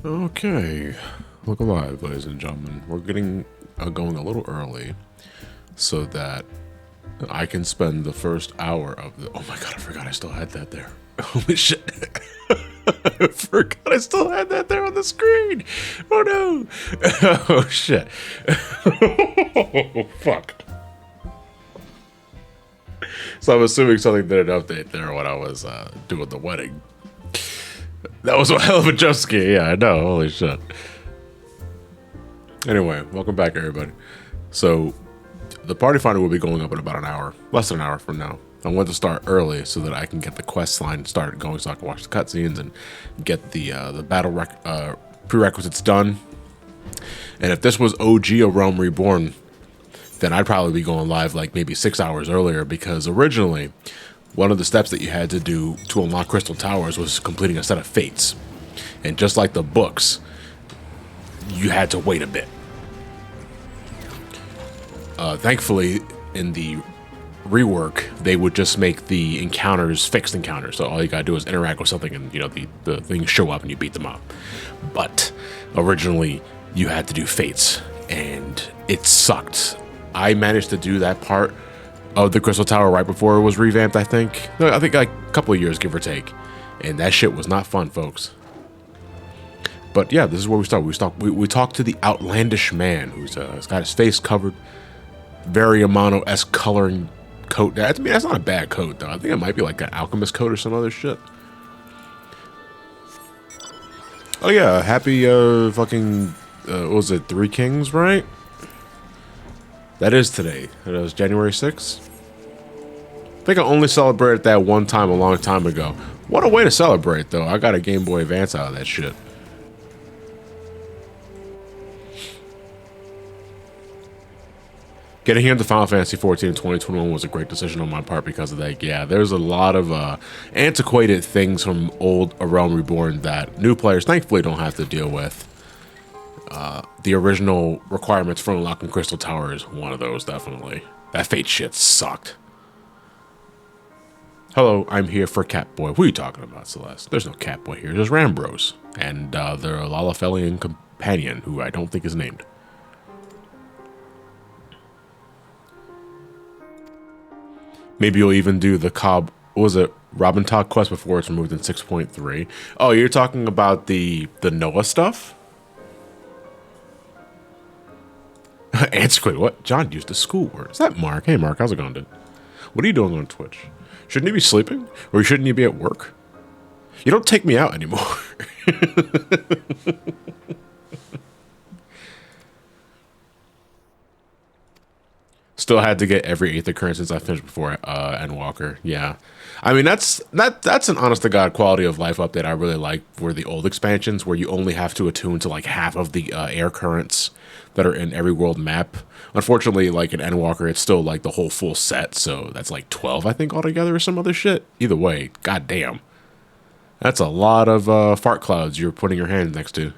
Okay, look alive, ladies and gentlemen. We're getting going a little early so that I can spend the first hour of the. Oh my god, I forgot I still had that there. Holy shit. I forgot I still had that there on the screen. Oh no. Oh shit. Oh fuck. So I'm assuming something did an update there when I was doing the wedding. That was a hell of a jump scare. Yeah, I know. Holy shit. Anyway, welcome back, everybody. So, the party finder will be going up in about an hour, less than an hour from now. I want to start early so that I can get the quest line started going, so I can watch the cutscenes and get the battle prerequisites done. And if this was OG of Realm Reborn, then I'd probably be going live like maybe 6 hours earlier, because originally one of the steps that you had to do to unlock Crystal Towers was completing a set of fates. And just like the books, you had to wait a bit. Thankfully, in the rework, they would just make the encounters fixed encounters. So all you gotta do is interact with something and, you know, the things show up and you beat them up. But originally, you had to do fates, and it sucked. I managed to do that part of the Crystal Tower right before it was revamped, I think. No, I think like a couple of years, give or take. And that shit was not fun, folks. But yeah, this is where we start. We talk to the outlandish man who's got his face covered, very Amano-esque coloring coat. I mean, that's not a bad coat, though. I think it might be like an alchemist coat or some other shit. Oh yeah, happy fucking, what was it, Three Kings, right? That is today. It was January 6th. I think I only celebrated that one time a long time ago. What a way to celebrate, though. I got a Game Boy Advance out of that shit. Getting into Final Fantasy XIV in 2021 was a great decision on my part because of that. Yeah, there's a lot of antiquated things from old A Realm Reborn that new players thankfully don't have to deal with. The original requirements for unlocking Crystal Tower is one of those, definitely. That fate shit sucked. Hello, I'm here for Catboy. Who are you talking about, Celeste? There's no Catboy here. There's Rambros. And their Lalafelian companion, who I don't think is named. Maybe you'll even do the Cobb, what was it, Robin Todd quest before it's removed in 6.3. Oh, you're talking about the Noah stuff? Antiquated, what? John used the school word. Is that Mark? Hey, Mark, how's it going, dude? What are you doing on Twitch? Shouldn't you be sleeping? Or shouldn't you be at work? You don't take me out anymore. Still had to get every 8th occurrence since I finished before Endwalker. Yeah. I mean, that's an honest to God quality of life update I really like for the old expansions, where you only have to attune to like half of the air currents that are in every world map. Unfortunately, like in Endwalker, it's still like the whole full set, so that's like 12, I think, altogether, or some other shit. Either way, goddamn. That's a lot of fart clouds you're putting your hands next to.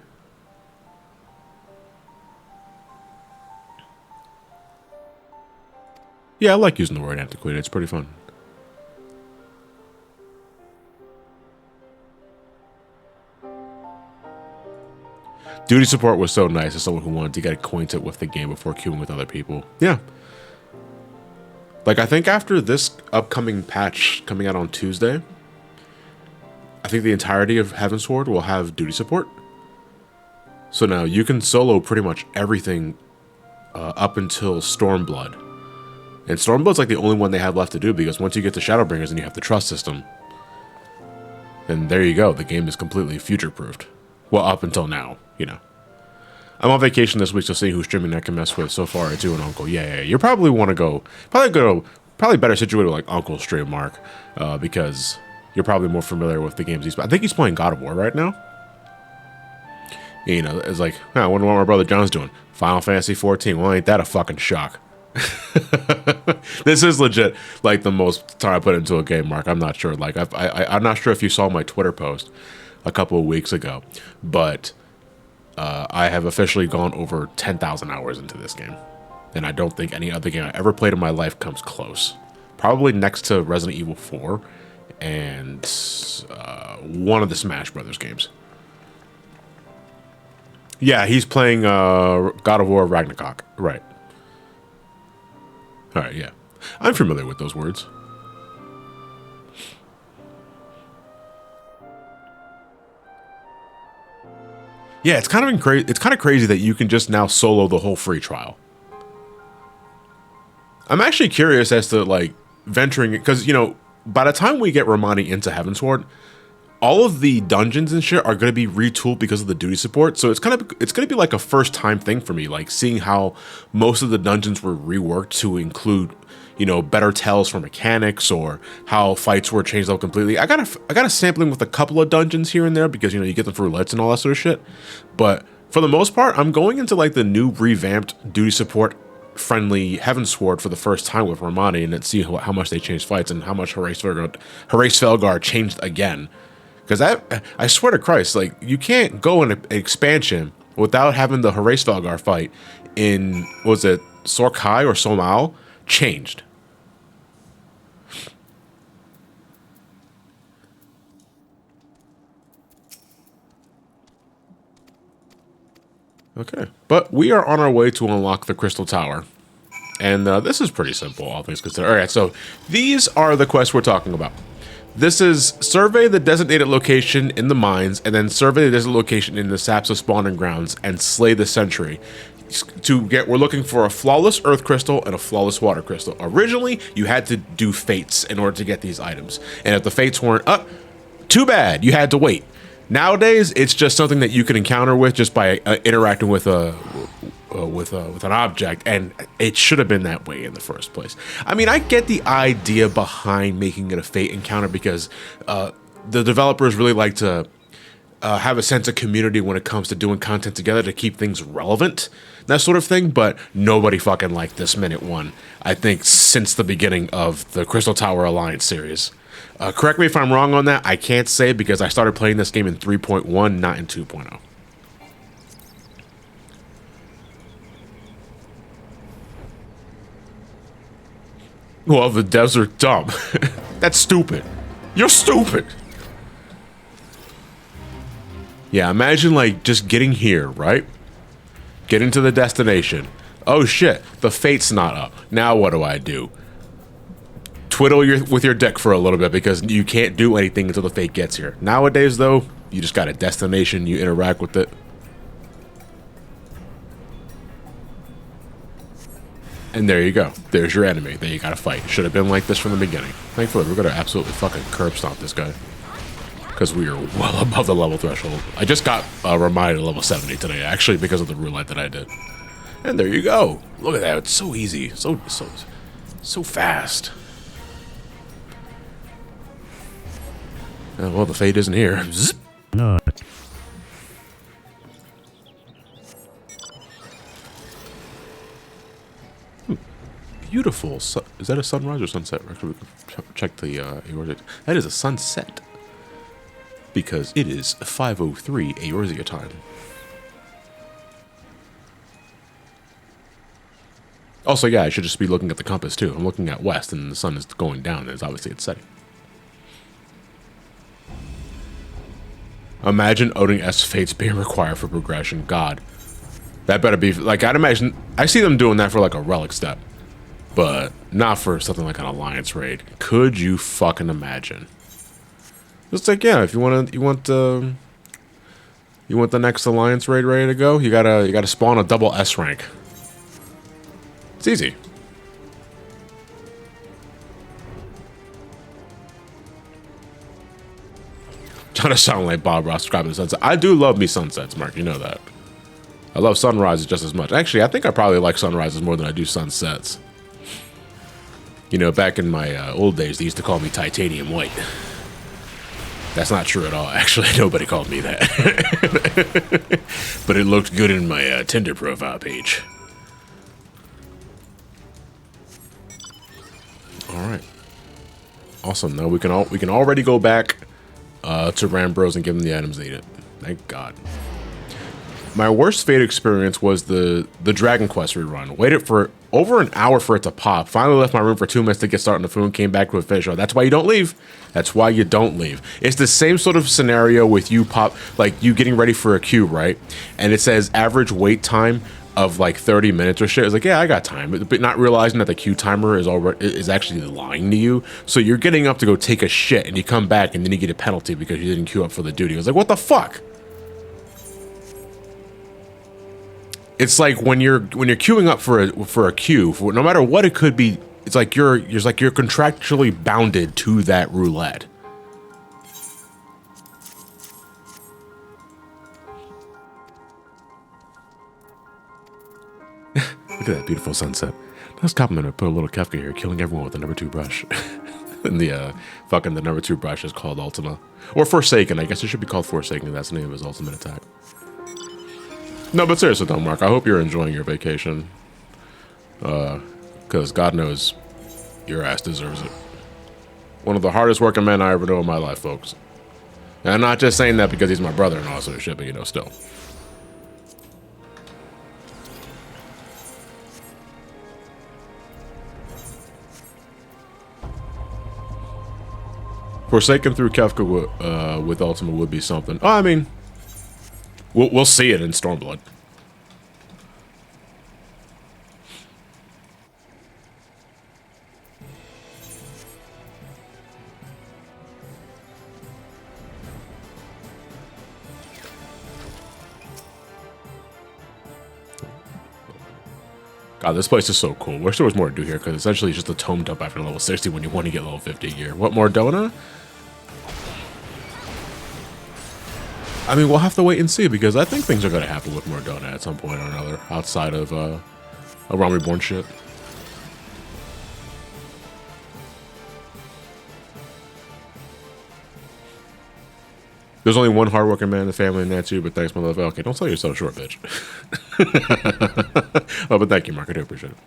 Yeah, I like using the word antiquated. It's pretty fun. Duty support was so nice as someone who wanted to get acquainted with the game before queuing with other people. Yeah. Like, I think after this upcoming patch coming out on Tuesday, I think the entirety of Heavensward will have duty support. So now you can solo pretty much everything up until Stormblood. And Stormblood's like the only one they have left to do, because once you get to Shadowbringers and you have the trust system, then there you go. The game is completely future-proofed. Well, up until now, you know. I'm on vacation this week, so seeing who's streaming I can mess with so far, it's you and Uncle. Yeah. You probably want to go, probably better situated with like Uncle's stream, Mark, because you're probably more familiar with the games he's. I think he's playing God of War right now. You know, it's like, I wonder what my brother John's doing. Final Fantasy 14. Well, ain't that a fucking shock? This is legit like the most time I put into a game, Mark. I'm not sure. Like, I'm not sure if you saw my Twitter post a couple of weeks ago, but I have officially gone over 10,000 hours into this game, and I don't think any other game I ever played in my life comes close. Probably next to Resident Evil 4 and one of the Smash Brothers games. Yeah, he's playing God of War Ragnarok. Right. All right, yeah. I'm familiar with those words. Yeah, it's kind of crazy that you can just now solo the whole free trial. I'm actually curious as to like venturing, because you know, by the time we get Romani into Heavensward, all of the dungeons and shit are going to be retooled because of the duty support. So it's going to be like a first time thing for me, like seeing how most of the dungeons were reworked to include, you know, better tells for mechanics, or how fights were changed up completely. I got a sampling with a couple of dungeons here and there because, you know, you get them for roulettes and all that sort of shit. But for the most part, I'm going into like the new revamped duty support friendly Heavensward for the first time with Romani, and then see how much they changed fights and how much Horace Felgar changed again. Because I swear to Christ, like, you can't go in an expansion without having the Horace Felgar fight in, was it Sorkai or Somal, changed. Okay, but we are on our way to unlock the Crystal Tower. And this is pretty simple, all things considered. All right, so these are the quests we're talking about. This is survey the designated location in the mines, and then survey the designated location in the Sapsa spawning grounds, and slay the sentry. We're looking for a flawless earth crystal and a flawless water crystal. Originally, you had to do fates in order to get these items, and if the fates weren't up, too bad, you had to wait. Nowadays, it's just something that you can encounter with just by interacting with an object, and it should have been that way in the first place. I mean, I get the idea behind making it a fate encounter because the developers really like to have a sense of community when it comes to doing content together to keep things relevant, that sort of thing, but nobody fucking liked this minute one, I think, since the beginning of the Crystal Tower Alliance series. Correct me if I'm wrong on that. I can't say because I started playing this game in 3.1, not in 2.0. Well, the devs are dumb. That's stupid. You're stupid. Yeah, imagine like just getting here, right? Getting to the destination. Oh shit, the fate's not up. Now what do I do? Twiddle with your dick for a little bit because you can't do anything until the fate gets here. Nowadays, though, you just got a destination, you interact with it. And there you go. There's your enemy that you gotta fight. Should have been like this from the beginning. Thankfully, we're gonna absolutely fucking curb stomp this guy. Because we are well above the level threshold. I just got reminded of level 70 today, actually, because of the roulette that I did. And there you go. Look at that. It's so easy. So fast. Well, the fate isn't here. Zip. No. Beautiful. Is that a sunrise or sunset? Actually, we can check the that is a sunset. Because it is 5:03 Eorzea time. Also, yeah, I should just be looking at the compass too. I'm looking at west, and the sun is going down. And obviously it's setting. Imagine Odin S fates being required for progression. God, that better be like, I'd imagine. I see them doing that for like a relic step, but not for something like an alliance raid. Could you fucking imagine? It's like, yeah, if you want the next alliance raid ready to go, you gotta spawn a double S rank. It's easy. Trying to sound like Bob Ross describing the sunset. I do love me sunsets, Mark. You know that. I love sunrises just as much. Actually, I think I probably like sunrises more than I do sunsets. You know, back in my old days, they used to call me Titanium White. That's not true at all. Actually, nobody called me that. But it looked good in my Tinder profile page. All right. Awesome. Now we can already go back to Rambros and give them the items needed. Thank God. My worst fate experience was the Dragon Quest rerun. over an hour for it to pop. Finally left my room for 2 minutes to get started on the food and came back to a fish. That's why you don't leave. That's why you don't leave. It's the same sort of scenario with you like you getting ready for a queue, right? And it says average wait time of like 30 minutes or shit. It's like, yeah, I got time, but not realizing that the queue timer is actually lying to you. So you're getting up to go take a shit and you come back and then you get a penalty because you didn't queue up for the duty. I was like, what the fuck? It's like when you're queuing up for a queue, no matter what it could be, it's like you're contractually bounded to that roulette. Look at that beautiful sunset. Nice compliment to put a little Kefka here, killing everyone with the number 2 brush. And the number 2 brush is called Ultima. Or Forsaken, I guess it should be called Forsaken, that's the name of his ultimate attack. No, but seriously though, Mark, I hope you're enjoying your vacation. Because God knows your ass deserves it. One of the hardest working men I ever know in my life, folks. And I'm not just saying that because he's my brother and all sort of shit, but you know, still. Forsaken through Kefka with Ultima would be something. Oh, I mean, we'll see it in Stormblood. God, this place is so cool. Wish there was more to do here, because essentially it's just a tome dump after level 60 when you want to get level 50 gear. What more Dona? I mean, we'll have to wait and see, because I think things are going to happen with more Dona at some point or another, outside of a Realm Reborn shit. There's only one hardworking man in the family, and that's you, but thanks, my love. Okay, don't sell yourself short, bitch. Oh, but thank you, Mark. I do appreciate it.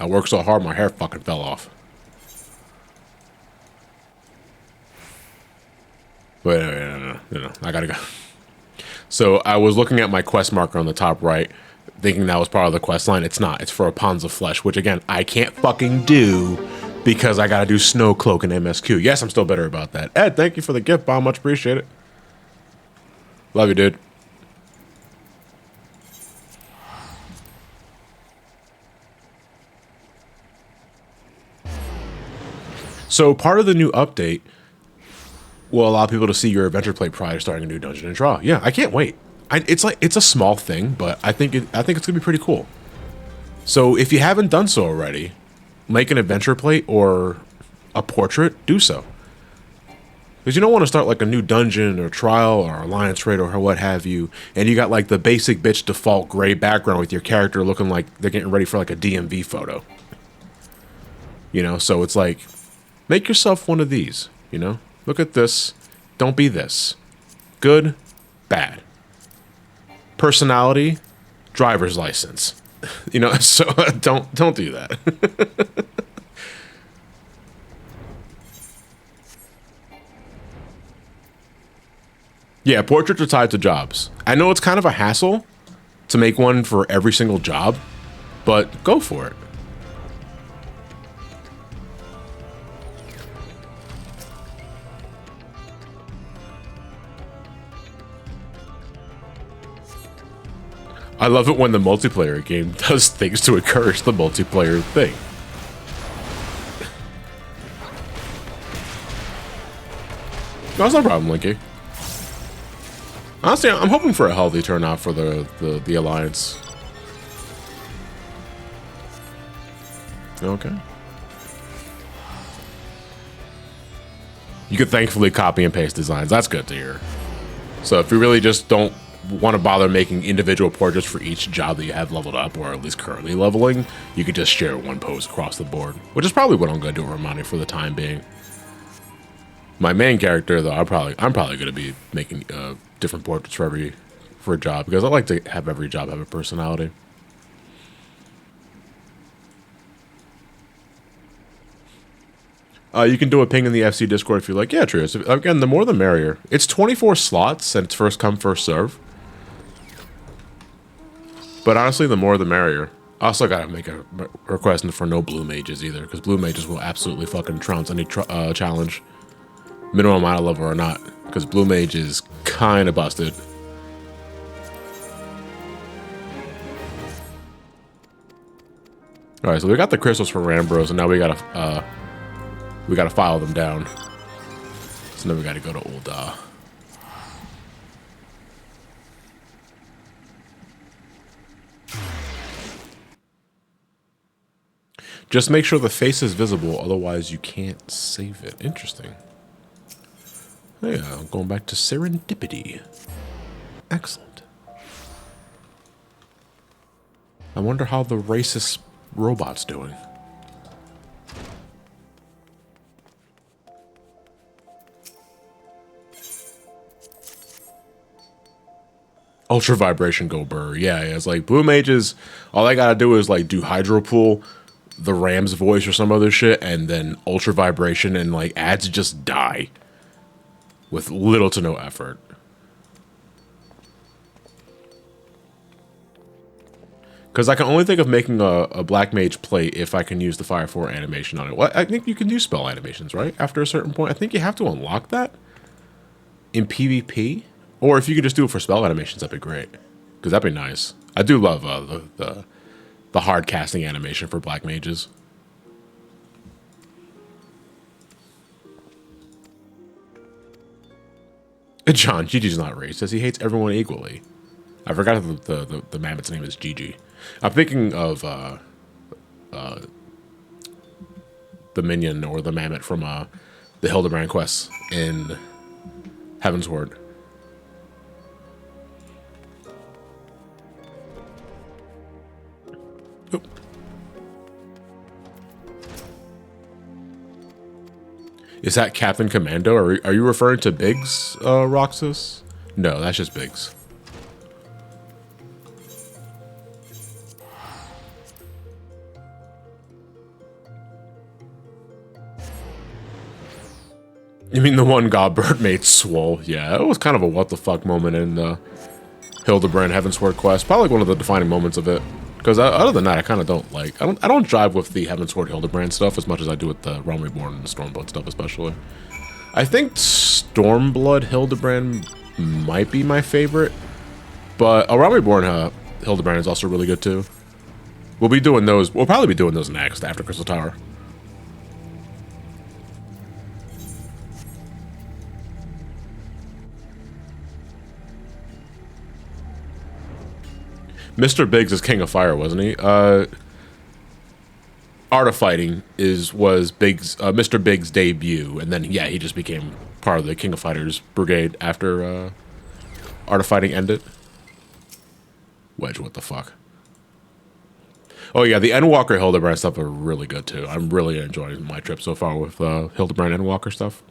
I worked so hard, my hair fucking fell off. Wait, no, I gotta go. So I was looking at my quest marker on the top right, thinking that was part of the quest line. It's not. It's for a Ponds of Flesh, which again, I can't fucking do because I gotta do Snow Cloak and MSQ. Yes, I'm still bitter about that. Ed, thank you for the gift, Bob. Much appreciate it. Love you, dude. So part of the new update will allow people to see your adventure plate prior to starting a new dungeon and draw. Yeah, I can't wait. It's a small thing, but I think it's gonna be pretty cool. So if you haven't done so already, make an adventure plate or a portrait, do so. Because you don't want to start like a new dungeon or trial or alliance raid or what have you, and you got like the basic bitch default gray background with your character looking like they're getting ready for like a DMV photo. You know, so it's like, make yourself one of these, you know? Look at this. Don't be this. Good, bad. Personality, driver's license. You know, so don't do that. Yeah, portraits are tied to jobs. I know it's kind of a hassle to make one for every single job, but go for it. I love it when the multiplayer game does things to encourage the multiplayer thing. No, it's no problem, Linky. Honestly, I'm hoping for a healthy turnout for the Alliance. Okay. You could thankfully copy and paste designs. That's good to hear. So if you really just don't want to bother making individual portraits for each job that you have leveled up, or at least currently leveling, you could just share one pose across the board, which is probably what I'm going to do with Romani for the time being. My main character, though, I'm probably going to be making different portraits for a job, because I like to have every job have a personality. You can do a ping in the FC Discord if you like. Yeah, true. So, again, the more the merrier. It's 24 slots, and it's first come, first serve. But honestly, the more the merrier. I also gotta make a request for no blue mages either, because blue mages will absolutely fucking trounce any challenge, minimum amount of level or not, because blue mage is kind of busted. All right, so we got the crystals for Rambros, and now we gotta file them down. So now we gotta go to old. Just make sure the face is visible, otherwise you can't save it. Interesting. Yeah, going back to serendipity. Excellent. I wonder how the racist robot's doing. Ultra vibration go burr. Yeah, it's like blue mages, all I gotta do is like do hydro pool, the Ram's voice or some other shit, and then ultra vibration, and like ads just die with little to no effort. Because I can only think of making a black mage plate if I can use the Fire 4 animation on it. Well, I think you can do spell animations, right? After a certain point. I think you have to unlock that in PvP. Or if you could just do it for spell animations, that'd be great. Because that'd be nice. I do love the hard casting animation for black mages. John, Gigi's not racist. He hates everyone equally. I forgot the mammoth's name is Gigi. I'm thinking of the minion or the mammoth from the Hildebrand quest in Heaven's Ward. Oop. Is that Captain Commando? Are you referring to Biggs, Roxas? No, that's just Biggs. You mean the one Godbird made swole? Yeah, it was kind of a what the fuck moment in the Hildebrand Heavensward quest. Probably one of the defining moments of it. Because other than that, I kind of don't like. I don't jive with the Heavensward Hildebrand stuff as much as I do with the Realm Reborn and the Stormblood stuff, especially. I think Stormblood Hildebrand might be my favorite, but Realm Reborn Hildebrand is also really good too. We'll be doing those. We'll probably be doing those next after Crystal Tower. Mr. Biggs is King of Fire, wasn't he? Art of Fighting was Biggs, Mr. Biggs' debut, and then yeah, he just became part of the King of Fighters brigade after Art of Fighting ended. Wedge, what the fuck? Oh yeah, the Endwalker Hildebrand stuff are really good too. I'm really enjoying my trip so far with Hildebrand Endwalker stuff.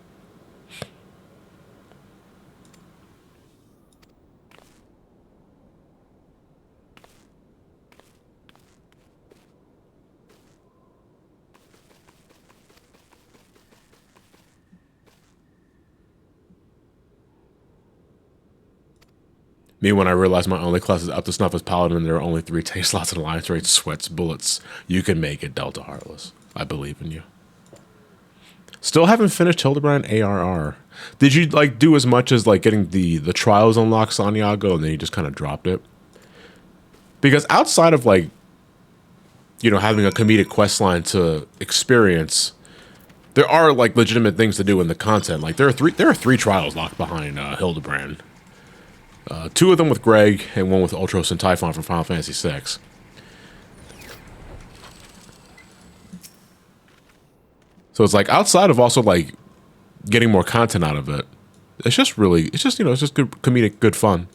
Me when I realized my only class is up to snuff as Paladin and there are only 3 tank slots in Alliance Rate, sweats, bullets. You can make it, Delta Heartless. I believe in you. Still haven't finished Hildebrand ARR. Did you like do as much as like getting the trials unlocked Santiago and then you just kind of dropped it? Because outside of like, you know, having a comedic quest line to experience, there are like legitimate things to do in the content. Like there are three trials locked behind Hildebrand. 2 of them with Greg and 1 with Ultros and Typhon from Final Fantasy VI. So it's like outside of also like getting more content out of it, it's just you know, it's just good comedic, good fun.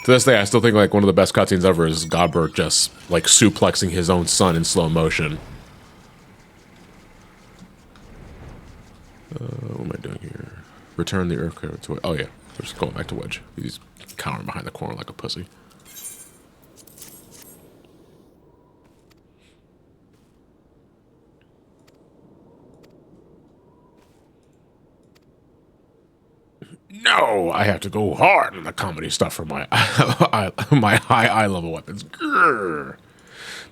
To this day, I still think like one of the best cutscenes ever is Godbert just like suplexing his own son in slow motion. What am I doing here? Return the Earth to it. Oh yeah, we're just going back to Wedge. He's cowering behind the corner like a pussy. No, I have to go hard on the comedy stuff for my my high eye level weapons. Grr.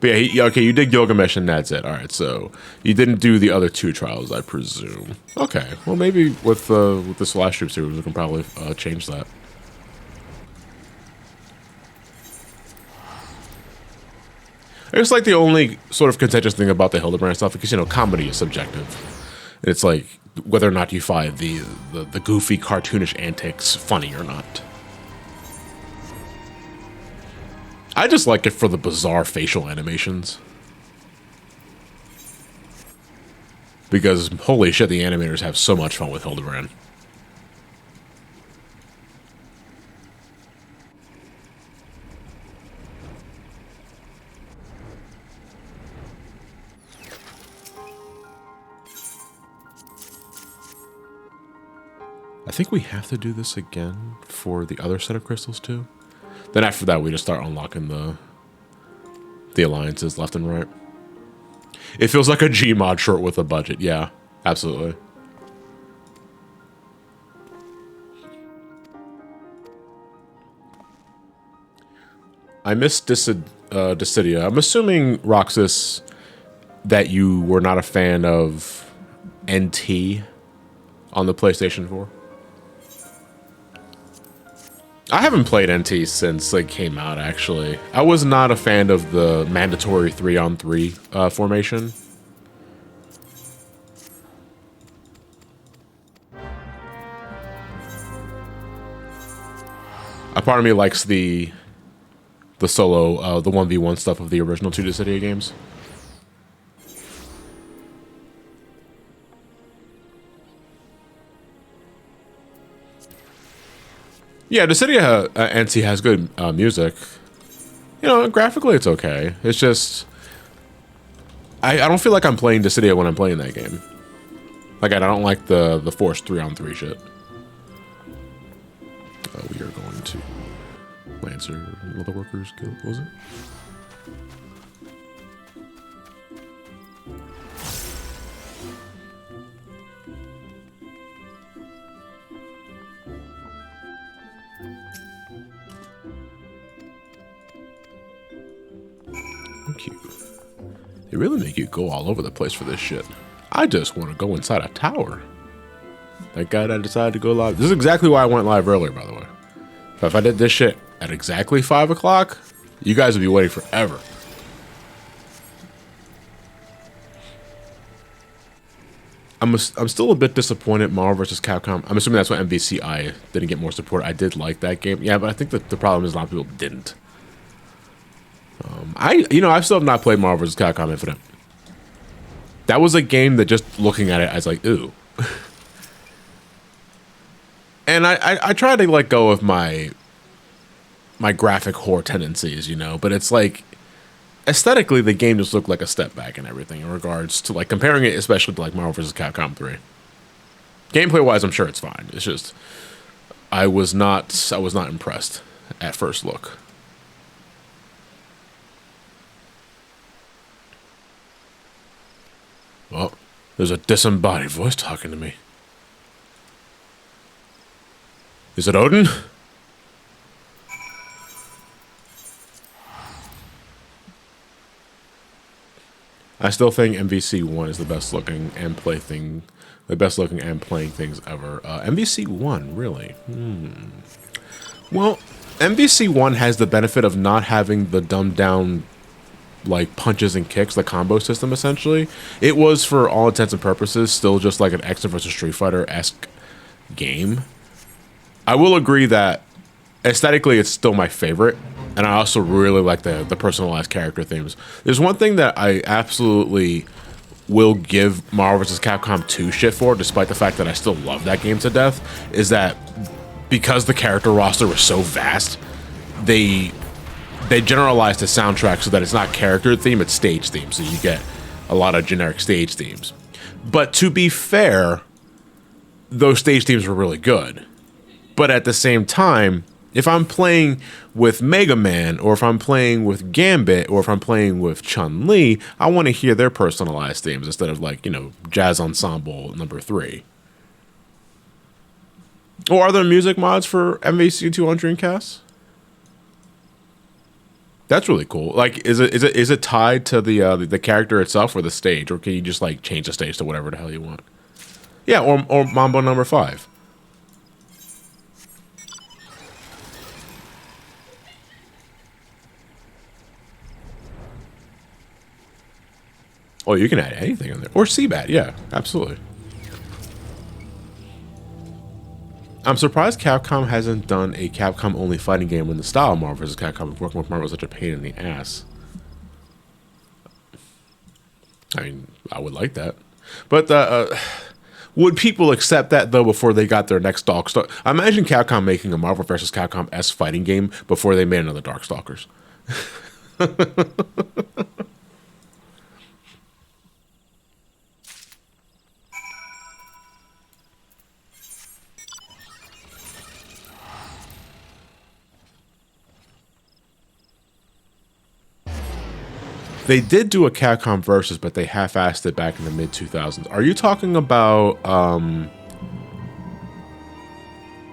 But yeah, okay, you did Gilgamesh and that's it. All right, so you didn't do the other two trials, I presume. Okay, well maybe with this last stream series we can probably change that. It's like the only sort of contentious thing about the Hildebrand stuff, because, you know, comedy is subjective. It's like whether or not you find the goofy, cartoonish antics funny or not. I just like it for the bizarre facial animations. Because, holy shit, the animators have so much fun with Hildebrand. I think we have to do this again for the other set of crystals too. Then after that, we just start unlocking the alliances left and right. It feels like a Gmod short with a budget. Yeah, absolutely. I missed Dissidia. I'm assuming, Roxas, that you were not a fan of NT on the PlayStation 4. I haven't played NT since it came out, actually. I was not a fan of the mandatory 3-on-3 formation. A part of me likes the solo, the 1v1 stuff of the original 2 Dissidia games. Yeah, Dissidia NT has good music. You know, graphically it's okay. It's just I don't feel like I'm playing Dissidia when I'm playing that game. Like, I don't like the forced 3-on-3 shit. We are going to Lancer Leatherworkers Guild, was it? Thank you. They really make you go all over the place for this shit. I just want to go inside a tower. Thank God I decided to go live. This is exactly why I went live earlier, by the way. But if I did this shit at exactly 5 o'clock, you guys would be waiting forever. I'm still a bit disappointed Marvel vs. Capcom. I'm assuming that's why MVCI didn't get more support. I did like that game. Yeah, but I think that the problem is a lot of people didn't. I still have not played Marvel vs. Capcom Infinite. That was a game that, just looking at it, I was like, ooh. And I try to let go of my graphic whore tendencies, you know, but it's like, aesthetically, the game just looked like a step back and everything in regards to, like, comparing it especially to, like, Marvel vs. Capcom 3. Gameplay-wise, I'm sure it's fine. It's just, I was not impressed at first look. Well, there's a disembodied voice talking to me. Is it Odin? I still think MVC1 is the best looking and playing things ever. MVC1, really? Well, MVC1 has the benefit of not having the dumbed down, like, punches and kicks, the combo system, essentially. It was, for all intents and purposes, still just like an XIV versus Street Fighter-esque game. I will agree that aesthetically it's still my favorite, and I also really like the personalized character themes. There's one thing that I absolutely will give Marvel vs. Capcom 2 shit for, despite the fact that I still love that game to death, is that because the character roster was so vast, they generalized the soundtrack so that it's not character theme, it's stage theme, so you get a lot of generic stage themes. But to be fair, those stage themes were really good. But at the same time, if I'm playing with Mega Man, or if I'm playing with Gambit, or if I'm playing with Chun-Li, I want to hear their personalized themes instead of, like, you know, Jazz Ensemble number 3. Or are there music mods for MVC 200 and Cass? That's really cool. Like, is it tied to the character itself or the stage, or can you just like change the stage to whatever the hell you want? Yeah, or Mambo number 5. Oh, you can add anything in there, or Seabat. Yeah, absolutely. I'm surprised Capcom hasn't done a Capcom-only fighting game in the style of Marvel vs. Capcom. Working with Marvel is such a pain in the ass. I mean, I would like that. But would people accept that, though, before they got their next Darkstalker? I imagine Capcom making a Marvel vs. Capcom-esque fighting game before they made another Darkstalkers. They did do a Capcom Versus, but they half-assed it back in the mid-2000s. Are you talking about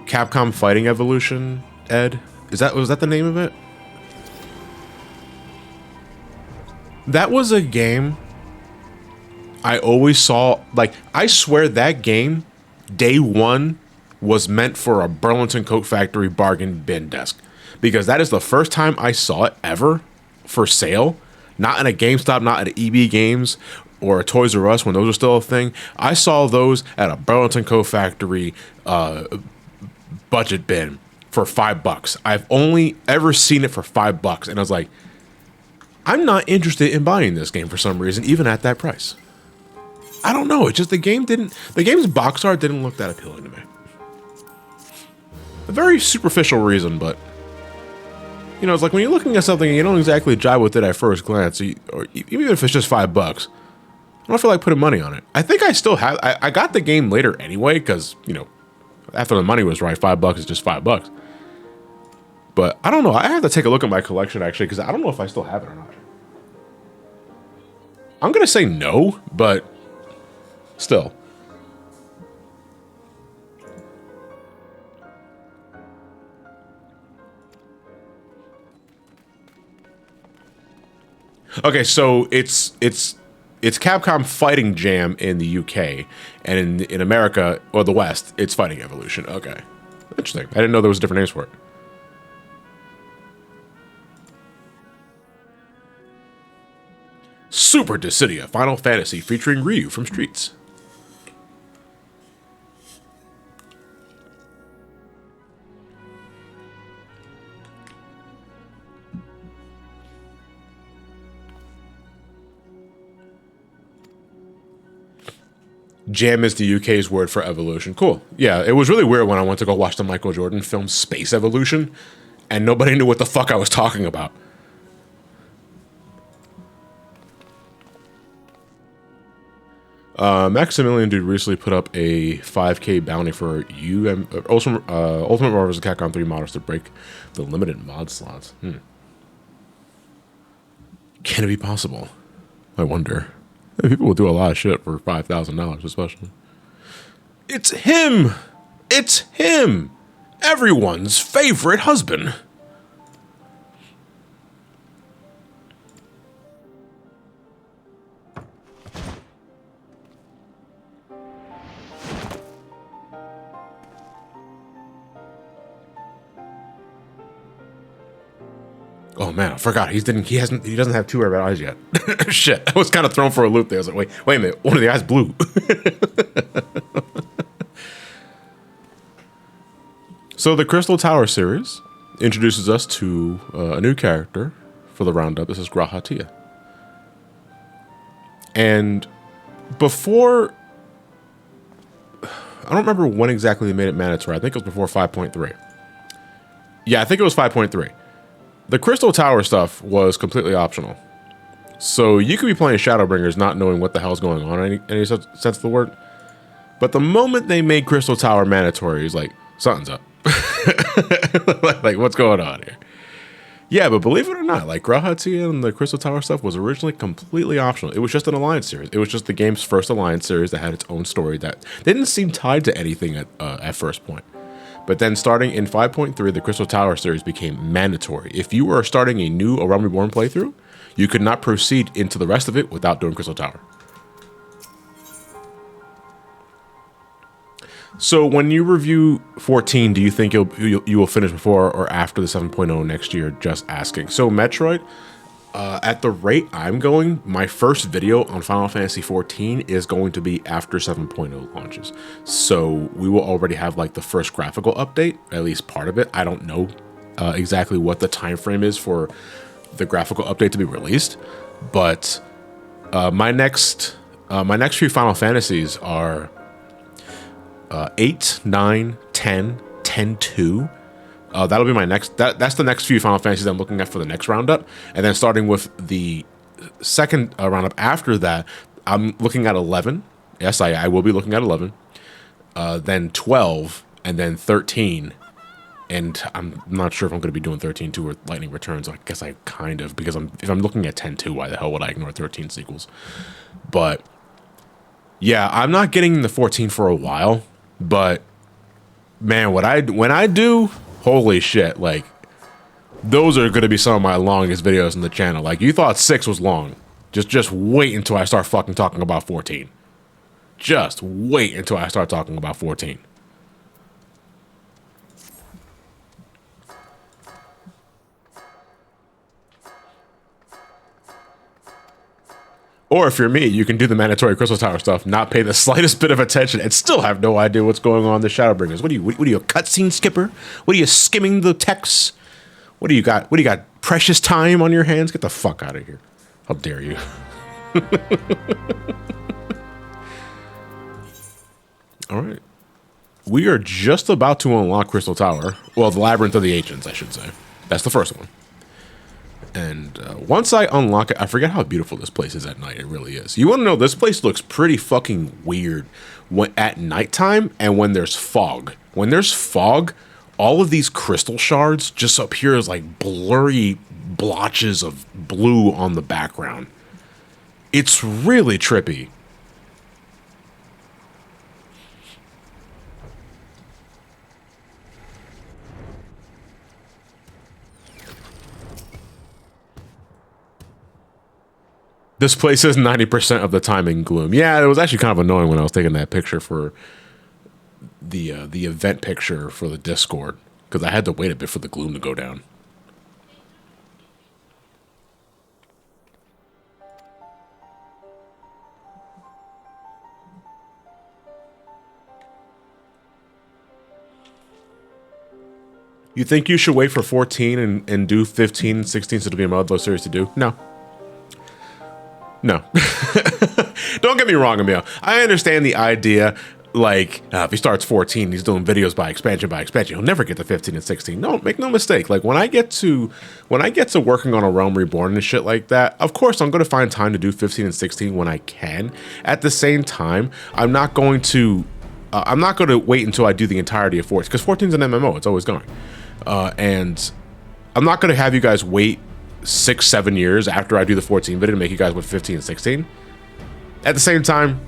Capcom Fighting Evolution, Ed? Was that the name of it? That was a game I always saw, like, I swear that game, day one, was meant for a Burlington Coat Factory bargain bin desk. Because that is the first time I saw it ever for sale. Not in a GameStop, not at EB Games or a Toys R Us when those were still a thing. I saw those at a Burlington Coat Factory budget bin for $5. I've only ever seen it for $5, and I was like, I'm not interested in buying this game for some reason, even at that price. I don't know. It's just the game's box art didn't look that appealing to me. A very superficial reason, but you know, it's like when you're looking at something and you don't exactly jive with it at first glance, or even if it's just $5, I don't feel like putting money on it. I think I still have. I got the game later anyway because, you know, after the money was right, $5 is just $5. But I don't know. I have to take a look at my collection actually because I don't know if I still have it or not. I'm gonna say no, but still. Okay, so it's Capcom Fighting Jam in the UK, and in America or the West, it's Fighting Evolution. Okay, interesting. I didn't know there was different names for it. Super Dissidia Final Fantasy featuring Ryu from Streets. Jam is the UK's word for evolution. Cool. Yeah, it was really weird when I went to go watch the Michael Jordan film Space Evolution, and nobody knew what the fuck I was talking about. Maximilian Dude recently put up a 5K bounty for Ultimate Marvel vs. Capcom 3 models to break the limited mod slots. Can it be possible? I wonder. People will do a lot of shit for $5,000, especially. It's him! It's him! Everyone's favorite husband! Oh man, I forgot. He doesn't have 2 red eyes yet. Shit, I was kind of thrown for a loop there. I was like, wait a minute, one of the eyes blue. So the Crystal Tower series introduces us to a new character for the roundup. This is Grahatia. And before, I don't remember when exactly they made it mandatory. I think it was before 5.3. Yeah, I think it was 5.3. The Crystal Tower stuff was completely optional. So you could be playing Shadowbringers not knowing what the hell's going on in any sense of the word. But the moment they made Crystal Tower mandatory, it's like, something's up. Like, what's going on here? Yeah, but believe it or not, like, Grahatia and the Crystal Tower stuff was originally completely optional. It was just an Alliance series. It was just the game's first Alliance series that had its own story that didn't seem tied to anything at first point. But then starting in 5.3, the Crystal Tower series became mandatory. If you were starting a new Realm Reborn playthrough, you could not proceed into the rest of it without doing Crystal Tower. So when you review 14, do you think you will finish before or after the 7.0 next year? Just asking. So Metroid, at the rate I'm going, my first video on Final Fantasy 14 is going to be after 7.0 launches. So we will already have like the first graphical update, at least part of it. I don't know exactly what the time frame is for the graphical update to be released, but my next few Final Fantasies are 8, 9, 10, 10-2. That'll be my next. That's the next few Final Fantasies I'm looking at for the next roundup, and then starting with the second roundup after that, I'm looking at 11. Yes, I will be looking at 11. Then 12, and then 13. And I'm not sure if I'm going to be doing 13-2 or Lightning Returns. I guess I kind of, because if I'm looking at 10-2, why the hell would I ignore 13 sequels? But yeah, I'm not getting the 14 for a while. But man, when I do, holy shit, like those are going to be some of my longest videos on the channel. Like you thought 6 was long. Just wait until I start fucking talking about 14. Just wait until I start talking about 14. Or if you're me, you can do the mandatory Crystal Tower stuff, not pay the slightest bit of attention, and still have no idea what's going on in the Shadowbringers. What are you, a cutscene skipper? What are you, skimming the text? What do you got? What do you got? Precious time on your hands? Get the fuck out of here! How dare you? All right, we are just about to unlock Crystal Tower. Well, the Labyrinth of the Ancients, I should say. That's the first one. And once I unlock it, I forget how beautiful this place is at night. It really is. You want to know, this place looks pretty fucking weird at nighttime and when there's fog. When there's fog, all of these crystal shards just appear as like blurry blotches of blue on the background. It's really trippy. This place is 90% of the time in gloom. Yeah, it was actually kind of annoying when I was taking that picture for the event picture for the Discord, because I had to wait a bit for the gloom to go down. You think you should wait for 14 and do 15 and 16 so it'll be a Mother series to do? No. No. Don't get me wrong, Emil. I understand the idea, like, if he starts 14, he's doing videos by expansion, he'll never get to 15 and 16. No, make no mistake. Like, when I get to working on a Realm Reborn and shit like that, of course, I'm going to find time to do 15 and 16 when I can. At the same time, I'm not going to wait until I do the entirety of 14, because 14 is an MMO. It's always going. And I'm not going to have you guys wait 6-7 years after I do the 14 video to make you guys with 15 and 16. At the same time,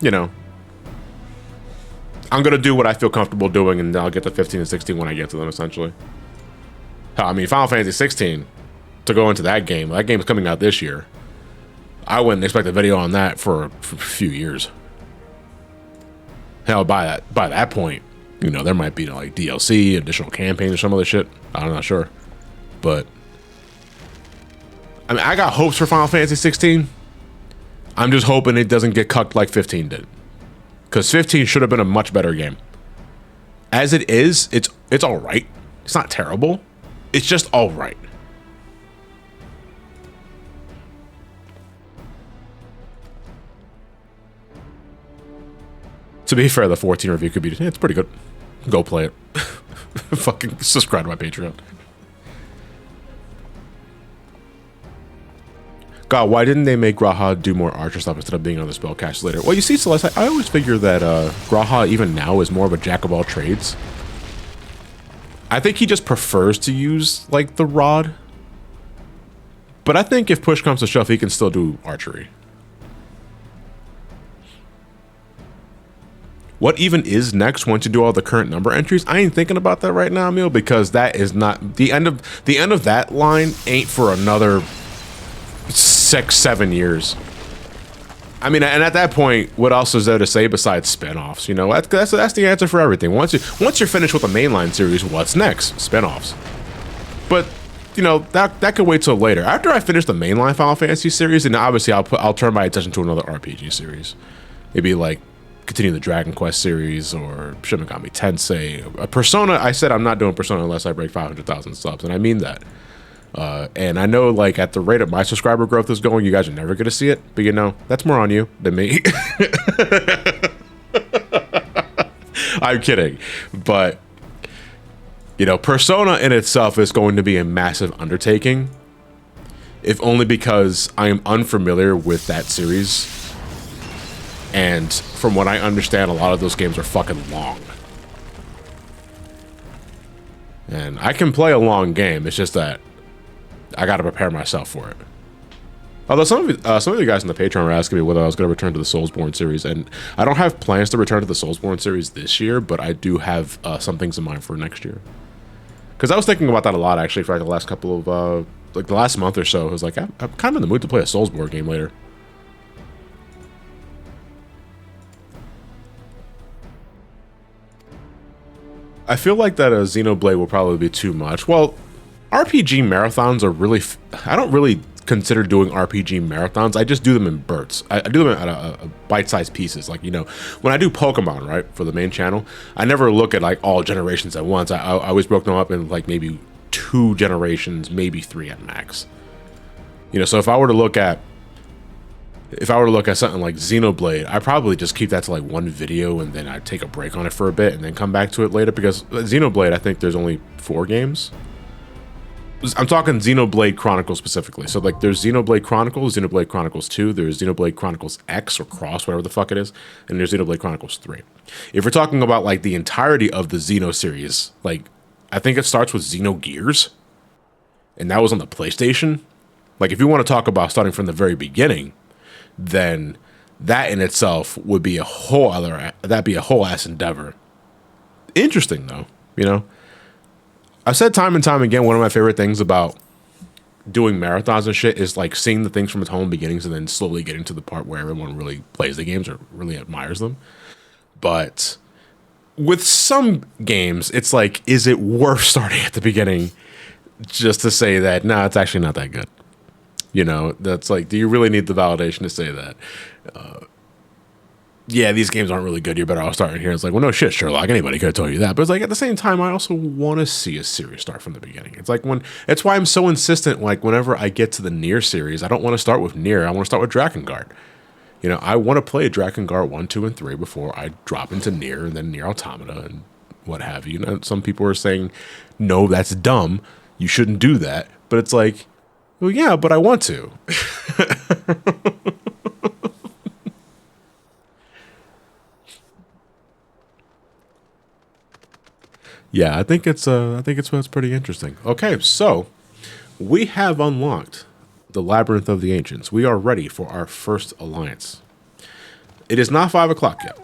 you know, I'm gonna do what I feel comfortable doing, and I'll get to 15 and 16 when I get to them, essentially. I mean, Final Fantasy 16, to go into that game is coming out this year. I wouldn't expect a video on that for a few years. Hell, by that point, you know, there might be like DLC, additional campaign, or some other shit. I'm not sure, but I mean, I got hopes for Final Fantasy 16. I'm just hoping it doesn't get cucked like 15 did, because 15 should have been a much better game. As it is, it's all right. It's not terrible. It's just all right. To be fair, the 14 review could be, it's pretty good. Go play it. Fucking subscribe to my Patreon. God, why didn't they make Graha do more archer stuff instead of being on the spellcast later? Well, you see, Celeste, I always figure that Graha, even now, is more of a jack of all trades. I think he just prefers to use, like, the rod. But I think if push comes to shove, he can still do archery. What even is next once you do all the current number entries? I ain't thinking about that right now, Emil, because that is not the end of that line ain't for another 6-7 years. I mean, and at that point, what else is there to say besides spin-offs? You know, that's the answer for everything. Once you're finished with the mainline series, what's next? Spin-offs. But you know, that could wait till later. After I finish the mainline Final Fantasy series, then obviously I'll turn my attention to another RPG series. Maybe like continue the Dragon Quest series or Shin Megami Tensei. Persona, I said I'm not doing Persona unless I break 500,000 subs, and I mean that. And I know, like, at the rate of my subscriber growth is going, you guys are never going to see it. But, you know, that's more on you than me. I'm kidding. But, you know, Persona in itself is going to be a massive undertaking. If only because I am unfamiliar with that series. And from what I understand, a lot of those games are fucking long. And I can play a long game. It's just that I got to prepare myself for it. Although some of you guys in the Patreon were asking me whether I was going to return to the Soulsborne series, and I don't have plans to return to the Soulsborne series this year, but I do have some things in mind for next year. Because I was thinking about that a lot, actually, for like the last couple of, like the last month or so. I was like, I'm kind of in the mood to play a Soulsborne game later. I feel like that a Xenoblade will probably be too much. Well, RPG marathons are really... I don't really consider doing RPG marathons. I just do them in bursts. I do them at bite-sized pieces. Like, you know, when I do Pokemon, right, for the main channel, I never look at, like, all generations at once. I always broke them up in, like, maybe 2 generations, maybe 3 at max. You know, so if I were to look at something like Xenoblade, I probably just keep that to like 1 video and then I take a break on it for a bit and then come back to it later, because Xenoblade, I think there's only 4 games. I'm talking Xenoblade Chronicles specifically. So like there's Xenoblade Chronicles, Xenoblade Chronicles 2, there's Xenoblade Chronicles X or Cross, whatever the fuck it is, and there's Xenoblade Chronicles 3. If we're talking about like the entirety of the Xeno series, like I think it starts with Xenogears, and that was on the PlayStation. Like if you want to talk about starting from the very beginning, then that in itself would be a whole ass endeavor. Interesting though, you know. I've said time and time again, one of my favorite things about doing marathons and shit is like seeing the things from its home beginnings and then slowly getting to the part where everyone really plays the games or really admires them. But with some games, it's like, is it worth starting at the beginning just to say that, nah, it's actually not that good? You know, that's like, do you really need the validation to say that? Yeah, these games aren't really good. You're better off starting here. It's like, well, no shit, Sherlock. Anybody could have told you that. But it's like, at the same time, I also want to see a series start from the beginning. It's like it's why I'm so insistent. Like, whenever I get to the Nier series, I don't want to start with Nier. I want to start with Drakengard. You know, I want to play Drakengard 1, 2, and 3 before I drop into Nier and then Nier Automata and what have you. And some people are saying, no, that's dumb. You shouldn't do that. But it's like, well, yeah, but I want to. Yeah, I think it's pretty interesting. Okay, so we have unlocked the Labyrinth of the Ancients. We are ready for our first alliance. It is not 5 o'clock yet.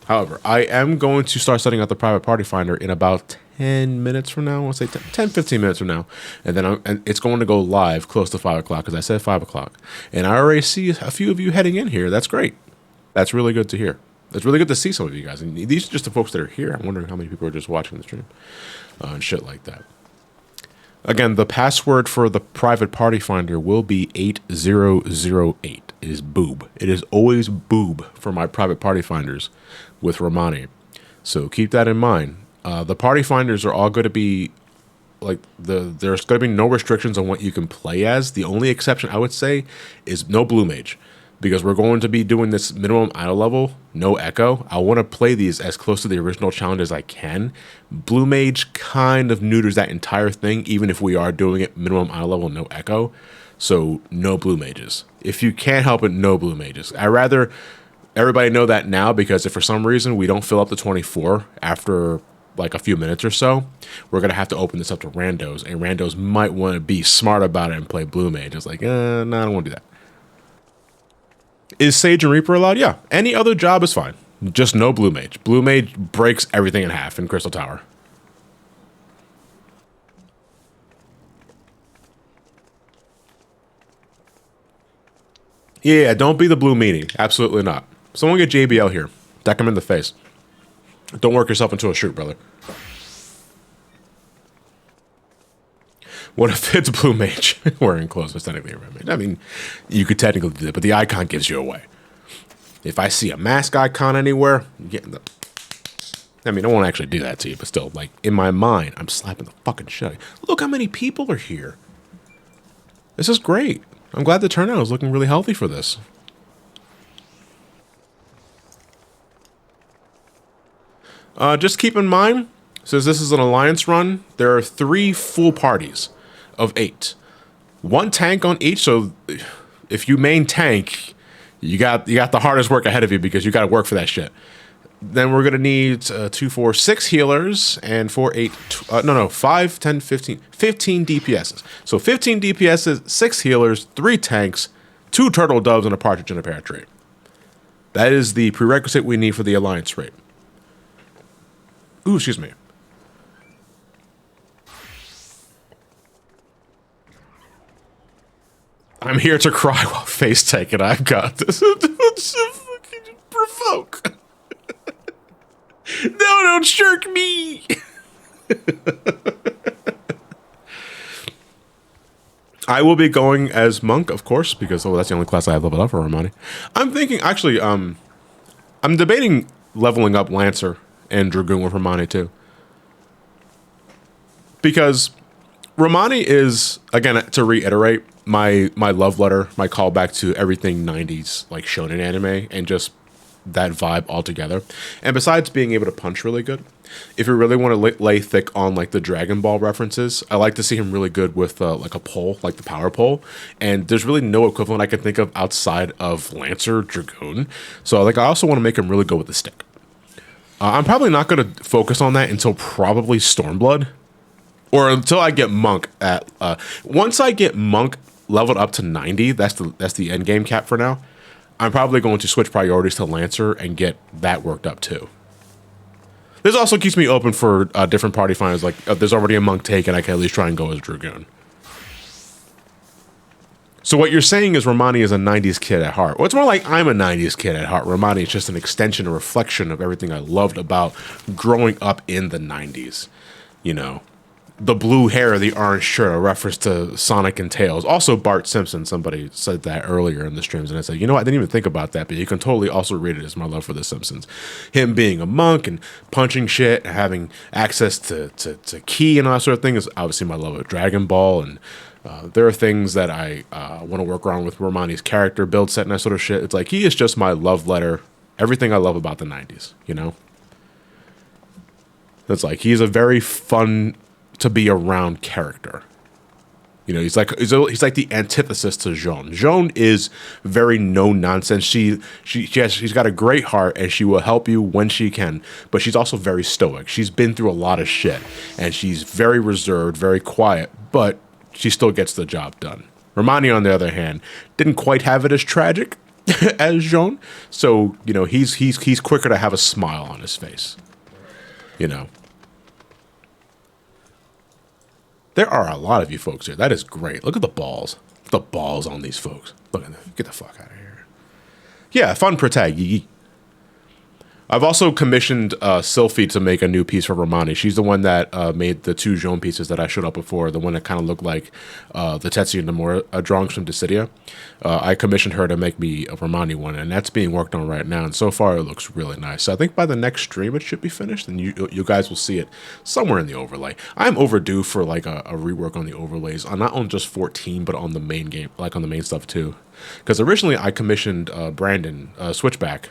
However, I am going to start setting up the private party finder in about 10 minutes from now. I want to say 10, 15 minutes from now. And then it's going to go live close to 5 o'clock because I said 5 o'clock. And I already see a few of you heading in here. That's great. That's really good to hear. It's really good to see some of you guys. And these are just the folks that are here. I'm wondering how many people are just watching the stream and shit like that. Again, the password for the private party finder will be 8008. It is boob. It is always boob for my private party finders with Romani. So keep that in mind. The party finders are all going to be like there's going to be no restrictions on what you can play as. The only exception I would say is no blue mage. Because we're going to be doing this minimum idle level, no echo. I want to play these as close to the original challenge as I can. Blue Mage kind of neuters that entire thing, even if we are doing it minimum idle level, no echo. So no Blue Mages. If you can't help it, no Blue Mages. I'd rather everybody know that now, because if for some reason we don't fill up the 24 after like a few minutes or so, we're going to have to open this up to randos. And randos might want to be smart about it and play Blue Mage. It's like, no, I don't want to do that. Is Sage and Reaper allowed? Yeah. Any other job is fine. Just no blue mage. Blue mage breaks everything in half in Crystal Tower. Yeah, don't be the blue meanie. Absolutely not. Someone get JBL here. Deck him in the face. Don't work yourself into a shoot, brother. What if it's blue mage wearing clothes was technically a red mage? I mean, you could technically do that, but the icon gives you away. If I see a mask icon anywhere, you get the... I mean, I won't actually do that to you, but still, like, in my mind, I'm slapping the fucking shit. Look how many people are here. This is great. I'm glad the turnout is looking really healthy for this. Just keep in mind, since this is an alliance run, there are 3 full parties of 8. 1 tank on each, so if you main tank, you got the hardest work ahead of you because you got to work for that shit. Then we're going to need 2, 4, 6 healers and 4, 8, 5, 10, 15 DPSs. So 15 DPSs, 6 healers, 3 tanks, 2 turtle doves, and a partridge in a pear tree. That is the prerequisite we need for the alliance raid. Ooh, excuse me. I'm here to cry while face taking. I've got this. Fucking provoke. No, don't shirk me. I will be going as monk, of course, because that's the only class I have leveled up for Romani. I'm thinking, actually, I'm debating leveling up Lancer and Dragoon with Romani too. Because Romani is, again, to reiterate, my love letter, my callback to everything 90s, like shonen anime, and just that vibe altogether. And besides being able to punch really good, if you really want to lay thick on like the Dragon Ball references, I like to see him really good with like a pole, like the power pole. And there's really no equivalent I can think of outside of Lancer Dragoon. So like I also want to make him really good with the stick. I'm probably not going to focus on that until probably Stormblood, or until I get Monk at. Once I get Monk leveled up to 90, that's the end game cap for now. I'm probably going to switch priorities to Lancer and get that worked up too. This also keeps me open for different party finds. Like if there's already a Monk taken, I can at least try and go as Dragoon. So what you're saying is Romani is a 90s kid at heart. Well, it's more like I'm a 90s kid at heart. Romani is just an extension, a reflection of everything I loved about growing up in the 90s. You know, the blue hair, the orange shirt, a reference to Sonic and Tails. Also Bart Simpson, somebody said that earlier in the streams, and I said, you know what, I didn't even think about that, but you can totally also read it as my love for The Simpsons. Him being a monk and punching shit, and having access to ki and all that sort of thing is obviously my love of Dragon Ball, and there are things that I want to work around with Romani's character, build set, and that sort of shit. It's like, he is just my love letter, everything I love about the 90s, you know? It's like, he's a very fun to be around character. You know, he's like the antithesis to Joan. Joan is very no nonsense. She's got a great heart and she will help you when she can, but she's also very stoic. She's been through a lot of shit and she's very reserved, very quiet, but she still gets the job done. Romani, on the other hand, didn't quite have it as tragic as Joan, so you know he's quicker to have a smile on his face. You know. There are a lot of you folks here. That is great. Look at the balls. The balls on these folks. Look at them. Get the fuck out of here. Yeah, fun protag. I've also commissioned Sylphie to make a new piece for Romani. She's the one that made the 2 Joan pieces that I showed up before, the one that kind of looked like the Tetsuya Nomura drawings from Dissidia. I commissioned her to make me a Romani one, and that's being worked on right now, and so far it looks really nice. So I think by the next stream it should be finished, and you guys will see it somewhere in the overlay. I'm overdue for like a rework on the overlays, on not on just 14, but on the main game, like on the main stuff too. Because originally I commissioned Brandon Switchback,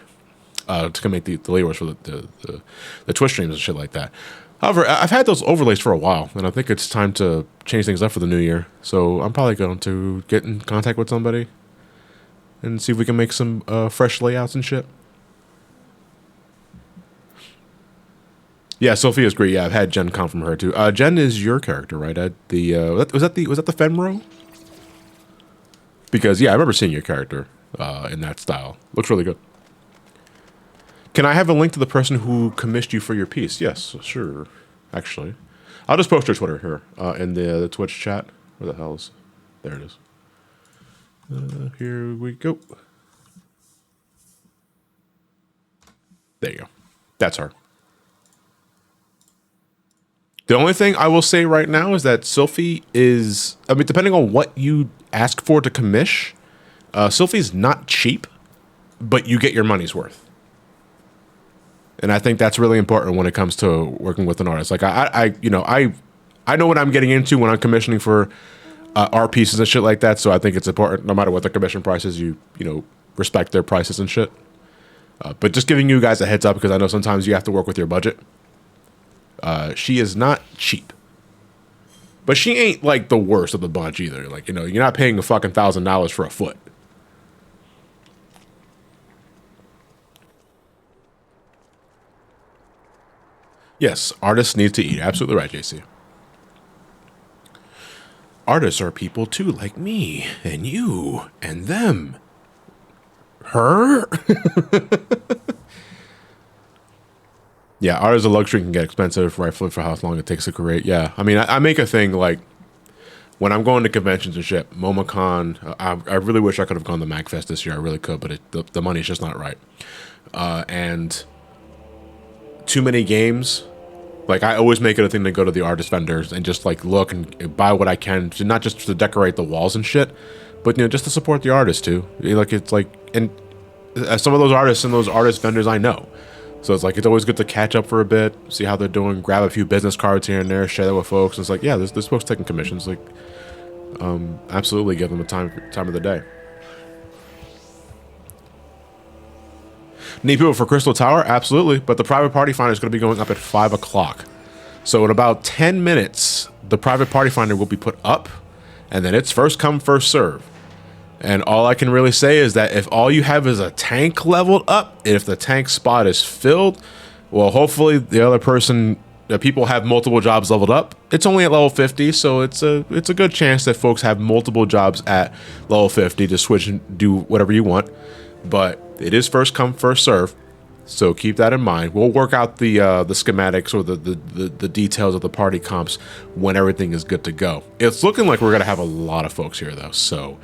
to make the layers for the Twitch streams and shit like that. However, I've had those overlays for a while, and I think it's time to change things up for the new year. So I'm probably going to get in contact with somebody and see if we can make some fresh layouts and shit. Yeah, Sophia's great. Yeah, I've had Jen come from her too. Jen is your character, right? Was that the Fenro? Because yeah, I remember seeing your character in that style. Looks really good. Can I have a link to the person who commissioned you for your piece? Yes, sure. Actually, I'll just post your Twitter here in the Twitch chat. Where the hell is? There it is. Here we go. There you go. That's her. The only thing I will say right now is that Sylphie is, I mean, depending on what you ask for to commish, Sylphie's not cheap, but you get your money's worth. And I think that's really important when it comes to working with an artist. Like I know what I'm getting into when I'm commissioning for art pieces and shit like that. So I think it's important, no matter what the commission price is, you respect their prices and shit. But just giving you guys a heads up, because I know sometimes you have to work with your budget. She is not cheap, but she ain't like the worst of the bunch either. Like, you're not paying a fucking $1,000 for a foot. Yes, artists need to eat. Absolutely right, JC. Artists are people too, like me and you and them. Her? Yeah, art as a luxury can get expensive, rightfully, for how long it takes to create. Yeah, I mean, I make a thing, like, when I'm going to conventions and shit, MomoCon, I really wish I could have gone to MagFest this year. I really could, but the money's just not right. And too many games. Like, I always make it a thing to go to the artist vendors and just, like, look and buy what I can, not just to decorate the walls and shit, but, just to support the artists, too. Like, it's like, and some of those artists and those artist vendors I know. So it's like, it's always good to catch up for a bit, see how they're doing, grab a few business cards here and there, share that with folks. And it's like, yeah, this folks taking commissions. Like, absolutely give them the time of the day. Need people for Crystal Tower? Absolutely. But the private party finder is going to be going up at 5 o'clock. So in about 10 minutes, the private party finder will be put up, and then it's first come, first serve. And all I can really say is that if all you have is a tank leveled up, if the tank spot is filled, well, hopefully the other person, people have multiple jobs leveled up. It's only at level 50, so it's a good chance that folks have multiple jobs at level 50 to switch and do whatever you want. But it is first come, first serve, so keep that in mind. We'll work out the schematics or the details of the party comps when everything is good to go. It's looking like we're gonna have a lot of folks here though, so.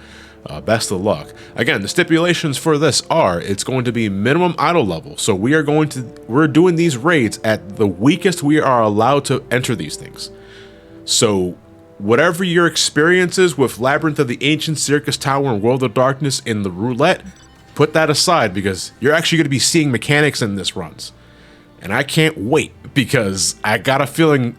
Best of luck. Again, the stipulations for this are, it's going to be minimum idol level. So we're doing these raids at the weakest we are allowed to enter these things. So whatever your experience is with Labyrinth of the Ancient, Circus Tower, and World of Darkness in the roulette, put that aside, because you're actually going to be seeing mechanics in this runs. And I can't wait, because I got a feeling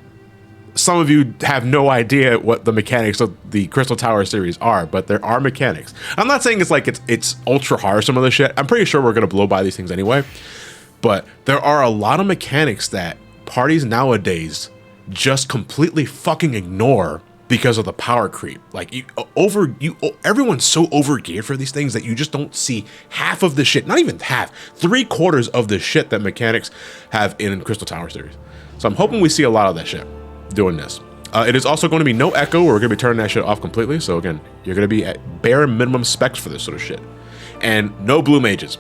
some of you have no idea what the mechanics of the Crystal Tower series are, but there are mechanics. I'm not saying it's like it's ultra hard, some of the shit. I'm pretty sure we're gonna blow by these things anyway. But there are a lot of mechanics that parties nowadays just completely fucking ignore because of the power creep. Like everyone's so overgeared for these things that you just don't see half of the shit, not even half, 3/4 of the shit that mechanics have in Crystal Tower series. So I'm hoping we see a lot of that shit doing this. It is also going to be no echo. We're going to be turning that shit off completely. So again, you're going to be at bare minimum specs for this sort of shit. And no blue mages.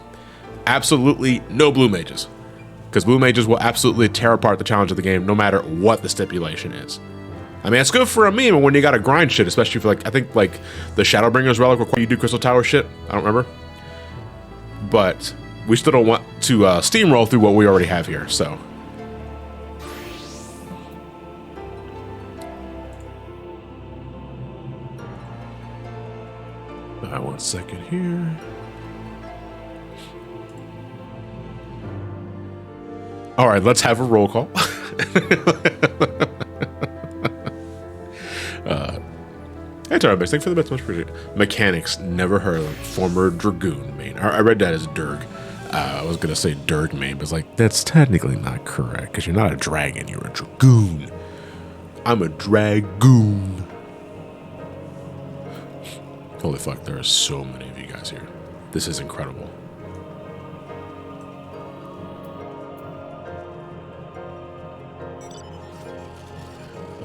Absolutely no blue mages. Because blue mages will absolutely tear apart the challenge of the game no matter what the stipulation is. I mean, it's good for a meme when you got to grind shit, especially for I think the Shadowbringers relic require you do crystal tower shit. I don't remember. But we still don't want to steamroll through what we already have here, so. One second here. All right, let's have a roll call. Hey, Tarbix, thank you for the best, much appreciated. Mechanics, never heard of them. Former Dragoon main. I read that as Durg. I was gonna say Durg main, but it's like, that's technically not correct, because you're not a dragon, you're a Dragoon. I'm a Dragoon. Holy fuck, there are so many of you guys here. This is incredible.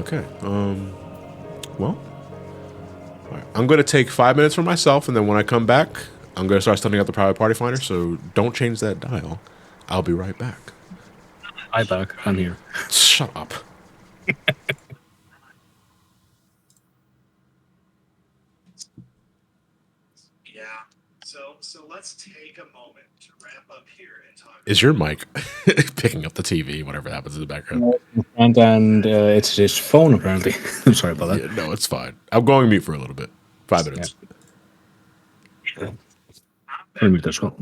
Okay, well, all right. I'm gonna take 5 minutes for myself, and then when I come back, I'm gonna start sending out the private party finder, so don't change that dial. I'll be right back. Hi, back. I'm here. Shut up. Yeah. So let's take a moment to wrap up here and talk. Is your mic picking up the TV, whatever happens in the background? And it's his phone, apparently. I'm sorry about that. Yeah, no, it's fine. I'm going mute for a little bit. 5 minutes. Yeah. Mute as well.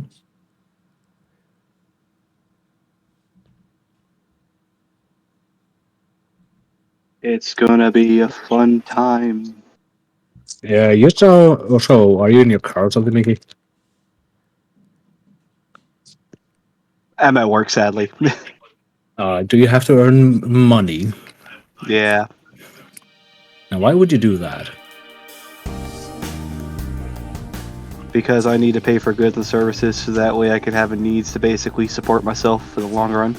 It's gonna be a fun time. Yeah, you saw. Also, are you in your car or something, Mickey? I'm at work, sadly. Do you have to earn money? Yeah. Now, why would you do that? Because I need to pay for goods and services so that way I can have a needs to basically support myself for the long run.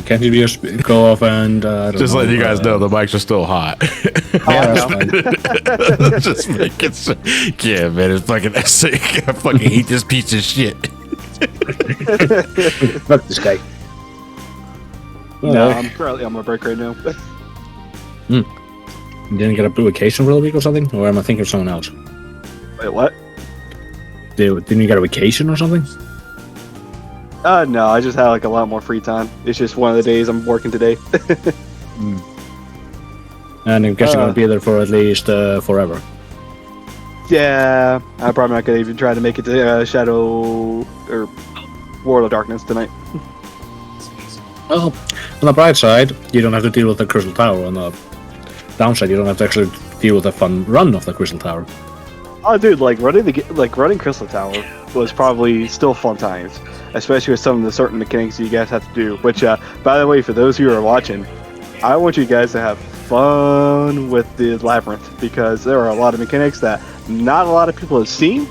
Can't you just go off and Just letting you guys know the mics are still hot. Yeah, that's fine. Just making sure. Yeah, man, it's fucking. I fucking hate this piece of shit. Fuck this guy. No, I'm currently on my break right now. You didn't get a vacation for a week or something? Or am I thinking of someone else? Wait, what? Didn't you get a vacation or something? No, I just had like a lot more free time. It's just one of the days I'm working today. And I guess you're going to be there for at least forever. Yeah, I'm probably not gonna even try to make it to Shadow or World of Darkness tonight. Well, on the bright side, you don't have to deal with the Crystal Tower. On the downside, you don't have to actually deal with the fun run of the Crystal Tower. Oh, dude, running Crystal Tower was probably still fun times, especially with some of the certain mechanics you guys have to do. Which, by the way, for those who are watching, I want you guys to have fun with the Labyrinth because there are a lot of mechanics that not a lot of people have seen,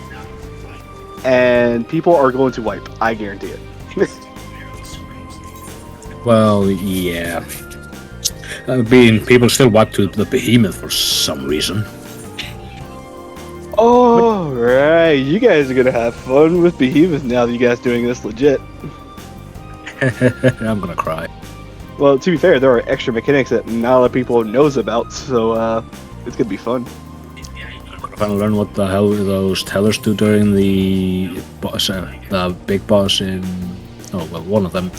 and people are going to wipe. I guarantee it. Well, yeah. People still wipe to the Behemoth for some reason. Oh, right. You guys are going to have fun with Behemoth now that you guys doing this legit. I'm gonna cry. Well, to be fair, there are extra mechanics that not a lot of people knows about, so it's going to be fun. I'm gonna learn what the hell those tellers do during the boss, the big boss in... Oh, well, one of them.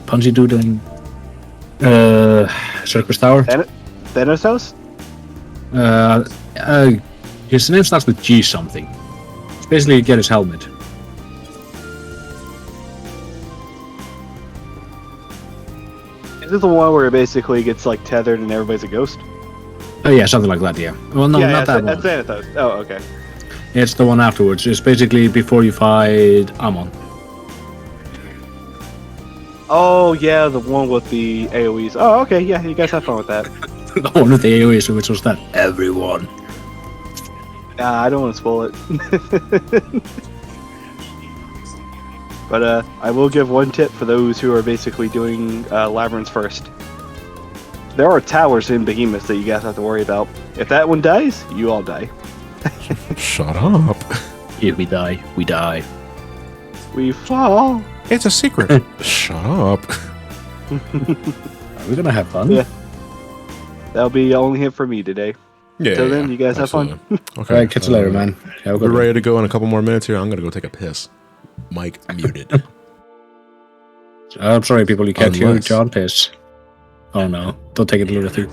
Punchy do during Circus Tower. Thanatos? His name starts with G something. It's basically you get his helmet. Is this the one where it basically gets like tethered and everybody's a ghost? Oh yeah, something like that, yeah. Well, no, yeah, not that one. That's Thanatos. Oh, okay. It's the one afterwards. It's basically before you fight Amon. Oh, yeah, the one with the AoEs. Oh, okay, yeah, you guys have fun with that. The one with the AoE, which was that everyone. I don't want to spoil it. But I will give one tip for those who are basically doing Labyrinth first. There are towers in Behemoth that you guys have to worry about. If that one dies, you all die. Shut up. If we die, we die. We fall. It's a secret. Shut up. Are we gonna have fun? Yeah. That'll be only hit for me today. Yeah. Until then, you guys absolutely. have fun. Okay. Alright, catch you later, man. Have a We're good one. ready to go in a couple more minutes here. I'm gonna go take a piss. Mic muted. I'm sorry, people, you can't hear Unless- John piss. Oh no, don't take it literally.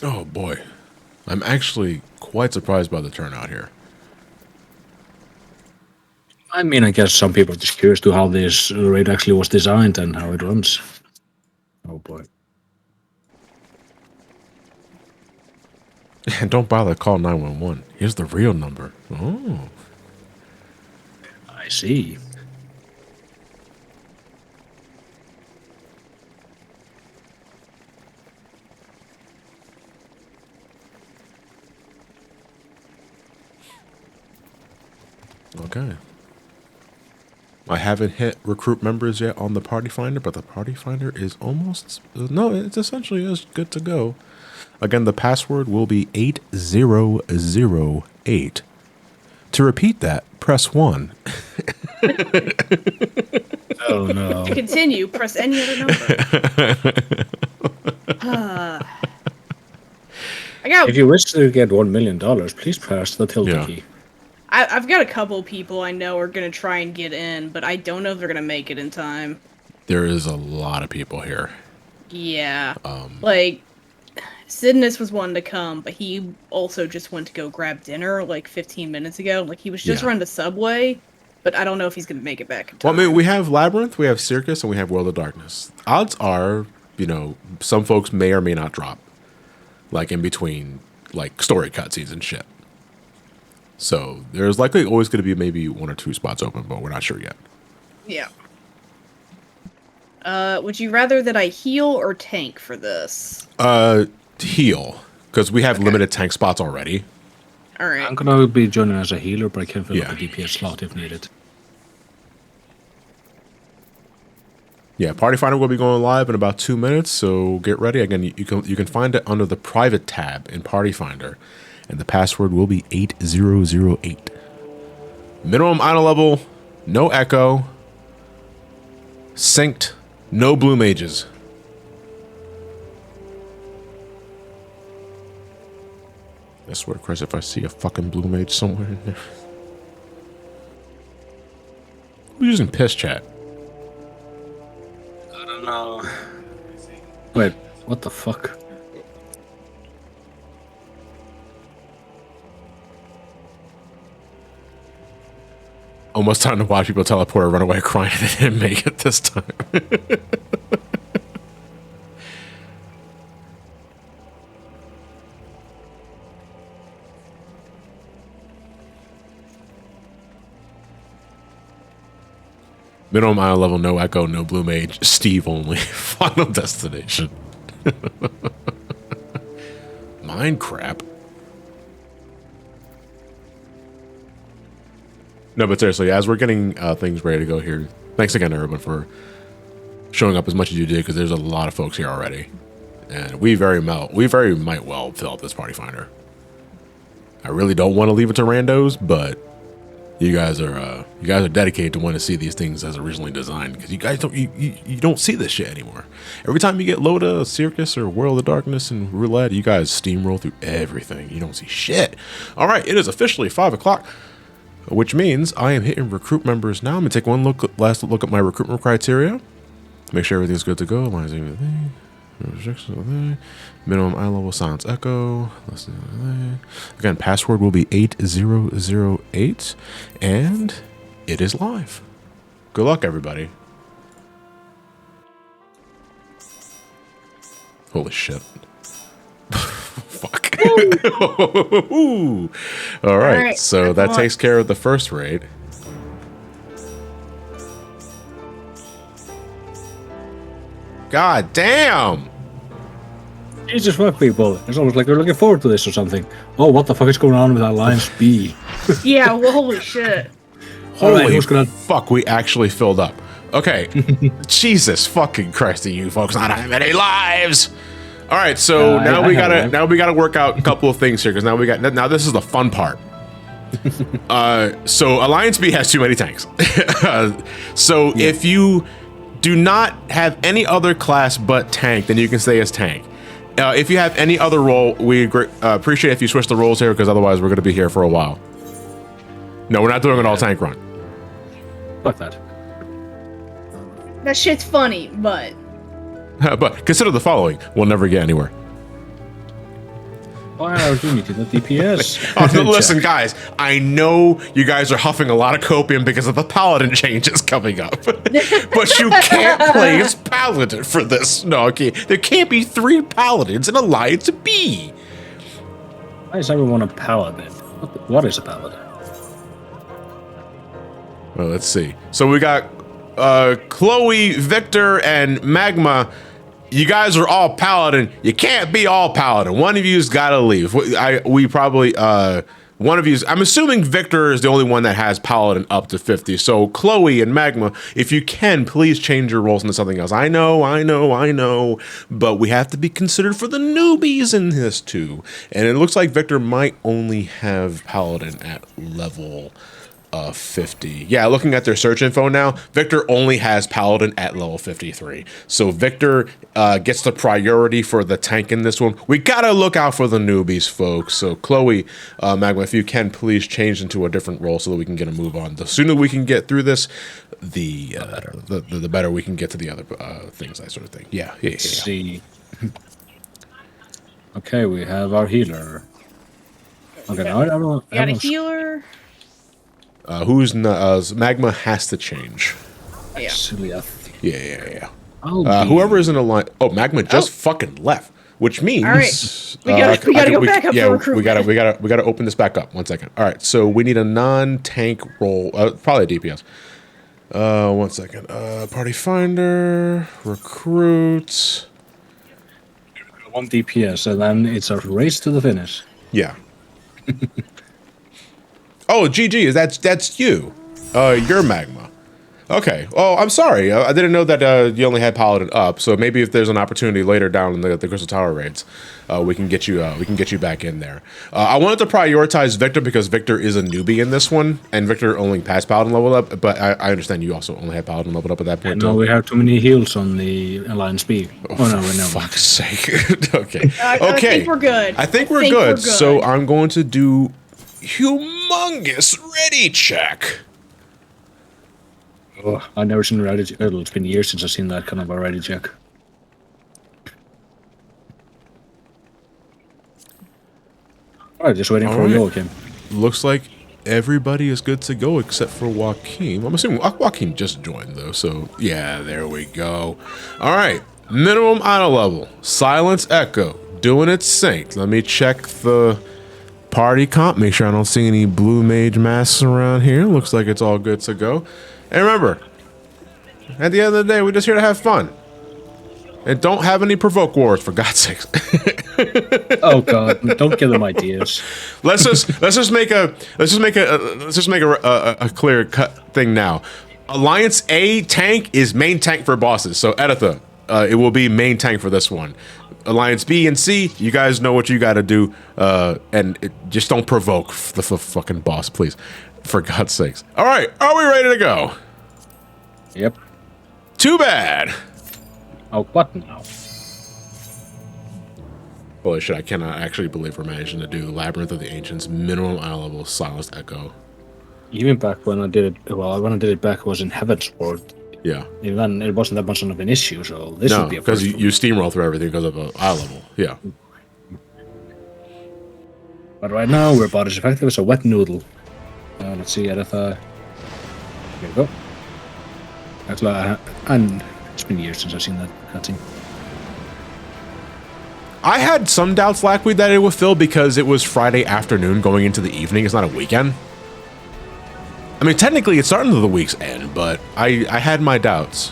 Oh boy. I'm actually quite surprised by the turnout here. I mean, I guess some people are just curious to how this raid actually was designed and how it runs. Oh boy. And don't bother to call 911. Here's the real number. Oh. I see. Okay. I haven't hit recruit members yet on the party finder, but the party finder is almost... No, it's essentially is good to go. Again, the password will be 8008. To repeat that, press 1. Oh no. To continue, press any other number. I got. If you wish to get $1 million, please press the tilde key. I've got a couple people I know are gonna try and get in, but I don't know if they're gonna make it in time. There is a lot of people here. Yeah. Like, Sidnus was one to come, but he also just went to go grab dinner like 15 minutes ago. Like, he was just running to Subway, but I don't know if he's gonna make it back in time. Well, I mean, we have Labyrinth, we have Circus, and we have World of Darkness. Odds are, you know, some folks may or may not drop. Like, in between, like, story cutscenes and shit. So, there's likely always going to be maybe 1 or 2 spots open, but we're not sure yet. Yeah. Would you rather that I heal or tank for this? Heal. Because we have limited tank spots already. Alright. I'm gonna be joining as a healer, but I can fill Yeah. up a DPS slot if needed. Yeah, Party Finder will be going live in about 2 minutes, so get ready. Again, you can find it under the private tab in Party Finder, and the password will be 8008. Minimum idle level, no echo, synced, no blue mages. I swear to Christ, if I see a fucking blue mage somewhere in there. Who's using piss chat? I don't know. Wait, what the fuck? Almost time to watch people teleport or run away crying they didn't make it this time. Minimum isle level, no echo, no blue mage, Steve only. Final destination. Mind crap. No, but seriously, as we're getting things ready to go here, thanks again, everyone, for showing up as much as you did, because there's a lot of folks here already, and we very might well fill up this party finder. I really don't want to leave it to randos, but you guys are dedicated to want to see these things as originally designed, because you guys don't see this shit anymore. Every time you get Loda, Circus, or World of Darkness and Roulette, you guys steamroll through everything. You don't see shit. All right, it is officially 5 o'clock. Which means I am hitting recruit members now. I'm going to take one last look at my recruitment criteria. Make sure everything's good to go. Minimum eye level, silence echo. Again, password will be 8008. And it is live. Good luck, everybody. Holy shit. Fuck. All right, so that takes care of the first raid. God damn! Jesus fuck, people. It's almost like they're looking forward to this or something. Oh, what the fuck is going on with Alliance B? Yeah, well, holy shit. Holy who's gonna... fuck, we actually filled up. Okay. Jesus fucking Christ, you folks not have any lives! All right, so now we gotta work out a couple of things here, because now this is the fun part. So Alliance B has too many tanks. If you do not have any other class but tank, then you can stay as tank. If you have any other role, we appreciate if you switch the roles here, because otherwise we're going to be here for a while. No, we're not doing an all tank run. Fuck that. That shit's funny, but... But consider the following. We'll never get anywhere. opportunity, the DPS. Oh, listen, guys, I know you guys are huffing a lot of copium because of the paladin changes coming up. But you can't play as paladin for this. No, okay. There can't be 3 paladins in Alliance B. Why is everyone a paladin? What is a paladin? Well, let's see. So we got Chloe, Victor, and Magma. You guys are all paladin. You can't be all paladin. One of you's got to leave. We probably one of you's. I'm assuming Victor is the only one that has paladin up to 50. So Chloe and Magma, if you can, please change your roles into something else. I know, but we have to be considered for the newbies in this too. And it looks like Victor might only have paladin at level 50. Yeah, looking at their search info now, Victor only has paladin at level 53. So Victor gets the priority for the tank in this one. We gotta look out for the newbies, folks. So Chloe, Magma, if you can, please change into a different role so that we can get a move on. The sooner we can get through this, the better we can get to the other things, that sort of thing. Yeah. Let's see. Okay, we have our healer. Okay, now everyone got a healer. Who's Magma has to change. Yeah. Scylla. Yeah. Oh, Whoever is in a line. Oh, Magma just fucking left, which means. All right. We gotta go back up for recruitment. we gotta open this back up. 1 second. All right. So we need a non-tank role, probably a DPS. 1 second. Party finder, recruits. 1 DPS, and then it's a race to the finish. Yeah. Oh, GG, that's you. You're Magma. Okay. Oh, I'm sorry. I didn't know that you only had paladin up. So maybe if there's an opportunity later down in the Crystal Tower raids, we can get you back in there. I wanted to prioritize Victor because Victor is a newbie in this one, and Victor only passed paladin level up. But I understand you also only had paladin leveled up at that point. No, we have too many heals on the Alliance B. Oh no, for fuck's sake. Okay. I think we're good. I think we're good. So I'm going to do humongous ready check. Oh, I've never seen a ready check. It's been years since I've seen that kind of a ready check. Alright, just waiting for Joachim. Looks like everybody is good to go except for Joaquin. I'm assuming Joaquin just joined though, so yeah, there we go. Alright, minimum honor level. Silence Echo, doing its sync. Let me check the party comp, make sure I don't see any blue mage masks around here. Looks like it's all good to go. And remember, at the end of the day, we're just here to have fun. And don't have any provoke wars, for God's sakes. Oh God, don't give them ideas. Let's just make a clear cut thing now. Alliance A tank is main tank for bosses. So Editha, it will be main tank for this one. Alliance B and C, you guys know what you got to do, just don't provoke the fucking boss, please, for God's sakes. All right, are we ready to go? Yep. Too bad. Oh, what now? Holy shit, I cannot actually believe we're managing to do Labyrinth of the Ancients minimum eye level Silenced Echo. Even back when I did it, when I did it back, it was in Heaven's Ward. Yeah. Even it wasn't that much of an issue, so this would be a because you steamroll through everything because of eye level. Yeah. But right now, we're about as effective as a wet noodle. Let's see, Editha. Here we go. Actually, and it's been years since I've seen that cutscene. I had some doubts last week that it would fill because it was Friday afternoon going into the evening. It's not a weekend. I mean, technically it's starting to the week's end, but I had my doubts.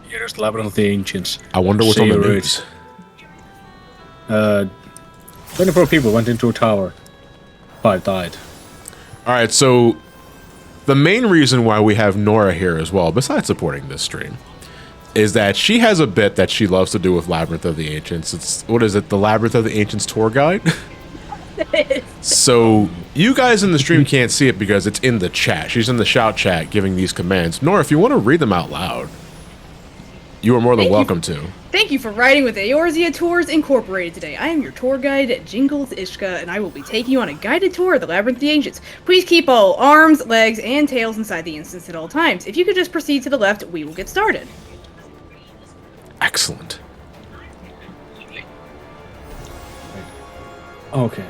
Here's Labyrinth of the Ancients. I wonder what's on the news. 24 people went into a tower. 5 died. All right, so the main reason why we have Nora here as well, besides supporting this stream, is that she has a bit that she loves to do with Labyrinth of the Ancients. It's, what is it, the Labyrinth of the Ancients tour guide? So you guys in the stream can't see it because it's in the chat. She's in the shout chat giving these commands. Nora, if you want to read them out loud, You are more than Thank you. welcome to. Thank you for riding with Eorzea Tours Incorporated today. I am your tour guide, Jingles Ishka, and I will be taking you on a guided tour of the Labyrinth of the Ancients. Please keep all arms, legs, and tails inside the instance at all times. If you could just proceed to the left, we will get started. Excellent. Okay.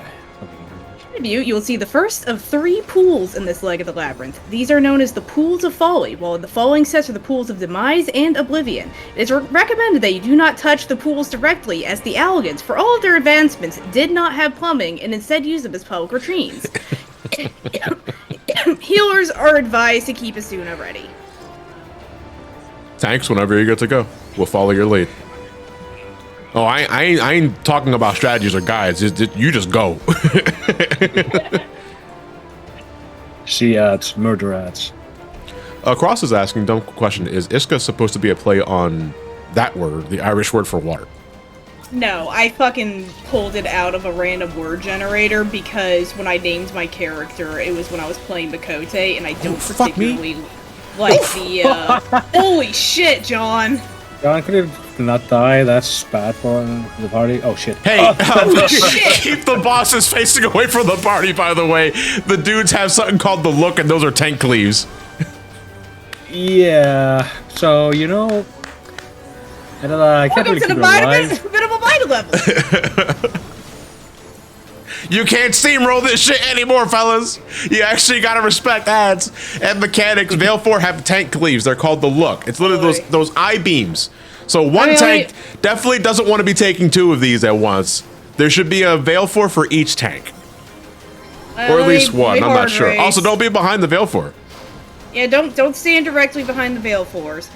You will see the first of 3 pools in this leg of the labyrinth. These are known as the Pools of Folly, while the following sets are the Pools of Demise and Oblivion. It is recommended that you do not touch the pools directly, as the Allagans, for all of their advancements, did not have plumbing and instead use them as public latrines. Healers are advised to keep Asuna ready. Tanks, whenever you're good to go. We'll follow your lead. Oh, I ain't talking about strategies or guides. You just go. See ads, murder ads. Cross is asking, dumb question, is Iska supposed to be a play on that word, the Irish word for water? No, I fucking pulled it out of a random word generator because when I named my character, it was when I was playing Bakote, and I don't particularly like the, Holy shit, John! John could not die, that's bad for the party. Oh shit. Hey, shit. Keep the bosses facing away from the party, by the way. The dudes have something called the look, and those are tank cleaves. Yeah, so, you know... I can't really keep it alive. Minimum vital level! You can't steamroll this shit anymore, fellas. You actually gotta respect ads and mechanics. Veil 4 have tank cleaves. They're called the look. It's literally those I-beams. So one tank definitely doesn't want to be taking 2 of these at once. There should be a Veil 4 for each tank. Or at least one, I'm not sure. Also, don't be behind the Veil 4. Yeah, don't stand directly behind the Veil 4s.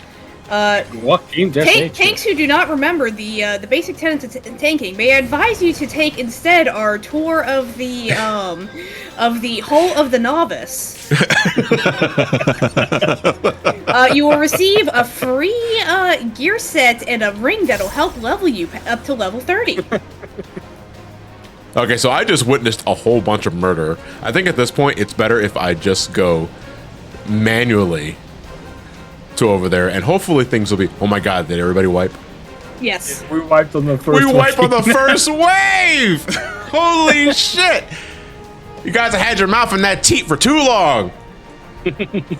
What team just tanks who do not remember the basic tenets of tanking, may I advise you to take instead our tour of the Hull of the Novice. You will receive a free gear set and a ring that'll help level you up to level 30. Okay, so I just witnessed a whole bunch of murder. I think at this point it's better if I just go manually to over there, and hopefully things will be. Oh my god, did everybody wipe? Yes. We wiped on the first We wiped on the first wave! Holy shit! You guys have had your mouth in that teat for too long!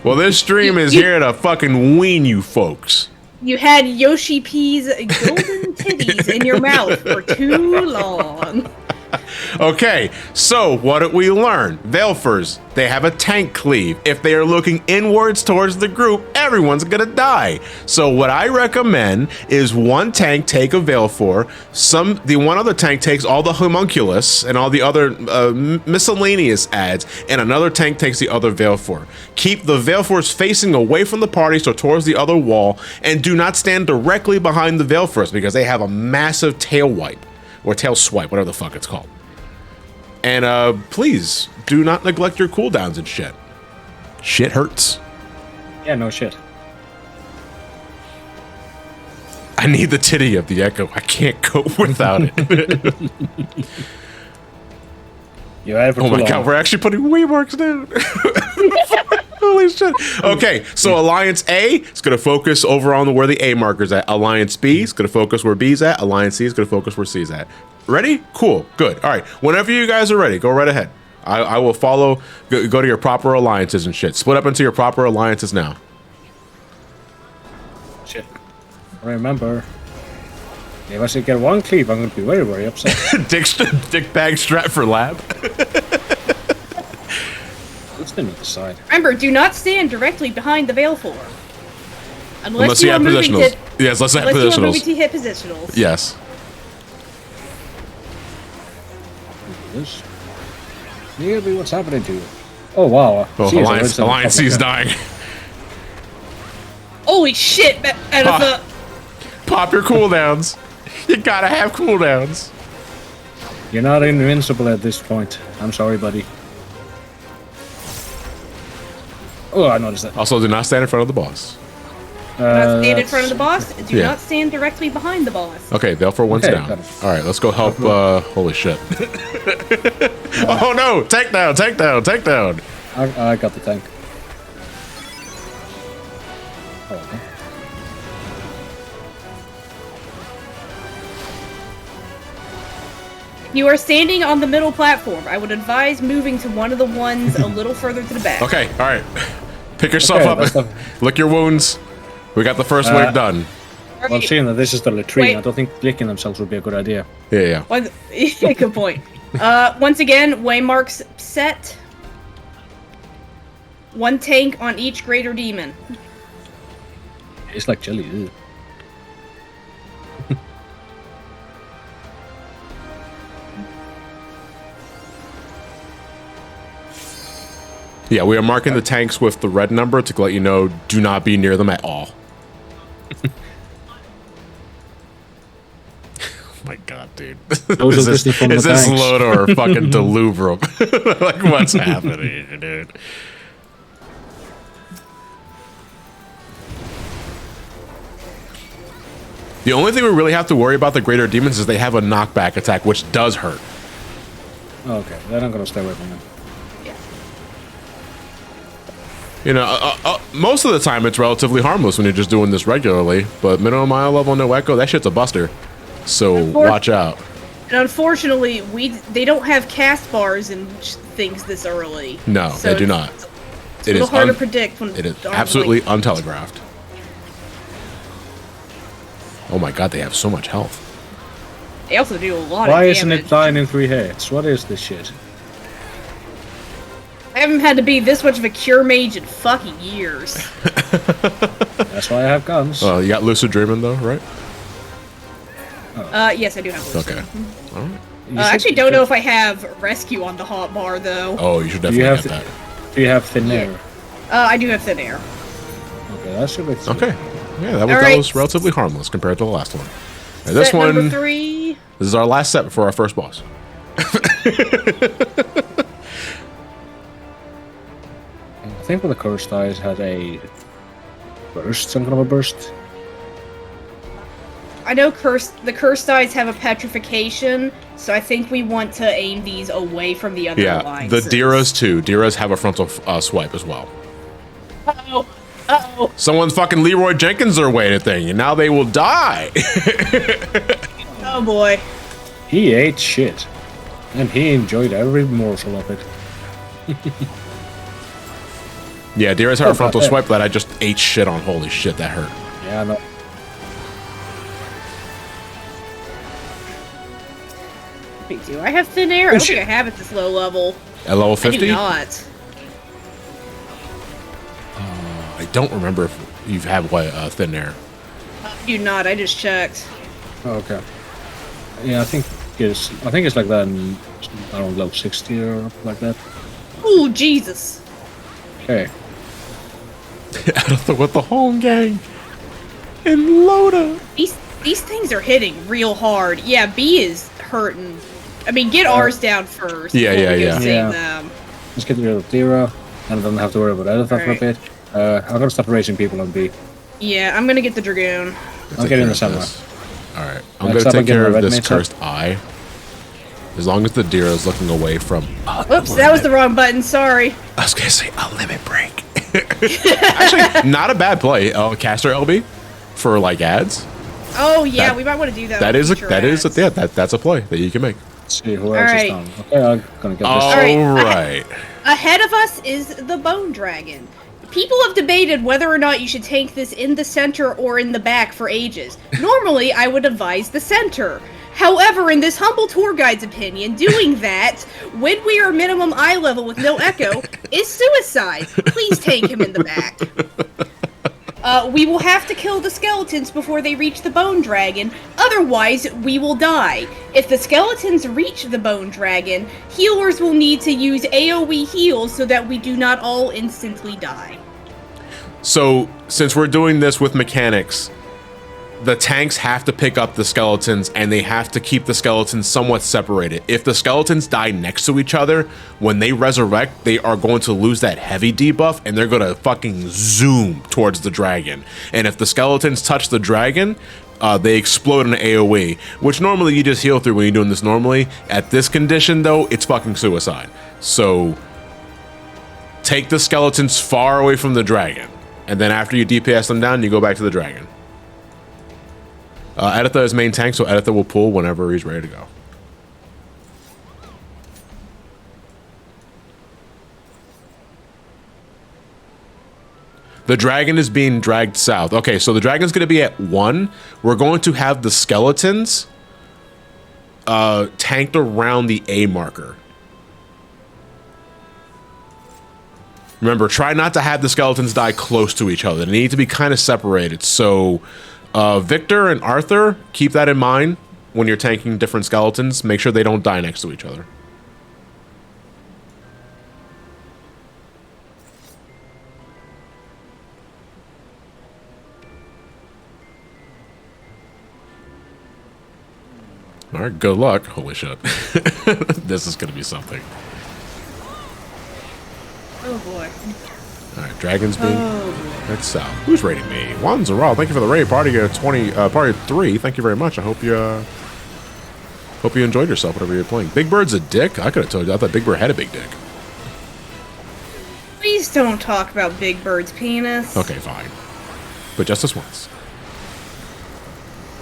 Well, this stream is here to fucking wean you folks. You had Yoshi P's golden titties in your mouth for too long. Okay, so what did we learn? Veilfers, they have a tank cleave. If they are looking inwards towards the group, everyone's gonna die. So what I recommend is one tank take a Veilfor, the one other tank takes all the homunculus and all the other miscellaneous ads, and another tank takes the other Veilfor. Keep the Veilfors facing away from the party, so towards the other wall, and do not stand directly behind the Veilfors because they have a massive tail wipe. Or tail swipe, whatever the fuck it's called. And please, do not neglect your cooldowns and shit. Shit hurts. Yeah, no shit. I need the titty of the Echo. I can't go without it. Oh my god, we're actually putting waymarks down. Holy shit. Okay, so Alliance A is going to focus over on where the A marker's at. Alliance B is going to focus where B's at. Alliance C is going to focus where C's at. Ready? Cool. Good. All right. Whenever you guys are ready, go right ahead. I will follow. Go to your proper alliances and shit. Split up into your proper alliances now. Shit. Remember, if I should get one cleave, I'm going to be very, very upset. Dick bag strap for lab. Let's then decide. Remember, do not stand directly behind the Veilfor. Unless you have positionals. Yes, let's have positionals. Unless you are moving to hit positionals. Yes. This. Nearly what's happening to you? Oh wow. Oh, Alliance C is dying. Holy shit! Pop your cooldowns. You gotta have cooldowns. You're not invincible at this point. I'm sorry, buddy. Oh, I noticed that. Also, do not stand in front of the boss. Do not stand in front of the boss. Do not stand directly behind the boss. Okay, Veilfor one's down. All right, let's go help. Holy shit. Oh no! Tank down, tank down, tank down. I got the tank. Oh, You are standing on the middle platform. I would advise moving to one of the ones a little further to the back. Okay, all right. Pick yourself up. Lick your wounds. We got the first wave done. Well, seeing that this is the latrine, Wait. I don't think licking themselves would be a good idea. Yeah. Good point. Once again, waymarks set. 1 tank on each greater demon. It's like jelly. Ew. Yeah, we are marking the tanks with the red number to let you know do not be near them at all. Oh my god, dude. Those Is are from this the tanks. Loda or fucking Deluvrum? Like, what's happening here, dude? The only thing we really have to worry about the greater demons is they have a knockback attack, which does hurt. Okay, then I'm gonna stay away from them. You know, most of the time it's relatively harmless when you're just doing this regularly, but minimum mile level no echo, that shit's a buster. So watch out. And unfortunately, they don't have cast bars and things this early. No, so they do not. It's a little hard to predict when it is absolutely untelegraphed. Oh my god, they have so much health. They also do a lot Why of damage. isn't it dying in 3 hits? What is this shit? I haven't had to be this much of a cure mage in fucking years. That's why I have guns. You got Lucid Dreaming though, right? Yes, I do have Lucid. Okay. All right. I actually don't know if I have rescue on the hot bar though. Oh, you should definitely have that. Do you have thin air? I do have thin air. Okay, that should be Okay. Yeah, that was relatively harmless compared to the last one. And this Set one, number 3. This is our last set before our first boss. I think when the curse dies had a burst, some kind of a burst. I know the curse dice have a petrification, so I think we want to aim these away from the other lines. The Diras too. Diras have a frontal swipe as well. Uh-oh. Someone's fucking Leroy Jenkins their way to thing, and now they will die. Oh boy. He ate shit. And he enjoyed every morsel of it. Yeah, Diras have a frontal swipe that I just ate shit on. Holy shit, that hurt. Yeah, I know. Wait, do I have thin air? I don't think I have at this low level. At level 50? I do not. I don't remember if you've had thin air. I do not. I just checked. Oh, okay. Yeah, I think it's like that in around level 60 or like that. Ooh, Jesus. Okay. With the home gang and Loda. These things are hitting real hard. Yeah, B is hurting. I mean, get ours down first. Yeah. Save them. Let's get rid of Dira, and I don't have to worry about Editha for a bit. I'm gonna stop racing people on B. Yeah, I'm gonna get the Dragoon. I'll get in the somewhere. Alright, I'm gonna take care of this cursed eye. As long as the deer is looking away from... Oops, that was the wrong button, sorry. I was gonna say a limit break. Actually, not a bad play. Caster LB for like ads. Oh yeah, we might want to do that. That's a play that you can make. Let's see who else is down. Okay, I'm gonna get this. Alright. Ahead of us is the Bone Dragon. People have debated whether or not you should tank this in the center or in the back for ages. Normally, I would advise the center. However, in this humble tour guide's opinion, doing that, when we are minimum eye level with no echo, is suicide. Please tank him in the back. We will have to kill the skeletons before they reach the Bone Dragon, otherwise we will die. If the skeletons reach the Bone Dragon, healers will need to use AoE heals so that we do not all instantly die. So, since we're doing this with mechanics, the tanks have to pick up the skeletons and they have to keep the skeletons somewhat separated. If the skeletons die next to each other, when they resurrect, they are going to lose that heavy debuff and they're going to fucking zoom towards the dragon. And if the skeletons touch the dragon, they explode in AoE, which normally you just heal through when you're doing this normally. At this condition, though, it's fucking suicide. So, take the skeletons far away from the dragon. And then after you DPS them down, you go back to the dragon. Editha is main tank, so Editha will pull whenever he's ready to go. The dragon is being dragged south. Okay, so the dragon's going to be at 1. We're going to have the skeletons tanked around the A marker. Remember, try not to have the skeletons die close to each other. They need to be kind of separated. So Victor and Arthur, keep that in mind when you're tanking different skeletons. Make sure they don't die next to each other. All right, good luck. Holy shit. This is going to be something. Oh boy. All right, Dragon's being... That's south. Who's raiding me? Juan Zaral, thank you for the raid. Party 3, thank you very much. I hope you enjoyed yourself, whatever you're playing. Big Bird's a dick? I could have told you. I thought Big Bird had a big dick. Please don't talk about Big Bird's penis. Okay, fine. But just this once.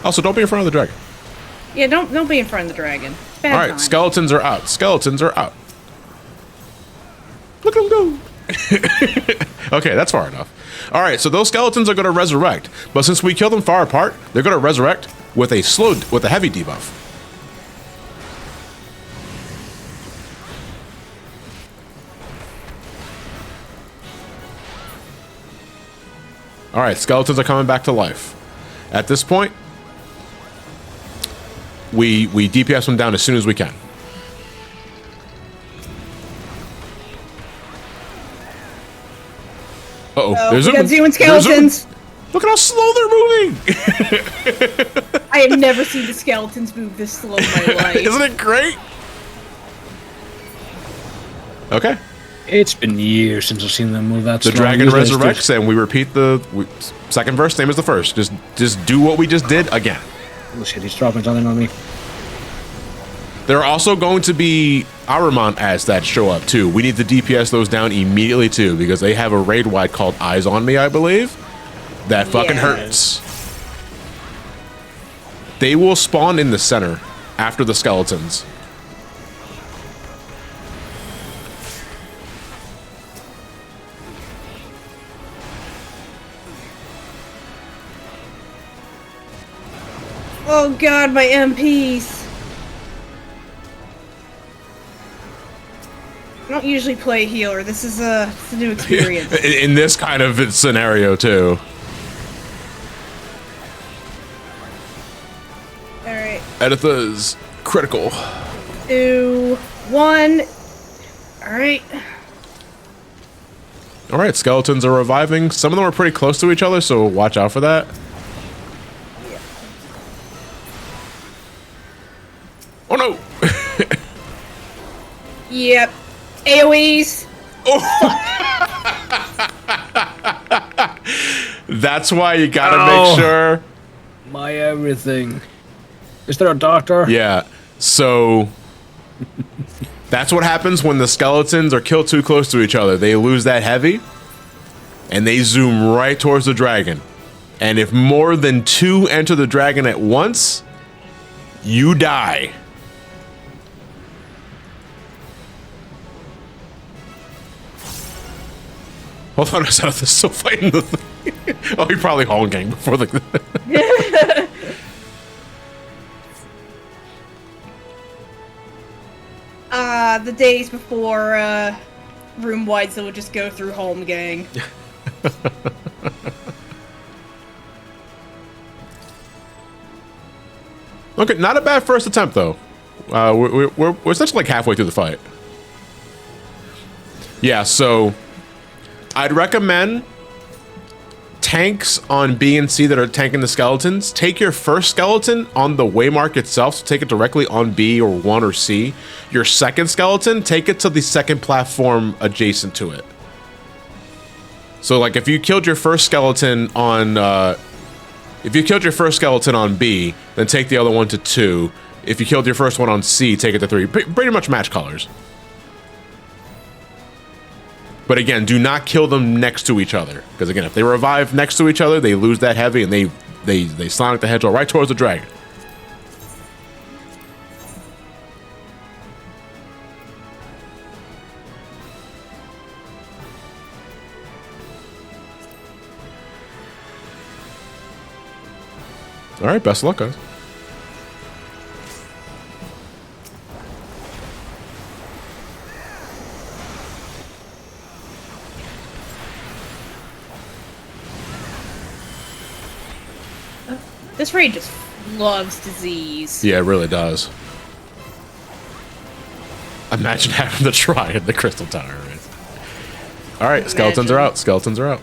Also, don't be in front of the dragon. Yeah, don't be in front of the dragon. Bad All right, time. skeletons are out. Skeletons are out. Look at them go. Okay, that's far enough. All right, so those skeletons are going to resurrect, but since we kill them far apart, they're going to resurrect with a heavy debuff. All right, skeletons are coming back to life. At this point, we DPS them down as soon as we can. Uh-oh. We got zooming skeletons. Look at how slow they're moving. I have never seen the skeletons move this slow in my life. Isn't it great? Okay. It's been years since I've seen them move that slow. The dragon resurrects, and we repeat the second verse, same as the first. Just do what we just did again. Oh shit, he's dropping something on me. There are also going to be Ahriman ads that show up too. We need to DPS those down immediately too, because they have a raid wide called Eyes on Me, I believe. That fucking hurts. They will spawn in the center after the skeletons. Oh god, my MPs. I don't usually play healer. This is a new experience. In this kind of scenario too. Alright. Editha's critical. 2, 1. Alright. Alright, skeletons are reviving. Some of them are pretty close to each other, so watch out for that. Yeah. Oh no! Yep. AoEs. Oh. That's why you gotta make sure. My everything. Is there a doctor? Yeah. So that's what happens when the skeletons are killed too close to each other. They lose that heavy, and they zoom right towards the dragon. And if more than 2 enter the dragon at once, you die. Hold on a second, they're still fighting the thing. Oh, he probably honking before the... The days before, room wide, so we'll just go through home, gang. Okay, not a bad first attempt, though. We're essentially like halfway through the fight. Yeah, so... I'd recommend tanks on B and C that are tanking the skeletons. Take your first skeleton on the waymark itself, so take it directly on B or 1 or C. Your second skeleton, take it to the second platform adjacent to it. So like if you killed your first skeleton on B, then take the other one to 2. If you killed your first one on C, take it to 3. Pretty much match colors. But again, do not kill them next to each other. Because again, if they revive next to each other, they lose that heavy and they Sonic the Hedgehog right towards the dragon. All right, best of luck, guys. This raid just loves disease. Yeah, it really does. Imagine having to try in the Crystal Tower. Right? All right, skeletons are out. Skeletons are out.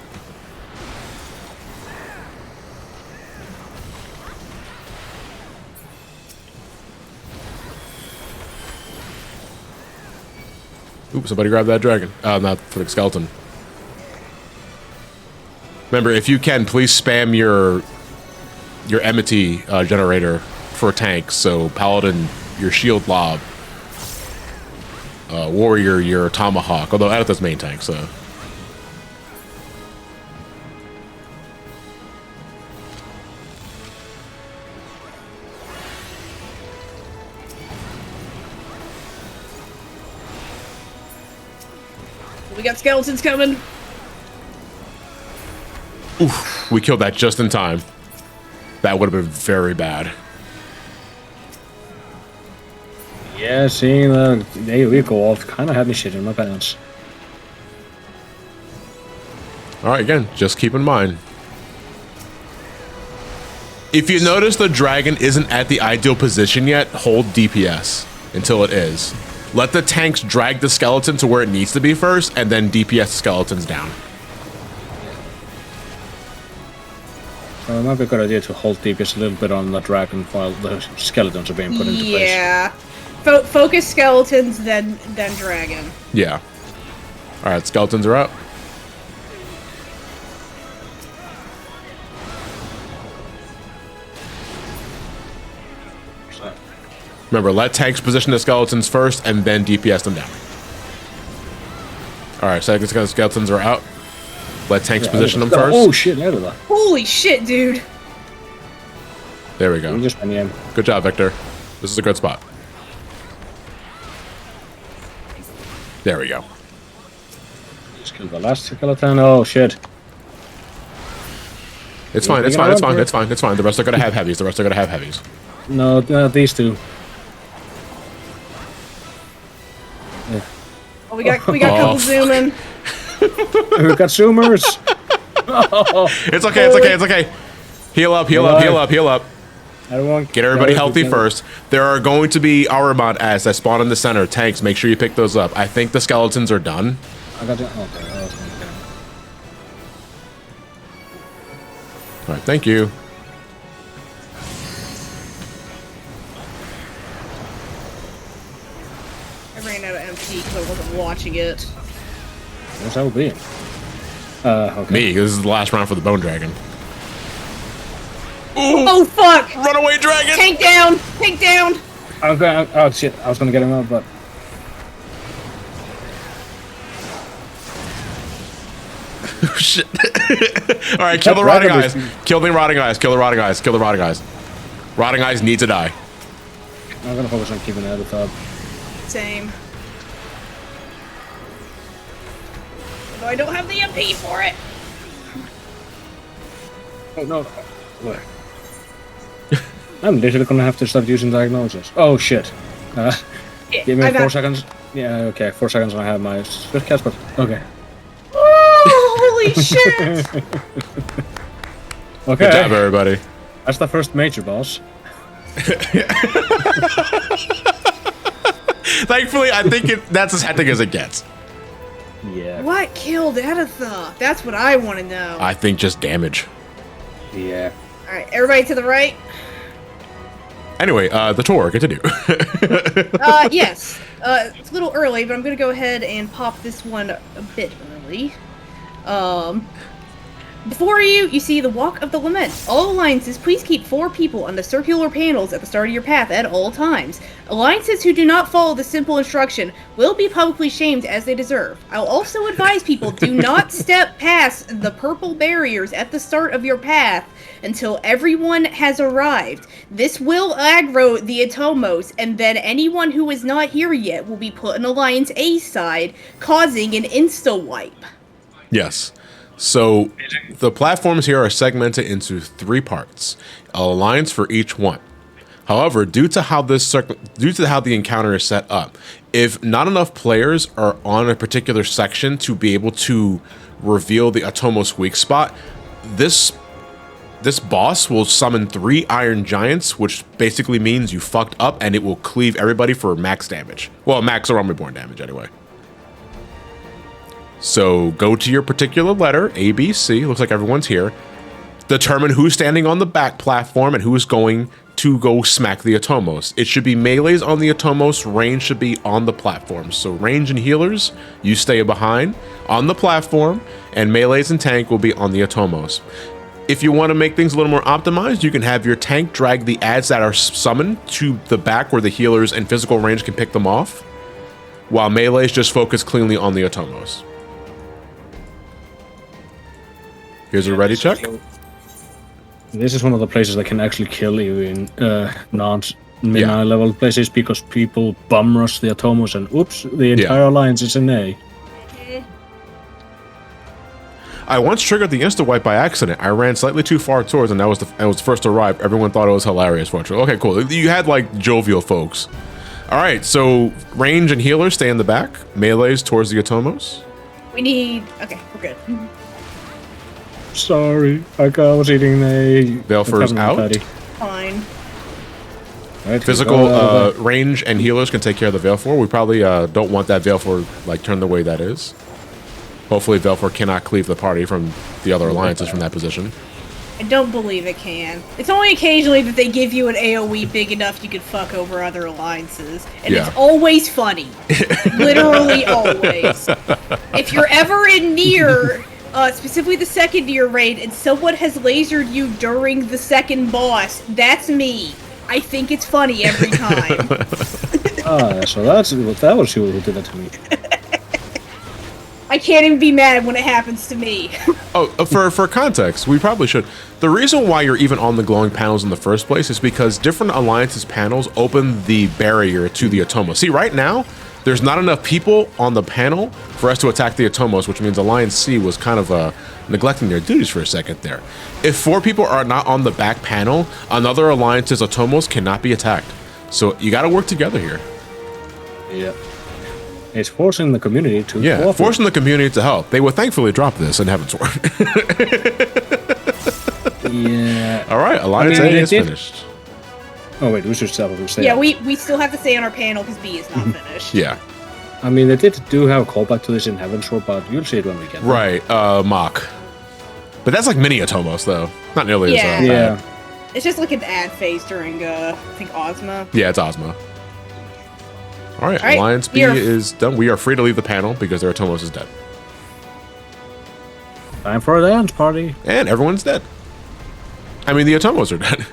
Ooh, somebody grab that dragon. Not for the skeleton. Remember, if you can, please spam your enmity generator for tanks. So paladin, your shield lob. Warrior, your tomahawk. Although Adatha's main tank, so. We got skeletons coming. Oof, we killed that just in time. That would have been very bad. Yeah, seeing the AoE go off kind of had me shitting my pants. Alright, again, just keep in mind. If you notice the dragon isn't at the ideal position yet, hold DPS until it is. Let the tanks drag the skeleton to where it needs to be first, and then DPS the skeletons down. So it might be a good idea to hold DPS a little bit on the dragon while the skeletons are being put into place. Yeah. Focus skeletons, then dragon. Yeah. Alright, skeletons are up. Remember, let tanks position the skeletons first and then DPS them down. Alright, second skeletons are out. Let tanks position them first. Oh shit, out of that. Holy shit, dude. There we go. Just in. Good job, Victor. This is a good spot. There we go. Just killed the last skeleton. Oh shit. It's fine, it's fine, it's fine, it's fine, it's fine. The rest are gonna have heavies. The rest are gonna have heavies. No, these two. Oh, we got a couple zooming. We got zoomers. Oh. It's okay, it's okay, it's okay. Heal up, heal up, heal up, heal up. Get everybody healthy first. There are going to be Aramon ads that spawn in the center. Tanks, make sure you pick those up. I think the skeletons are done. I got you. Okay, I was gonna get them. Alright, thank you. I ran out of MP because I wasn't watching it. What's that be? Okay. Me, this is the last round for the Bone Dragon. Ooh. Oh fuck! Runaway dragon! Tank down! Tank down! Okay, oh shit, I was gonna get him out, but... Shit. Alright, kill the rotting eyes. Kill the rotting eyes. Kill the rotting eyes. Kill the rotting eyes. Rotting eyes need to die. I'm gonna focus on keeping it out of the top. Same. Although I don't have the MP for it. Oh no. Where? I'm literally gonna have to start using diagnosis. Oh shit. Give me 4 seconds. Yeah, okay, 4 seconds and I have my swift cast, but okay. Oh, holy shit! Okay. Good job, everybody. That's the first major boss. Thankfully, I think that's as hectic as it gets. Yeah. What killed Adatha? That's what I want to know. I think just damage. Yeah. Alright, everybody to the right. Anyway, the tour, continue. Yes. It's a little early, but I'm gonna go ahead and pop this one a bit early. Before you see the Walk of the Lament. All alliances, please keep 4 people on the circular panels at the start of your path at all times. Alliances who do not follow the simple instruction will be publicly shamed as they deserve. I'll also advise people do not step past the purple barriers at the start of your path until everyone has arrived. This will aggro the Atomos, and then anyone who is not here yet will be put on Alliance A side, causing an insta-wipe. Yes. So the platforms here are segmented into 3 parts, a alliance for each one. However, due to how the encounter is set up, if not enough players are on a particular section to be able to reveal the Atomos weak spot, this boss will summon 3 Iron Giants, which basically means you fucked up and it will cleave everybody for max damage. Well, max Realm Reborn damage anyway. So go to your particular letter, A, B, C. Looks like everyone's here. Determine who's standing on the back platform and who's going to go smack the Atomos. It should be melees on the Atomos, range should be on the platform. So range and healers, you stay behind on the platform, and melees and tank will be on the Atomos. If you want to make things a little more optimized, you can have your tank drag the adds that are summoned to the back where the healers and physical range can pick them off, while melees just focus cleanly on the Atomos. Here's a ready check. This is one of the places that can actually kill you in non-mid-eye level places because people bum rush the Atomos and oops, the entire alliance is in A. I once triggered the insta-wipe by accident. I ran slightly too far towards, and I was the first to arrive. Everyone thought it was hilarious. Okay, cool. You had like jovial folks. All right, so range and healers stay in the back. Melees towards the Atomos. We need... Okay, we're good. Sorry, I was eating a... Valefor's out. Fine. Right, Physical range and healers can take care of the Valefor. We probably don't want that Valefor like turned the way that is. Hopefully Valefor cannot cleave the party from the other alliances from that position. I don't believe it can. It's only occasionally that they give you an AoE big enough you could fuck over other alliances. And it's always funny. Literally always. If you're ever in Nier, specifically the second Nier raid, and someone has lasered you during the second boss, that's me. I think it's funny every time. So that was you who did that to me. I can't even be mad when it happens to me. For context, we probably should. The reason why you're even on the glowing panels in the first place is because different alliances panels open the barrier to the Atomos. See, right now, there's not enough people on the panel for us to attack the Atomos, which means Alliance C was kind of neglecting their duties for a second there. If 4 people are not on the back panel, another alliance's Atomos cannot be attacked. So you got to work together here. Yeah. It's forcing the community to cooperate. Forcing the community to help. They would thankfully drop this in Heaven's Ward. Yeah. All right, Alliance A is finished. Oh wait, we should say. Yeah, we still have to stay on our panel because B is not finished. Yeah. I mean, they do have a callback to this in Heaven's Ward, but you'll see it when we get there. Right, Mach. But that's like mini Atomos, though. Not nearly as bad. Yeah. It's just like an ad phase during, I think, Ozma. Yeah, it's Ozma. All right, Alliance B is done. We are free to leave the panel because their Atomos is dead. Time for a dance party. And everyone's dead. I mean, the Atomos are dead.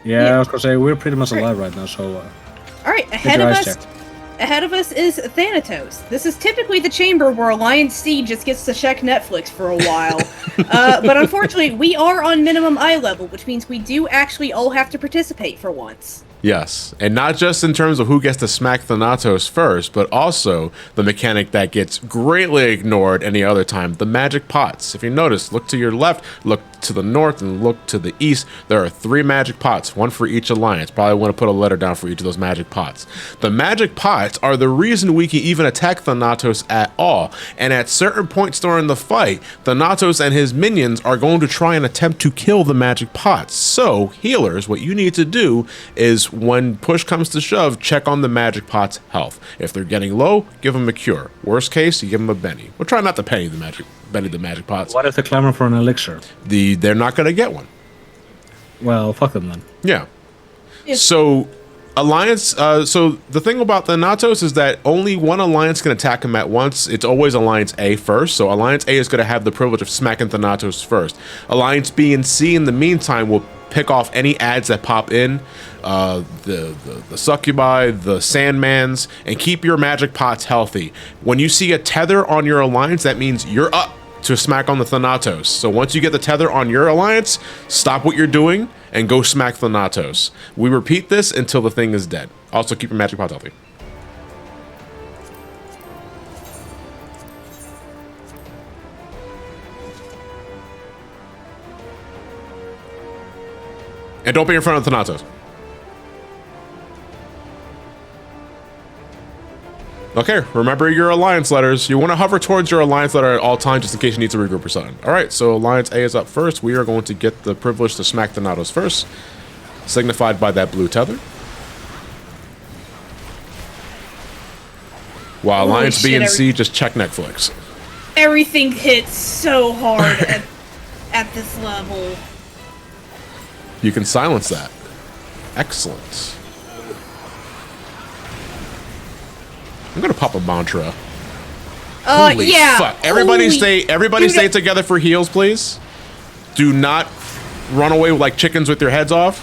Yeah, I was gonna say we're pretty much alive right now. So. All right, ahead of us is Thanatos. This is typically the chamber where Alliance C just gets to check Netflix for a while. But unfortunately, we are on minimum eye level, which means we do actually all have to participate for once. Yes, and not just in terms of who gets to smack Thanatos first, but also the mechanic that gets greatly ignored any other time, the magic pots. If you notice, look to your left, look to the north, and look to the east. There are 3 magic pots, 1 for each alliance. Probably want to put a letter down for each of those magic pots. The magic pots are the reason we can even attack Thanatos at all, and at certain points during the fight, Thanatos and his minions are going to try and attempt to kill the magic pots. So, healers, what you need to do is when push comes to shove, check on the magic pot's health. If they're getting low, give them a cure. Worst case, you give them a Benny. We'll try not to penny the magic pots. What if they clamor for an elixir? They're not going to get one. Well, fuck them then. Yeah. So, Alliance, so the thing about Thanatos is that only one alliance can attack him at once. It's always Alliance A first, so Alliance A is going to have the privilege of smacking Thanatos first. Alliance B and C, in the meantime, will pick off any ads that pop in, the succubi, the sandmans, and keep your magic pots healthy. When you see a tether on your alliance, that means you're up to smack on the Thanatos. So once you get the tether on your alliance, stop what you're doing and go smack Thanatos. We repeat this until the thing is dead. Also, keep your magic pots healthy. And don't be in front of Thanatos. Okay, remember your alliance letters. You want to hover towards your alliance letter at all times just in case you need to regroup or something. All right, so Alliance A is up first. We are going to get the privilege to smack Thanatos first, signified by that blue tether. While Alliance B and C just check Netflix. Everything hits so hard at this level. You can silence that. Excellent. I'm gonna pop a mantra. Holy yeah. fuck. Everybody stay together for heals, please. Do not run away like chickens with your heads off.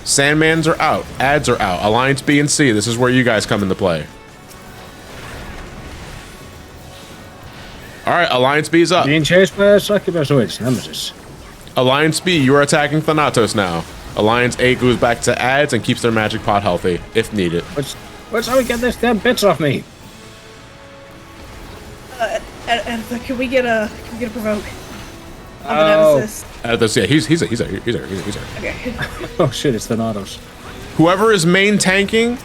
Sandmans are out. Ads are out. Alliance B and C, this is where you guys come into play. Alright, Alliance B is up. Being chased by a succubus witch, Nemesis. Alliance B, you are attacking Thanatos now. Alliance A goes back to ads and keeps their magic pot healthy, if needed. What's how we get this damn bitch off me? Can we get a provoke? On the Nemesis. Yeah, he's there. Okay. Oh shit, it's Thanatos. Whoever is main tanking,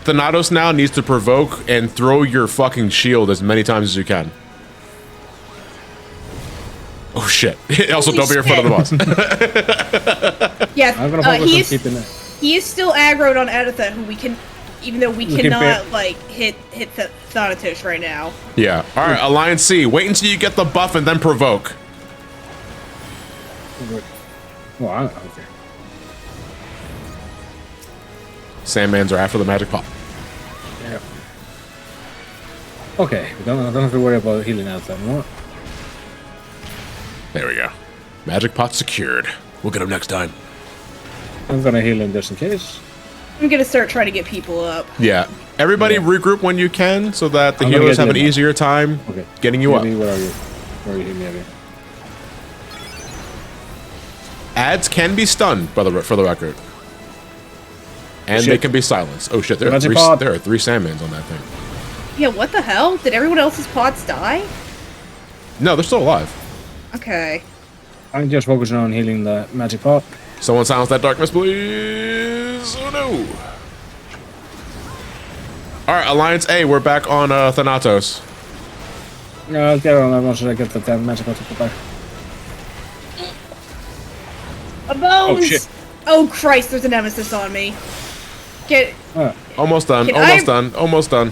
Thanatos now needs to provoke and throw your fucking shield as many times as you can. Oh shit. Also, don't be in front of the boss. Yeah, I'm gonna focus on keeping it. He is still aggroed on Editha, who we can, even though we cannot, like, hit Thanatos right now. Yeah. Alright, Alliance C, wait until you get the buff and then provoke. Oh, okay. Sandmans are after the magic pot. Yeah. Okay, I don't have to worry about healing out anymore. There we go. Magic pot secured. We'll get him next time. I'm gonna heal him just in case. I'm gonna start trying to get people up. Yeah. Everybody regroup when you can so that the healers have an easier time getting you up. Where are you? Where are you hitting me? Ads can be stunned, for the record. And they can be silenced. Oh shit, there are three Sandmans on that thing. Yeah, what the hell? Did everyone else's pots die? No, they're still alive. Okay. I'm just focusing on healing the magic pot. Someone silence that darkness, please. Oh no. Alright, Alliance A, we're back on Thanatos. No, I'll get on that once I get the damn magic pot to go back. A bones! Oh shit. Oh Christ, there's a Nemesis on me. Get. Almost done, almost done.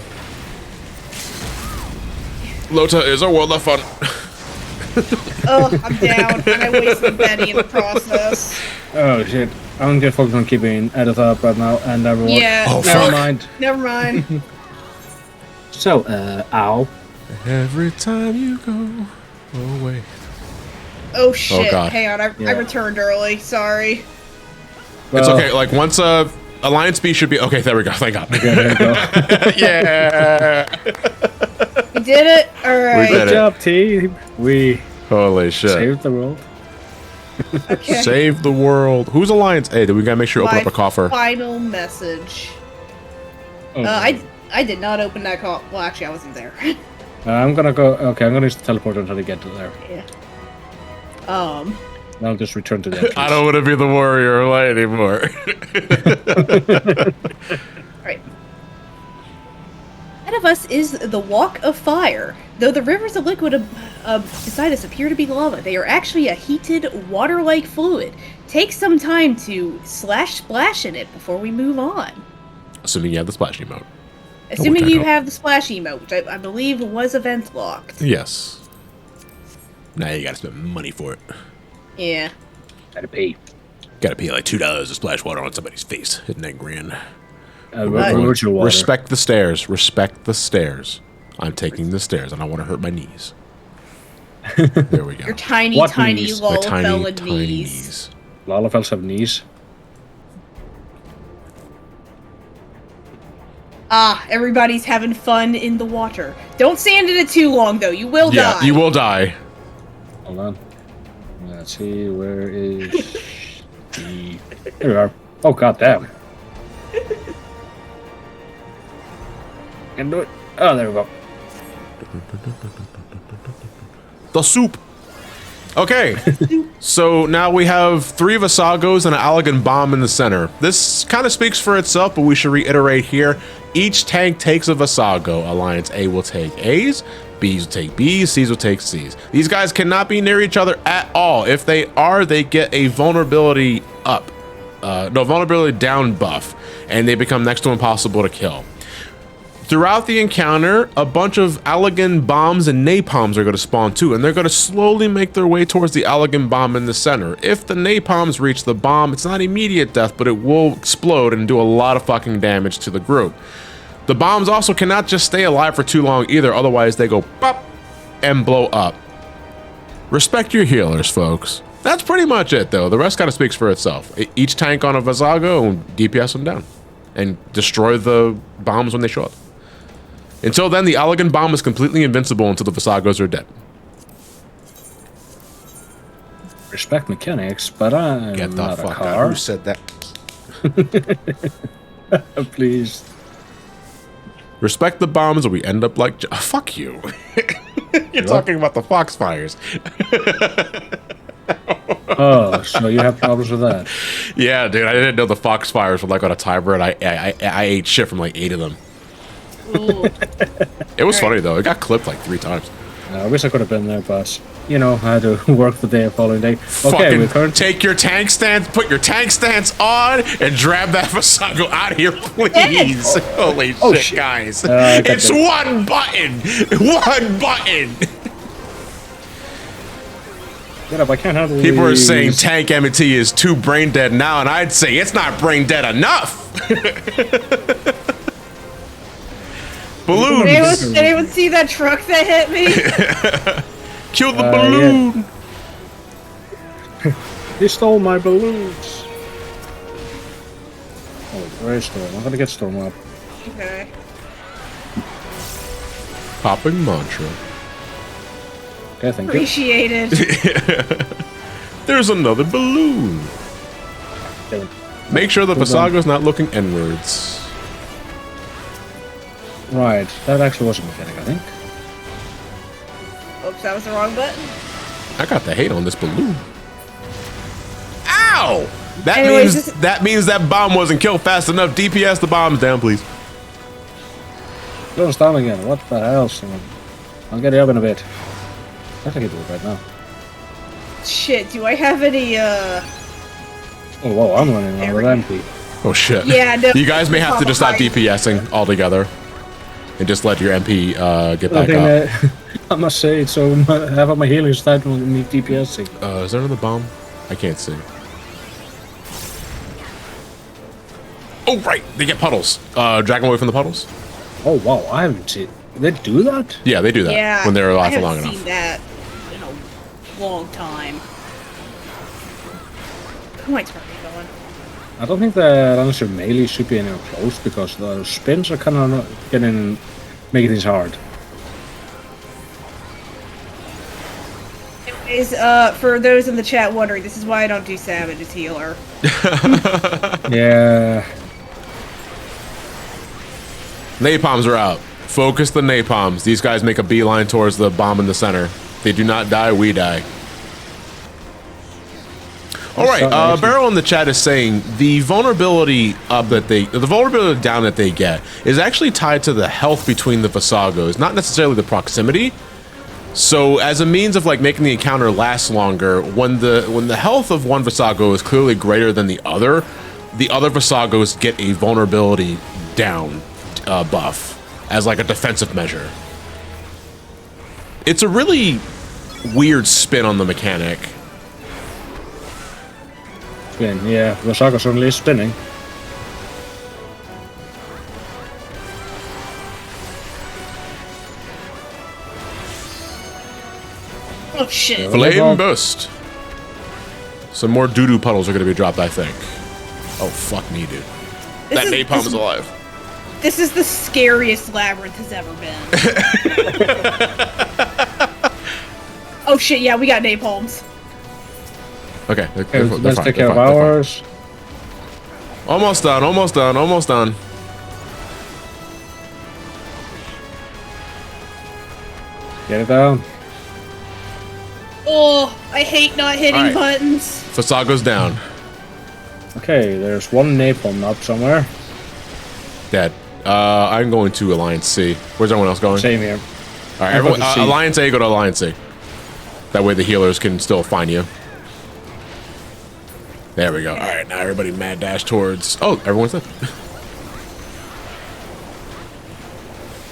Lota is a world of fun. Oh, I'm down. And I wasted Betty in the process. Oh shit. I'm just focused on keeping Edith up right now and everyone. Yeah. Oh, never fuck. mind. Never mind. So, ow. Every time you go away. Oh shit. Oh, God. Hang on, I returned early. Sorry. Well, It's okay, like once Alliance B should be okay, there we go, thank God. Okay, there you go. Yeah. We did it? Alright. We did Good job, team. We Holy shit. saved the world. Okay. Save the world. Who's Alliance A? Did we gotta make sure you open up a coffer? Final message. Oh, I did not open that coffer. Well, actually, I wasn't there. I'm gonna go. Okay, I'm gonna use the teleport until I get to there. Yeah. I'll just return to the entrance. I don't want to be the warrior light anymore. Right. Ahead of us is the Walk of Fire. Though the rivers of liquid beside us appear to be lava, they are actually a heated, water-like fluid. Take some time to splash in it before we move on. Assuming you have the splash emote. Assuming you have the splash emote, which I believe was event locked. Yes. Now you gotta spend money for it. Yeah. Gotta pay. Gotta pay like $2 to splash water on somebody's face. Isn't that grand? Virtual water. Respect the stairs. Respect the stairs. I'm taking the stairs and I want to hurt my knees. There we go. Your tiny, What tiny knees? My Lalafella tiny knees. Lalafells have knees. Ah, everybody's having fun in the water. Don't stand in it too long, though. You will die. Yeah, you will die. Hold on. Let's see, where is the... There we are. Oh, goddamn. Can do it. Oh, there we go. The soup. Okay, so now we have 3 Visagos and an Allagan bomb in the center. This kind of speaks for itself, but we should reiterate here. Each tank takes a Visago. Alliance A will take A's, B's will take B's, C's will take C's. These guys cannot be near each other at all. If they are, they get a vulnerability up. No, vulnerability down buff, and they become next to impossible to kill. Throughout the encounter, a bunch of Allagan bombs and napalms are going to spawn too, and they're going to slowly make their way towards the Allagan bomb in the center. If the napalms reach the bomb, it's not immediate death, but it will explode and do a lot of fucking damage to the group. The bombs also cannot just stay alive for too long either, otherwise they go pop and blow up. Respect your healers, folks. That's pretty much it, though. The rest kind of speaks for itself. Each tank on a Visago and DPS them down and destroy the bombs when they show up. Until then, the Allagan bomb is completely invincible until the Visagos are dead. Respect mechanics, but I'm Get the not fuck a car. out. Who said that? Please. Respect the bombs or we end up like... fuck you. You're talking about the Foxfires. Oh, so you have problems with that? Yeah, dude, I didn't know the Foxfires were like on a timer, and I ate shit from like 8 of them. It was funny though. It got clipped like 3 times. I wish I could have been there, but you know, I had to work the day following day. Okay, we Fucking take your tank stance, put your tank stance on, and grab that Visago out of here, please. Holy shit, guys. It's one button. One button. Get up, I can't handle People are saying these. tank MT is too brain dead now, and I'd say it's not brain dead enough. Balloon. Did anyone see that truck that hit me? Kill the balloon. Yeah. He stole my balloons. Oh, very storm. I'm gonna get storm up. Okay. Popping mantra. Okay, thank you. Appreciated. There's another balloon. Okay. Make sure the Visago's not looking inwards. Right, that actually was a mechanic, I think. Oops, that was the wrong button. I got the hate on this balloon. Ow! That means that bomb wasn't killed fast enough. DPS the bombs down, please. Don't down again. What the hell, son? I'll get it up in a bit. I think I can do it right now. Shit, do I have any, Oh, whoa, I'm running out of MP. Oh shit. Yeah, no. You guys may have to just stop DPSing altogether. And just let your MP get back up. I must say, so half of my healing started with me DPSing. Is there another bomb? I can't see. Oh, right. They get puddles. Drag them away from the puddles. Oh, wow. I haven't seen... They do that? Yeah, they do that Yeah, when they're alive for long I haven't enough. seen that in a long time. Who might start me going? I don't think that unless melee should be anywhere close because the spins are kind of making things hard. Anyways, for those in the chat wondering, this is why I don't do Savage as healer. Yeah. Napalms are out. Focus the napalms. These guys make a beeline towards the bomb in the center. They do not die, we die. All right, Barrow in the chat is saying the vulnerability down that they get is actually tied to the health between the Visagos, not necessarily the proximity. So as a means of like making the encounter last longer, when the health of one Visago is clearly greater than the other Visagos get a vulnerability down buff as like a defensive measure. It's a really weird spin on the mechanic. Spin, yeah. The saga certainly is spinning. Oh shit. Flame burst. Some more doo-doo puddles are going to be dropped, I think. Oh, fuck me, dude. That napalm is alive. This is the scariest Labyrinth has ever been. Oh shit, yeah, we got napalms. Okay, Let's take care of ours. Almost done, almost done, almost done. Get it down. Oh, I hate not hitting Alright. buttons. Facade goes down. Okay, there's one napalm up somewhere. Dead. I'm going to Alliance C. Where's everyone else going? Same here. All right, I'm everyone, going to C. Alliance A, go to Alliance C. That way the healers can still find you. There we go. All right, now everybody mad dash towards... Oh, everyone's dead.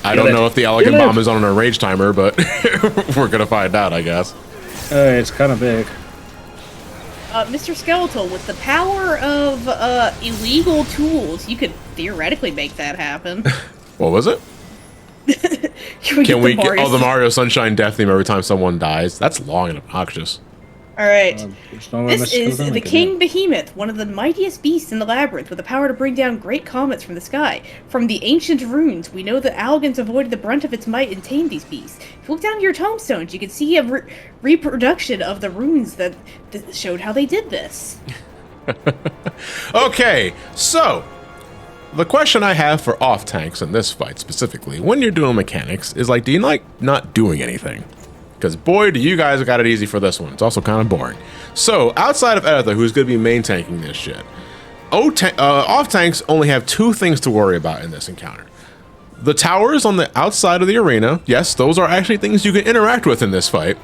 I don't know if the elegant bomb is on a rage timer, but we're going to find out, I guess. It's kind of big. Mr. Skeletal, with the power of illegal tools, you could theoretically make that happen. What was it? Can we get the Mario Sunshine death theme every time someone dies? That's long and obnoxious. Alright. This is the King Behemoth, one of the mightiest beasts in the Labyrinth, with the power to bring down great comets from the sky. From the ancient runes, we know that Algans avoided the brunt of its might and tamed these beasts. If you look down your tombstones, you can see a reproduction of the runes that showed how they did this. Okay, so the question I have for off tanks in this fight specifically, when you're doing mechanics, is like, do you like not doing anything? Because boy, do you guys got it easy for this one. It's also kind of boring. So outside of Editha, who's going to be main tanking this shit, off tanks only have two things to worry about in this encounter. The towers on the outside of the arena, yes, those are actually things you can interact with in this fight.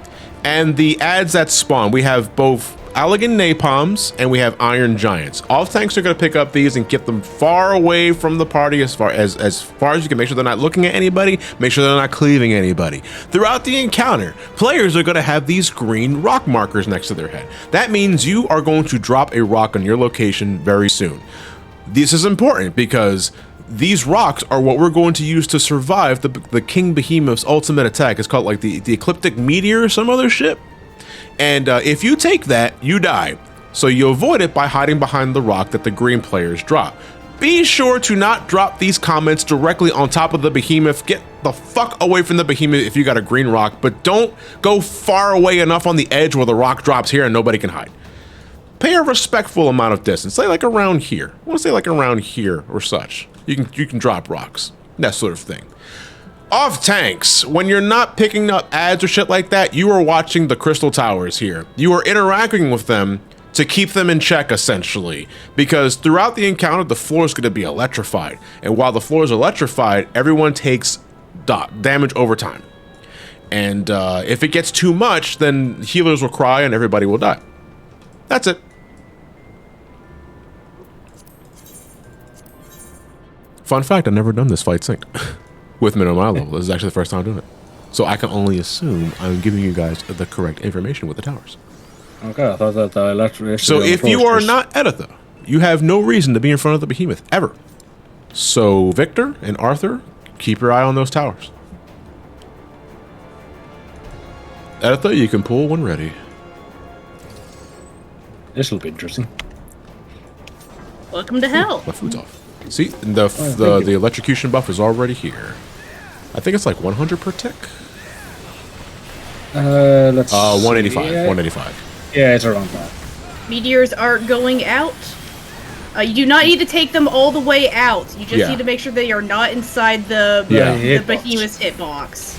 And the adds that spawn, we have both elegant napalms and we have iron giants. Off tanks are going to pick up these and get them far away from the party as far as you can. Make sure they're not looking at anybody, make sure they're not cleaving anybody. Throughout the encounter, players are going to have these green rock markers next to their head. That means you are going to drop a rock on your location very soon. This is important because these rocks are what we're going to use to survive the King Behemoth's ultimate attack. It's called like the Ecliptic Meteor or some other shit. And if you take that, you die. So you avoid it by hiding behind the rock that the green players drop. Be sure to not drop these comments directly on top of the Behemoth. Get the fuck away from the Behemoth if you got a green rock, but don't go far away enough on the edge where the rock drops here and nobody can hide. Pay a respectful amount of distance, say like around here. I want to say like around here or such. You can drop rocks, that sort of thing. Off tanks, when you're not picking up ads or shit like that, you are watching the crystal towers here. You are interacting with them to keep them in check, essentially, because throughout the encounter, the floor is going to be electrified. And while the floor is electrified, everyone takes damage over time. And if it gets too much, then healers will cry and everybody will die. That's it. Fun fact, I've never done this fight synced with minimum eye level. This is actually the first time I'm doing it. So I can only assume I'm giving you guys the correct information with the towers. Okay, I thought that the electric... So if you are not Editha, you have no reason to be in front of the Behemoth, ever. So Victor and Arthur, keep your eye on those towers. Editha, you can pull when ready. This will be interesting. Welcome to hell. My food's off. See, the electrocution buff is already here. I think it's like 100 per tick. Let's 185. see. 185. Yeah, it's around that. Meteors are going out. You do not need to take them all the way out. You just need to make sure they are not inside the Behemoth's hitbox.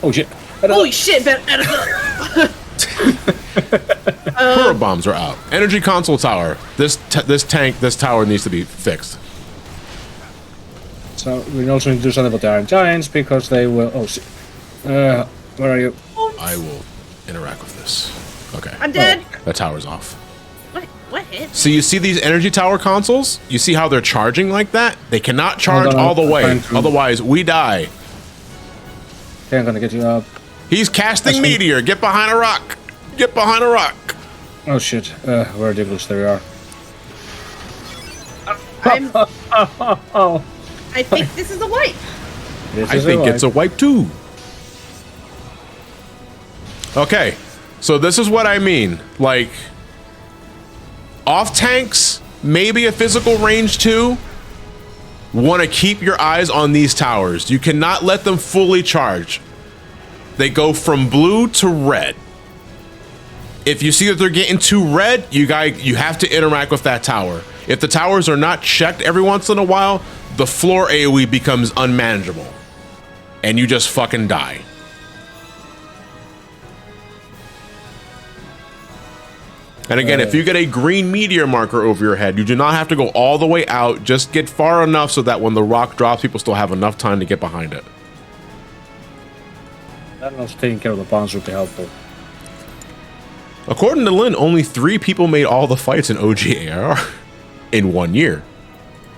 Oh shit! Holy shit! Puro bombs are out. Energy console tower. This tower needs to be fixed. So we also need to do something about the Iron Giants because they will. Oh shit! Where are you? I will interact with this. Okay. I'm dead. That tower's off. What hit? So you see these energy tower consoles? You see how they're charging like that? They cannot charge all the way. Otherwise, we die. Okay, I'm gonna get you up. He's casting meteor. Get behind a rock. Get behind a rock. Oh shit! Where ridiculous there we are. I think this is a wipe. I think it's a wipe too. Okay, so this is what I mean. Like, off tanks, maybe a physical range too. Want to keep your eyes on these towers. You cannot let them fully charge. They go from blue to red. If you see that they're getting too red, you have to interact with that tower. If the towers are not checked every once in a while, the floor AoE becomes unmanageable. And you just fucking die. And again, if you get a green meteor marker over your head, you do not have to go all the way out. Just get far enough so that when the rock drops, people still have enough time to get behind it. That also taking care of the bombs would be helpful. According to Lynn, only 3 people made all the fights in OGAR in 1 year.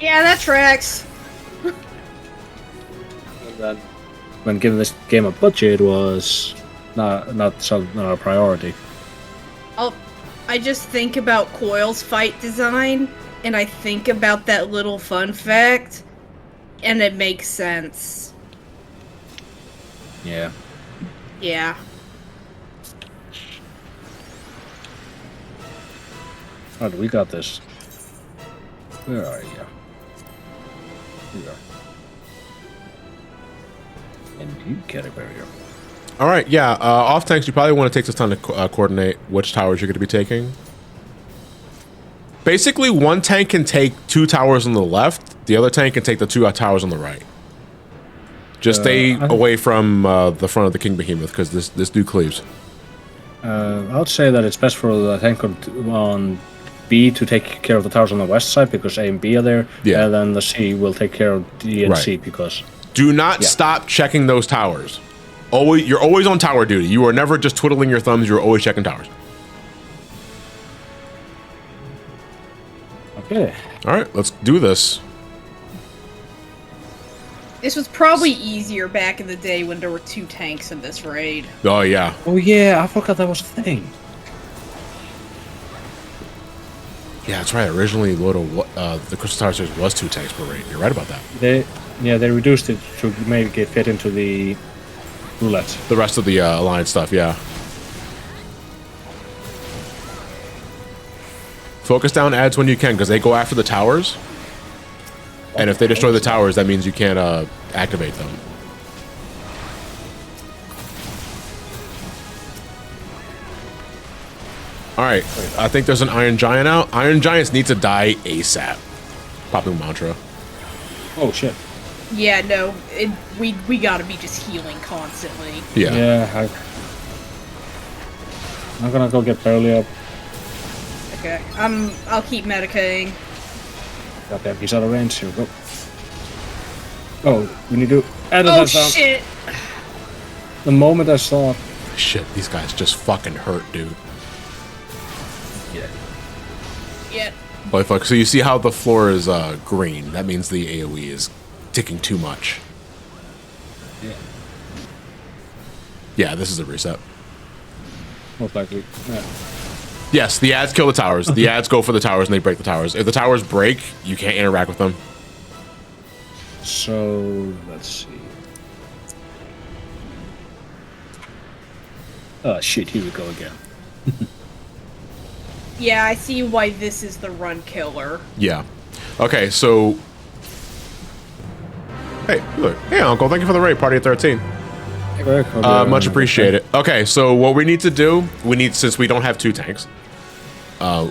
Yeah, that tracks. That when giving this game a budget was not a priority. I just think about Coil's fight design, and I think about that little fun fact, and it makes sense. Yeah. Yeah. Alright, we got this. Where are you? Here you are. And you get a barrier. All right, yeah. Off tanks, you probably want to take this time to coordinate which towers you're going to be taking. Basically, one tank can take 2 towers on the left. The other tank can take the 2 towers on the right. Just stay away from the front of the King Behemoth, because this dude cleaves. I would say that it's best for the tank on B to take care of the towers on the west side, because A and B are there. Yeah. And then the C will take care of D and C, because... Do not stop checking those towers. You're always on tower duty. You are never just twiddling your thumbs. You're always checking towers. Okay. All right, let's do this. This was probably easier back in the day when there were 2 tanks in this raid. Oh, yeah. Oh yeah, I forgot that was a thing. Yeah, that's right. Originally, the Crystal Tower series was 2 tanks per raid. You're right about that. They reduced it to make it fit into the roulette. The rest of the Alliance stuff, yeah. Focus down adds when you can, because they go after the towers. And if they destroy the towers, that means you can't activate them. Alright, I think there's an Iron Giant out. Iron Giants need to die ASAP. Popping mantra. Oh shit. Yeah, no, we gotta be just healing constantly. Yeah. Yeah, I'm gonna go get Pearly up. Okay, I'll keep medicating. Goddamn, he's out of range. Here we go. Oh, we need to edit Oh that down. shit! The moment I saw... Shit, these guys just fucking hurt, dude. Yeah. Yeah. Holy fuck, so you see how the floor is green. That means the AoE is ticking too much. Yeah. Yeah, this is a reset. Most likely. Yeah. Yes, the ads kill the towers. The ads go for the towers and they break the towers. If the towers break, you can't interact with them. So, let's see. Oh shit, here we go again. Yeah, I see why this is the run killer. Yeah. Okay, so... Hey, look. Hey, Uncle, thank you for the raid. Party at 13. Hey, Greg. Much appreciated. Okay, so what we need to do, since we don't have 2 tanks,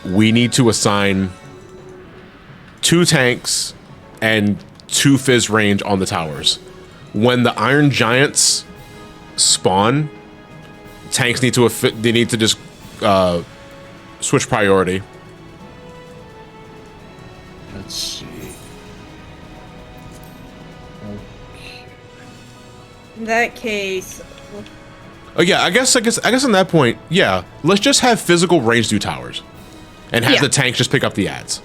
we need to assign 2 tanks and 2 fizz range on the towers. When the Iron Giants spawn, tanks need to just switch priority. Let's see. Okay. In that case, Oh yeah, I guess on that point, yeah, let's just have physical range do towers, and have the tanks just pick up the ads.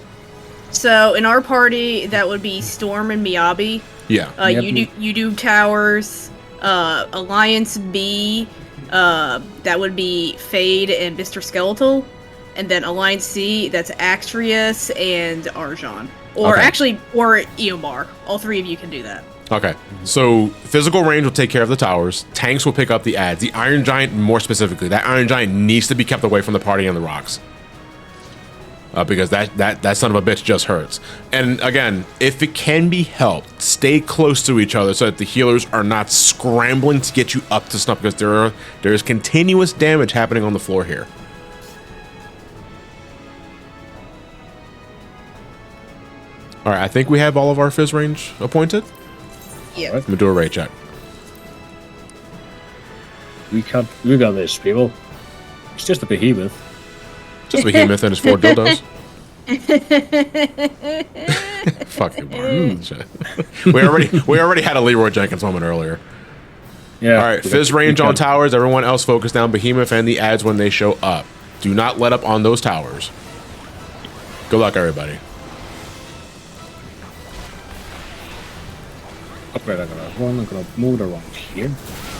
so in our party, that would be Storm and Miyabi. Yeah. You do towers. Alliance B, that would be Fade and Mr. Skeletal. And then Alliance C, that's Axtrius and Arjan. Or or Eomar. All 3 of you can do that. Okay. So physical range will take care of the towers. Tanks will pick up the ads. The Iron Giant, more specifically, that Iron Giant needs to be kept away from the party and the rocks. Because that son of a bitch just hurts. And again, if it can be helped, stay close to each other so that the healers are not scrambling to get you up to snuff, because there is continuous damage happening on the floor here. All right, I think we have all of our fizz range appointed. Yeah. I'm gonna do a raid check. We got this, people. It's just a behemoth. Just Behemoth and his 4 dildos. Fucking we already had a Leroy Jenkins moment earlier. Yeah. All right, Fizz range on towers. Everyone else focus down Behemoth and the ads when they show up. Do not let up on those towers. Good luck, everybody. Upgrade, I'm gonna move around here.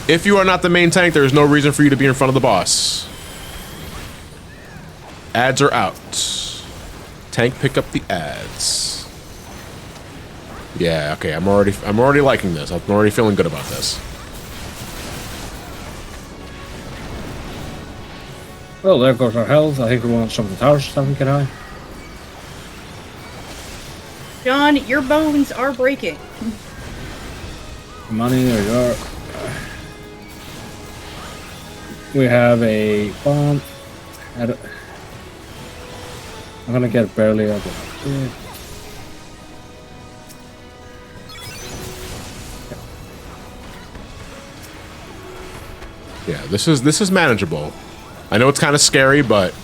If you are not the main tank, there is no reason for you to be in front of the boss. Ads are out. Tank, pick up the ads. Yeah, okay. I'm already liking this. I'm already feeling good about this. Well, there goes our health. I think we want some of the towers to get high. John, your bones are breaking. Money, there you are. We have a bomb. I'm gonna get barely up. Yeah, this is manageable. I know it's kind of scary, but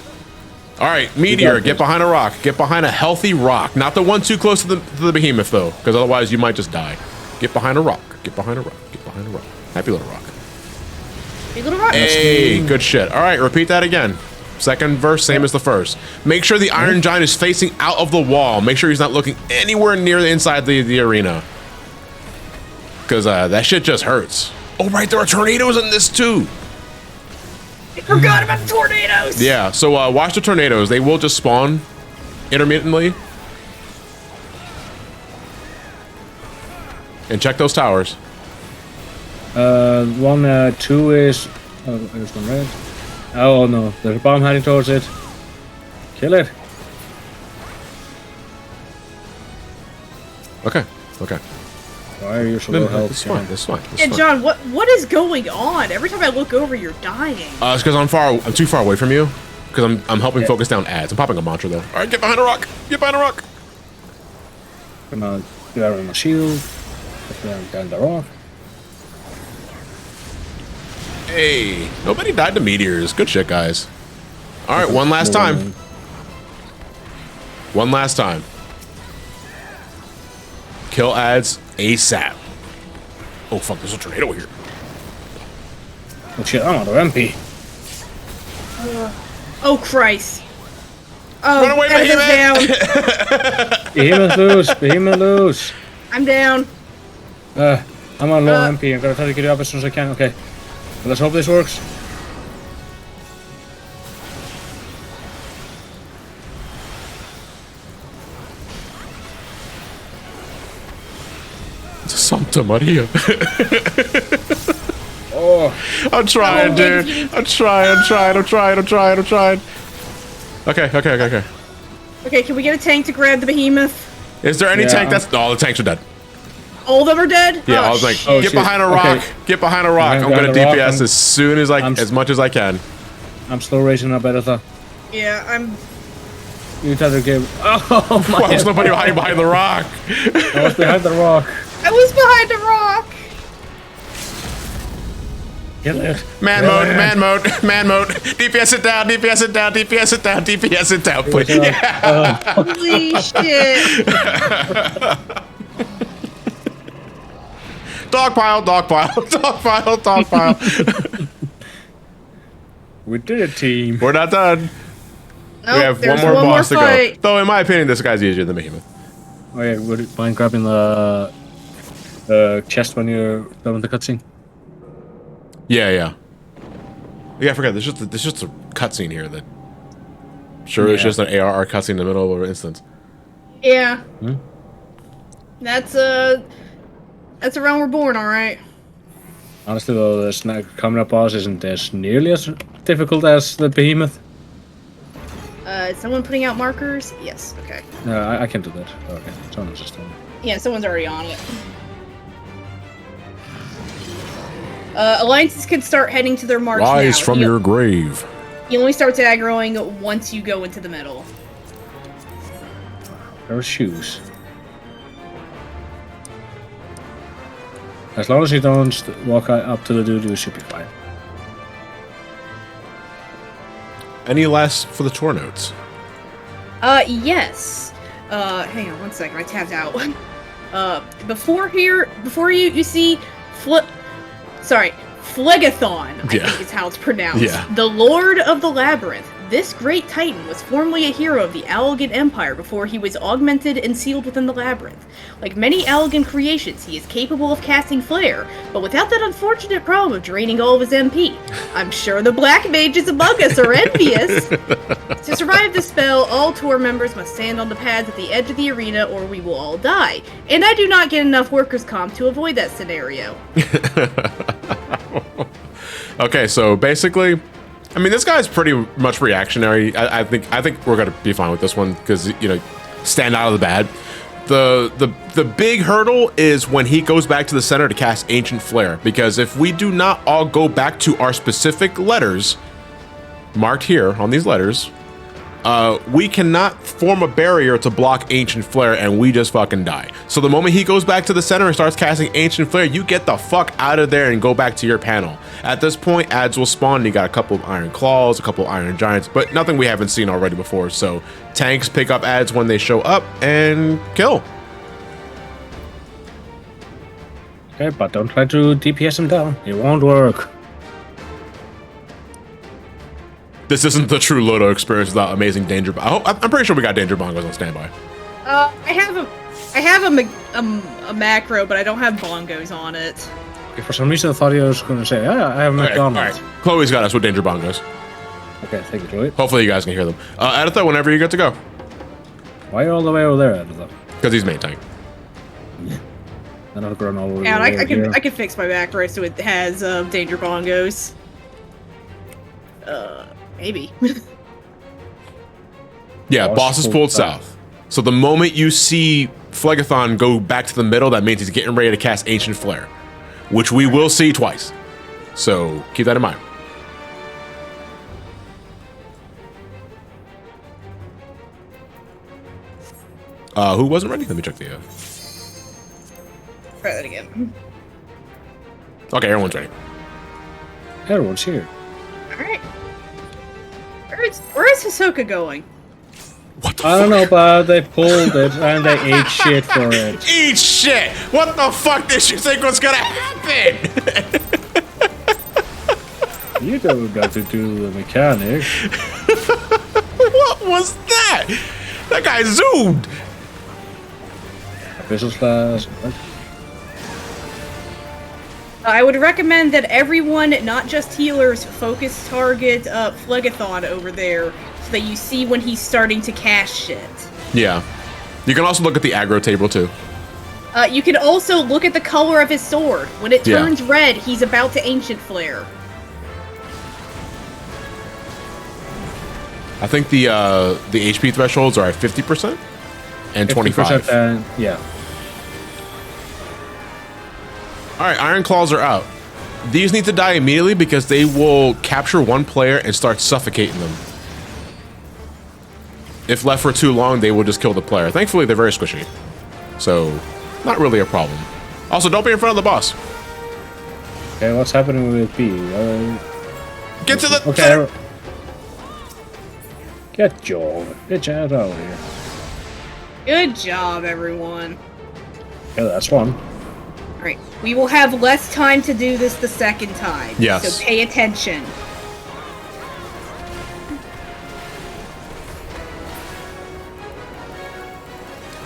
all right, Meteor, get behind a rock. Get behind a healthy rock, not the one too close to the Behemoth though, because otherwise you might just die. Get behind a rock. Get behind a rock. Get behind a rock. Happy little rock. Happy little rock. Hey, good shit. All right, repeat that again. Second verse, same as the first. Make sure the Iron Giant is facing out of the wall. Make sure he's not looking anywhere near the inside the arena, because that shit just hurts. Oh right, there are tornadoes in this too. I forgot about the tornadoes. Yeah, so watch the tornadoes. They will just spawn intermittently. And check those towers. 1, 2 is... Oh, there's one red. Oh no, there's a bomb heading towards it. Kill it. Okay, okay. Why are you so low health? It's fine, it's fine. Yeah, John, what is going on? Every time I look over, you're dying. It's because I'm too far away from you. Because I'm helping focus down ads. I'm popping a mantra though. All right, get behind a rock. Get behind a rock. Gonna do that with my shield. Put down the rock. Hey, nobody died to meteors. Good shit, guys. All right, one last time. One last time. Kill ads ASAP. Oh fuck, there's a tornado here. Oh shit, I'm out of MP. Oh Christ. Oh, run away, Behemoth. Behemoth loose, Behemoth loose. I'm down. I'm on low MP. I'm gonna try to get it up as soon as I can. Okay. Well, let's hope this works. Santa Maria. Oh. I'm trying, dude. I'm trying. Okay. Okay, can we get a tank to grab the Behemoth? Is there any tank that's... Oh, the tanks are dead. All of them are dead? Yeah, oh, I was like, shit. get behind a rock. Okay. Get behind a rock. I'm gonna DPS as soon as as much as I can. I'm still raising up Editha. Yeah, I'm... You try to give... Oh my... Why was nobody hiding behind the rock? I was behind the rock. I was behind the rock. Kill it. Man mode. DPS it down, please. Yeah. Holy shit. Dogpile. We did it, team. We're not done. Nope, we have one more boss to fight. go. Though, in my opinion, this guy's easier than Behemoth. Oh yeah, would you mind grabbing the chest when you're done with the cutscene? Yeah, I forgot. There's just a cutscene here that... Sure, it's just an ARR cutscene in the middle of an instance. Yeah. That's a Realm Reborn, alright. Honestly though, this coming up boss isn't as nearly as difficult as the Behemoth. Is someone putting out markers? Yes, okay. No, I can do that. Okay, someone's just doing it. Yeah, someone's already on it. Alliances can start heading to their march now. Rise from your grave. You only start aggroing once you go into the middle. There are shoes. As long as you don't walk up to the dude, you should be fine. any last for the tour notes? Yes. Hang on one second. I tapped out. Before you see Phlegathon, I think is how it's pronounced. Yeah. The Lord of the Labyrinth. This great titan was formerly a hero of the Allegan Empire before he was augmented and sealed within the Labyrinth. Like many Allegan creations, he is capable of casting Flare, but without that unfortunate problem of draining all of his MP. I'm sure the Black Mages among us are envious. To survive the spell, all tour members must stand on the pads at the edge of the arena or we will all die. And I do not get enough workers' comp to avoid that scenario. Okay, so basically, I mean, this guy's pretty much reactionary. I think we're gonna be fine with this one because, you know, stand out of the bad. The big hurdle is when he goes back to the center to cast Ancient Flare, because if we do not all go back to our specific letters marked here on these letters, we cannot form a barrier to block Ancient Flare, and we just fucking die. So the moment he goes back to the center and starts casting Ancient Flare, you get the fuck out of there and go back to your panel. At this point, ads will spawn. You got a couple of Iron Claws, a couple of Iron Giants, but nothing we haven't seen already before. So tanks pick up ads when they show up and kill. Okay, but don't try to DPS him down. It won't work. This isn't the true Lodo experience without amazing danger. I'm pretty sure we got danger bongos on standby. I have a macro, but I don't have bongos on it. Okay, for some reason I thought he was going to say, yeah, I have McDonald's. All right. Chloe's got us with danger bongos. Okay, thank you, Joey. Hopefully you guys can hear them. Editha, whenever you get to go. Why are you all the way over there, Editha? Because he's main tank. I'm not going all the way Yeah, over here. I can fix my macro so it has danger bongos. Maybe. Yeah, boss is pulled south. So the moment you see Phlegathon go back to the middle, that means he's getting ready to cast Ancient Flare, which we will see twice. So keep that in mind. Who wasn't ready? Let me check the... Try that again. Okay, everyone's ready. Everyone's here. Alright. Where is Hisoka going? What the I don't know, but they pulled it and they ate shit for it. Eat shit! What the fuck did you think was gonna happen? You don't got to do the mechanic. What was that? That guy zoomed! Official slash. I would recommend that everyone, not just healers, focus target Phlegathon over there so that you see when he's starting to cast shit. Yeah. You can also look at the aggro table too. You can also look at the color of his sword. When it turns red, he's about to Ancient Flare. I think the HP thresholds are at 50% and 25%. And, yeah. Alright, Iron Claws are out. These need to die immediately because they will capture one player and start suffocating them. If left for too long, they will just kill the player. Thankfully, they're very squishy. So, not really a problem. Also, don't be in front of the boss. Okay, what's happening with B? Get to the... Okay. Get Joel. Get your ass out of here. Good job, everyone. Okay, that's one. Alright, we will have less time to do this the second time. Yes. So pay attention.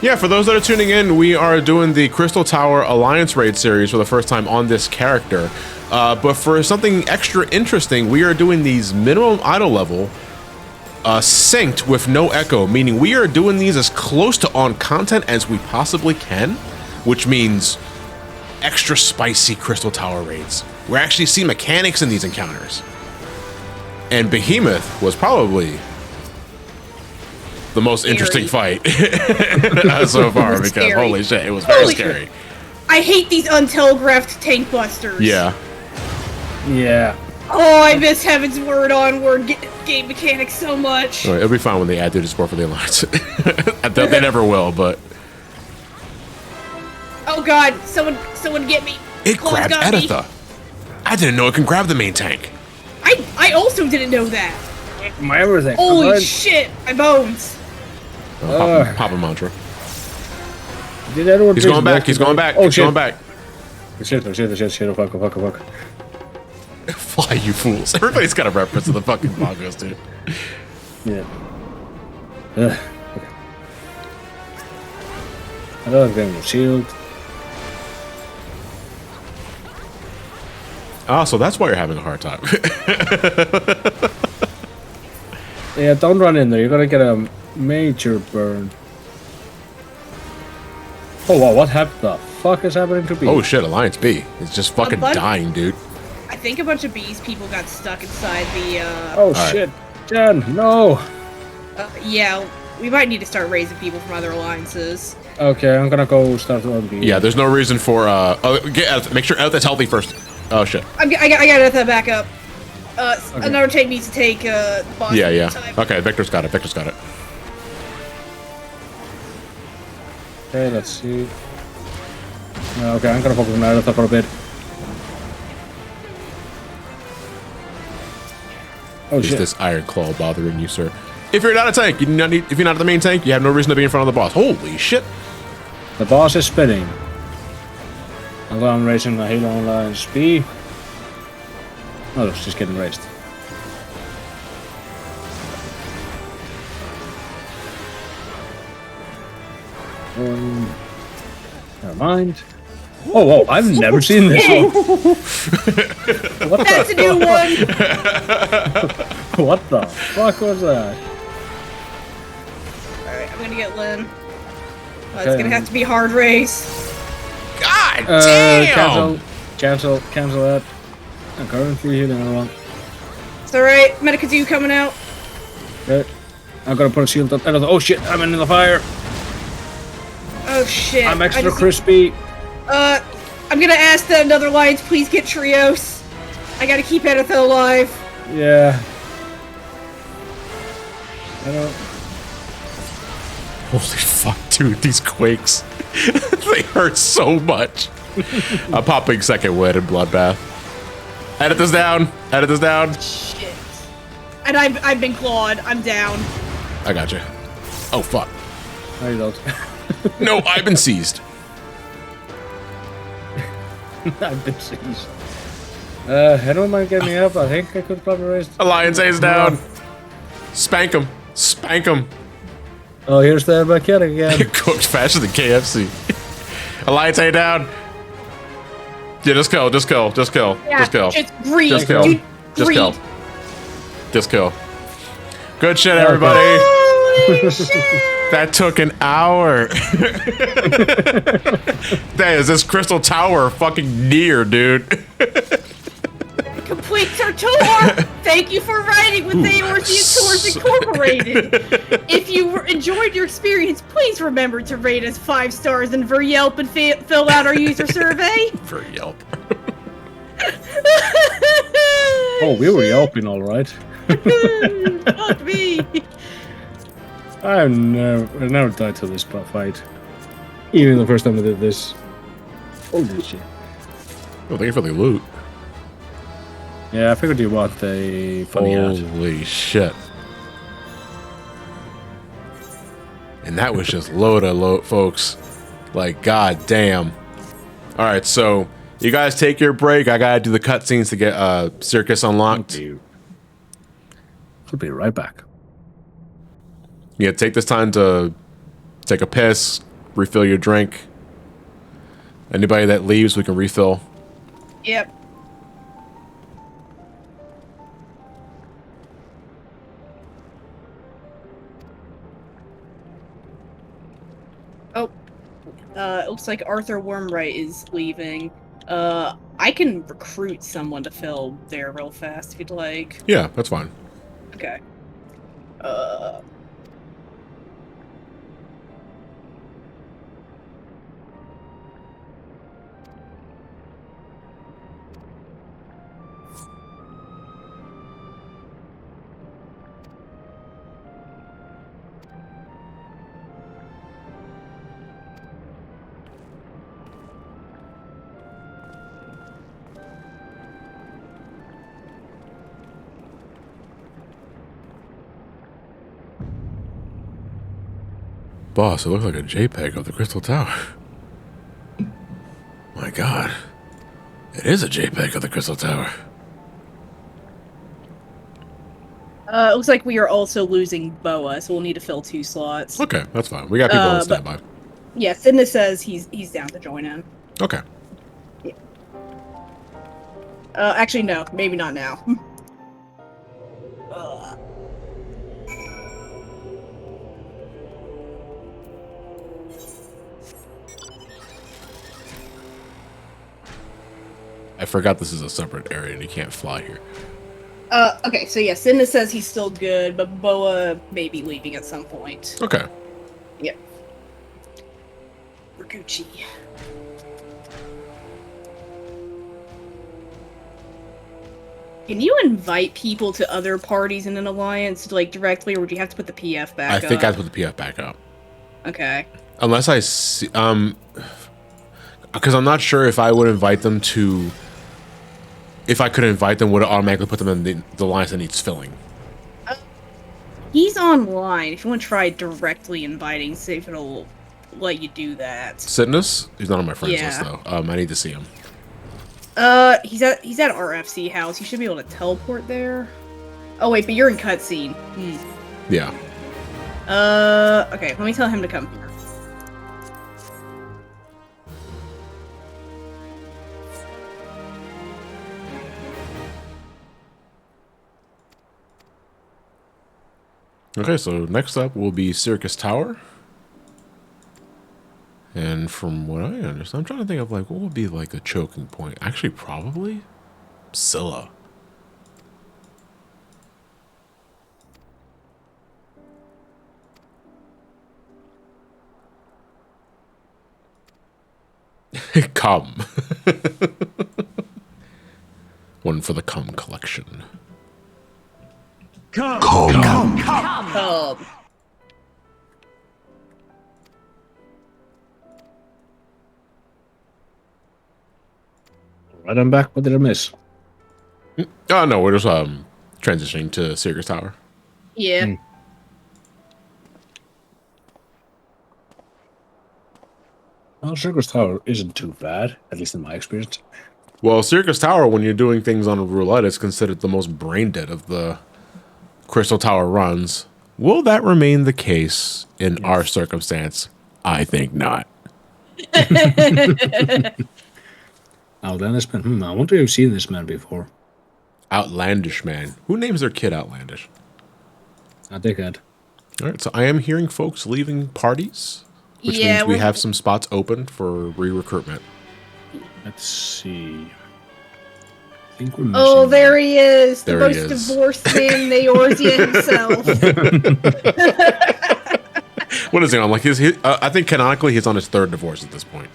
Yeah, for those that are tuning in, we are doing the Crystal Tower Alliance Raid series for the first time on this character. But for something extra interesting, we are doing these minimum idle level synced with no echo, meaning we are doing these as close to on content as we possibly can, which means extra spicy Crystal Tower raids. We actually see mechanics in these encounters. And Behemoth was probably the most interesting fight so far because scary. Holy shit, it was very scary. I hate these untelegraphed tank busters. Yeah. Yeah. Oh, I miss Heaven's Word Onward game mechanics so much. It'll be fine when they add duty support for the Alliance. They never will, but... Oh god, someone get me. It Chloe's grabbed got me. Editha. I didn't know it can grab the main tank. I also didn't know that. My everything. Holy shit! My bones! Pop a mantra. Did anyone He's going back. He's going back. Oh, he's shit. going back. Shit. Oh, fuck. Fly, you fools. Everybody's got a reference to the fucking bongos, dude. Yeah. Okay. Another thing with shield. Oh, so that's why you're having a hard time. Yeah, don't run in there. You're gonna get a major burn. Oh wow, what happened? The fuck is happening to me? Oh shit, Alliance B. It's just fucking dying, dude. I think a bunch of bees people got stuck inside the, Oh shit. Jen, no! yeah, we might need to start raising people from other alliances. Okay, I'm gonna go start on B. Yeah, there's no reason for, make sure Elth's healthy first. Oh shit. I got that back up. Okay. Another tank needs to take, boss. Yeah. Time. Okay, Victor's got it. Okay, let's see. Okay, I'm gonna focus on Naruto for a bit. Oh Is shit. this Iron Claw bothering you, sir? If you're not a tank, if you're not the main tank, you have no reason to be in front of the boss. Holy shit. The boss is spinning. Although I'm raising the Halo Online speed. Oh, it's just getting raised. Never mind. Oh, I've never seen this one. What That's a new one! What the fuck was that? Alright, I'm gonna get Lynn. It's gonna have to be hard race. God damn! Cancel that. I'm currently healing everyone. It's alright, Medicazoo coming out. Okay. I'm gonna put a shield up. Oh shit, I'm in the fire. Oh shit. I'm extra crispy. I'm gonna ask that another alliance please get Trios. I gotta keep Editha alive. Yeah. I don't... Holy fuck, dude, these quakes. They hurt so much. I'm popping second wind and bloodbath. Edit this down. Shit. And I've been clawed. I'm down. I got you. Oh fuck. No, you don't. No, I've been seized. I've been seized. Anyone mind getting me up? I think I could probably raise... Alliance A's down. Spank him. Oh, here's the kid again. Cooked faster than KFC. Alliance A down. Yeah, just kill. Yeah, just breathe. Just kill. Dude, Just breathe. kill. Just kill. Good shit, everybody. Holy shit. That took an hour. That is this Crystal Tower fucking near, dude. Completes our tour. Thank you for riding with the Orpheus Tours Incorporated. If you enjoyed your experience, please remember to rate us 5 stars and Yelp and fill out our user survey. For Yelp. Oh, we were yelping all right. Not me. I never died to this fight. Even the first time I did this. Holy shit. Oh, thank you for the loot. Yeah, I figured you want a funny hat. Holy shit. And that was just load, folks. Like, god damn. Alright, so you guys take your break. I gotta do the cutscenes to get Circus unlocked. I'll be right back. Yeah, take this time to take a piss, refill your drink. Anybody that leaves, we can refill. Yep. Oh. It looks like Arthur Wormright is leaving. I can recruit someone to fill there real fast if you'd like. Yeah, that's fine. Okay. Boss, it looks like a JPEG of the Crystal Tower. My god. It is a JPEG of the Crystal Tower. It looks like we are also losing Boa, so we'll need to fill 2 slots. Okay, that's fine. We got people on but- standby. Yeah, Sidna says he's down to join in. Okay. Yeah. Actually, no. Maybe not now. I forgot this is a separate area and you can't fly here. Okay, so yeah, Sidna says he's still good, but Boa may be leaving at some point. Okay. Yep. We're Gucci. Can you invite people to other parties in an alliance, like, directly, or would you have to put the PF back up? I think I have to put the PF back up. Okay. Unless I see... Because I'm not sure if I would invite them to... If I could invite them, would it automatically put them in the alliance that needs filling? He's online. If you want to try directly inviting, see if it'll let you do that. Sidnus? He's not on my friends Yeah. list, though. I need to see him. He's at RFC house. You should be able to teleport there. Oh wait, but you're in cutscene. Yeah. Okay, let me tell him to come here. Okay, so next up will be Circus Tower. And from what I understand, I'm trying to think of, like, what would be, like, a choking point? Actually, probably Scylla. Come. One for the cum collection. Come. Right, I'm back. What did I miss? Oh, no, we're just transitioning to Circus Tower. Yeah. Well, Circus Tower isn't too bad, at least in my experience. Well, Circus Tower, when you're doing things on a roulette, is considered the most brain dead of the Crystal Tower runs. Will that remain the case in our circumstance? I think not. Outlandish man. I wonder if you've seen this man before. Outlandish man. Who names their kid Outlandish? A dickhead. All right, so I am hearing folks leaving parties, which means we have some spots open for re-recruitment. Let's see. I think we're missing. Oh, there he is. The There he most is. divorced man in the Eorzea himself. What is he on? Like I think canonically he's on his 3rd divorce at this point.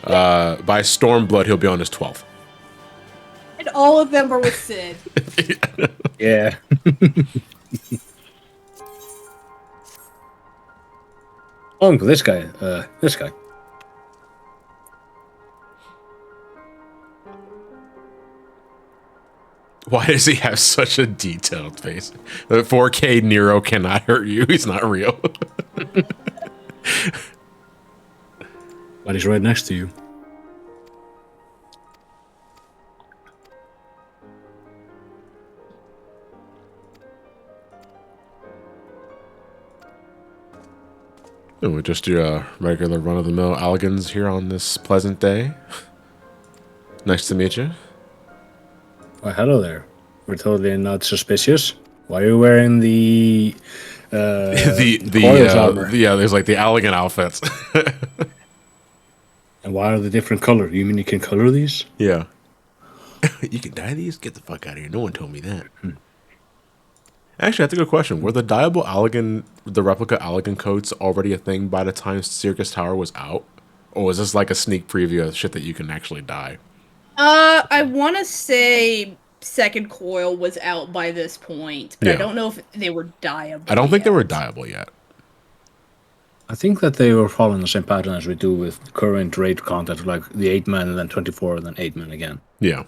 By Stormblood, he'll be on his 12th. And all of them are with Sid. Yeah. Oh, this guy. This guy. Why does he have such a detailed face? The 4K Nero cannot hurt you. He's not real. But he's right next to you. And we just do a regular run-of-the-mill Alligans here on this pleasant day. Nice to meet you. Oh, hello there. We're totally not suspicious. Why are you wearing the Coils armor? Yeah, there's like the Alligan outfits. And why are they different color? You mean you can color these? Yeah. You can dye these? Get the fuck out of here. No one told me that. Actually, that's a good question. Were the dyeable Alligan, the replica Alligan coats already a thing by the time Circus Tower was out? Or was this like a sneak preview of shit that you can actually dye? I want to say Second Coil was out by this point, but Yeah. I don't know if they were dyeable. I don't think they yet. were dyeable yet. I think that they were following the same pattern as we do with the current raid content, like the 8-man and then 24 and then 8-man again. Yeah.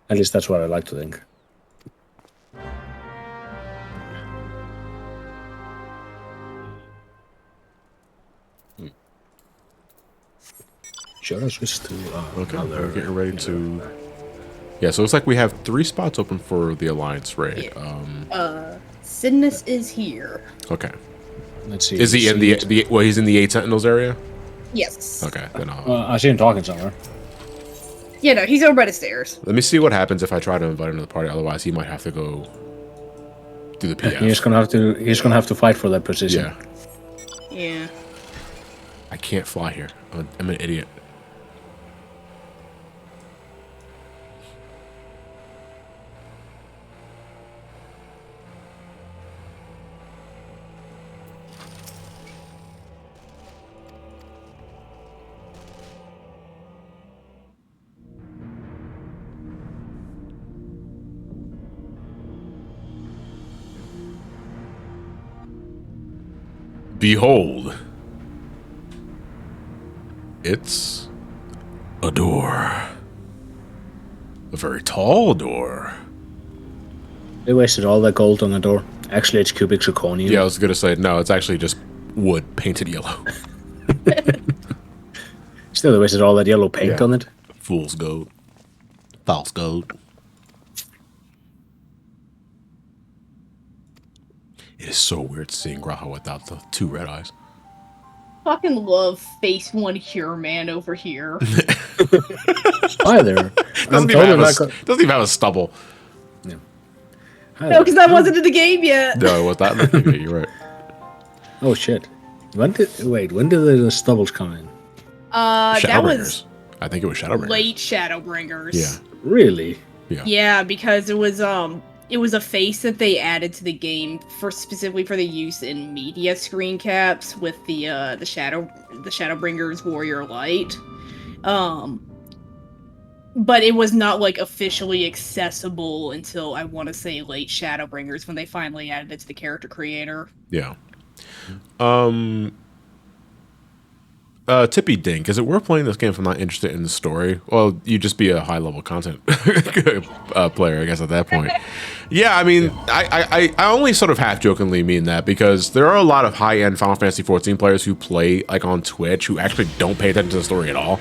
At least that's what I like to think. Should I switch to Okay, other... we're getting ready to... Yeah, so it looks like we have 3 spots open for the Alliance raid. Sidnus is here. Okay. Let's see. Is he in the well, he's in the 8 Sentinels area? Yes. Okay, then I'll... I see him talking somewhere. Yeah, no, he's over by the stairs. Let me see what happens if I try to invite him to the party. Otherwise, he might have to go do the PF. He's gonna have to fight for that position. Yeah. Yeah. I can't fly here. I'm an idiot. Behold, it's a door. A very tall door. They wasted all that gold on the door. Actually, it's cubic zirconium. Yeah, I was gonna say, no, it's actually just wood painted yellow. Still, they wasted all that yellow paint on it. Fool's gold. False gold. It is so weird seeing Graha without the 2 red eyes. Fucking love face one here, man, over here. Hi there. Doesn't even have a stubble. Yeah. No, because that wasn't in the game yet. No, it was that. Okay, you're right. Oh shit! When did the stubbles come in? That was I think it was Shadowbringers. late Shadowbringers. Yeah. Really? Yeah. Yeah, because it was a face that they added to the game specifically for the use in media screen caps with the Shadowbringers Warrior Light. But it was not like officially accessible until I want to say late Shadowbringers when they finally added it to the character creator. Yeah. Tippy Dink, is it worth playing this game if I'm not interested in the story? Well, you just be a high-level content player, I guess, at that point. Yeah, I mean, I only sort of half-jokingly mean that because there are a lot of high-end Final Fantasy XIV players who play, like, on Twitch who actually don't pay attention to the story at all.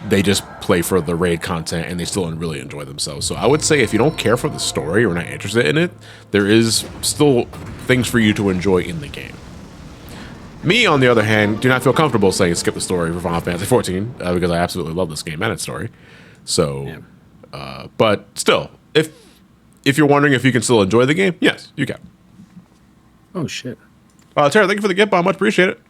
They just play for the raid content, and they still really enjoy themselves. So I would say if you don't care for the story or not interested in it, there is still things for you to enjoy in the game. Me, on the other hand, do not feel comfortable saying skip the story for Final Fantasy XIV because I absolutely love this game and its story. So, but still, if you're wondering if you can still enjoy the game, yes, you can. Oh shit! Tara, thank you for the gift, I much appreciate it.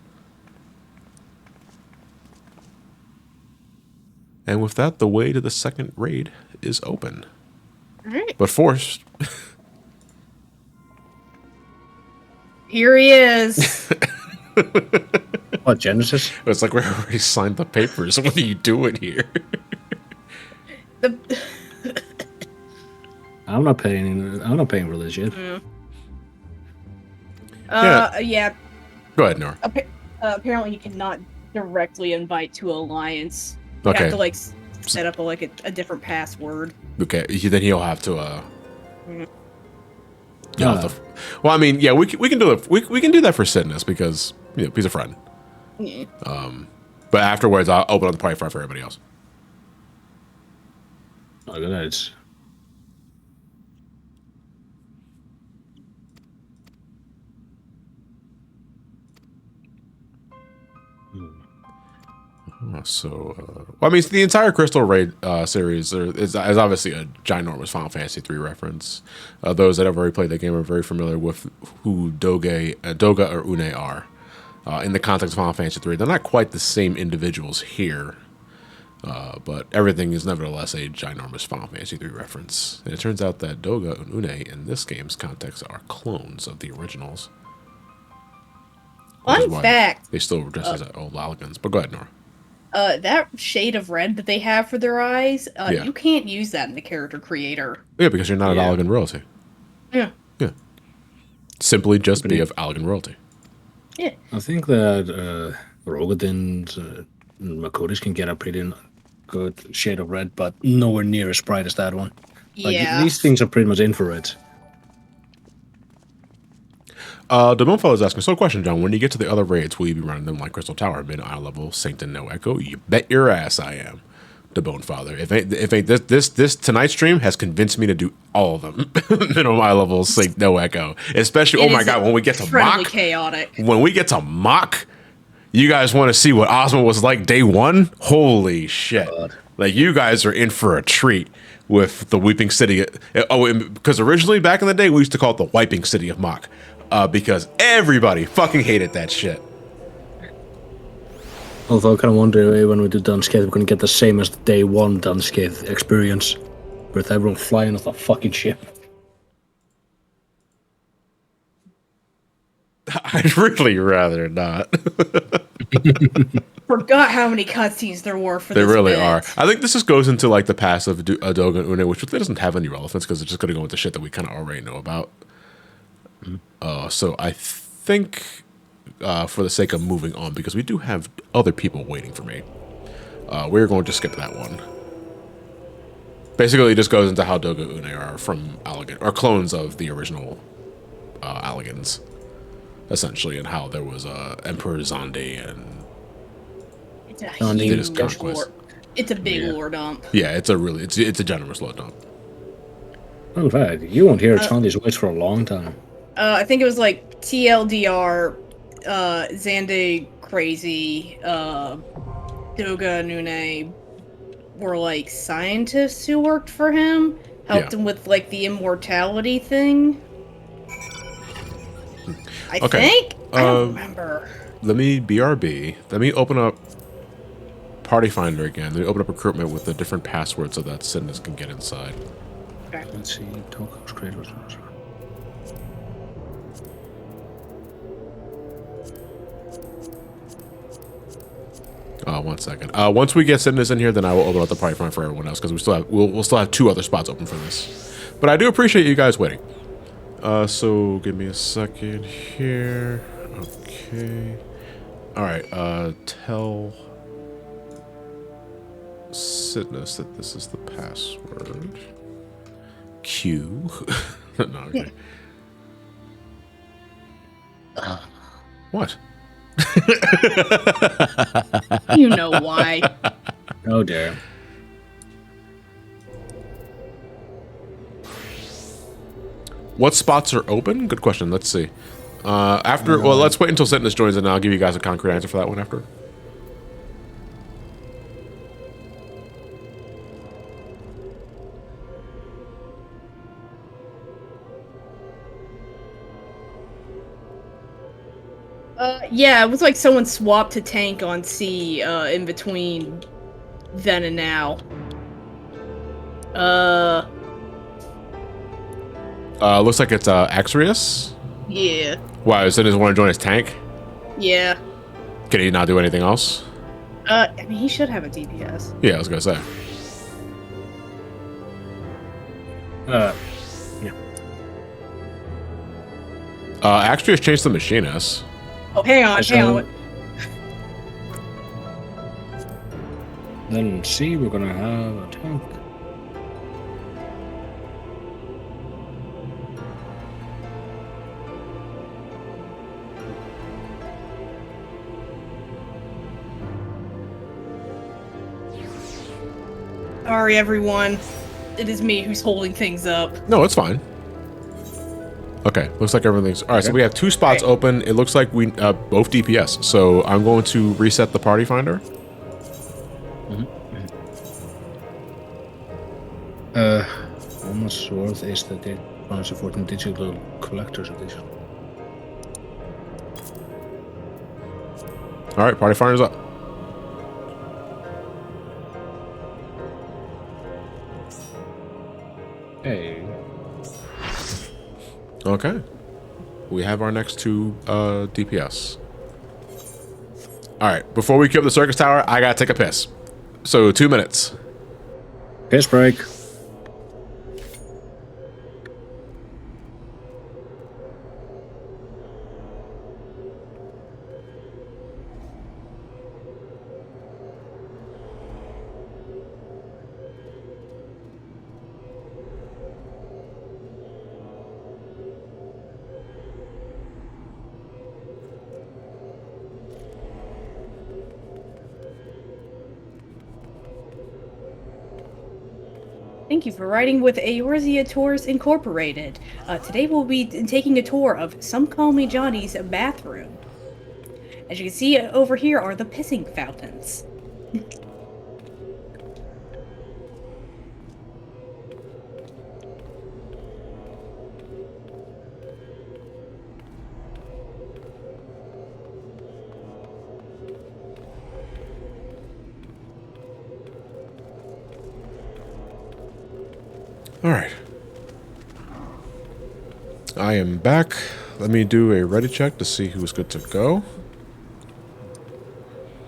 And with that, the way to the second raid is open. All right. But first, here he is. What, Genesis? it's like we already signed the papers. What are you doing here? I'm not paying for this shit. Yeah. Go ahead, Nora. Apparently, you cannot directly invite to Alliance. You Okay. have to like set up a different password. Okay, then he'll have to. Well, I mean, yeah, we can do it. We can do that for Sidnus because he's a friend. Yeah. But afterwards, I'll open up the party for everybody else. Look at that. Well, I mean, the entire Crystal Raid series is obviously a ginormous Final Fantasy III reference. Those that have already played the game are very familiar with who Doga or Une are. In the context of Final Fantasy III, they're not quite the same individuals here, but everything is nevertheless a ginormous Final Fantasy III reference. And it turns out that Doga and Une in this game's context are clones of the originals. Fun fact. They still dress as old Lalagans. But go ahead, Nora. That shade of red that they have for their eyes, you can't use that in the character creator. Yeah, because you're not of Allagan royalty. Yeah. Yeah. Simply just be of Allagan royalty. Yeah. I think that Rogadins and Makotis can get a pretty good shade of red, but nowhere near as bright as that one. Like, Yeah. these things are pretty much infrared. Demonfo is asking, so question, John, when you get to the other raids, will you be running them like Crystal Tower, mid-eye level, Sanctum, no echo? You bet your ass I am. The Bone Father. If this tonight's stream has convinced me to do all of them. Minimum eye level, sync, no echo. Especially, oh my god, when we get to mock, chaotic. When we get to mock, you guys want to see what Ozma was like day one? Holy shit! God. Like you guys are in for a treat with the Weeping City. Oh, because originally back in the day we used to call it the Wiping City of Mock, because everybody fucking hated that shit. Although I kind of wonder when we do Dunscape, we're going to get the same as the day one Dunscape experience, with everyone flying off the fucking ship. I'd really rather not. Forgot how many cutscenes there were for this. They really bit. are. I think this just goes into like the past of Doga and Une, which doesn't have any relevance because it's just going to go into shit that we kind of already know about. So I think. For the sake of moving on, because we do have other people waiting for me, we're going to skip that one. Basically, it just goes into how Doga Une are from Allegan, or clones of the original Allegans, essentially, and how there was Emperor Xande and it's a huge lore. It's a big lore dump. Yeah, it's a ginormous lore dump. In fact, you won't hear Xande's voice for a long time. I think it was like TLDR. Xande, Crazy, Doga, Nune were like scientists who worked for him, helped him with like the immortality thing. I think? I don't remember. Let me BRB. Let me open up Party Finder again. Let me open up recruitment with the different passwords so that Sidness can get inside. Okay. Let's see. Toko's creators. 1 second. Once we get Sidness in here, then I will open up the party front for everyone else because we'll still have 2 other spots open for this. But I do appreciate you guys waiting. So give me a second here. Okay. All right. Tell Sidness that this is the password. Q. No. Okay. What? You know why. Oh dear. What spots are open? Good question. Let's see. Let's wait until Sidness joins and I'll give you guys a concrete answer for that one after. Yeah, it was like someone swapped to tank on C in between then and now. Looks like it's Axrius. Yeah. Why, does Sidness want to join his tank? Yeah. Can he not do anything else? I mean, he should have a DPS. Yeah, I was gonna say. Yeah. Axrius changed the machinist. Oh, hang on. Then C, we're gonna have a tank. Sorry, everyone. It is me who's holding things up. No, it's fine. Okay, looks like everything's... All right, so we have 2 spots open. It looks like we both DPS. So I'm going to reset the party finder. How much worth is the 114 digital collector's edition? All right, party finder's up. Hey. Okay. We have our next 2 DPS. All right, before we queue up the Circus Tower, I gotta take a piss. So 2 minutes. Piss break. Thank you for riding with Eorzea Tours Incorporated. Today we'll be taking a tour of Some Call Me Johnny's bathroom. As you can see over here are the pissing fountains. Alright. I am back. Let me do a ready check to see who's good to go.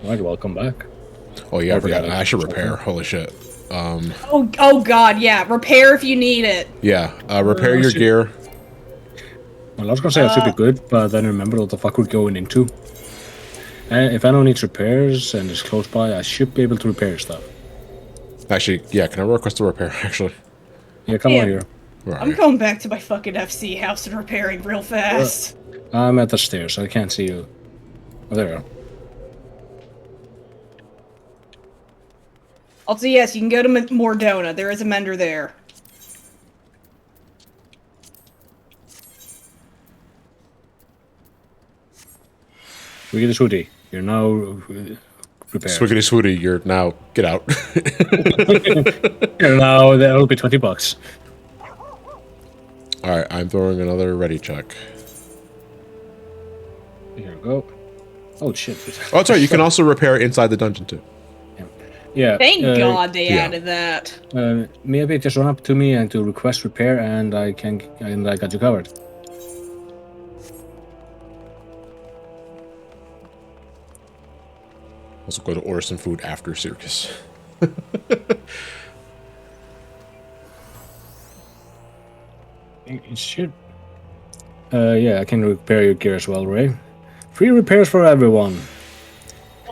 Alright, welcome back. Oh yeah, I forgot. I should repair. Holy shit. Oh god, yeah. Repair if you need it. Yeah, repair your gear. Well, I was gonna say it should be good, but then remember what the fuck we're going into. And if anyone needs repairs and is close by, I should be able to repair stuff. Actually, yeah, can I request a repair, actually? Yeah, come on here. Right. I'm going back to my fucking FC house and repairing real fast. I'm at the stairs, so I can't see you. Oh, there you are. Also, yes, you can go to Mordona. There is a mender there. Swiggity Swooty, you're now prepared. Swiggity swooty, you're now... Get out. Now, that'll be $20. Alright, I'm throwing another ready check. Here we go. Oh, shit. Oh, sorry, you can also repair inside the dungeon, too. Yeah. Thank God they yeah. added that. Maybe just run up to me and to request repair, and I got you covered. Also go to order some food after Circus. It should. Yeah, I can repair your gear as well, Ray. Free repairs for everyone.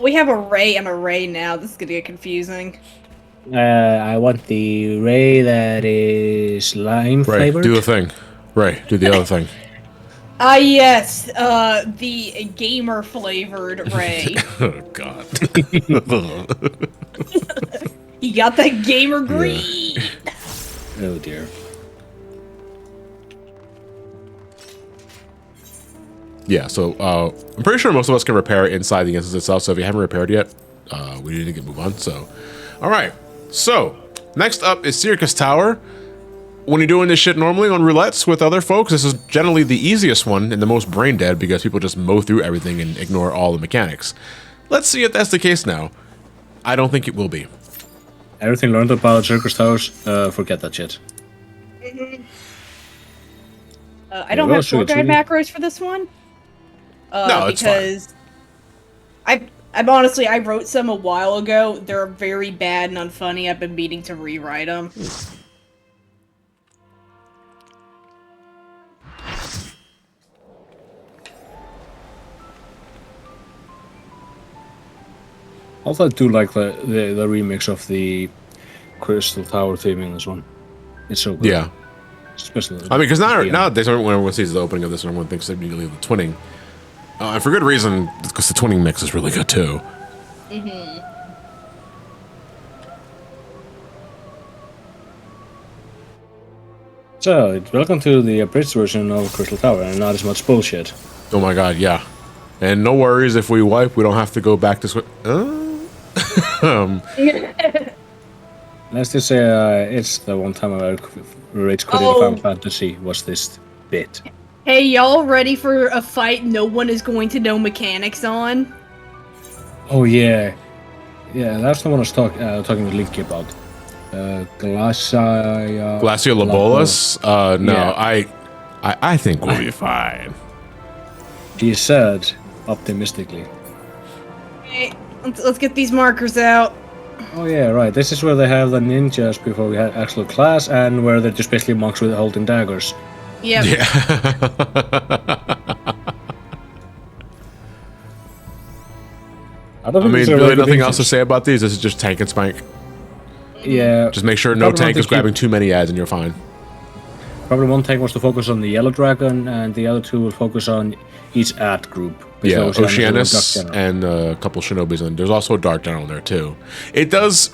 We have a Ray and a Ray now. This is gonna get confusing. I want the Ray that is lime Ray, flavored. do the thing. Ray, do the other thing. Yes, the gamer flavored Ray. Oh, God. You got that gamer greed. Oh dear. Yeah, so I'm pretty sure most of us can repair inside the instance itself, so if you haven't repaired yet, we need to move on, so. Alright, so, next up is Circus Tower. When you're doing this shit normally on roulettes with other folks, this is generally the easiest one and the most brain dead because people just mow through everything and ignore all the mechanics. Let's see if that's the case now. I don't think it will be. Everything learned about Circus Towers, forget that shit. I don't have tour guide macros for this one. No, it's because I'm honestly, I wrote some a while ago. They're very bad and unfunny. I've been meaning to rewrite them. Also, I do like the remix of the Crystal Tower theme in this one. It's so good. Yeah. Especially I mean, because nowadays, when everyone sees the opening of this, everyone thinks immediately of the twinning. And for good reason, because the twinning mix is really good, too. Mm-hmm. So, welcome to the abridged version of Crystal Tower, and not as much bullshit. Oh my god, yeah. And no worries, if we wipe, we don't have to go back to... Let's just say it's the one time I rage quit in Final Fantasy was this bit. Hey, y'all ready for a fight no one is going to know mechanics on? Oh yeah. Yeah, that's the one I was talking with Linky about. Glacia Labolas? No, yeah. I think we'll be fine. He said, optimistically. Hey, let's get these markers out. Oh yeah, right. This is where they have the ninjas before we had actual class, and where they're just basically monks with holding daggers. Yep. Yeah. I mean, really nothing else to say about these. This is just tank and spank. Yeah. Just make sure no tank is grabbing too many ads and you're fine. Probably one tank wants to focus on the yellow dragon, and the other two will focus on each ad group. Yeah, Oceanus Oceanus and a couple Shinobis, and there's also a Dark General there too.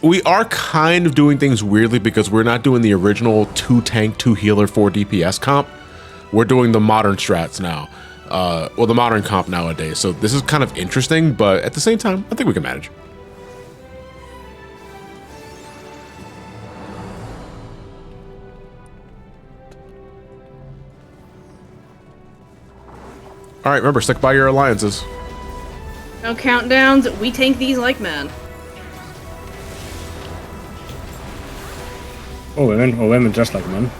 We are kind of doing things weirdly because we're not doing the original 2 tank, 2 healer, 4 DPS comp. We're doing the modern strats now. Well, the modern comp nowadays. So this is kind of interesting, but at the same time, I think we can manage. All right, remember, stick by your alliances. No countdowns. We tank these like men. Oh, women dressed like men.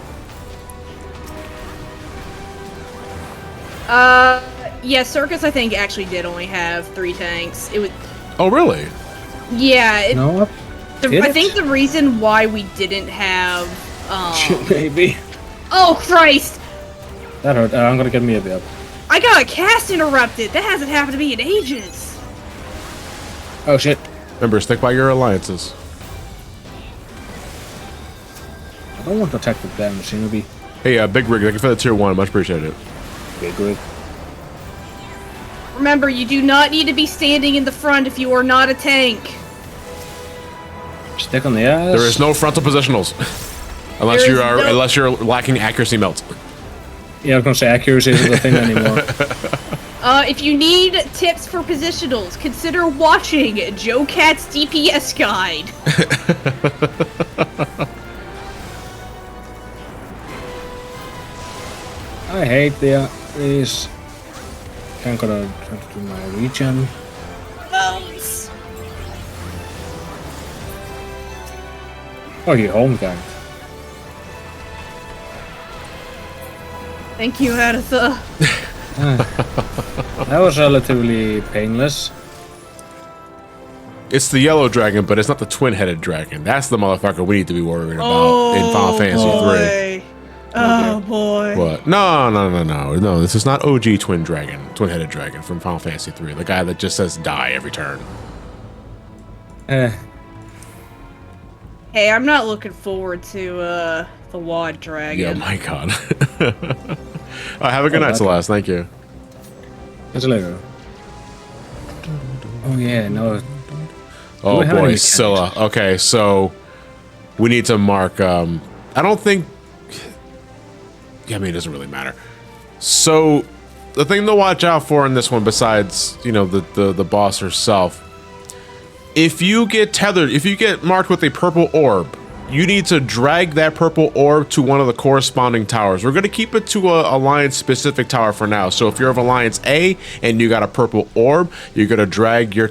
Yeah, Circus I think actually did only have 3 tanks. It was. Oh, really? Yeah. No. I think the reason why we didn't have. Shit, maybe. Oh Christ! That hurt. I'm gonna get me a bit. I got a cast interrupted. That hasn't happened to me in ages. Oh shit. Remember, stick by your alliances. I don't want to attack the damn Shinobi. Hey, Big Rig, thank you for the tier 1. Much appreciated. Big Rig. Remember, you do not need to be standing in the front if you are not a tank. Stick on the ass. There is no frontal positionals. Unless you're lacking accuracy melts. Yeah, I was gonna say accuracy isn't a thing anymore. If you need tips for positionals, consider watching Joe Cat's DPS guide. I hate these. I'm gonna try to do my regen. Bones. Oh, you home ganked. Thank you, Adatha. That was relatively painless. It's the yellow dragon, but it's not the twin-headed dragon. That's the motherfucker we need to be worried about in Final Fantasy 3. Oh boy. What? No. This is not OG twin-headed dragon from Final Fantasy 3. The guy that just says die every turn. Eh. Hey, I'm not looking forward to the Wad Dragon. Yeah, my god. Have a good night, Celeste. Thank you. Catch you later. Oh yeah, no. Oh boy, Scylla. Okay, so we need to mark. I don't think. Yeah, I mean, it doesn't really matter. So the thing to watch out for in this one, besides the boss herself, if you get tethered, if you get marked with a purple orb, you need to drag that purple orb to one of the corresponding towers. We're going to keep it to a Alliance-specific tower for now. So if you're of Alliance A and you got a purple orb, you're going to drag your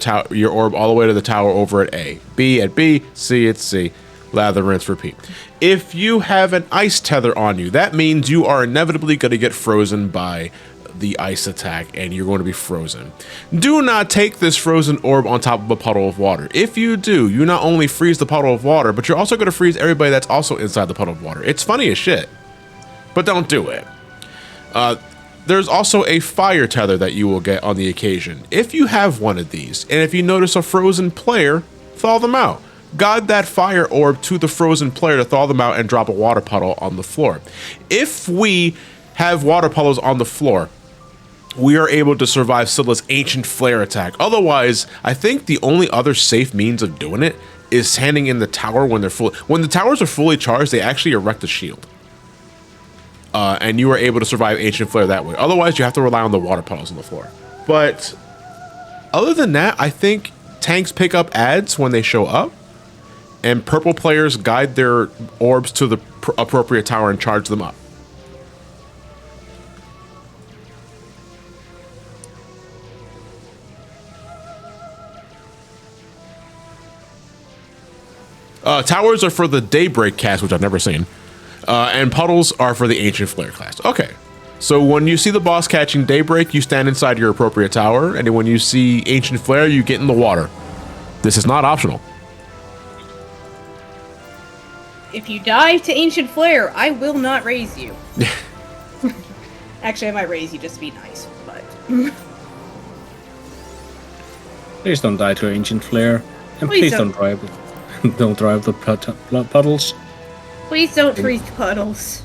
orb all the way to the tower over at A. B at B, C at C. Lather, rinse, repeat. If you have an ice tether on you, that means you are inevitably going to get frozen by the ice attack and you're going to be frozen. Do not take this frozen orb on top of a puddle of water. If you do, you not only freeze the puddle of water, but you're also going to freeze everybody that's also inside the puddle of water. It's funny as shit, but don't do it. There's also a fire tether that you will get on the occasion. If you have one of these, and if you notice a frozen player, thaw them out. Guide that fire orb to the frozen player to thaw them out and drop a water puddle on the floor. If we have water puddles on the floor, we are able to survive Scylla's Ancient Flare attack. Otherwise, I think the only other safe means of doing it is standing in the tower when they're full. When the towers are fully charged, they actually erect a shield. And you are able to survive Ancient Flare that way. Otherwise, you have to rely on the water puddles on the floor. But other than that, I think tanks pick up ads when they show up, and purple players guide their orbs to the appropriate tower and charge them up. Towers are for the Daybreak cast, which I've never seen. And puddles are for the Ancient Flare class. Okay. So when you see the boss catching Daybreak, you stand inside your appropriate tower. And when you see Ancient Flare, you get in the water. This is not optional. If you dive to Ancient Flare, I will not raise you. Actually, I might raise you just to be nice, but... Please don't die to Ancient Flare. And please don't drive it. Don't drive the puddles. Please don't freeze the puddles.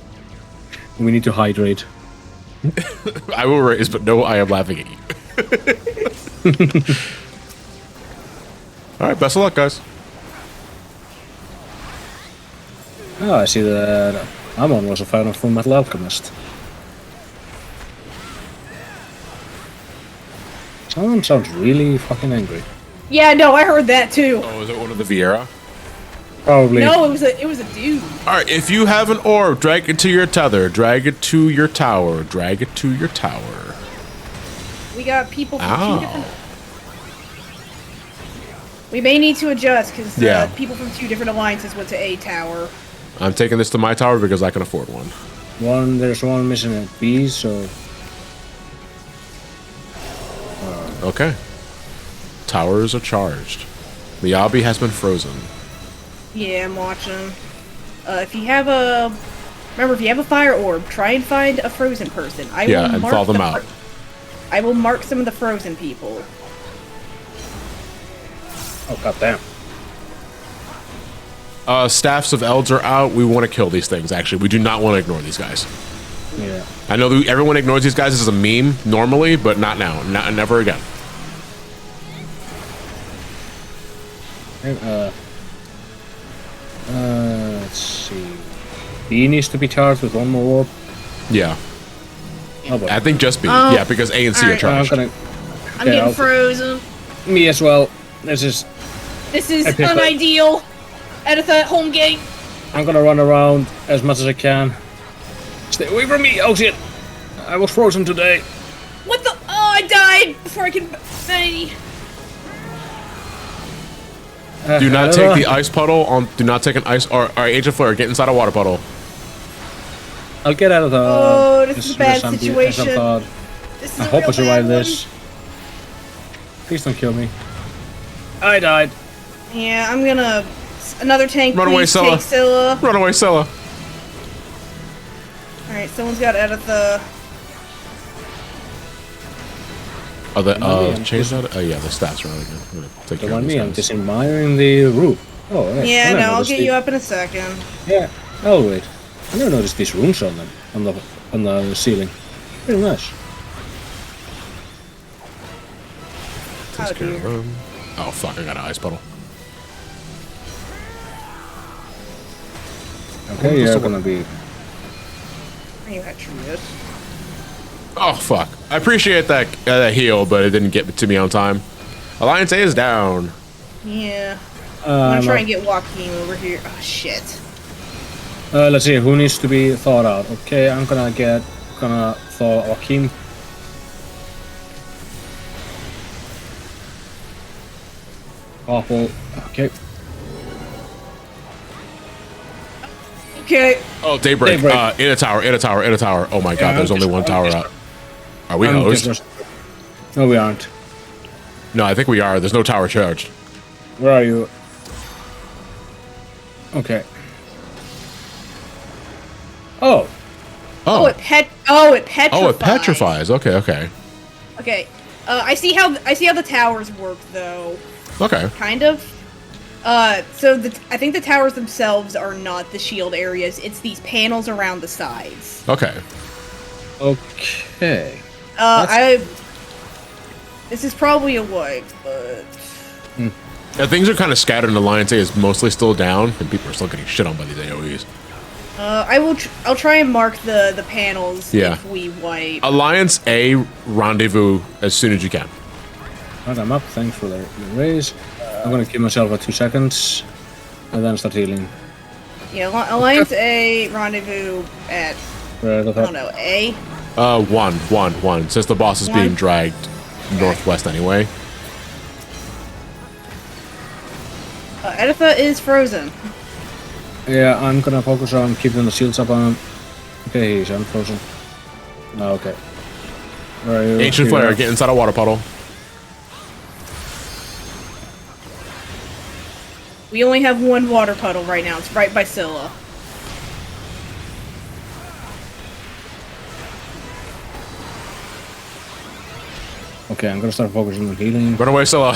We need to hydrate. I will raise, but no, I am laughing at you. All right, best of luck, guys. Oh, I see that Amon was a fan of Full Metal Alchemist. Someone sounds really fucking angry. Yeah, no, I heard that too. Oh, is it one of the Vieira? Probably. No, it was a dude. All right, if you have an orb, drag it to your tether, drag it to your tower, drag it to your tower. We got people from Ow. 2 different. We may need to adjust because Yeah. people from 2 different alliances went to A tower. I'm taking this to my tower because I can afford one. There's one missing at B, so Okay. Towers are charged. The obby has been frozen. Yeah, I'm watching. If you have a fire orb, try and find a frozen person. I Yeah, will and mark thaw them out. I will mark some of the frozen people. oh goddamn. Staffs of Elds are out. We want to kill these things, actually. We do not want to ignore these guys. Yeah. I know that everyone ignores these guys as a meme normally, but not now. Never again. Let's see. B needs to be charged with one more orb. Yeah. Oh, but I think just B. Oh, Yeah, because A and C are alright. charged. I'm I'm getting I'll- frozen. Me as well. This is. This is Okay, but- unideal. Editha at home gate. I'm gonna run around as much as I can. Stay away from me! Oh shit! I was frozen today. What the? Oh, I died before I could. Do not take the ice puddle on. Do not take an ice or Ancient Flare. Get inside a water puddle. I'll get out of the. Oh, this is a bad situation. This is I a hope real I survive bad this. Please don't kill me. I died. one. Yeah, I'm gonna. Another tank. Run away, please Scylla. take Scylla. Run away, Scylla. All right, someone's got Editha. Oh, the I'm change that. Oh yeah, the stats are really good. I'm gonna take The care of one these me, I'm guys. just admiring the roof. Oh, Yeah, I no, never I'll noticed get the- you up in a second. Yeah, I'll wait. I never noticed these runes on them, on the ceiling. Very nice. Oh, Take care of dear. them. Oh fuck! I got an ice puddle. Okay, you're gonna be. You had Trius. Oh fuck! I appreciate that heal, but it didn't get to me on time. Alliance A is down. Yeah. I'm gonna try no. and get Joaquin over here. Oh shit. Let's see, who needs to be thawed out? Okay, I'm gonna thaw Joaquin. Awful. Okay. Okay. Oh, daybreak. Daybreak. In a tower. Oh my god, Yeah, there's I'm only just- one I'm tower just- out. Are we I'm hosed? just- No, we aren't. No, I think we are. There's no tower charged. Where are you? Okay. Oh, Oh, it petrifies. Oh, it petrifies. Okay. Okay. I see how the towers work though. Okay. Kind of. So I think the towers themselves are not the shield areas. It's these panels around the sides. Okay. okay. This is probably a wipe, but Yeah, things are kind of scattered, and Alliance A is mostly still down, and people are still getting shit on by these AoEs. I'll try and mark the panels Yeah. if we wipe. Alliance A, rendezvous as soon as you can. Right, I'm up. Thanks for the raise. I'm gonna give myself 2 seconds, and then start healing. Yeah, Alliance A rendezvous at Right, I don't know A. One. Since the boss is One? being dragged northwest anyway. Editha is frozen. Yeah, I'm gonna focus on keeping the shields up on him. Okay, he's unfrozen. Oh, okay. Where are you? Ancient Here you Flare, are. get inside a water puddle. We only have one water puddle right now. It's right by Scylla. Okay, I'm gonna start focusing on healing. Run away, Scylla.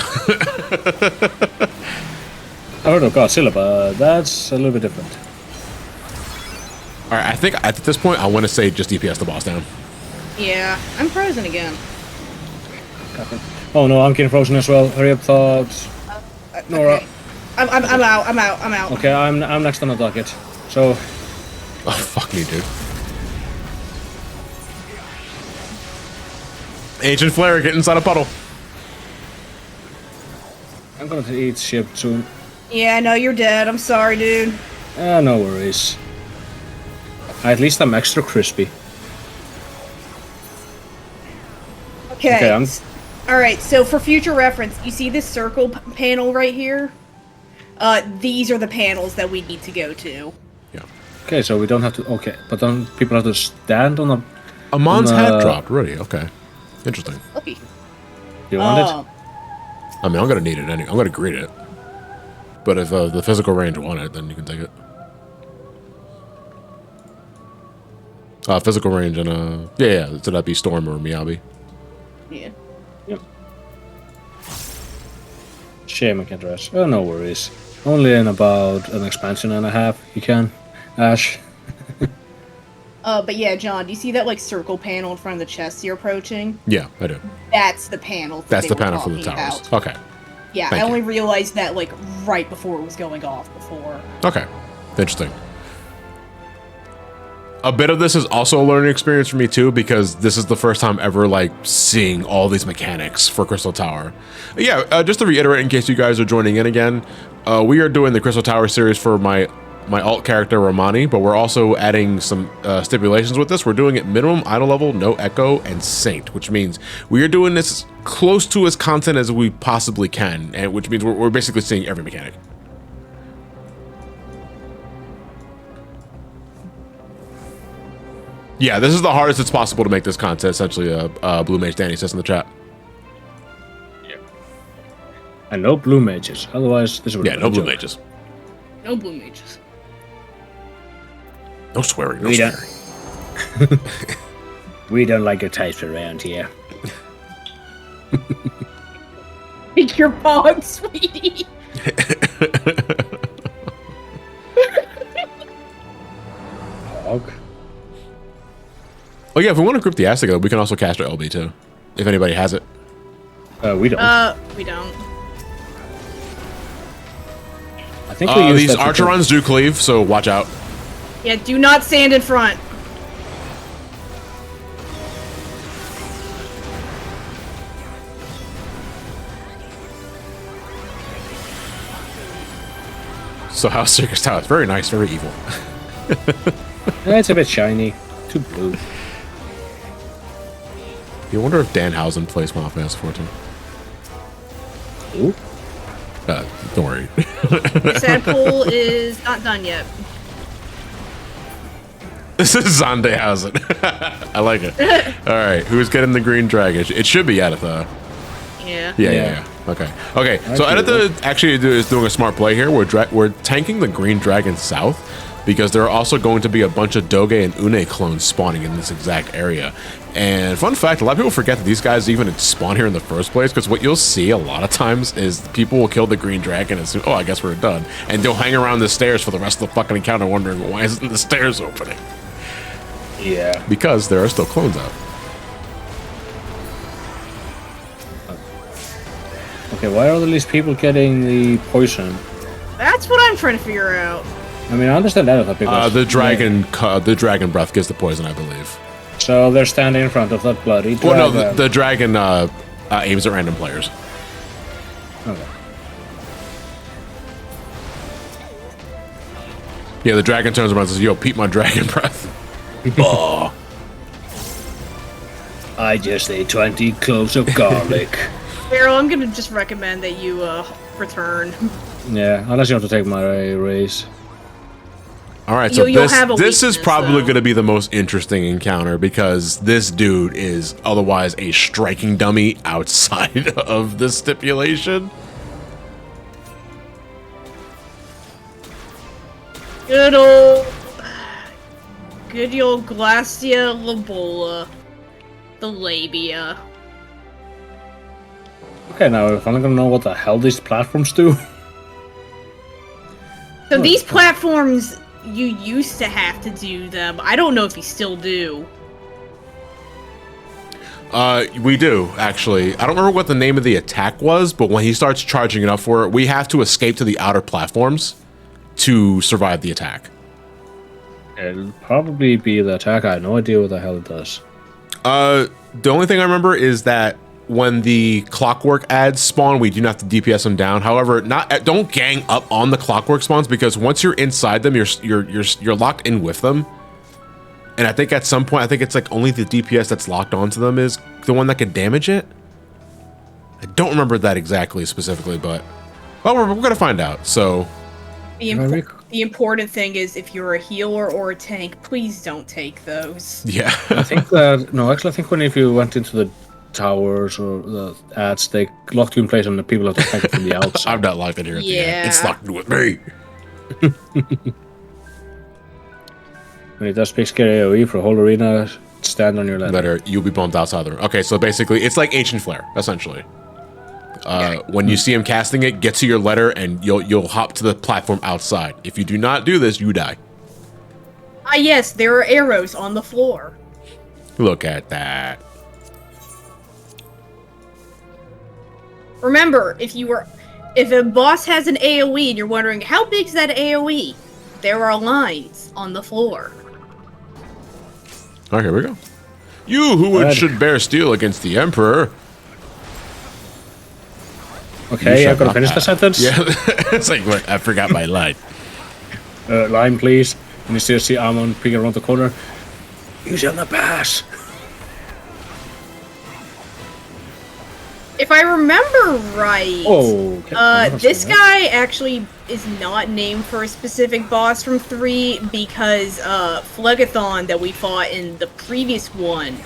I heard of Godzilla, but that's a little bit different. All right, I think at this point I want to say just DPS the boss down. Yeah, I'm frozen again. Oh no, I'm getting frozen as well. Hurry up, thoughts. Nora. Okay. I'm out. Okay, I'm next on the docket. So. Oh fuck me, dude. Ancient Flare, get inside a puddle. I'm gonna eat ship soon. Yeah, I know you're dead. I'm sorry, dude. No worries. At least I'm extra crispy. Okay. I'm... Alright, so for future reference, you see this circle panel right here? These are the panels that we need to go to. Yeah. Okay, so we don't have to... Okay, but then people have to stand on a... Amon's head dropped, really? Okay. Interesting. Lucky. You want it? I mean, I'm gonna need it anyway. I'm gonna greet it. But if the physical range want it, then you can take it. Physical range and yeah. So that'd be Storm or Miyabi. Yeah. Yep. Shame I can't rest. Oh, no worries. Only in about an expansion and a half. You can, Ash. But yeah, John, do you see that like circle panel in front of the chest you're approaching? Yeah, I do. That's the panel. That's they the were panel for the talking towers. about. Okay. Yeah, Thank I only you. realized that like right before it was going off before. Okay. Interesting. A bit of this is also a learning experience for me too, because this is the first time ever like seeing all these mechanics for Crystal Tower. Yeah, just to reiterate in case you guys are joining in again, we are doing the Crystal Tower series for my alt character Romani, but we're also adding some stipulations with this. We're doing it minimum idle level, no echo, and saint, which means we are doing this close to as content as we possibly can, and which means we're basically seeing every mechanic. Yeah, this is the hardest it's possible to make this content, essentially, Blue Mage Danny says in the chat. Yeah. And no blue mages, otherwise this would Yeah, no blue mages. No blue mages. No swearing, no We swearing. We don't like your types around here. Pick your pog, sweetie. Hog? Oh yeah, if we want to group the ass together, we can also cast our LB too, if anybody has it. We don't. We don't. I think we use these that to- Archerons do cleave, so watch out. Yeah, do not stand in front. So how's Circus Tower? It's very nice, very evil. Yeah, it's a bit shiny. Too blue. You wonder if Danhausen plays Final Fantasy 14. Ooh. Don't worry. Sad pool is not done yet. This is Xande. I like it. All right, who's getting the green dragon? It should be Editha. Yeah. Yeah. Okay. So Editha actually is doing a smart play here. We're tanking the green dragon south because there are also going to be a bunch of Doge and Une clones spawning in this exact area. And fun fact, a lot of people forget that these guys even spawn here in the first place, because what you'll see a lot of times is people will kill the green dragon and say, oh, I guess we're done. And they'll hang around the stairs for the rest of the fucking encounter wondering, why isn't the stairs opening? Yeah. Because there are still clones out. Okay, why are all these people getting the poison? That's what I'm trying to figure out. I mean, I understand that because The dragon breath gives the poison, I believe. So they're standing in front of that bloody dragon. Well, no, the dragon aims at random players. Okay. Yeah, the dragon turns around and says, yo, peep my dragon breath. Oh. I just ate 20 cloves of garlic. Farrell, I'm gonna just recommend that you return. Yeah, unless you want to take my raise. All right, so You'll have a this is weakness, probably though. going to be the most interesting encounter, because this dude is otherwise a striking dummy outside of the stipulation. Good old Glacia Labola. The labia. Okay, now if I'm not gonna know what the hell these platforms do. So these platforms you used to have to do them. I don't know if you still do. We do, actually. I don't remember what the name of the attack was, but when he starts charging it up for it, we have to escape to the outer platforms to survive the attack. It'll probably be the attack. I have no idea what the hell it does. The only thing I remember is that when the clockwork ads spawn, we do not have to DPS them down. However, don't gang up on the clockwork spawns, because once you're inside them, you're locked in with them. And I think at some point, I think it's like only the DPS that's locked onto them is the one that can damage it. I don't remember that exactly specifically, but well, we're gonna find out. So the important thing is, if you're a healer or a tank, please don't take those. Yeah. I think that I think when if you went into the towers or the ads, they locked you in place, and the people have to tank it from the outside. I'm not locked in here at the end. It's locked in with me. When it does big scary AoE for a whole arena, stand on your letter. You'll be bumped outside the room. Okay, so basically, it's like Ancient Flare, essentially. When you see him casting it, get to your letter, and you'll hop to the platform outside. If you do not do this, you die. Ah, yes, there are arrows on the floor. Look at that. Remember, if a boss has an AoE and you're wondering how big is that AoE, there are lines on the floor. All right, here we go. You should bear steel against the Emperor. Okay, I've got to finish the sentence. Yeah, it's like, what? I forgot my line. Line, please. And you still see Amon peeking around the corner. You shall not pass. If I remember right, this guy actually is not named for a specific boss from 3 because Phlegathon that we fought in the previous one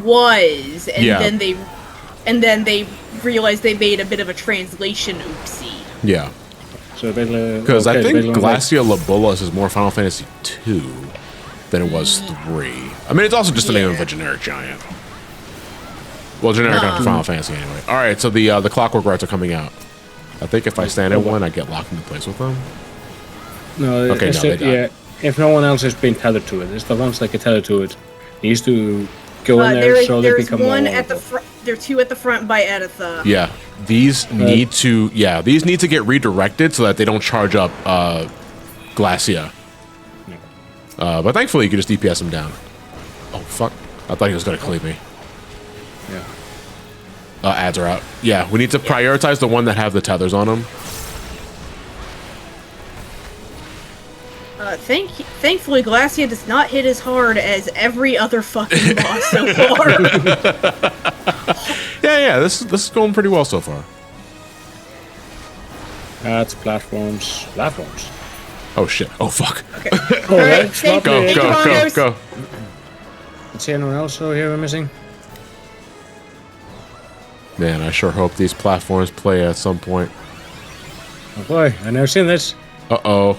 was, and then they realized they made a bit of a translation oopsie. Yeah. So because I think Glacia Labulus is more Final Fantasy 2 than it was 3. I mean, it's also just the name of a generic giant. Well, generic after Final Fantasy anyway. All right, so the clockwork rats are coming out. I think if I stand in one, I get locked into place with them. No, okay, they die. Yeah, if no one else has been tethered to it, it's the ones that get tethered to it. Needs to go in there so they become one more at the front. There are 2 at the front by Editha. Yeah, these need to get redirected so that they don't charge up Glacia. But thankfully, you can just DPS them down. Oh fuck! I thought he was gonna cleave me. Yeah. Ads are out. Yeah, we need to prioritize the one that have the tethers on them. Thankfully, Glacia does not hit as hard as every other fucking boss so far. Yeah, this is going pretty well so far. Ads, platforms. Oh shit! Oh fuck! Okay. All right, go. Let's see anyone else over here we're missing. Man, I sure hope these platforms play at some point. Oh boy, I've never seen this. Uh-oh.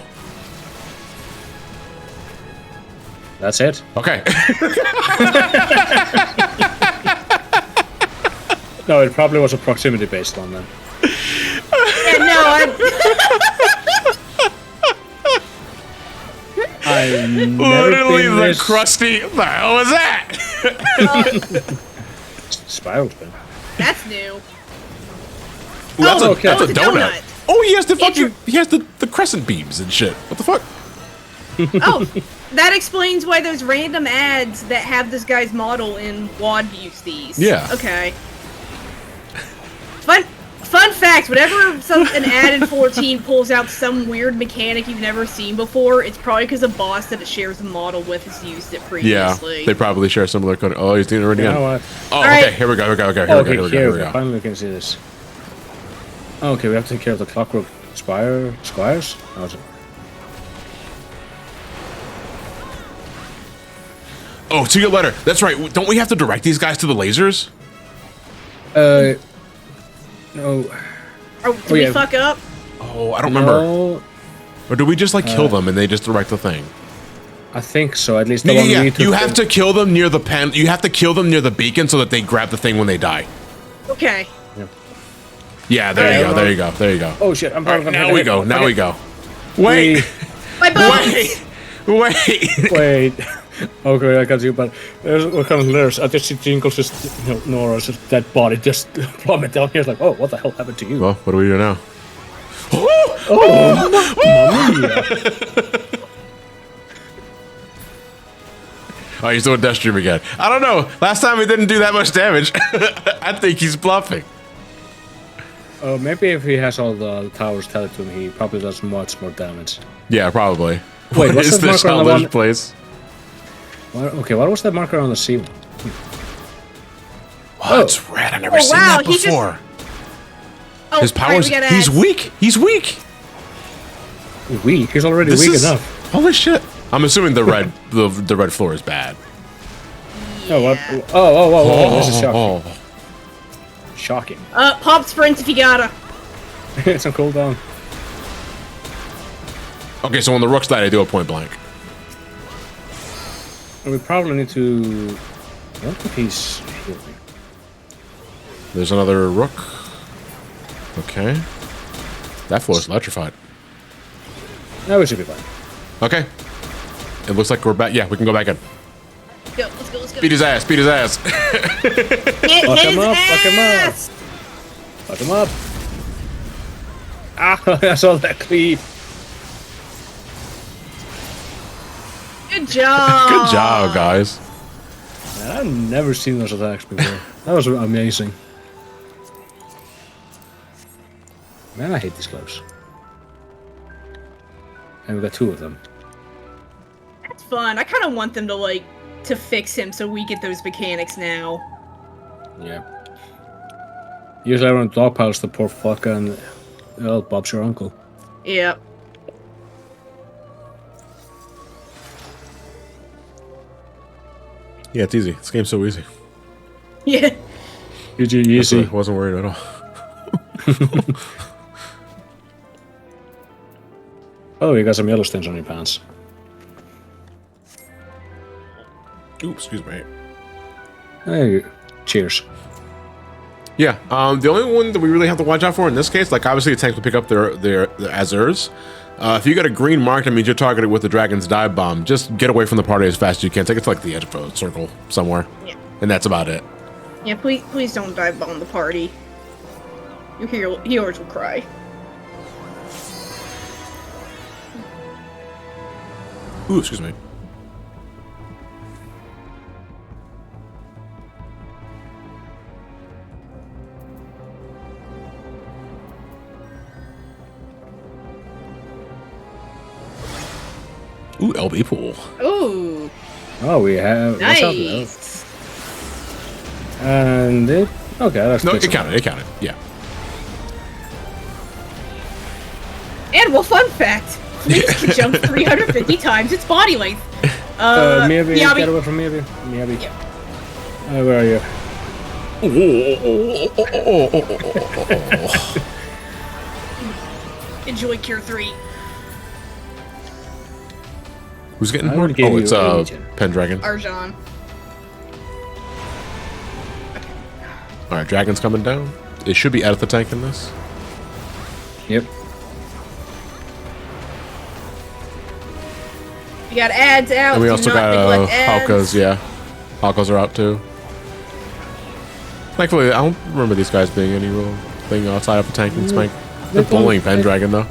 That's it? Okay. No, it probably was a proximity based one then. Yeah, no, I've never literally been the this... crusty. What the hell was that? Spiral spin. That's new. Ooh, that's okay. That's a donut. Oh, he has the fucking. He has the crescent beams and shit. What the fuck? Oh, that explains why those random ads that have this guy's model in WAD use these. Yeah. Okay. Fun fact, whenever an ad in 14 pulls out some weird mechanic you've never seen before, it's probably because a boss that it shares a model with has used it previously. Yeah, they probably share similar code. Oh, he's doing it already again. What? Oh, all okay, right. here we go. Here we go. Finally we can see this. Okay, we have to take care of the clockwork squires? How's it? Oh, to your letter. That's right. Don't we have to direct these guys to the lasers? No. Did we fuck up? Oh, I don't remember. Or do we just like kill them and they just direct the thing? I think so. At least yeah. You have to kill them near the pen. You have to kill them near the beacon so that they grab the thing when they die. Okay. Yeah, there you go. Oh shit! I'm probably now we go. Wait. My bones! Wait. Okay, I got you, but what kind of hilarious. I just see Jingles just, Nora's dead body just plummet down here. It's like, oh, what the hell happened to you? Well, what do we do now? Oh, he's doing Death Stream again. I don't know. Last time he didn't do that much damage. I think he's bluffing. Maybe if he has all the towers tethered to him, he probably does much more damage. Yeah, probably. Wait, what what's is that this marker on the challenge one- place? Okay, what was that marker on the ceiling? Oh, it's red. I've never seen wow, that he just- before. Oh, His powers. we got He's ads. weak. He's weak. Weak? He's already This weak is enough. holy shit. I'm assuming the red the red floor is bad. Oh, what? Oh, this is shocking. Oh. Shocking. Pop sprint if you gotta. It's on cooldown. Okay, so when the rooks die, they do a point blank. And we probably need to... What if he's healing? There's another rook. Okay. That floor is electrified. No, we should be fine. Okay. It looks like we're back. Yeah, we can go back in. Go, let's go, let's go. Beat his ass. Beat his ass. Hit Fuck his him up, fuck him up. ass! Fuck him up. Ah, I saw that cleave. Good job. Good job, guys. Man, I've never seen those attacks before. That was amazing. Man, I hate these gloves. And we got two of them. That's fun. I kind of want them to fix him so we get those mechanics now. Yeah. Usually everyone dogpiles the poor fuck and well, Bob's your uncle. Yep. Yeah, it's easy. This game's so easy. Yeah. GG, easy. Wasn't worried at all. Oh, you got some yellow stains on your pants. Ooh, excuse me. Hey, cheers. Yeah, the only one that we really have to watch out for in this case, like obviously the tanks will pick up their Azurs. If you got a green mark, that means you're targeted with the Dragon's Dive Bomb. Just get away from the party as fast as you can. Take it to like the edge of a circle somewhere. Yeah. And that's about it. Yeah, please don't dive bomb the party. Your healers will cry. Ooh, excuse me. Ooh, LB pool. Ooh, Oh, we have... what's up, nice. though? And it... Okay, that's No, good. it counted. It counted. Yeah. And well, fun fact: Fleets can jump 350 times its body length. Miyabi, Miyabi. get away from Miyabi. Miyabi. Yeah. Where are you? Enjoy Cure 3. Who's getting I more? would give Oh, it's you a region. Pendragon. Arjan. All right, dragon's coming down. It should be out of the tank in this. Yep. We got ads out. And we Do also not got neglect ads. Halkas, yeah. Halkas are out too. Thankfully, I don't remember these guys being any real thing outside of a tank and spank. They're They don't- bullying Pendragon though.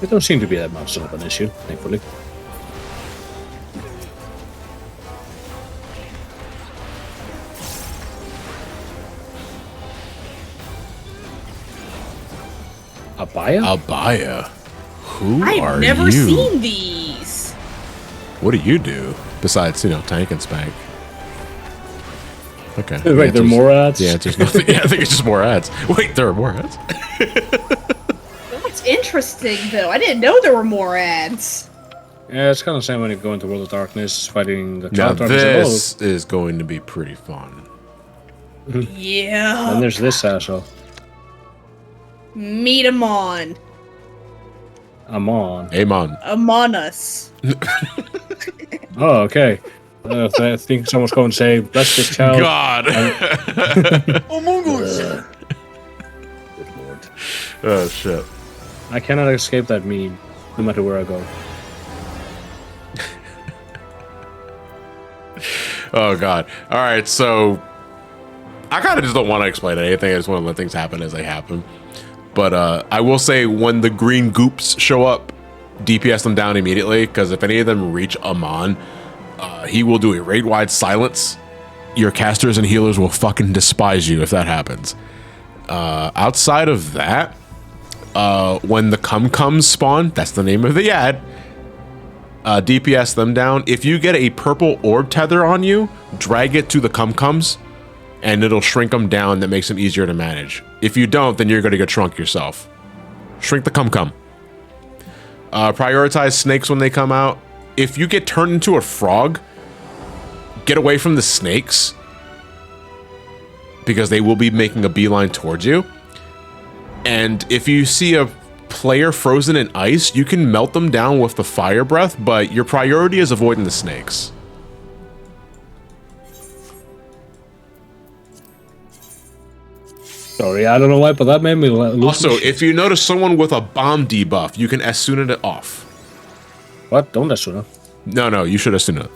It don't seem to be that much of an issue, thankfully. Abaya? Abaya. Who I've are never you? seen these. What do you do besides, tank and spank? Okay. Wait, there are more ads? The answer's nothing. Yeah, I think it's just more ads. Wait, there are more ads? That's interesting, though. I didn't know there were more ads. Yeah, it's kind of the same when you go into World of Darkness, fighting the Now Cloud Darkness. this is going to be pretty fun. Yeah. And there's this asshole. Meet Amon. Amon. Amon. Amon us. Oh, okay. I think someone's going to say, bless this child. God. Good lord. Oh shit. I cannot escape that meme. no matter where I go. Oh god. All right, so I kind of just don't want to explain anything. I just want to let things happen as they happen. But I will say when the green goops show up, DPS them down immediately, because if any of them reach Amon, he will do a raid-wide silence. Your casters and healers will fucking despise you if that happens. Outside of that, when the cum-cums spawn, that's the name of the ad, DPS them down. If you get a purple orb tether on you, drag it to the cum-cums, and it'll shrink them down. That makes them easier to manage. If you don't, then you're going to get shrunk yourself. Shrink the cum-cum. Prioritize snakes when they come out. If you get turned into a frog, get away from the snakes, because they will be making a beeline towards you. And if you see a player frozen in ice, you can melt them down with the fire breath, but your priority is avoiding the snakes. Sorry, I don't know why, but that made me lose. Also, if you notice someone with a bomb debuff, you can Asuna it off. What? Don't Asuna. No, you should Asuna it.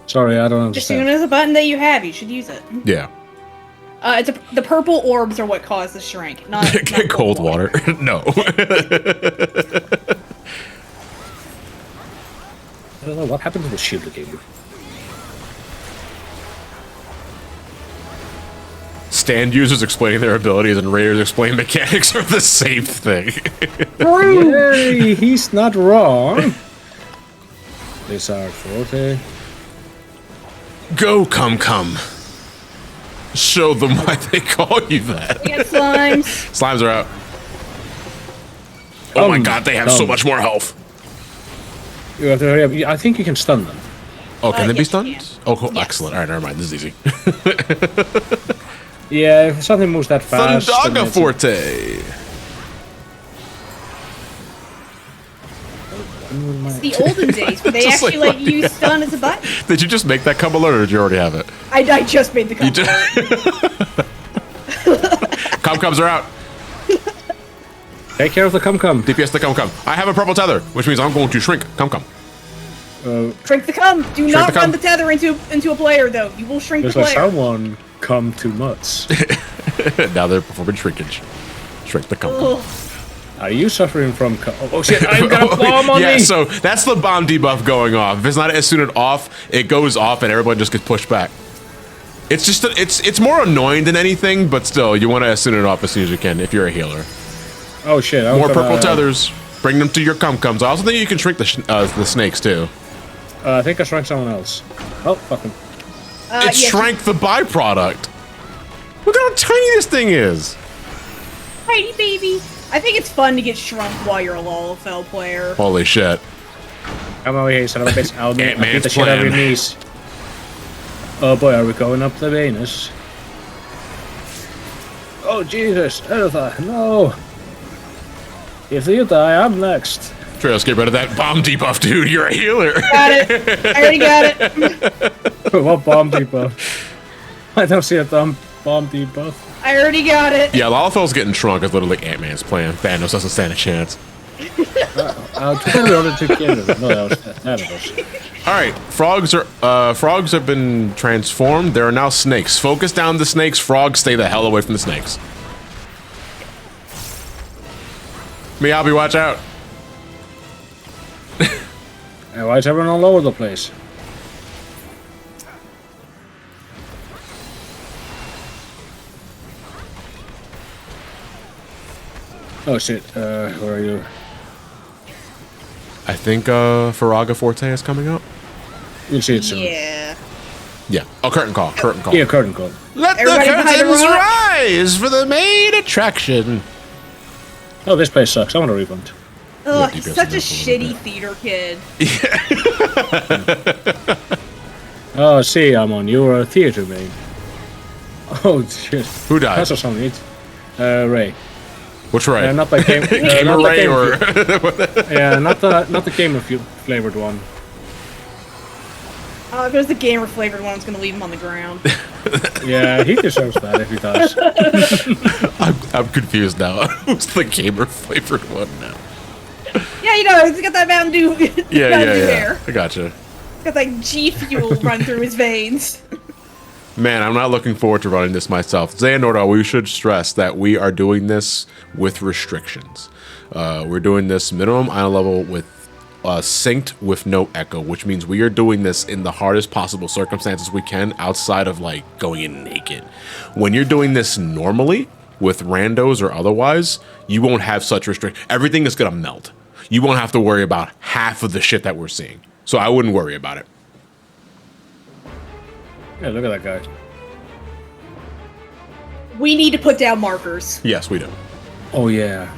Sorry, I don't As soon understand. as a button that you have, you should use it. Yeah. The purple orbs are what cause the shrink, not Cold water. No. I don't know what happened to the shield I gave you. Stand users explaining their abilities and raiders explaining mechanics are the same thing. Yay, he's not wrong. These are 40. Go, come. Show them why they call you that. We got slimes. Slimes are out. Oh my god, they have so much more health. You have to hurry up. I think you can stun them. Oh, can they be yes, stunned? you can. Oh, cool. Yes. Excellent. All right, never mind. This is easy. Yeah, if something moves that fast. then Thundaga it's- Forte. It's the olden days where they Just actually like let you stun as a button. Did you just make that come alert, or did you already have it? I just made the You comment. Cum-cums are out. Take care of the cum-cum. DPS the cum-cum. I have a purple tether, which means I'm going to shrink cum-cum. Shrink the cum. Do Shrink not the cum. run the tether into a player, though. You will shrink There's the like player. someone come too much. Now they're performing shrinkage. Shrink the cum-cum. Ugh. Are you suffering from oh shit, I've got a bomb on Yeah, me! so that's the bomb debuff going off. If it's not as soon as off, it goes off and everyone just gets pushed back. It's just it's more annoying than anything, but still, you want to assume it off as soon as you can if you're a healer. Oh shit, I was More gonna, purple tethers. Bring them to your cum-cums. I also think you can shrink the snakes too. I think I shrank someone else. Oh, fuck him. It Yeah, shrank the byproduct. Look how tiny this thing is. Tiny baby. I think it's fun to get shrunk while you're a Lalafell player. Holy shit. Come over here, son of a bitch. I'll beat Ant-Man's the shit out of your plan. knees. Oh boy, are we going up the Venus? Oh Jesus, Eartha, no! If you die, I'm next. Trails, get rid of that bomb debuff, dude. You're a healer. Got it. I already got it. What bomb debuff? I don't see a bomb debuff. I already got it. Yeah, Lalafell's getting shrunk is literally Ant-Man's plan. Thanos doesn't stand a chance. Totally ordered to kill him. No, that was Thanatos. All right, frogs have been transformed. There are now snakes. Focus down the snakes. Frogs, stay the hell away from the snakes. Miyabi, watch out. And why is everyone all over the place? Oh shit, where are you? I think Faraga Forte is coming up. You'll see it soon. Yeah. Yeah. Oh, curtain call. Curtain call. Yeah, curtain call. Let Everybody the behind the curtains rock. rise for the main attraction. Oh, this place sucks. I want a refund. Ugh, Yeah, he's DPS such a is up a little shitty theater kid. Oh, see, Amon, you were a theater maid. Oh shit. Who died? That's what's on it. Ray. Which right? Not the game. Gamer not the Ray game- or Yeah, not the gamer flavored one. If it was the gamer flavored one, I was gonna leave him on the ground. Yeah, he deserves that if he does. I'm confused now. Who's the gamer flavored one now? Yeah, you know, he's got that Mountain Dew. Yeah, Mountain Dew yeah. hair. I gotcha. Got that G fuel run through his veins. Man, I'm not looking forward to running this myself. Xandordal, we should stress that we are doing this with restrictions. We're doing this minimum island level with synced with no echo, which means we are doing this in the hardest possible circumstances we can outside of like going in naked. When you're doing this normally with randos or otherwise, you won't have such restrict. Everything is gonna melt. You won't have to worry about half of the shit that we're seeing. So I wouldn't worry about it. Yeah, look at that guy. We need to put down markers. Yes, we do. Oh yeah.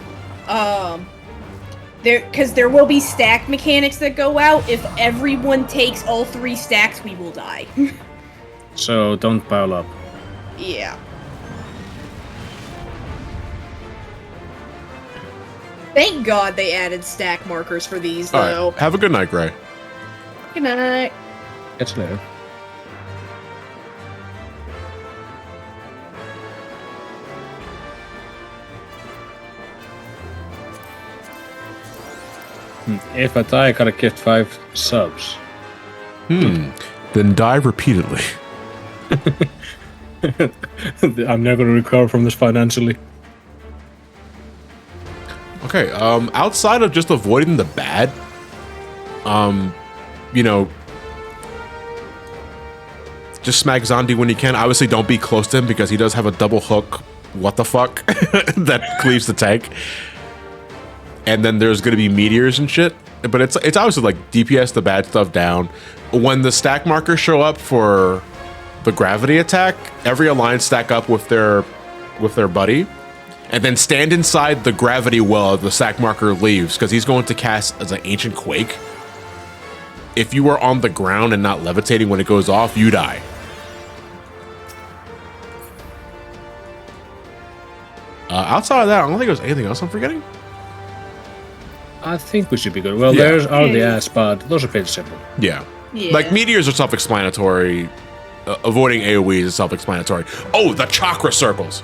Because there will be stack mechanics that go out. If everyone takes all 3 stacks, we will die. So don't pile up. Yeah. Thank God they added stack markers for these, All though. right. Have a good night, Gray. Good night. Catch you later. If I die, I gotta gift 5 subs. Then die repeatedly. I'm never gonna recover from this financially. Okay, outside of just avoiding the bad, you know, just smack Xande when you can. Obviously, don't be close to him because he does have a double hook. What the fuck? That cleaves the tank. And then there's going to be meteors and shit. But it's obviously like DPS the bad stuff down. When the stack markers show up for the gravity attack, every alliance stack up with their buddy. And then stand inside the gravity well as the stack marker leaves, because he's going to cast as an ancient quake. If you are on the ground and not levitating when it goes off, you die. Outside of that, I don't think there's anything else I'm forgetting. I think we should be good. Well, Yeah. there's all the ass, but those are pretty simple. Yeah. Yeah. Like, meteors are self-explanatory. Avoiding AoEs is self-explanatory. Oh, the chakra circles.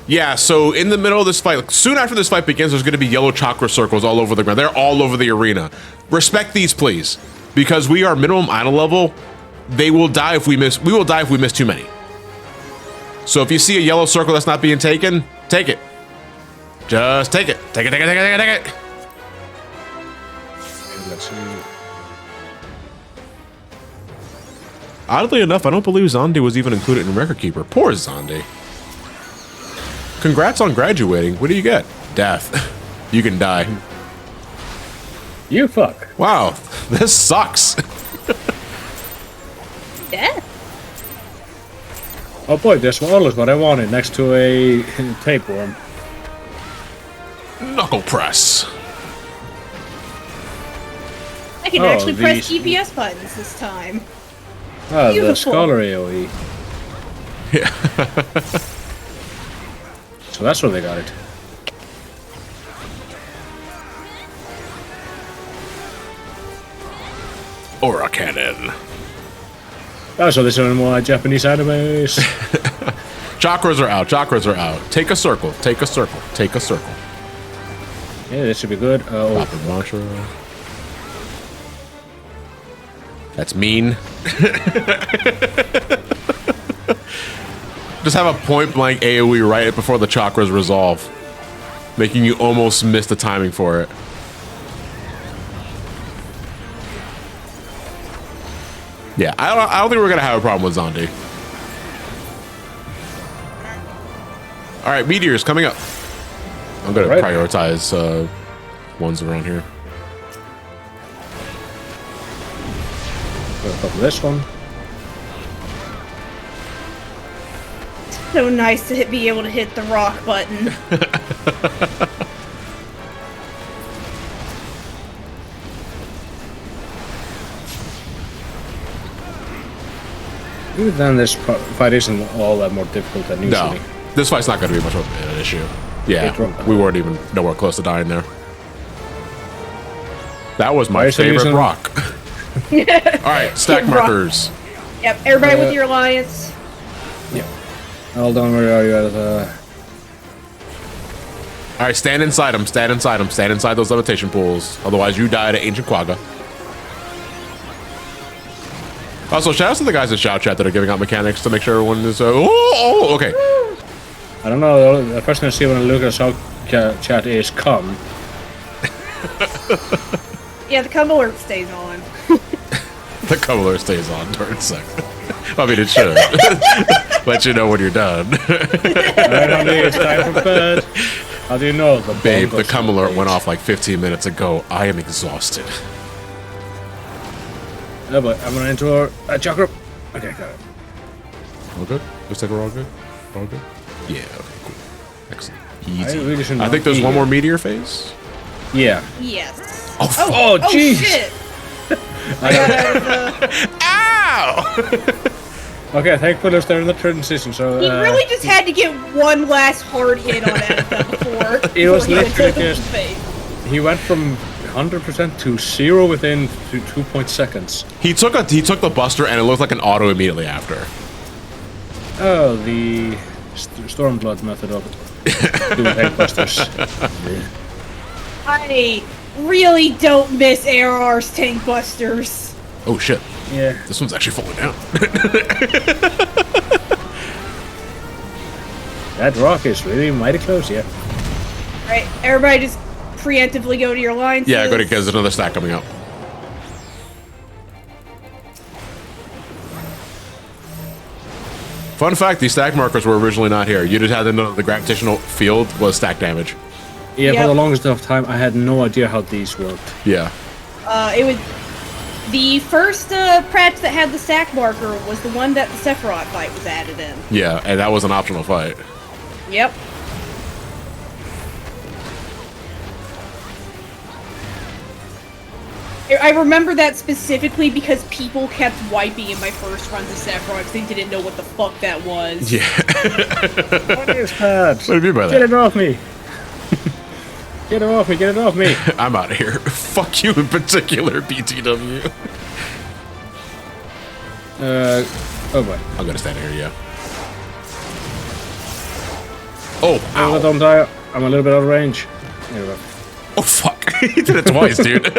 Yeah, so in the middle of this fight, like, soon after this fight begins, there's going to be yellow chakra circles all over the ground. They're all over the arena. Respect these, please. Because we are minimum idol level, they will die if we miss. We will die if we miss too many. So if you see a yellow circle that's not being taken, take it. Just take it. Take it, take it, take it, take it, take it. Let's see. Oddly enough, I don't believe Xande was even included in Record Keeper. Poor Xande. Congrats on graduating. What do you get? Death. You can die. You fuck. Wow, this sucks. Yeah. Oh boy, this wall is what I wanted next to a tapeworm. Knuckle press. I can Oh, actually press these- GPS buttons this time. Ah, the Beautiful. Scholar AoE. Yeah. So that's where they got it. Aura cannon. Oh, so this is one more Japanese animes. Chakras are out. Chakras are out. Take a circle. Take a circle. Take a circle. Yeah, this should be good. Oh, Pop a mantra. That's mean. Just have a point blank AoE right before the chakras resolve, making you almost miss the timing for it. Yeah, I don't think we're gonna have a problem with Xande. All right, meteors coming up. I'm gonna Right. prioritize ones around here. Gonna pop this one. So nice to be able to hit the rock button. Even then, this fight isn't all that more difficult than usually. No, this fight's not gonna be much of an issue. Yeah, It- we weren't even nowhere close to dying there. That was Why my is he favorite using- rock. All right, stack Rock. markers. Yep, everybody with your alliance. Hold on, where are you at? right, stand inside them. Stand inside them. Stand inside those levitation pools. Otherwise, you die to Ancient Quagga. Also, shout out to the guys in Shout Chat that are giving out mechanics to make sure everyone is. Okay. I don't know. The first thing I see when I look at Shout Chat is come. Yeah, the come alert stays on. The come alert stays on during sex. I mean, it should. Let you know when you're done. Alright, honey, it's time for bed. How do you know? Babe, the come alert went off like 15 minutes ago. I am exhausted. Oh boy, I'm gonna enter a chakra. Okay, got it. All good? Looks like we're all good? All good? Yeah, okay, cool. Excellent. Easy. Really I think there's one more meteor phase. Yeah. Yes. Oh, jeez! Shit! Ow! Okay, thankfully they're in the transition, so... He really just had to get one last hard hit on Annabelle before. It was literally just... He went from 100% to 0 within 2 seconds. He took the buster and it looked like an auto immediately after. Oh, the Stormblood method of doing tank busters. I really don't miss ARR's tank busters. Oh shit. Yeah. This one's actually falling down. That rock is really mighty close, yeah. Right, everybody just preemptively go to your lines. Yeah, go to because there's another stack coming up. Fun fact, these stack markers were originally not here. You just had to know the gravitational field was stack damage. Yeah, for the longest of time, I had no idea how these worked. Yeah. It was the first patch that had the stack marker was the one that the Sephiroth fight was added in. Yeah, and that was an optional fight. Yep. I remember that specifically because people kept wiping in my first runs of Sephiroth because they didn't know what the fuck that was. Yeah. What is that? What do you mean by that? Get it off me! Get it off me! Get it off me! I'm out of here. Fuck you in particular, BTW. Oh boy. I'm gonna stand here, yeah. Oh, Ow. ow. Don't die. I'm a little bit out of range. There we go. Oh, fuck. He did it twice, dude.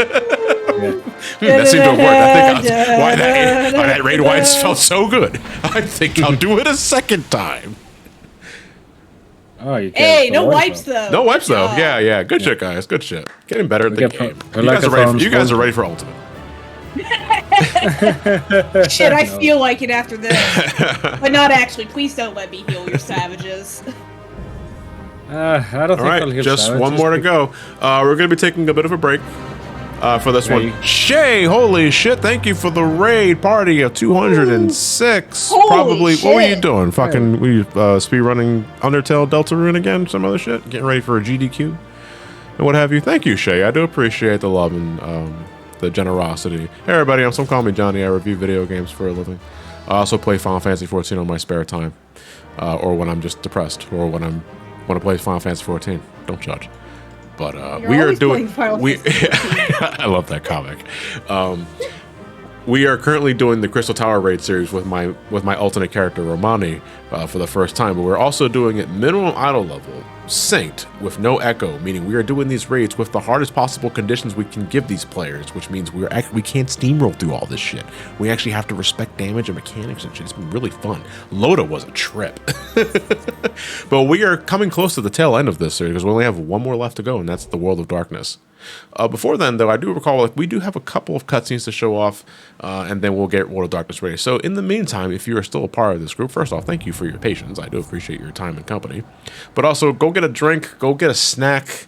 Yeah. That seemed to have worked. I think why that raid wise felt so good. I think I'll do it a second time. Oh, you Hey, no wipes though. No wipes though. Yeah. Good shit, guys. Good shit. Getting better at the game. You guys are ready for Ultimate. Shit, I feel like it after this. But not actually. Please don't let me heal your savages. I don't think I'll heal just savages. one more to go. We're going to be taking a bit of a break for this one. Shay, holy shit, thank you for the raid party of 206. Holy Probably, shit. what were you doing? Fucking, were you speed running Undertale Deltarune again? Some other shit? Getting ready for a GDQ? And what have you? Thank you, Shay. I do appreciate the love and the generosity. Hey, everybody, some call me Johnny. I review video games for a living. I also play Final Fantasy XIV on my spare time. Or when I'm just depressed. Or when I want to play Final Fantasy XIV. Don't judge. But we are doing. I love that comic. We are currently doing the Crystal Tower raid series with my alternate character Romani for the first time, but we're also doing it minimum idle level, synced with no echo, meaning we are doing these raids with the hardest possible conditions we can give these players, which means we can't steamroll through all this shit. We actually have to respect damage and mechanics and shit. It's been really fun. Loda was a trip. But we are coming close to the tail end of this series because we only have one more left to go, and that's the World of Darkness. Before then, though, I do recall we do have a couple of cutscenes to show off, and then we'll get World of Darkness ready. So in the meantime, if you are still a part of this group, first off, thank you for your patience. I do appreciate your time and company. But also, go get a drink, go get a snack,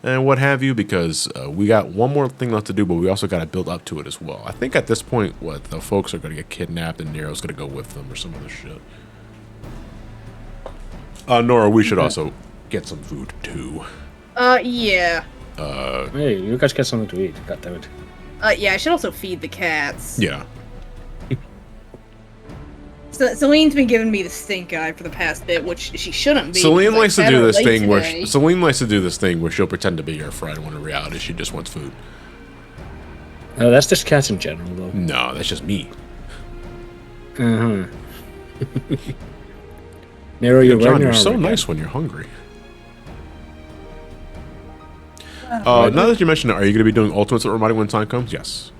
and what have you, because we got one more thing left to do, but we also got to build up to it as well. I think at this point, the folks are going to get kidnapped, and Nero's going to go with them or some other shit. Nora, we should also get some food, too. Yeah. Hey, you guys get something to eat. God damn it. Yeah, I should also feed the cats. Yeah. So Celine's been giving me the stink eye for the past bit, which she shouldn't be. Celine likes to do this thing today. where she'll pretend to be your friend when in reality she just wants food. No, that's just cats in general, though. No, that's just me. Uh-huh. Nero, you're John, right. you're so nice when you're hungry. Now that you mentioned it, are you going to be doing ultimates at Reminding when time comes? Yes.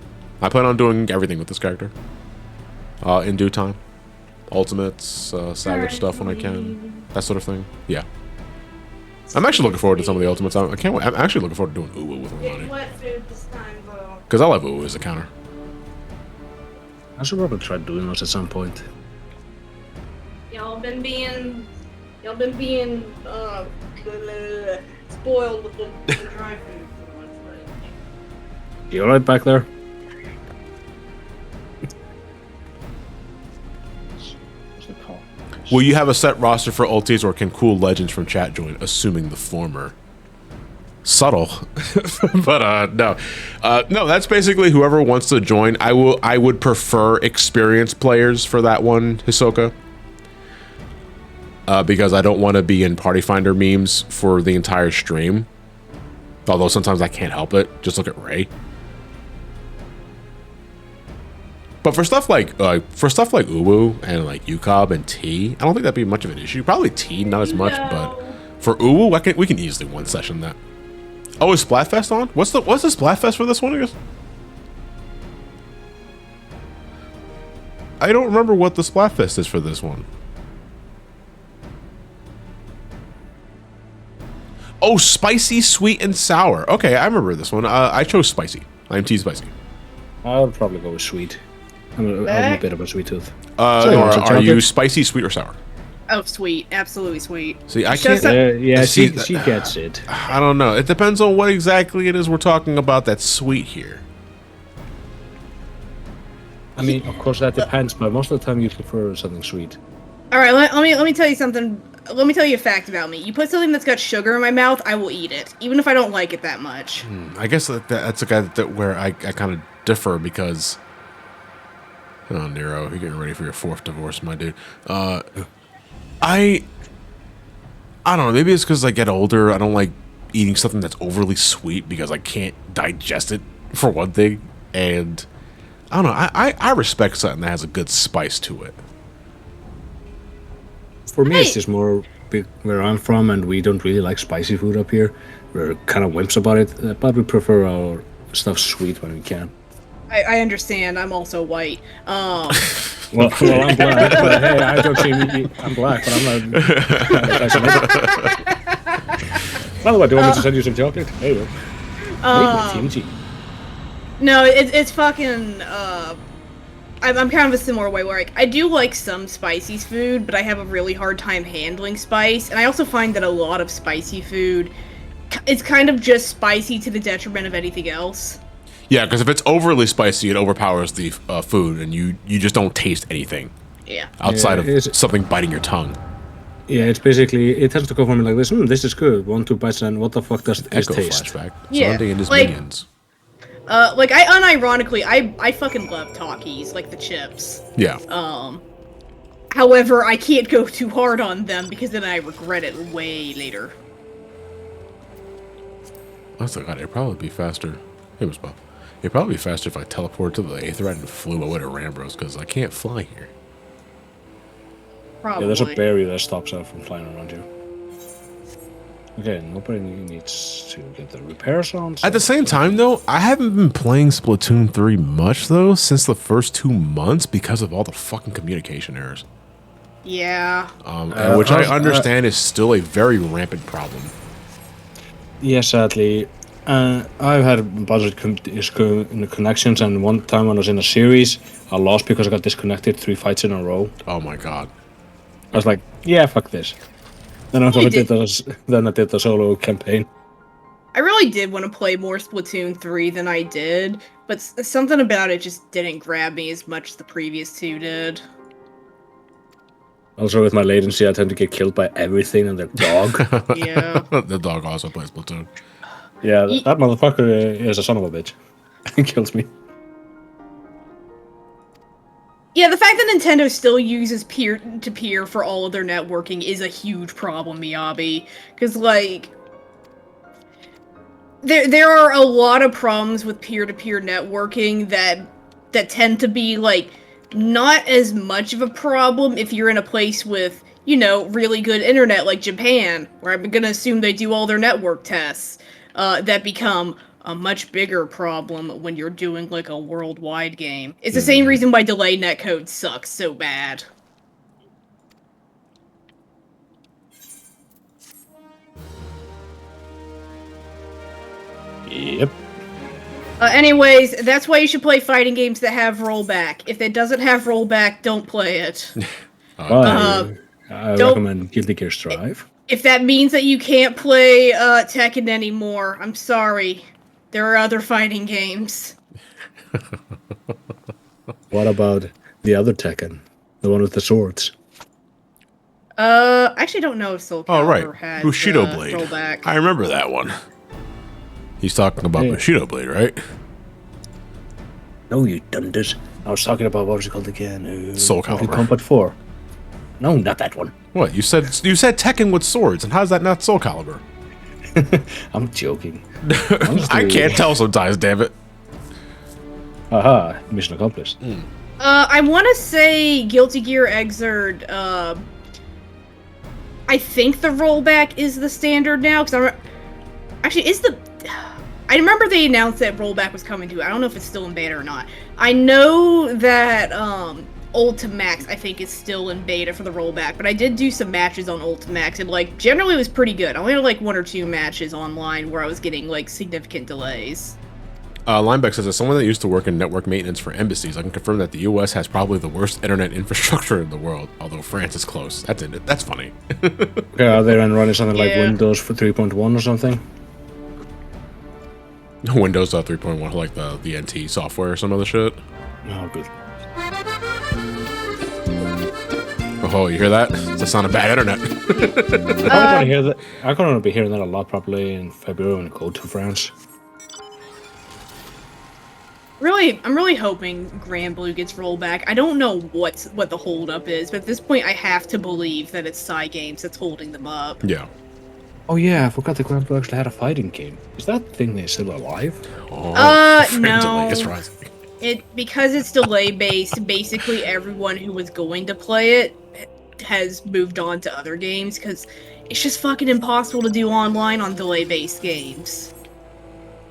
I plan on doing everything with this character. In due time. Ultimates, salvage stuff when I can. That sort of thing. Yeah. I'm actually looking forward to some of the ultimates. I can't wait. I'm actually looking forward to doing Uwu with Reminding. Because I love Uwu as a counter. I should probably try doing those at some point. Y'all been being spoiled with the dry food for once, but... You alright back there? Will you have a set roster for ultis, or can cool legends from chat join, assuming the former? Subtle. But no. No, that's basically whoever wants to join. I would prefer experienced players for that one, Hisoka. Because I don't want to be in Party Finder memes for the entire stream. Although sometimes I can't help it. Just look at Ray. But for stuff like Uwu and like UCOB and T, I don't think that'd be much of an issue. Probably T, not as much, but for Uwu, we can easily one session that. Oh, is Splatfest on? What's the Splatfest for this one, I guess? I don't remember what the Splatfest is for this one. Oh, spicy, sweet, and sour. Okay, I remember this one. I chose spicy. I'm Team Spicy. I would probably go with sweet. I'm a bit of a sweet tooth. Are you spicy, sweet, or sour? Oh, sweet. Absolutely sweet. See, I can't... she gets it. I don't know. It depends on what exactly it is we're talking about that's sweet here. I mean, of course that depends, but most of the time you prefer something sweet. All right, let me tell you something. Let me tell you a fact about me. You put something that's got sugar in my mouth, I will eat it, even if I don't like it that much. I guess that's a guy where I kind of differ because... Oh, Nero, you're getting ready for your 4th divorce, my dude. I don't know. Maybe it's because I get older. I don't like eating something that's overly sweet because I can't digest it, for one thing. And I don't know. I respect something that has a good spice to it. For me, it's just more where I'm from, and we don't really like spicy food up here. We're kind of wimps about it, but we prefer our stuff sweet when we can. I understand. I'm also white. Well, I'm black, but hey, I don't see me. I'm black, but I'm not. By the way, do you want me to send you some chocolate? Hey, TNT. No, it's fucking. I'm kind of a similar way where I do like some spicy food, but I have a really hard time handling spice, and I also find that a lot of spicy food, it's kind of just spicy to the detriment of anything else. Yeah, because if it's overly spicy, it overpowers the food, and you just don't taste anything. Yeah. Outside of something biting your tongue. Yeah, it's basically, it tends to go for me like this. This is good. 1-2 bites, and what the fuck does this taste? Flashback. Yeah, Xande and his minions. I unironically, I fucking love Takis, like the chips. Yeah. However, I can't go too hard on them because then I regret it way later. I was like, God, it'd probably be faster. It was Bob. It'd probably be faster if I teleported to the Aetherite and flew away to Rambros, because I can't fly here. Probably. Yeah, there's a barrier that stops us from flying around you. Okay, nobody needs to get the repairs on. At the same time, though, I haven't been playing Splatoon 3 much, though, since the first 2 months because of all the fucking communication errors. Yeah. Which I understand is still a very rampant problem. Yeah, sadly. I've had a bunch of connections, and one time when I was in a series, I lost because I got disconnected 3 fights in a row. Oh my god. I was like, yeah, fuck this. Then I did the solo campaign. I really did want to play more Splatoon 3 than I did, but something about it just didn't grab me as much as the previous 2 did. Also, with my latency, I tend to get killed by everything and their dog. Yeah. The dog also plays Splatoon. Yeah, that motherfucker is a son of a bitch. He kills me. Yeah, the fact that Nintendo still uses peer-to-peer for all of their networking is a huge problem, Miyabi. Because, like, there are a lot of problems with peer-to-peer networking that tend to be, like, not as much of a problem if you're in a place with, you know, really good internet like Japan, where I'm gonna assume they do all their network tests. that become a much bigger problem when you're doing like a worldwide game. It's the same reason why delay netcode sucks so bad. Yep. Anyways, that's why you should play fighting games that have rollback. If it doesn't have rollback, don't play it. I recommend Guilty Gear Strive. If that means that you can't play Tekken anymore, I'm sorry. There are other fighting games. What about the other Tekken? The one with the swords? I actually don't know if Soul Calibur had Bushido Blade. rollback. I remember that one. He's talking about Bushido Blade, right? No, you done this. I was talking about, what was it called again? Soul Calibur. Mortal Kombat 4. No, not that one. What? You said Tekken with swords, and how's that not Soul Calibur? I'm joking. I can't tell sometimes, damn it. Aha, mission accomplished. I want to say Guilty Gear Xrd, I think the rollback is the standard now, because I remember they announced that rollback was coming to it. I don't know if it's still in beta or not. I know that, Ultimax, I think, is still in beta for the rollback, but I did do some matches on Ultimax, and, like, generally it was pretty good. I only had, like, 1 or 2 matches online where I was getting, like, significant delays. Lineback says, as someone that used to work in network maintenance for embassies, I can confirm that the U.S. has probably the worst internet infrastructure in the world, although France is close. That's it. That's funny. Okay, are they running something like Windows for 3.1 or something? Windows 3.1, like the NT software or some other shit. Oh, good. Oh, you hear that? It's the sound of bad internet. I'm going to be hearing that a lot probably in February when I go to France. I'm really hoping Grand Blue gets rolled back. I don't know what the holdup is, but at this point I have to believe that it's Cygames that's holding them up. Yeah. Oh yeah, I forgot the Grand Blue actually had a fighting game. Is that thing still alive? Oh, no. It's rising. Because it's delay based, basically everyone who was going to play it has moved on to other games because it's just fucking impossible to do online on delay based games.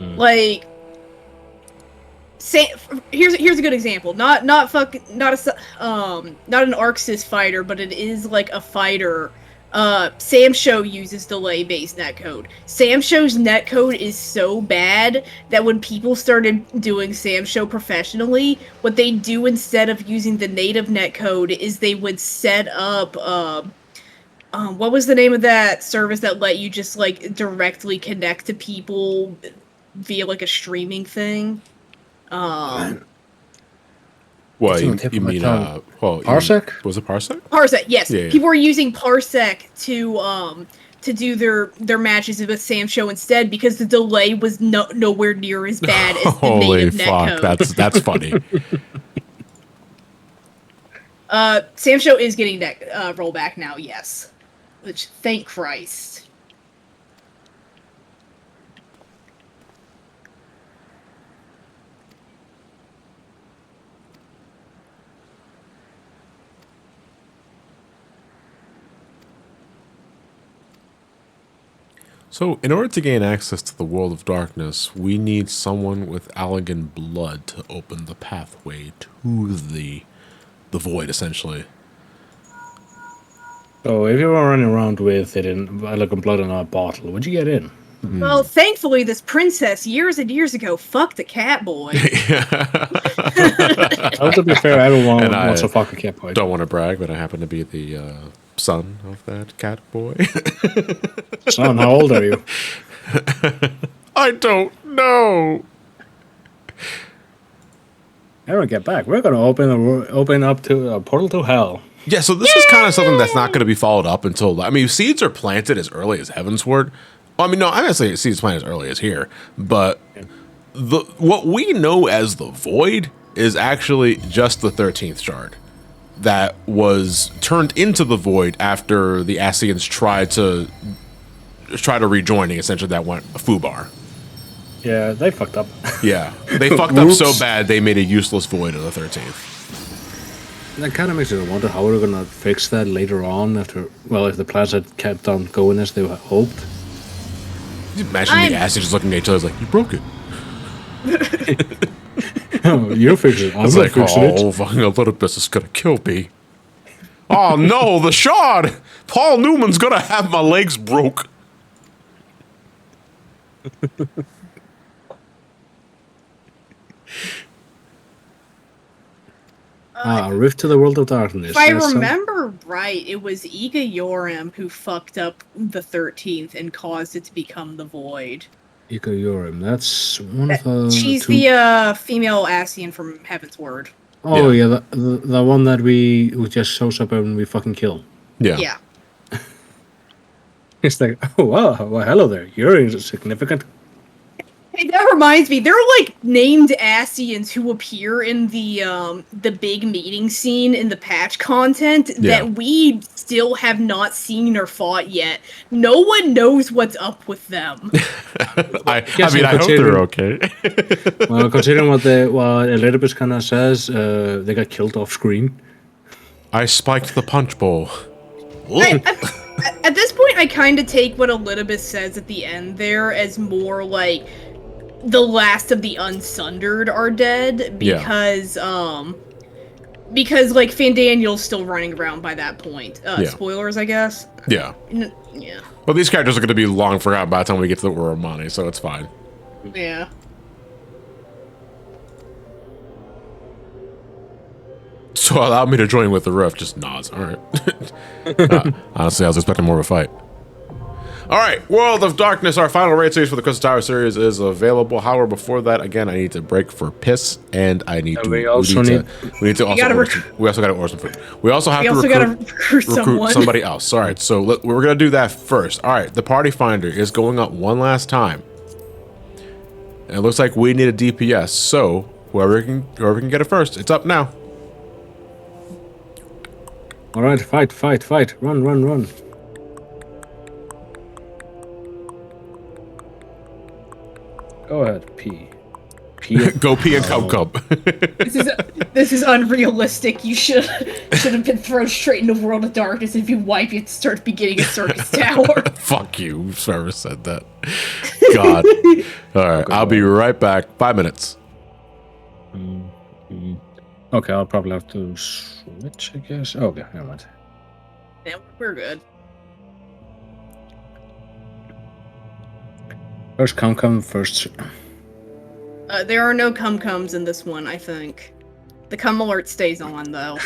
Like, here's a good example. Not an ArcSys fighter, but it is like a fighter. Sam Show uses delay-based netcode. Sam Show's netcode is so bad that when people started doing Sam Show professionally, what they do instead of using the native netcode is they would set up, what was the name of that service that let you just, like, directly connect to people via, like, a streaming thing? What, you mean, Parsec? Was it Parsec? Parsec, yes. Yeah. People were using Parsec to do their matches with Sam Show instead because the delay was nowhere near as bad as the native netcode. That's funny. Sam Show is getting rollback now, yes. Which, thank Christ. So, in order to gain access to the world of darkness, we need someone with Allegan blood to open the pathway to the void, essentially. So, if you were running around with it in Allegan blood in a bottle, would you get in? Well, thankfully, this princess years and years ago fucked a cat boy. Well, to be fair, everyone wants to fuck a cat boy. Don't want to brag, but I happen to be the son of that cat boy. Son, how old are you? I don't know. When we get back, we're going to open up to a portal to hell. Yeah, so this is kind of something that's not going to be followed up until... I mean, seeds are planted as early as Heavensward. Well, I mean, no, I'm going to say seeds planted as early as here. But what we know as the Void is actually just the 13th shard that was turned into the Void after the Ascians tried to rejoining. Essentially, that went Fubar. Yeah, they fucked up. Yeah, they fucked up so bad they made a useless Void of the 13th. That kind of makes me wonder how we're going to fix that later on after, well, if the plans had kept on going as they hoped. Imagine the acid just looking at each other like, you broke it. Oh, you fix it. I'm It's not like, fixing it. oh, fucking Olympus is gonna kill me. Oh no, the shard! Paul Newman's gonna have my legs broke. Rift to the World of Darkness. If I remember right, it was Iga Yoram who fucked up the 13th and caused it to become the Void. Iga Yoram, that's one of the... She's the female Ascian from Heaven's Word. Oh, yeah, the one that who just shows up and we fucking kill. Yeah. It's like, oh, wow, well, hello there. You're insignificant. Hey, that reminds me, there are like named Ascians who appear in the big meeting scene in the patch content that we still have not seen or fought yet. No one knows what's up with them. I hope they're okay. Well, considering what Elizabeth kind of says, they got killed off screen. I spiked the punch bowl. At this point, I kind of take what Elizabeth says at the end there as more like the last of the Unsundered are dead because like Fandaniel's still running around by that point. Spoilers, I guess. Yeah. Yeah. Well, these characters are going to be long forgotten by the time we get to the Uromani, so it's fine. Yeah. So allow me to join with the ref. Just nods. All right. Honestly, I was expecting more of a fight. All right, World of Darkness, our final raid series for the Crystal Tower series is available. However, before that, again, I need to break for piss, and I need to. We also got to order some food. We also have to recruit somebody else. All right, so we're gonna do that first. All right, the party finder is going up one last time, and it looks like we need a DPS. So whoever can get it first, it's up now. All right, fight, run. Go ahead, pee. Go pee and come. This is unrealistic. You should have been thrown straight into World of Darkness. If you wipe, you'd start beginning a Circus Tower. Fuck you. Whoever said that. God. All right, I'll be right back. 5 minutes. Okay, I'll probably have to switch, I guess. Okay, never mind. Yeah, we're good. First come, first. There are no cum-cums in this one, I think. The cum alert stays on, though.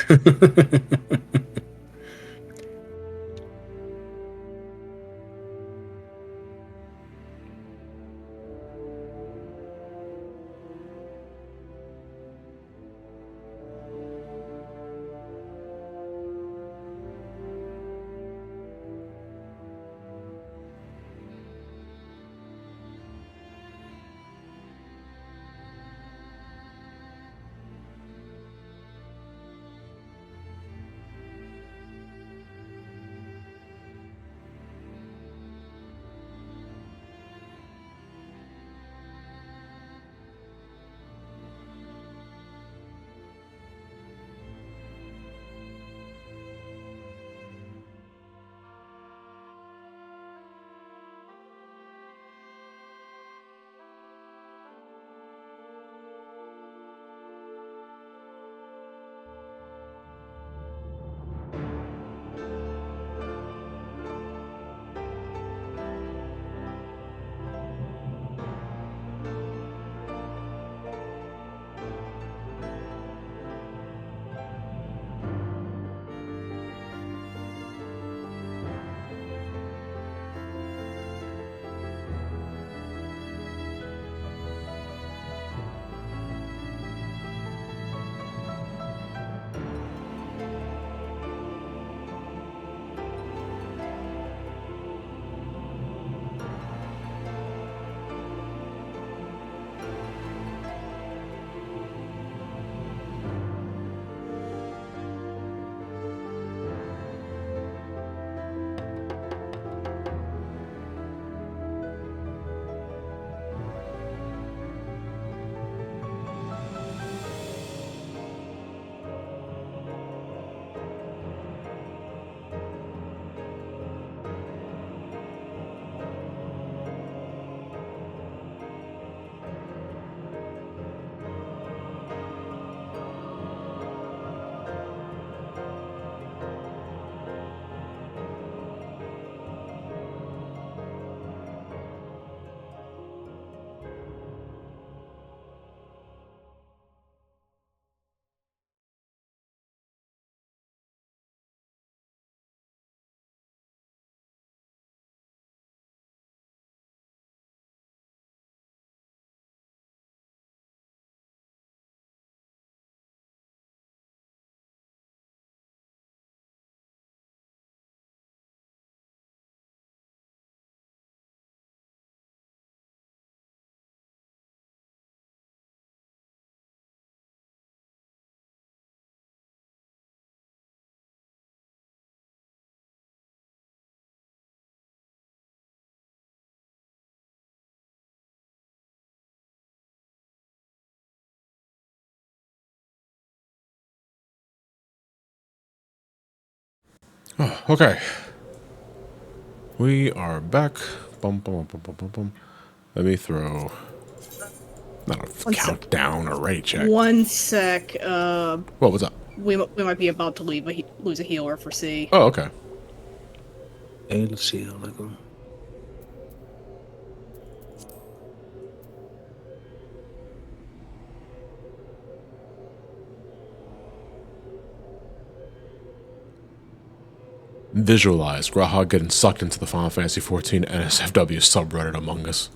Oh, okay. We are back. Bum, bum, bum, bum, bum, bum. Let me throw... Not a countdown or ready check. 1 sec. What was up? We might be about to lose a healer for C. Oh, okay. Hey, let's see how that goes. Visualize Graha getting sucked into the Final Fantasy XIV NSFW subreddit Among Us.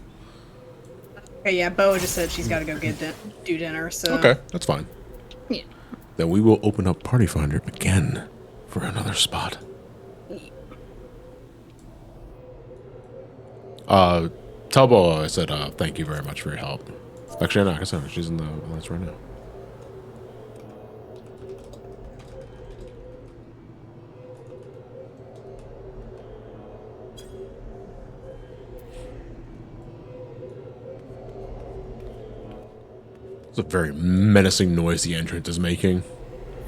Okay, yeah, Boa just said she's got to go do dinner, so... Okay, that's fine. Yeah. Then we will open up Party Finder again for another spot. Tell Boa I said thank you very much for your help. Actually, no, I guess not. She's in the alliance right now. It's a very menacing noise the entrant is making.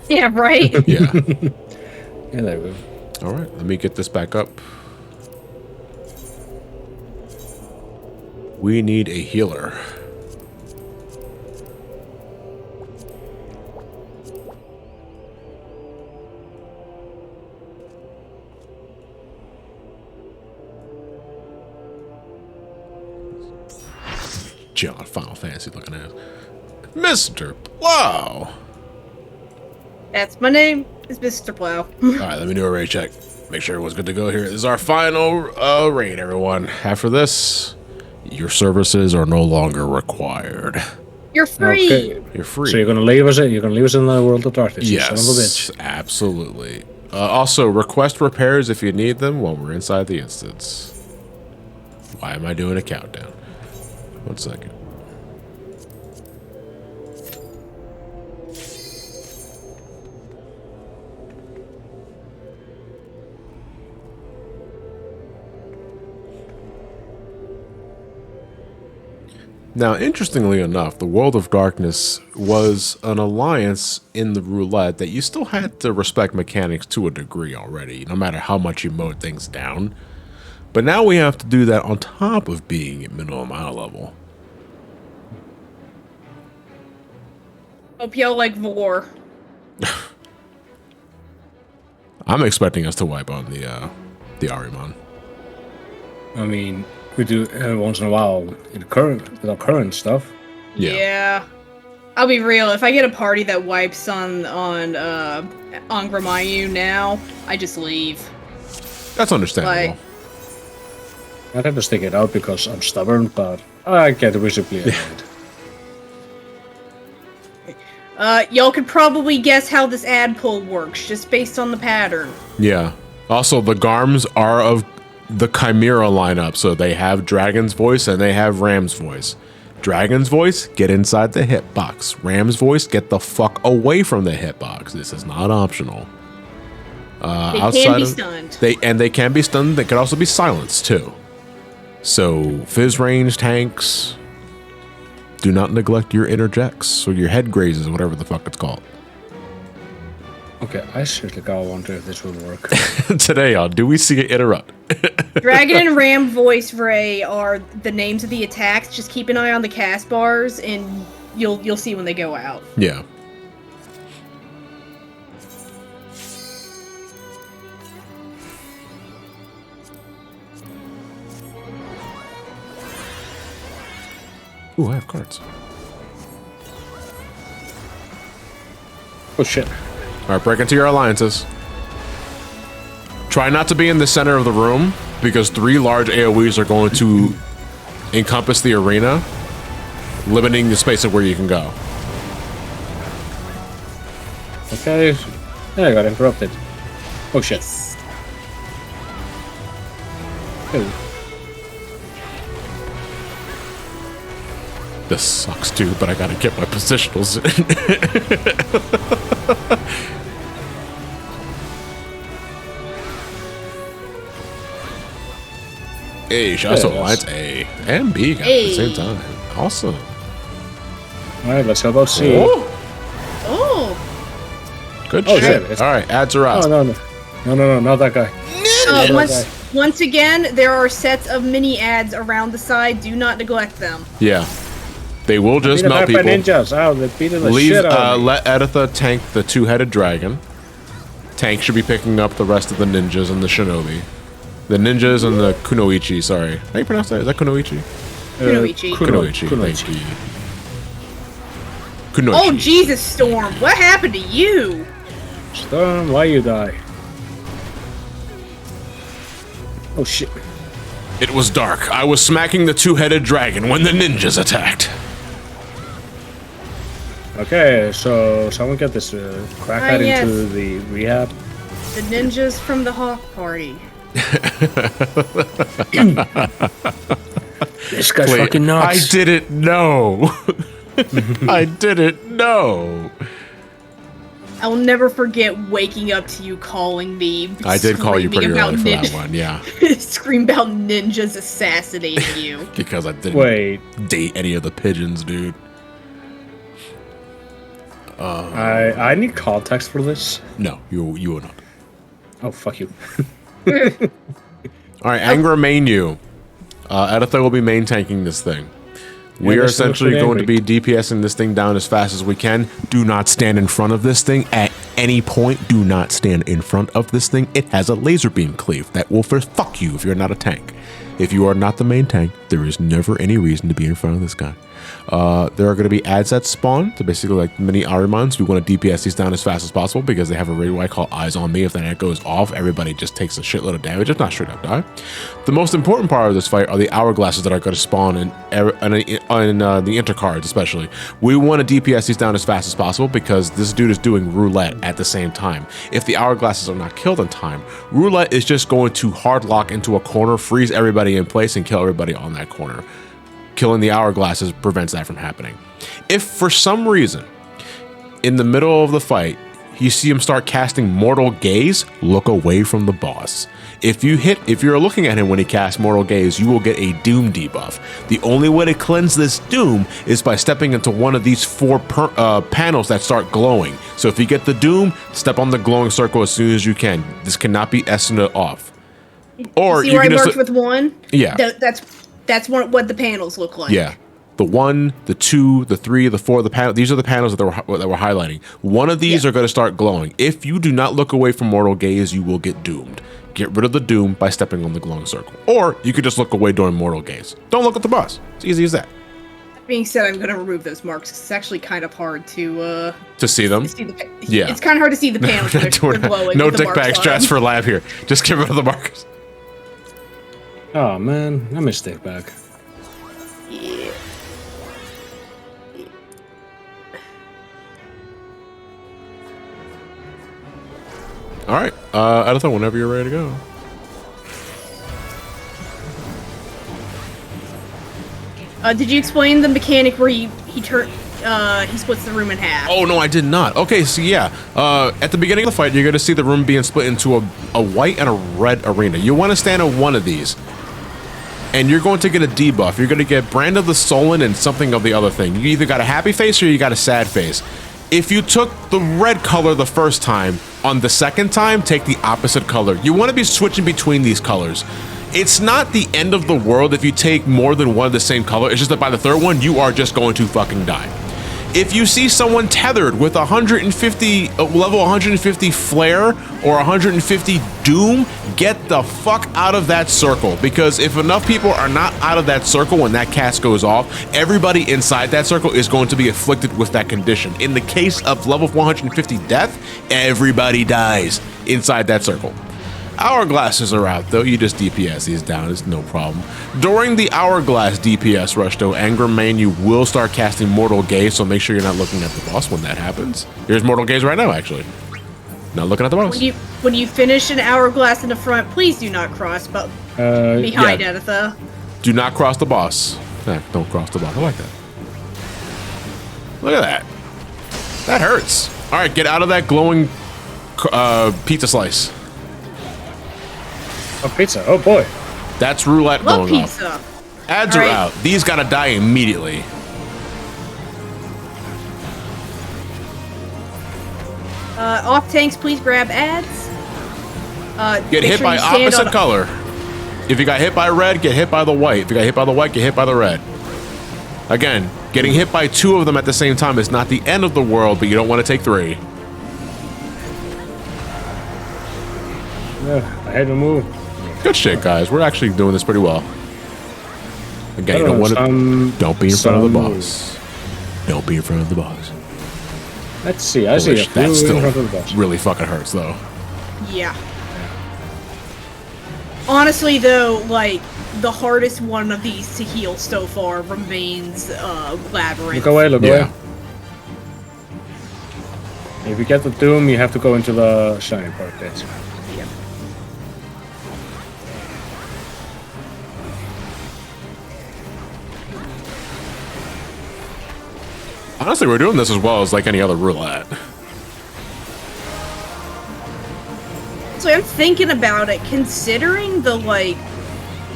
Yeah, right? Yeah. Yeah, there we go. All right, let me get this back up. We need a healer. John Final Fantasy looking at Mr. Plow. That's my name. It's Mr. Plow. All right, let me do a raid check. Make sure everyone's good to go here. This is our final raid, everyone. After this, your services are no longer required. You're free. Okay. You're free. So you're gonna leave us? You're gonna leave us in the world of darkness? You Yes, son of a bitch. absolutely. Also, request repairs if you need them while we're inside the instance. Why am I doing a countdown? 1 second. Now, interestingly enough, the World of Darkness was an alliance in the roulette that you still had to respect mechanics to a degree already, no matter how much you mowed things down. But now we have to do that on top of being at minimum eye level. Hope y'all like Vor. I'm expecting us to wipe on the Ahriman. I mean, we do every once in a while with our current stuff. Yeah. I'll be real. If I get a party that wipes on Gramayu now, I just leave. That's understandable. Like, I'd have to stick it out because I'm stubborn, but I get visibly annoyed. y'all could probably guess how this ad pull works just based on the pattern. Yeah. Also, the Garms are of the Chimera lineup, so they have Dragon's voice and they have Ram's voice. Dragon's voice, get inside the hitbox. Ram's voice, get the fuck away from the hitbox. This is not optional. They can be stunned. They can be stunned. They can also be silenced too. So fizz range tanks. Do not neglect your interjects or your head grazes, whatever the fuck it's called. Okay, I seriously gotta wonder if this will work. Today on Do We See It Interrupt? Dragon and Ram voice Ray are the names of the attacks. Just keep an eye on the cast bars, and you'll see when they go out. Yeah. Ooh, I have cards. Oh shit. All right, break into your alliances. Try not to be in the center of the room because 3 large AoEs are going to encompass the arena, limiting the space of where you can go. Okay. Yeah, I got interrupted. Oh shit. Oh. This sucks too, but I gotta get my positionals in. Hey, shots Yeah, of Alliance A and B got at the same time. Awesome. Alright, let's go about C. Oh, Oh, good Oh, shit. shit. All right, ads are out. Oh, no. No, not that guy. Once again, there are sets of mini ads around the side. Do not neglect them. Yeah. They will just melt people. Ninjas. Oh, they're beating the shit out of me. Let Editha tank the two-headed dragon. Tank should be picking up the rest of the ninjas and the shinobi. The ninjas and the kunoichi, sorry. How do you pronounce that? Is that kunoichi? Kunoichi. Kunoichi. Thank you. Kunoichi. Oh, Jesus, Storm. What happened to you? Storm, why you die? Oh, shit. It was dark. I was smacking the two-headed dragon when the ninjas attacked. Okay, so someone get this crackhead into the rehab. The ninjas from the Hawk Party. This guy's fucking nuts. I didn't know. I didn't know. I'll never forget waking up to you calling me. I did call you pretty early for that one, yeah. Scream about ninjas assassinating you. Because I didn't date any of the pigeons, dude. I need context for this. No, you will not. Oh, fuck you. Alright, Angra main you. Editha will be main tanking this thing. We are essentially going to be DPSing this thing down as fast as we can. Do not stand in front of this thing at any point. Do not stand in front of this thing. It has a laser beam cleave that will fuck you if you're not a tank. If you are not the main tank, there is never any reason to be in front of this guy. There are going to be ads that spawn to basically like mini Arimans. We want to DPS these down as fast as possible because they have a raid what I call eyes on me. If the net goes off, everybody just takes a shitload of damage. It's not straight up die. The most important part of this fight are the hourglasses that are going to spawn in the intercards especially. We want to DPS these down as fast as possible because this dude is doing roulette at the same time. If the hourglasses are not killed in time, roulette is just going to hard lock into a corner, freeze everybody in place, and kill everybody on that corner. Killing the hourglasses prevents that from happening. If for some reason, in the middle of the fight, you see him start casting Mortal Gaze, look away from the boss. If you're looking at him when he casts Mortal Gaze, you will get a Doom debuff. The only way to cleanse this Doom is by stepping into one of these four panels that start glowing. So if you get the Doom, step on the glowing circle as soon as you can. This cannot be Essened off. Or see where I marked with one? Yeah. That's what the panels look like. Yeah. The 1, the 2, the 3, the 4, the panel. These are the panels that we're highlighting. One of these are going to start glowing. If you do not look away from Mortal Gaze, you will get doomed. Get rid of the Doom by stepping on the glowing circle. Or you could just look away during Mortal Gaze. Don't look at the boss. It's easy as that. That being said, I'm going to remove those marks. It's actually kind of hard to see them. Yeah. It's kind of hard to see the panels when they're glowing. No dick bag strats for lab here. Just get rid of the markers. Oh man, I miss dick bag. Yeah. All right, Editha, whenever you're ready to go. Did you explain the mechanic where he splits the room in half? Oh no, I did not. Okay, so yeah, at the beginning of the fight, you're going to see the room being split into a white and a red arena. You want to stand on one of these, and you're going to get a debuff. You're going to get Brand of the Sullen and something of the other thing. You either got a happy face or you got a sad face. If you took the red color the first time, on the second time, take the opposite color. You want to be switching between these colors. It's not the end of the world if you take more than one of the same color. It's just that by the third one, you are just going to fucking die. If you see someone tethered with 150 level 150 flare or 150 doom, get the fuck out of that circle, because if enough people are not out of that circle when that cast goes off, everybody inside that circle is going to be afflicted with that condition. In the case of level 150 death, everybody dies inside that circle. Hourglasses are out though, you just DPS these down, it's no problem. During the hourglass DPS rush though, Angra main, you will start casting Mortal Gaze, so make sure you're not looking at the boss when that happens. Here's Mortal Gaze right now actually. Not looking at the boss. When you finish an hourglass in the front, please do not cross behind Editha. Do not cross the boss. Don't cross the boss, I like that. Look at that. That hurts. Alright, get out of that glowing pizza slice. Oh, pizza. Oh, boy. That's roulette Love going pizza. up. Ads are out. These gotta die immediately. Off tanks, please grab ads. Get hit by opposite color. If you got hit by red, get hit by the white. If you got hit by the white, get hit by the red. Again, getting hit by 2 of them at the same time is not the end of the world, but you don't want to take 3. Yeah, I had to move. Good shit, guys. We're actually doing this pretty well. Again, you don't want to. Don't be in front of the boss. Don't be in front of the boss. Let's see. I see it. That still really fucking hurts, though. Yeah. Honestly, though, like, the hardest one of these to heal so far remains Labyrinth. Look away, look away. If you get the Doom, you have to go into the shiny part, basically. Yeah. Honestly, we're doing this as well as like any other roulette. So I'm thinking about it, considering the, like,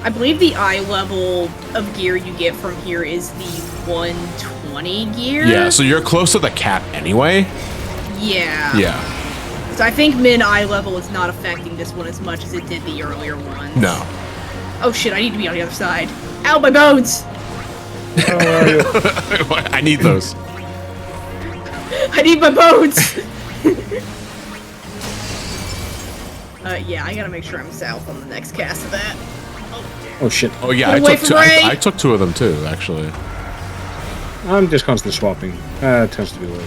I believe the eye level of gear you get from here is the 120 gear. Yeah, so you're close to the cap anyway. Yeah. Yeah. So I think min eye level is not affecting this one as much as it did the earlier ones. No. Oh shit, I need to be on the other side. Ow, my bones! I need those. I need my bones! Yeah, I gotta make sure I'm south on the next cast of that. Oh shit. Oh yeah, I took 2 of them too, actually. I'm just constantly swapping. It tends to be weird.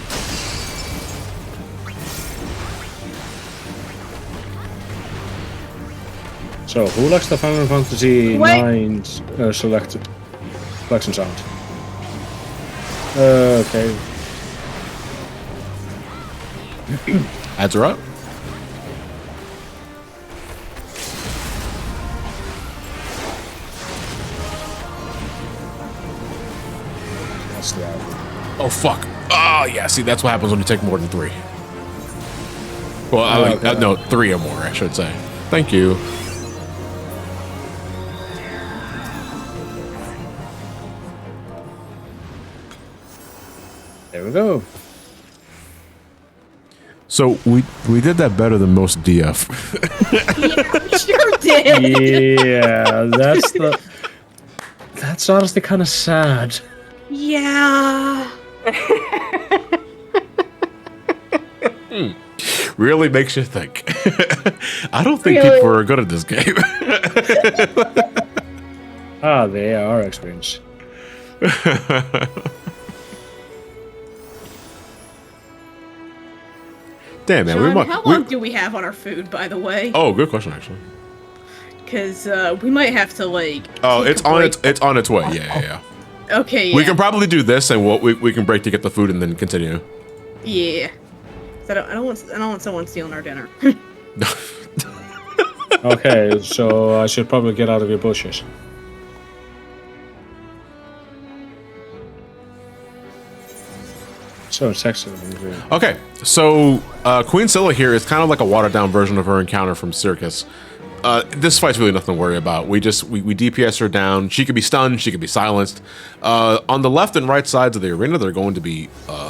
So, who likes the Final Fantasy 9 selection sound? Okay. Ads are up. That's the ad. Oh fuck. Oh yeah, see that's what happens when you take more than 3. Well, okay. no, 3 or more, I should say. Thank you. There we go. So we did that better than most DF. Yeah, we sure did! Yeah, that's honestly kind of sad. Yeah. Really makes you think. I don't think people are good at this game. They are experienced. Damn, man. Sean, how long do we have on our food, by the way? Oh, good question, actually. Because we might have to, like... Oh, it's on its way. Yeah. Okay, yeah. We can probably do this, and we can break to get the food and then continue. Yeah. I don't want someone stealing our dinner. Okay, so I should probably get out of your bushes. So it's excellent. Okay, so Queen Scylla here is kind of like a watered-down version of her encounter from Circus. This fight's really nothing to worry about. We DPS her down. She could be stunned. She could be silenced. On the left and right sides of the arena, they're going to be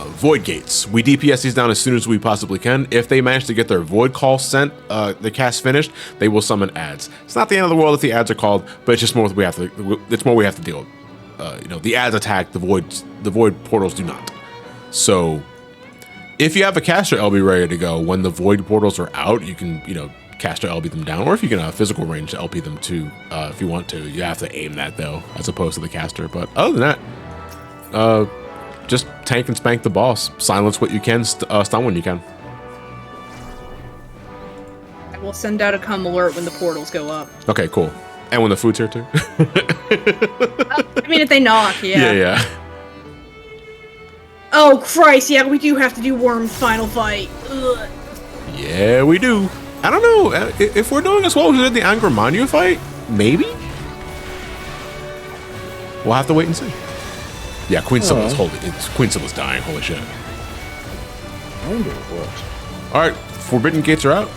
void gates. We DPS these down as soon as we possibly can. If they manage to get their void call sent, the cast finished, they will summon ads. It's not the end of the world if the ads are called, but it's just more we have to. It's more we have to deal with. The ads attack. The void portals do not. So, if you have a caster LB ready to go, when the void portals are out, you can, caster LB them down, or if you can physical range to LP them too, if you want to. You have to aim that though, as opposed to the caster. But other than that, just tank and spank the boss. Silence what you can, stun when you can. I will send out a come alert when the portals go up. Okay, cool. And when the food's here too. I mean, if they knock, yeah. Yeah. Oh Christ! Yeah, we do have to do Worm's final fight. Ugh. Yeah, we do. I don't know if we're doing as well as we did the Angramanu fight. Maybe. We'll have to wait and see. Yeah, Queen Scylla's Queen Scylla's dying. Holy shit! I wonder what. All right, Forbidden Gates are out.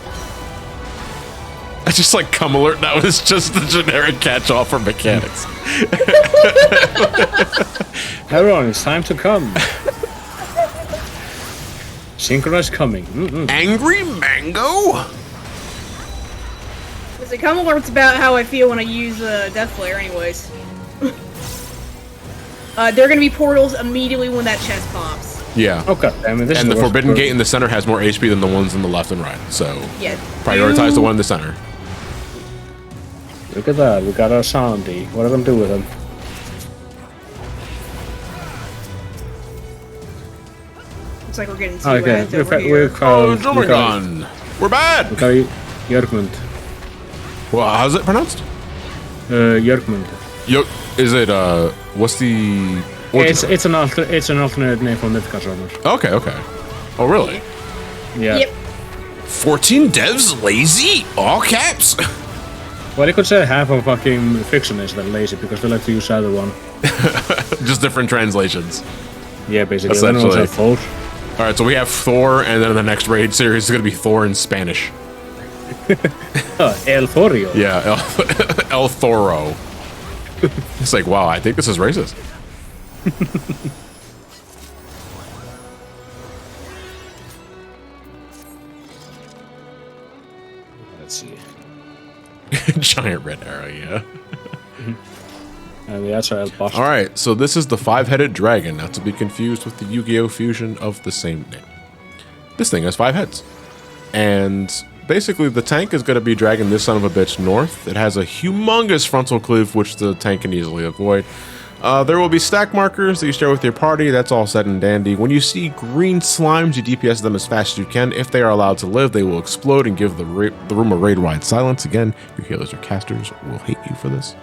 I just like come alert. That was just the generic catch-all for mechanics. Everyone, it's time to come. Synchronized coming. Angry Mango? Because the come alert's about how I feel when I use Death Flare anyways. There are gonna be portals immediately when that chest pops. Yeah. Okay. I mean, this And is the worst Forbidden part. Gate in the center has more HP than the ones in the left and right. So Yeah. prioritize the one in the center. Look at that. We got our Xande. What are we gonna do with him? Looks like we're getting two Okay. ads over here. Oh, Dromagon! We're bad! Jörgmund. Well, how's it pronounced? Jörgmund. Yo, is it, what's the... It's an alternate name for Mythicast. Okay, okay. Oh, really? Yeah. Yep. 14 devs lazy? All caps? Well, you could say half of fucking fiction is then lazy because they like to use either one. Just different translations. Yeah, basically. Essentially. Both. Alright, so we have Thor, and then in the next raid series is going to be Thor in Spanish. El Thorio. Yeah, El Thoro. It's like, wow, I think this is racist. Let's see. Giant red arrow, yeah. And that's our boss. Alright, so this is the five-headed dragon, not to be confused with the Yu-Gi-Oh! Fusion of the same name. This thing has 5 heads. And basically the tank is going to be dragging this son of a bitch north. It has a humongous frontal cleave, which the tank can easily avoid. There will be stack markers that you share with your party. That's all said and dandy. When you see green slimes, you DPS them as fast as you can. If they are allowed to live, they will explode and give the room a raid-wide silence. Again, your healers or casters will hate you for this.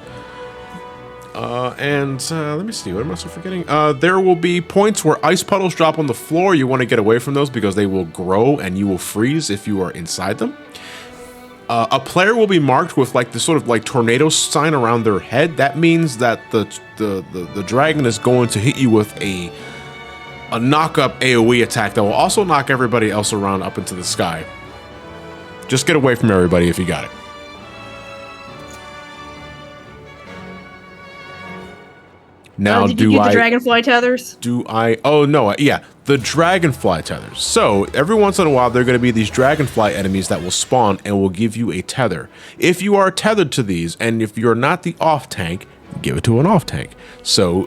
Let me see, what am I still forgetting? There will be points where ice puddles drop on the floor. You want to get away from those because they will grow and you will freeze if you are inside them. A player will be marked with like this sort of like tornado sign around their head. That means that the dragon is going to hit you with a knock-up AoE attack that will also knock everybody else around up into the sky. Just get away from everybody if you got it. Now, did you get the dragonfly tethers? Oh, no. Yeah, the dragonfly tethers. So, every once in a while, there are going to be these dragonfly enemies that will spawn and will give you a tether. If you are tethered to these, and if you're not the off tank, give it to an off tank. So,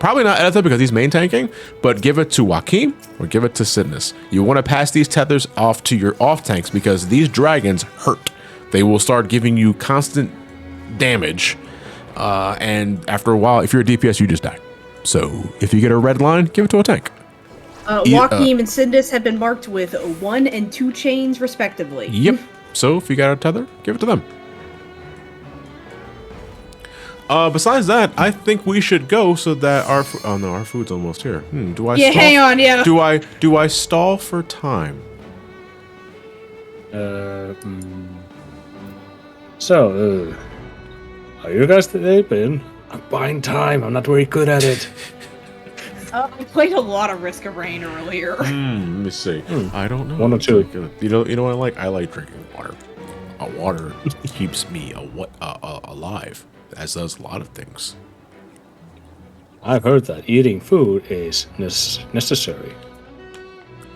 probably not Editha because he's main tanking, but give it to Joaquin or give it to Sidnus. You want to pass these tethers off to your off tanks because these dragons hurt. They will start giving you constant damage. And after a while, if you're a DPS, you just die. So if you get a red line, give it to a tank. Joaquin and Sidnus have been marked with 1 and 2 chains, respectively. Yep. So if you got a tether, give it to them. Besides that, I think we should go so that our our food's almost here. Do I? Yeah, stall? hang on. Yeah. Do I stall for time? How you guys today been? I'm buying time. I'm not very good at it. I played a lot of Risk of Rain earlier. Let me see. I don't know. 1 or 2. You know what I like? I like drinking water. Water keeps me alive, as does a lot of things. I've heard that eating food is necessary.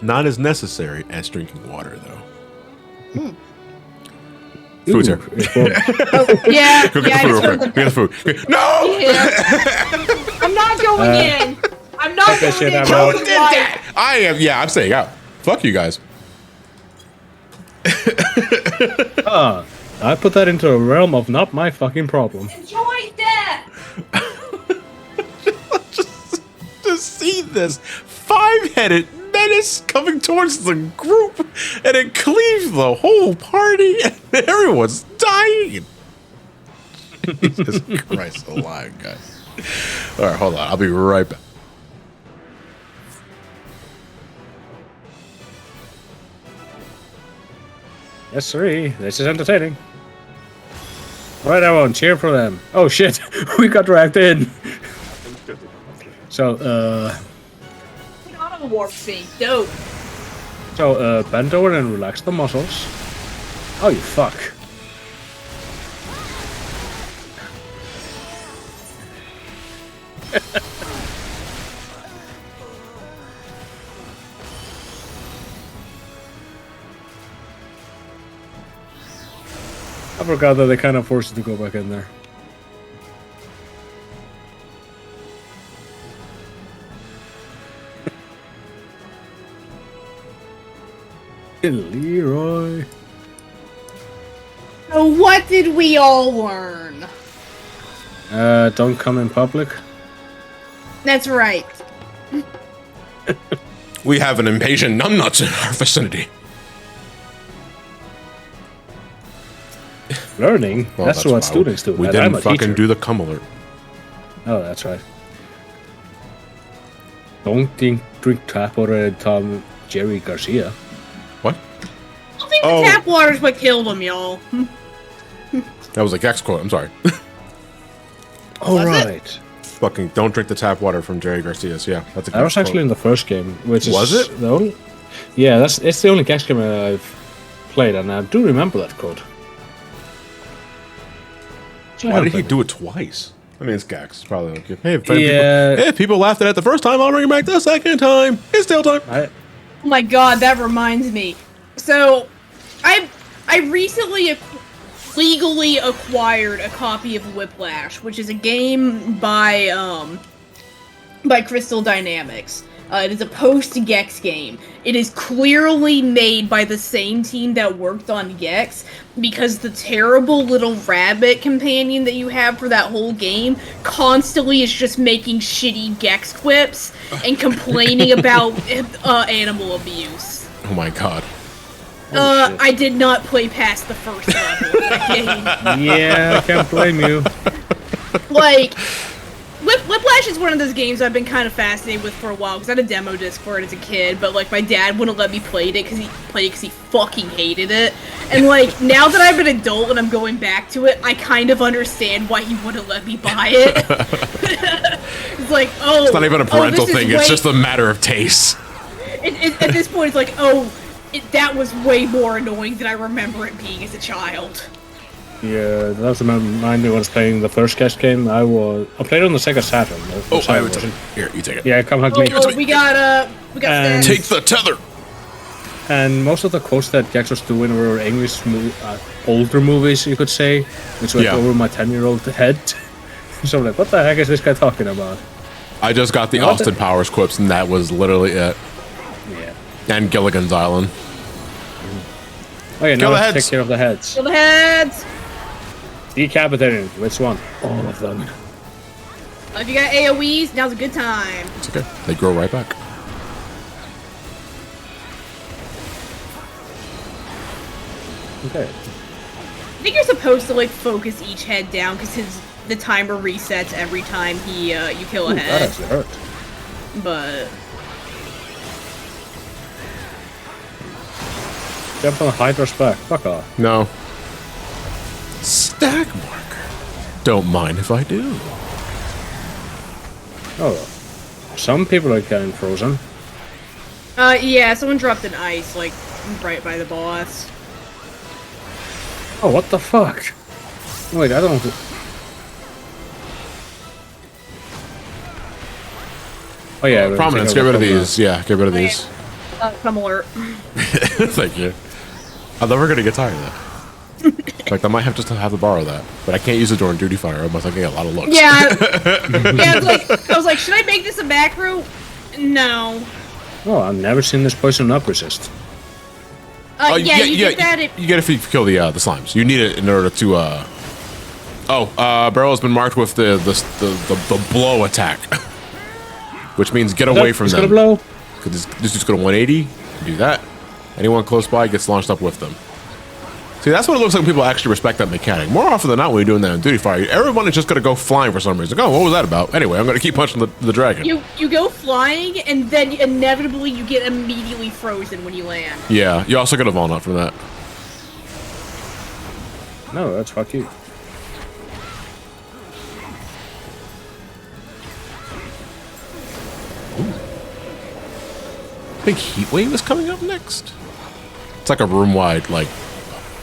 Not as necessary as drinking water, though. Food's here. Yeah. Go get the food real quick. Get the food. No! Yeah. I'm not going in. I'm not going shit, in. I'm out. Who did that? I am. Yeah, I'm staying out. Fuck you guys. I put that into a realm of not my fucking problem. Enjoy that. Just see this 5-headed menace coming towards the group, and it cleaves the whole party, and everyone's dying. Jesus Christ alive, guys. All right, hold on. I'll be right back. Yes, sir. This is entertaining. All right, everyone, cheer for them. Oh shit, we got dragged in. So, Auto warp speed, dope. So, bend over and relax the muscles. Oh, you fuck. I forgot that they kind of forced you to go back in there. Leroy. So what did we all learn? Don't come in public. That's right. We have an impatient numbnuts in our vicinity. Learning? Well, that's what students do. We and didn't I'm a fucking teacher. do the cum alert. Oh, that's right. Don't drink tap water at Tom Jerry Garcia. What? I don't think the tap water's what killed him, y'all. That was a Gex quote. I'm sorry. Oh, Was it? right. Fucking don't drink the tap water from Jerry Garcia's. Yeah, that's a That was Gex actually in the first game, which is Was it? the only. Yeah, it's the only Gex game I've played, and I do remember that quote. Why did he do it twice? I mean, it's Gex. It's probably like, hey, Yeah. if people laughed at it the first time, I'll bring it back the second time. It's still time. Oh my god, that reminds me. So, I recently legally acquired a copy of Whiplash, which is a game by Crystal Dynamics. It is a post-Gex game. It is clearly made by the same team that worked on Gex, because the terrible little rabbit companion that you have for that whole game constantly is just making shitty Gex quips and complaining about animal abuse. Oh my god. shit. I did not play past the first level of that game. Yeah, I can't blame you. Like, Whiplash is one of those games I've been kind of fascinated with for a while, because I had a demo disc for it as a kid, but, like, my dad wouldn't let me play it because he fucking hated it. And, like, now that I'm an adult and I'm going back to it, I kind of understand why he wouldn't let me buy it. It's like, oh... It's not even a parental thing. It's way... just a matter of taste. At this point, it's like, oh, that was way more annoying than I remember it being as a child. Yeah, that remind me when I was playing the first Gex game. I played it on the Sega Saturn. Oh, I have it. Here, you take it. Yeah, come hug me. Oh, we got And- stats. Take the tether. And most of the quotes that Gex was doing were English older movies, you could say, which went over my 10-year-old head. So I'm like, what the heck is this guy talking about? I just got the What Austin Powers quips, and that was literally it. Yeah. And Gilligan's Island. Okay, Kill now the let's heads. take care of the heads. Kill the heads! Decapitating. Which one? All of them. If you got AoEs, now's a good time. It's okay. They grow right back. Okay. I think you're supposed to, like, focus each head down, because the timer resets every time you kill a Ooh, that head. actually hurt. But... Jump on the Hydra's back. Fuck off. No. Stack marker. Don't mind if I do. Oh. Some people are getting frozen. yeah, someone dropped an ice, like, right by the boss. Oh, what the fuck? Wait, I don't... Oh yeah, we're Prominence, taking get rid of over these. Yeah, get rid of these. Come alert. Thank you. I'm never gonna get tired of that. In fact, I might have just to have to borrow that. But I can't use it during duty fire, unless I get a lot of looks. Yeah. I was like, should I make this a macro? No. Oh, I've never seen this poison up resist. You get that if... You get it if you kill the slimes. You need it in order to barrel has been marked with the blow attack. Which means get away from them. Gonna blow? Because this just go to 180. Do that. Anyone close by gets launched up with them. See, that's what it looks like when people actually respect that mechanic. More often than not, when you're doing that in duty fire, everyone is just going to go flying for some reason. Like, oh, what was that about? Anyway, I'm going to keep punching the dragon. You go flying, and then inevitably you get immediately frozen when you land. Yeah, you also get a walnut from that. No, that's fuck you. I think Heatwave is coming up next. It's like a room-wide, like,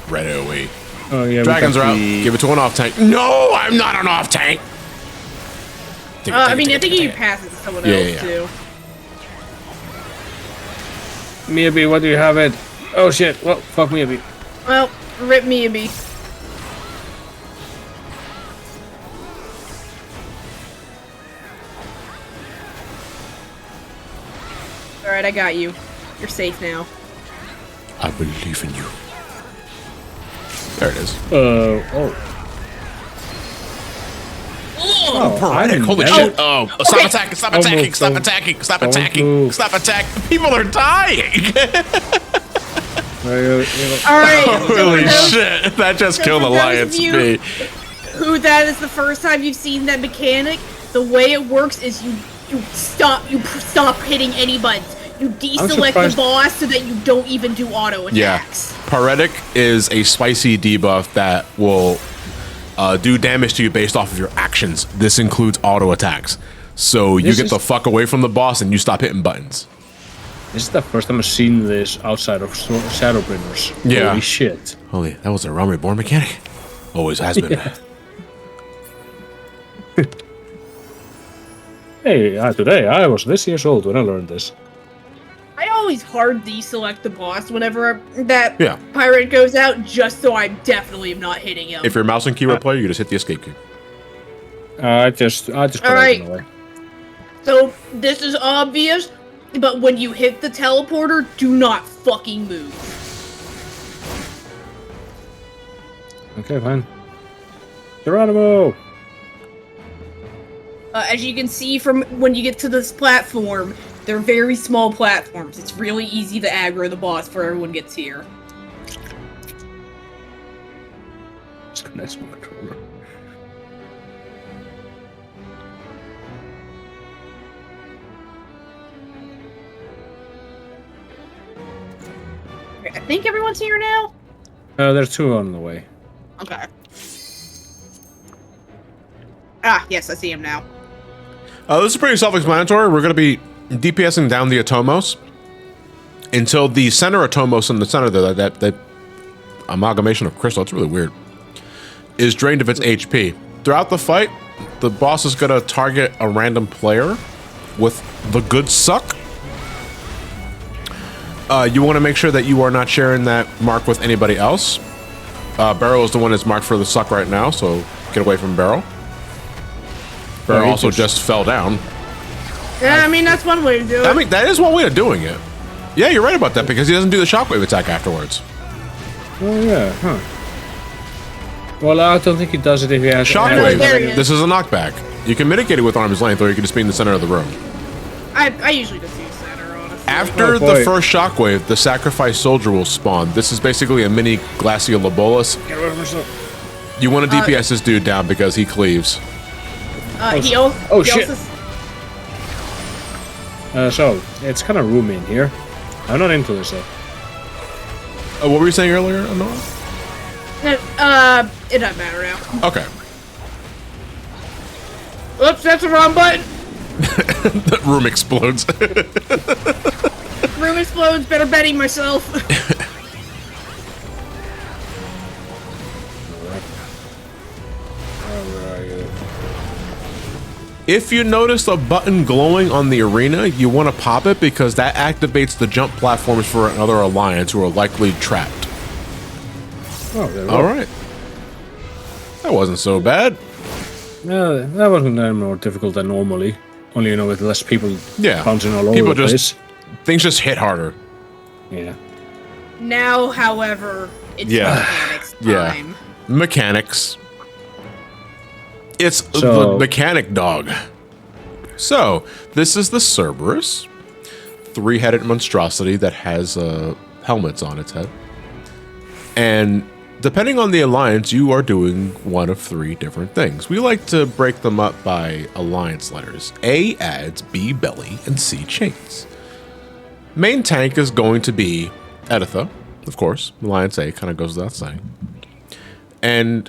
red AoE. Oh yeah, Dragons are out. Give it to an off-tank. No, I'm not an off-tank! I think you pass it to someone else, too. Miyabi, what do you have it? Oh shit, well, fuck Miyabi. Well, rip me a beat. Alright, I got you. You're safe now. I believe in you. There it is. Pyrenic, holy shit. Oh, stop attacking, stop attacking, stop attacking, stop attacking, stop attacking. People are dying. Alright. Holy shit. That just killed Alliance B. Who that is the first time you've seen that mechanic, the way it works is you stop hitting any buttons. You deselect the boss so that you don't even do auto attacks. Yeah. Pyrenic is a spicy debuff that will do damage to you based off of your actions. This includes auto attacks. So you get the fuck away from the boss and you stop hitting buttons. This is the first time I've seen this outside of Shadowbringers. Yeah. Holy shit. Holy, that was a Realm Reborn mechanic. Always has been. Yeah. Hey, today I was this years old when I learned this. I always hard deselect the boss whenever that pirate goes out, just so I definitely am not hitting him. If you're a mouse and keyboard player, you just hit the escape key. I just put it away. So this is obvious, but when you hit the teleporter, do not fucking move. Okay, fine. Geronimo! As you can see from when you get to this platform, they're very small platforms. It's really easy to aggro the boss before everyone gets here. Just a nice controller. Okay, I think everyone's here now? There's two on the way. Okay. Ah, yes, I see him now. This is pretty self-explanatory. We're going to be DPSing down the Atomos until the center Atomos in the center, that amalgamation of crystal, it's really weird, is drained of its HP. Throughout the fight, the boss is going to target a random player with the good suck. You want to make sure that you are not sharing that mark with anybody else. Barrel is the one that's marked for the suck right now, so get away from Barrel. Barrel also just fell down. Yeah, I mean, that's one way to do it. I mean, that is one way of doing it. Yeah, you're right about that, because he doesn't do the shockwave attack afterwards. Oh, yeah, huh. Well, I don't think he does it if he has... Shockwave, this is a knockback. You can mitigate it with arm's length, or you can just be in the center of the room. I usually just use center, honestly. After the first shockwave, the sacrifice soldier will spawn. This is basically a mini Glacia Lobolas. You want to DPS this dude down because he cleaves. Shit. So, it's kind of roomy in here. I'm not into this, though. What were you saying earlier, Amon? It doesn't matter now. Okay. Oops, that's the wrong button. The room explodes. Room explodes, better betting myself. If you notice a button glowing on the arena, you want to pop it because that activates the jump platforms for another alliance who are likely trapped. Oh, there we all go. Right. That wasn't so bad. No, that wasn't any more difficult than normally. Only, with less people bouncing all over people the place. Things just hit harder. Yeah. Now, however, it's mechanics time. Mechanics. It's the mechanic dog. So, this is the Cerberus. Three-headed monstrosity that has helmets on its head. And depending on the alliance, you are doing one of three different things. We like to break them up by alliance letters. A, adds, B, belly, and C, chains. Main tank is going to be Editha, of course. Alliance A kind of goes without saying. And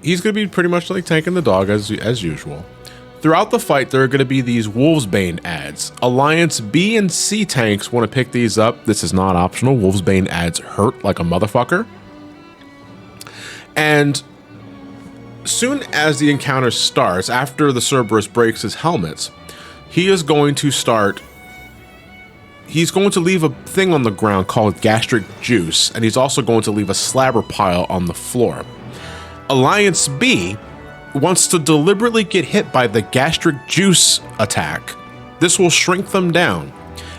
he's going to be pretty much like tanking the dog as usual. Throughout the fight, there are going to be these Wolfsbane ads. Alliance B and C tanks want to pick these up. This is not optional. Wolfsbane ads hurt like a motherfucker. And soon as the encounter starts, after the Cerberus breaks his helmets, he is going to start... He's going to leave a thing on the ground called gastric juice, and he's also going to leave a slabber pile on the floor. Alliance B wants to deliberately get hit by the gastric juice attack. This will shrink them down.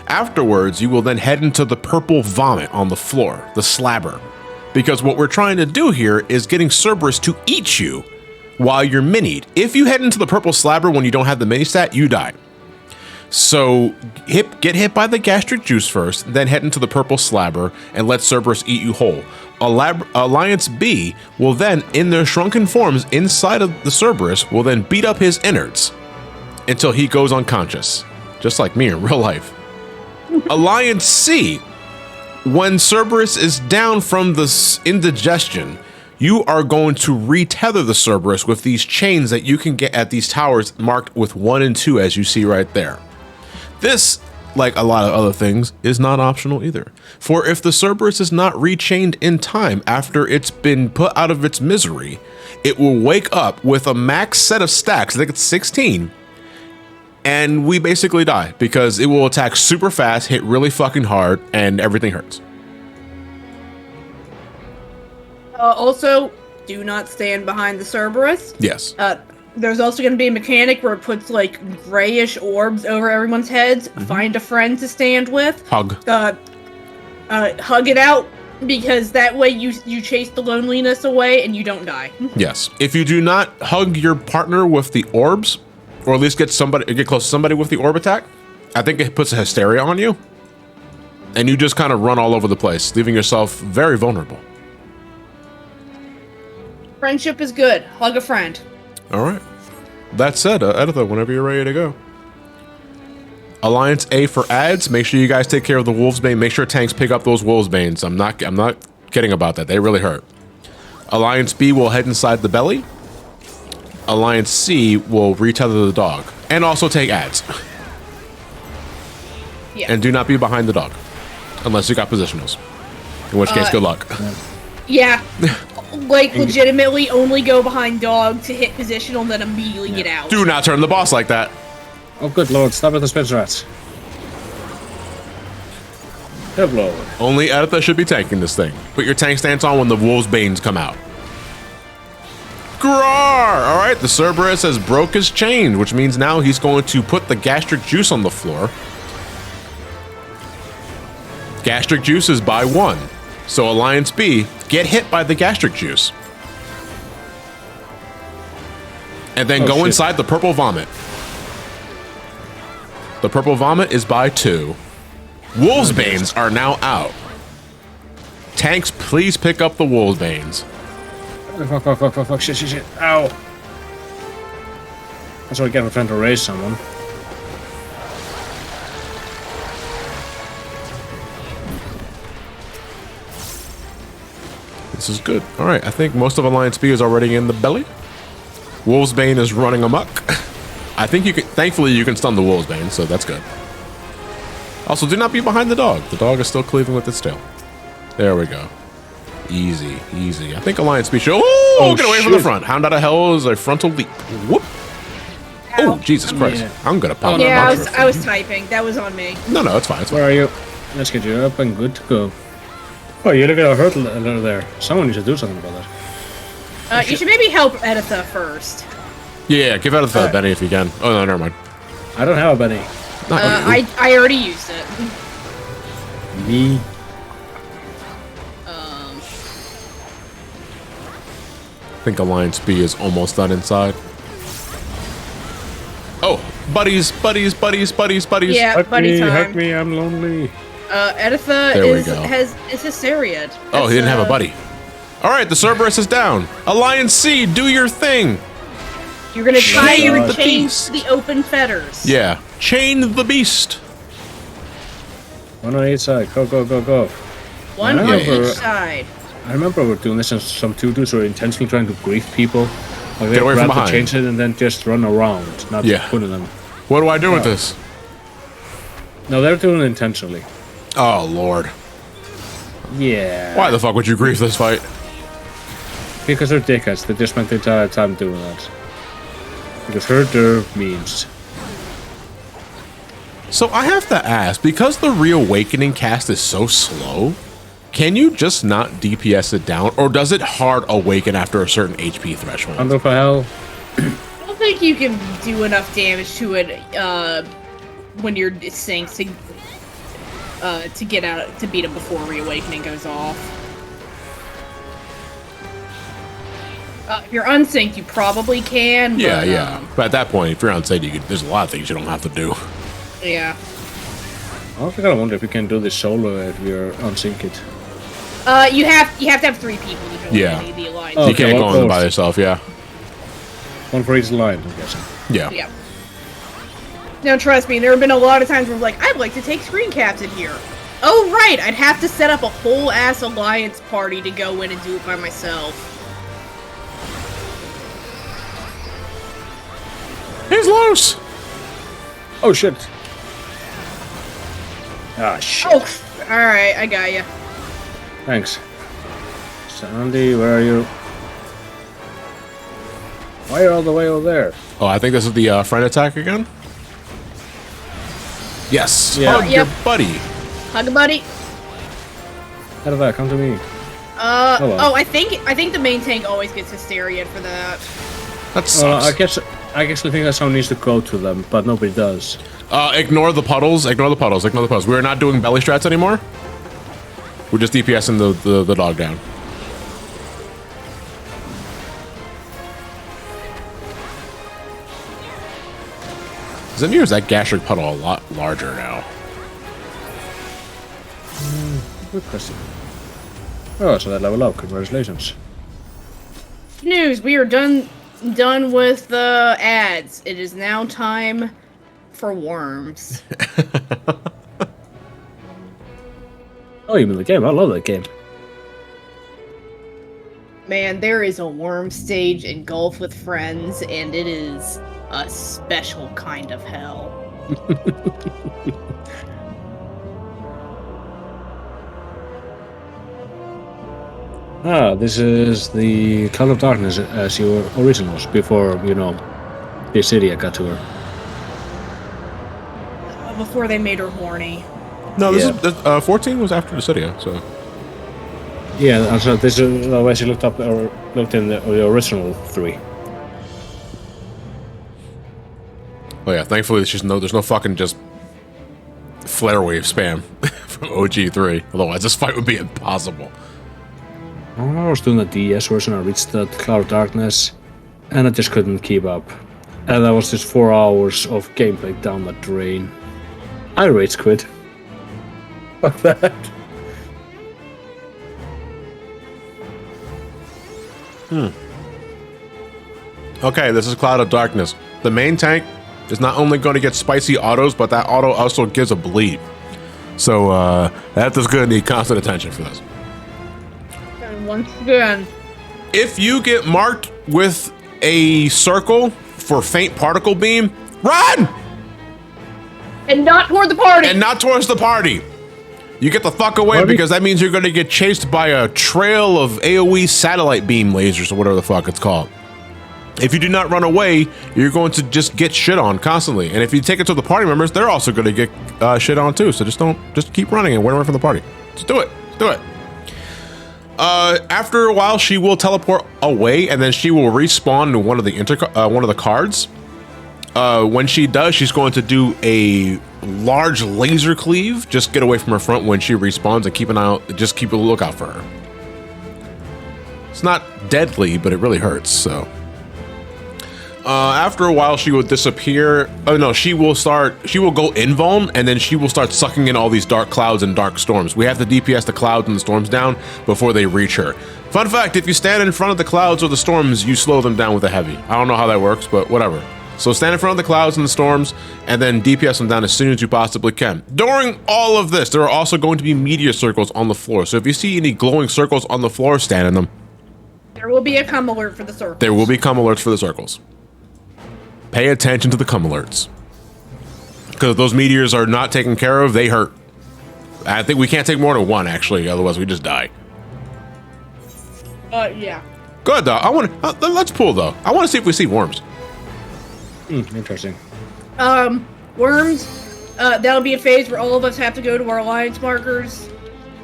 Afterwards, you will then head into the purple vomit on the floor, the slabber. Because what we're trying to do here is getting Cerberus to eat you while you're minied. If you head into the purple slabber when you don't have the mini stat, you die. So get hit by the gastric juice first, then head into the purple slabber and let Cerberus eat you whole. Alliance B will then, in their shrunken forms inside of the Cerberus, will then beat up his innards until he goes unconscious, just like me in real life. Alliance C, when Cerberus is down from this indigestion, you are going to retether the Cerberus with these chains that you can get at these towers marked with 1 and 2, as you see right there. This, like a lot of other things, is not optional either. For if the Cerberus is not rechained in time after it's been put out of its misery, it will wake up with a max set of stacks, I think it's 16, and we basically die because it will attack super fast, hit really fucking hard, and everything hurts. Also, do not stand behind the Cerberus. Yes. There's also going to be a mechanic where it puts like grayish orbs over everyone's heads. Find a friend to stand with. Hug. Hug it out, because that way you chase the loneliness away and you don't die. Yes. If you do not hug your partner with the orbs, or at least get close to somebody with the orb attack, I think it puts a hysteria on you, and you just kind of run all over the place, leaving yourself very vulnerable. Friendship is good. Hug a friend. All right. That said, Editha, whenever you're ready to go. Alliance A for ads. Make sure you guys take care of the Wolfsbane. Make sure tanks pick up those Wolfsbanes. I'm not kidding about that. They really hurt. Alliance B will head inside the belly. Alliance C will retether the dog. And also take ads. Yeah. And do not be behind the dog. Unless you got positionals. In which case, good luck. Yeah. Like, legitimately only go behind dog to hit positional and then immediately get out. Do not turn the boss like that. Oh, good lord, stop with the spit rats. Good lord. Only Editha should be tanking this thing. Put your tank stance on when the Wolfsbanes come out. Grar! Alright, the Cerberus has broke his chain, which means now he's going to put the gastric juice on the floor. Gastric juice is by 1. So Alliance B, get hit by the gastric juice. And then go inside the purple vomit. The purple vomit is by 2. Wolfsbanes are now out. Tanks, please pick up the Wolfsbanes. Fuck, shit. Ow. That's what I get for trying to raise someone. This is good. All right, I think most of Alliance B is already in the belly. Wolfsbane is running amok. I think you can. Thankfully, you can stun the Wolfsbane, so that's good. Also, do not be behind the dog. The dog is still cleaving with its tail. There we go. Easy, easy. I think Alliance B should. Oh, get away from the front. Hound out of hell is a frontal leap. Whoop. Oh, Jesus Christ. Yeah. I'm gonna pop that. I was typing. That was on me. No, it's fine. It's fine. Where are you? Let's get you up and good to go. Oh, you look at a hurdle there. Someone needs to do something about that. You should maybe help Editha first. Yeah, give Editha a Benny if you can. Oh, no, never mind. I don't have a Benny. I already used it. Me? I think Alliance B is almost done inside. Oh, buddies. Yeah, buddy time. Help me, I'm lonely. Editha is Hysteriad. Oh, he didn't have a buddy. All right, the Cerberus is down. Alliance C, do your thing. You're gonna tie your chains to the open fetters. Yeah, chain the beast. One on each side. Go. One on each side. I remember we were doing this in some tutos where intentionally trying to grief people. Like Get away from behind. Change it and then just run around, not putting them. What do I do with this? No, they're doing it intentionally. Oh, Lord. Yeah. Why the fuck would you grief this fight? Because they're dickheads. They just spent the entire time doing that. Because herder means. So I have to ask, because the Reawakening cast is so slow, can you just not DPS it down, or does it hard awaken after a certain HP threshold? Under for hell. I don't think you can do enough damage to it when you're synced to get out to beat him before Reawakening goes off. If you're unsynced, you probably can. Yeah, but, yeah. But at that point, if you're unsynced, there's a lot of things you don't have to do. Yeah. I also kind of wonder if you can do this solo if you're unsynced. You have to have 3 people to join the alliance. You can't go on by yourself, yeah. One for each line, I'm guessing. Yeah. Yeah. Now, trust me, there have been a lot of times where I'm like, I'd like to take screen caps in here. Oh, right, I'd have to set up a whole ass alliance party to go in and do it by myself. He's loose! Oh, shit. Ah, shit. Oh, alright, I got you. Thanks. Xande, where are you? Why are you all the way over there? Oh, I think this is the friend attack again? Yes! Yeah. Hug your buddy! Hug a buddy. How did that come to me? Oh, I think the main tank always gets Hysteria for that. That sucks. I guess I think that someone needs to go to them, but nobody does. Ignore the puddles. Ignore the puddles. Ignore the puddles. We're not doing belly strats anymore. We're just DPSing the dog down. Xande, is that gastric puddle a lot larger now? Good question. Oh, so that level up. Congratulations. Good news, we are done with the ads. It is now time for worms. Oh, you mean the game? I love that game. Man, there is a worm stage in Golf with Friends, and it is a special kind of hell. This is the Cloud of Darkness as your originals before, you know, Dissidia got to her. Before they made her horny. No, this is 14 was after Dissidia, so. Yeah, and so this is the way she looked up or looked in the original 3. Oh yeah, thankfully there's no fucking just flare wave spam from OG3. Otherwise this fight would be impossible. I was doing the DS version, I reached the Cloud of Darkness, and I just couldn't keep up. And that was just 4 hours of gameplay down the drain. I rage quit. Fuck that. Okay, this is Cloud of Darkness. The main tank is not only going to get spicy autos, but that auto also gives a bleed. So that is going to need constant attention for this. And once again, If you get marked with a circle for faint particle beam, run! and not toward the party. And not towards the party. You get the fuck away because that means you're going to get chased by a trail of AoE satellite beam lasers or whatever the fuck it's called. If you do not run away, you're going to just get shit on constantly. And if you take it to the party members, they're also going to get shit on too. So just keep running and run away from the party. Just do it. Do it. After a while, she will teleport away, and then she will respawn to one of the cards. When she does, she's going to do a large laser cleave. Just get away from her front when she respawns, and keep an eye out. Just keep a lookout for her. It's not deadly, but it really hurts. So. After a while, she will disappear. Oh no, she will go invuln, and then she will start sucking in all these dark clouds and dark storms. We have to DPS the clouds and the storms down before they reach her. Fun fact, if you stand in front of the clouds or the storms, you slow them down with a heavy. I don't know how that works, but whatever. So stand in front of the clouds and the storms, and then DPS them down as soon as you possibly can. During all of this, there are also going to be meteor circles on the floor. So if you see any glowing circles on the floor, stand in them. There will be a cum alert for the circles. There will be cum alerts for the circles. Pay attention to the cum alerts. Because if those meteors are not taken care of, they hurt. I think we can't take more than one, actually. Otherwise, we just die. Yeah. Good, though. Let's pull, though. I want to see if we see worms. Interesting. Worms. That'll be a phase where all of us have to go to our alliance markers.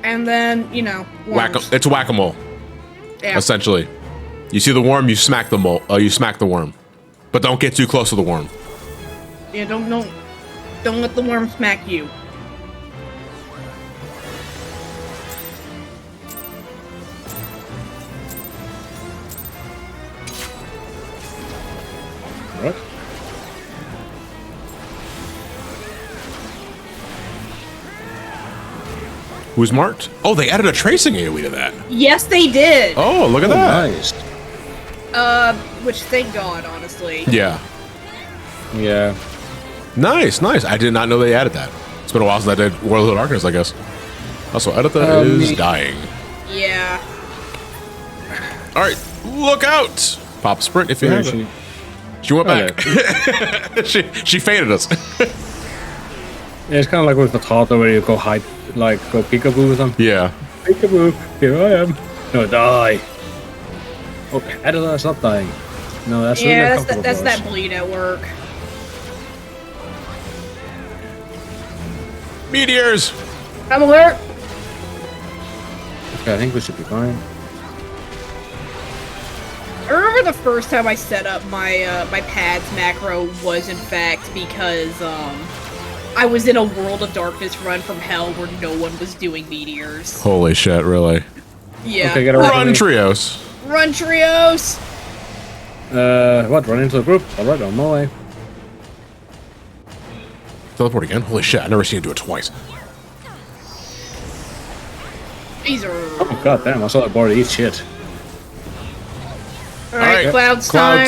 And then, you know, worms. It's whack-a-mole. Yeah. Essentially. You see the worm, you smack the worm. But don't get too close to the worm. Yeah, don't let the worm smack you. What? Who's marked? Oh, they added a tracing AoE to that. Yes, they did. Oh, look at that. Nice. Which thank God, honestly. Yeah. Yeah. Nice, nice. I did not know they added that. It's been a while since I did World of Darkness, I guess. Also, Editha is dying. Yeah. All right, look out! Pop sprint if you Where have is it. She went back. she faded us. Yeah, it's kind of like with the Thanatos where you go hide, like go peekaboo with them. Yeah. Peekaboo, here I am. No, die. Oh, Editha, stop dying. No, that's really Yeah, uncomfortable that's for us. that bleed at work. Meteors. I'm alert. Okay, I think we should be fine. I remember the first time I set up my my pads macro was in fact because I was in a World of Darkness run from hell where no one was doing meteors. Holy shit, really? Yeah. Okay, get away from Run, me. Trios. Run trios. What? Run into the group? Alright, on my way. Teleport again? Holy shit, I've never seen you do it twice. These are. Oh, god damn, I saw that board eat shit. Alright, Clouds time.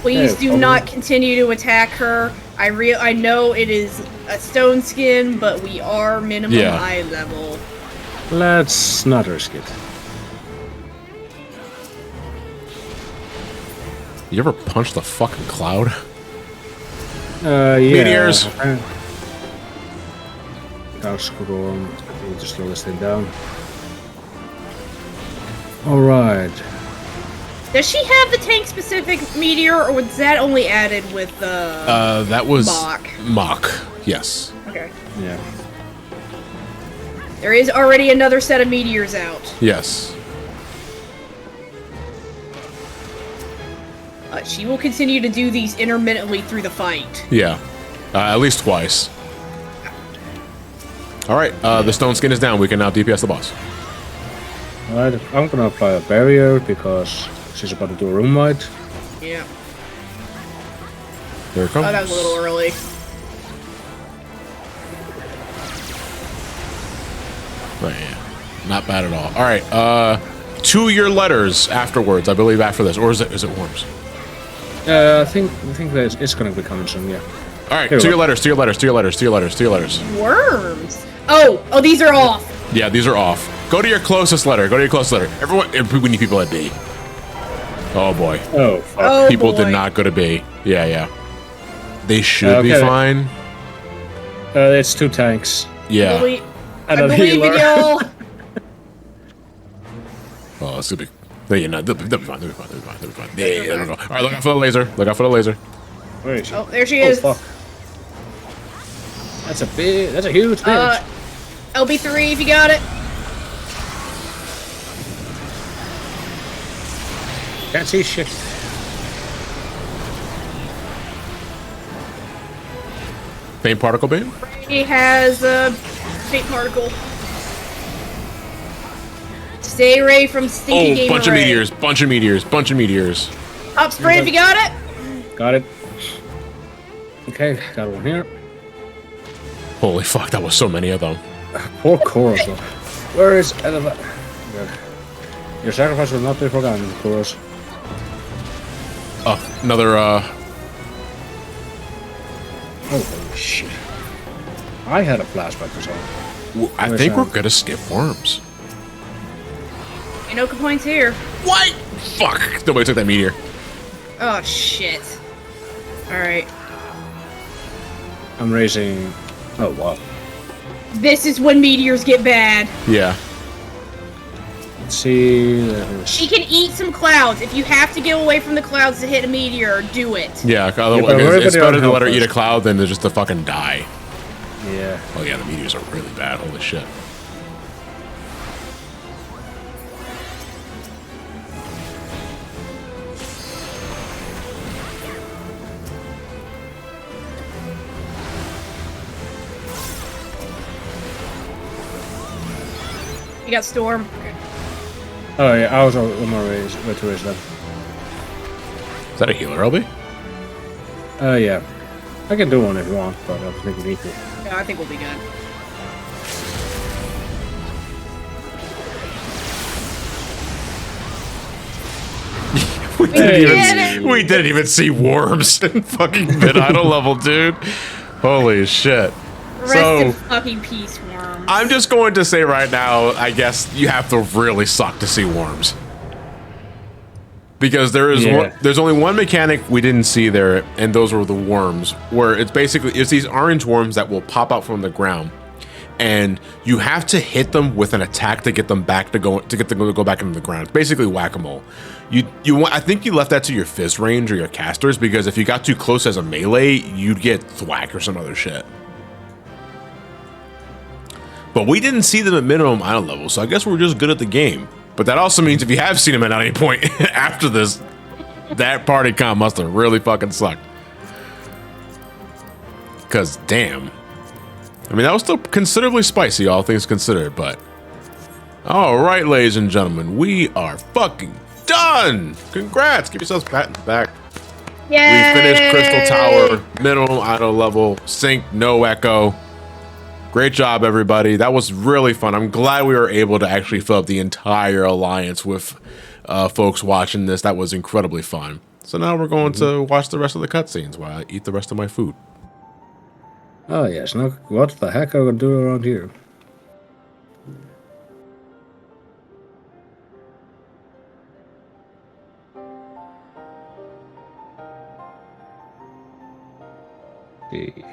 Please Hey, do not continue to attack her. I know it is a stone skin, but we are minimum eye level. Let's not risk it. You ever punch the fucking cloud? Yeah. Meteors. Dark scroll. I need to slow this thing down. Alright. Does she have the tank specific meteor, or was that only added with the That was Mach? Yes. Okay. Yeah. There is already another set of meteors out. Yes. She will continue to do these intermittently through the fight. Yeah. At least twice. All right. The stone skin is down. We can now DPS the boss. Alright, I'm gonna apply a barrier because she's about to do a room wide. Yeah. There it comes. Oh, that was a little early. Oh, yeah. Not bad at all. All right. To your letters afterwards, I believe after this, or is it worms? I think that it's gonna be coming soon. Yeah. All right. Here we To your go. letters. To your letters. To your letters. To your letters. To your letters. Worms. Oh, these are off. Yeah, these are off. Go to your closest letter. Go to your closest letter. We need people at B. Oh boy. Oh fuck. Oh, People boy. did not go to B. Yeah. They should be Okay. fine. It's 2 tanks. Yeah. I And a believe in healer. y'all. Oh, it's gonna be. They'll be fine. They'll be fine. Yeah, there we go. All right, look out for the laser. Look out for the laser. Where is she? Oh, there she Oh is. fuck. That's a huge bitch. LB3 if you got it. Can't see shit. Faint particle beam. He has a faint particle. Stay away from stinky game Bunch of array. meteors. Bunch of meteors. Bunch of meteors. Up spray if you got it. Got it. Okay, got one here. Holy fuck, that was so many of them. Poor Chorus though. Where is Editha? Good. Your sacrifice will not be forgotten, Chorus. Oh, another. Holy shit. I had a flashback or something. I think we're gonna skip worms. Ain't no complaints here. What? Fuck! Nobody took that meteor. Oh shit. Alright. I'm raising. Oh wow. This is when meteors get bad. Yeah. Let's see. She can eat some clouds. If you have to get away from the clouds to hit a meteor, do it. Yeah. but It's everybody better on to let her health eat a first. cloud than to just to fucking die. Yeah. Oh yeah, the meteors are really bad. Holy shit. You got Storm. Oh yeah, I was on my raise. Where to raise them? Is that a healer, LB? Yeah. I can do one if you want, but I don't think we need to. Yeah, I think we'll be good. We didn't even see worms in fucking mid-idle level, dude. Holy shit. Rest in fucking peace, worms. I'm just going to say right now, I guess you have to really suck to see worms. Because there's only one mechanic we didn't see there, and those were the worms, where it's these orange worms that will pop out from the ground, and you have to hit them with an attack to get them to go back into the ground. It's basically whack-a-mole. I think you left that to your fizz range or your casters, because if you got too close as a melee, you'd get thwack or some other shit. But we didn't see them at minimum island level, so I guess we're just good at the game. But that also means if you have seen them at any point after this, that party comp must have really fucking sucked. Because, damn. I mean, that was still considerably spicy, all things considered, but... Alright, ladies and gentlemen, we are fucking done! Congrats! Give yourselves a pat in the back. Yay! We finished Crystal Tower, minimum auto level, sync, no echo. Great job, everybody. That was really fun. I'm glad we were able to actually fill up the entire alliance with folks watching this. That was incredibly fun. So now we're going to watch the rest of the cutscenes while I eat the rest of my food. Oh, yes. Now, what the heck are we going to do around here? See.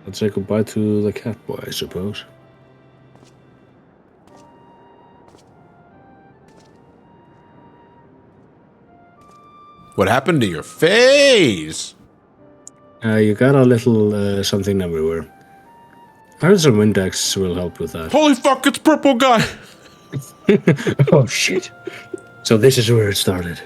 Let's say goodbye to the cat boy, I suppose. What happened to your face? You got a little something everywhere. I heard some Windex will help with that. Holy fuck, it's purple guy! Oh shit. So this is where it started.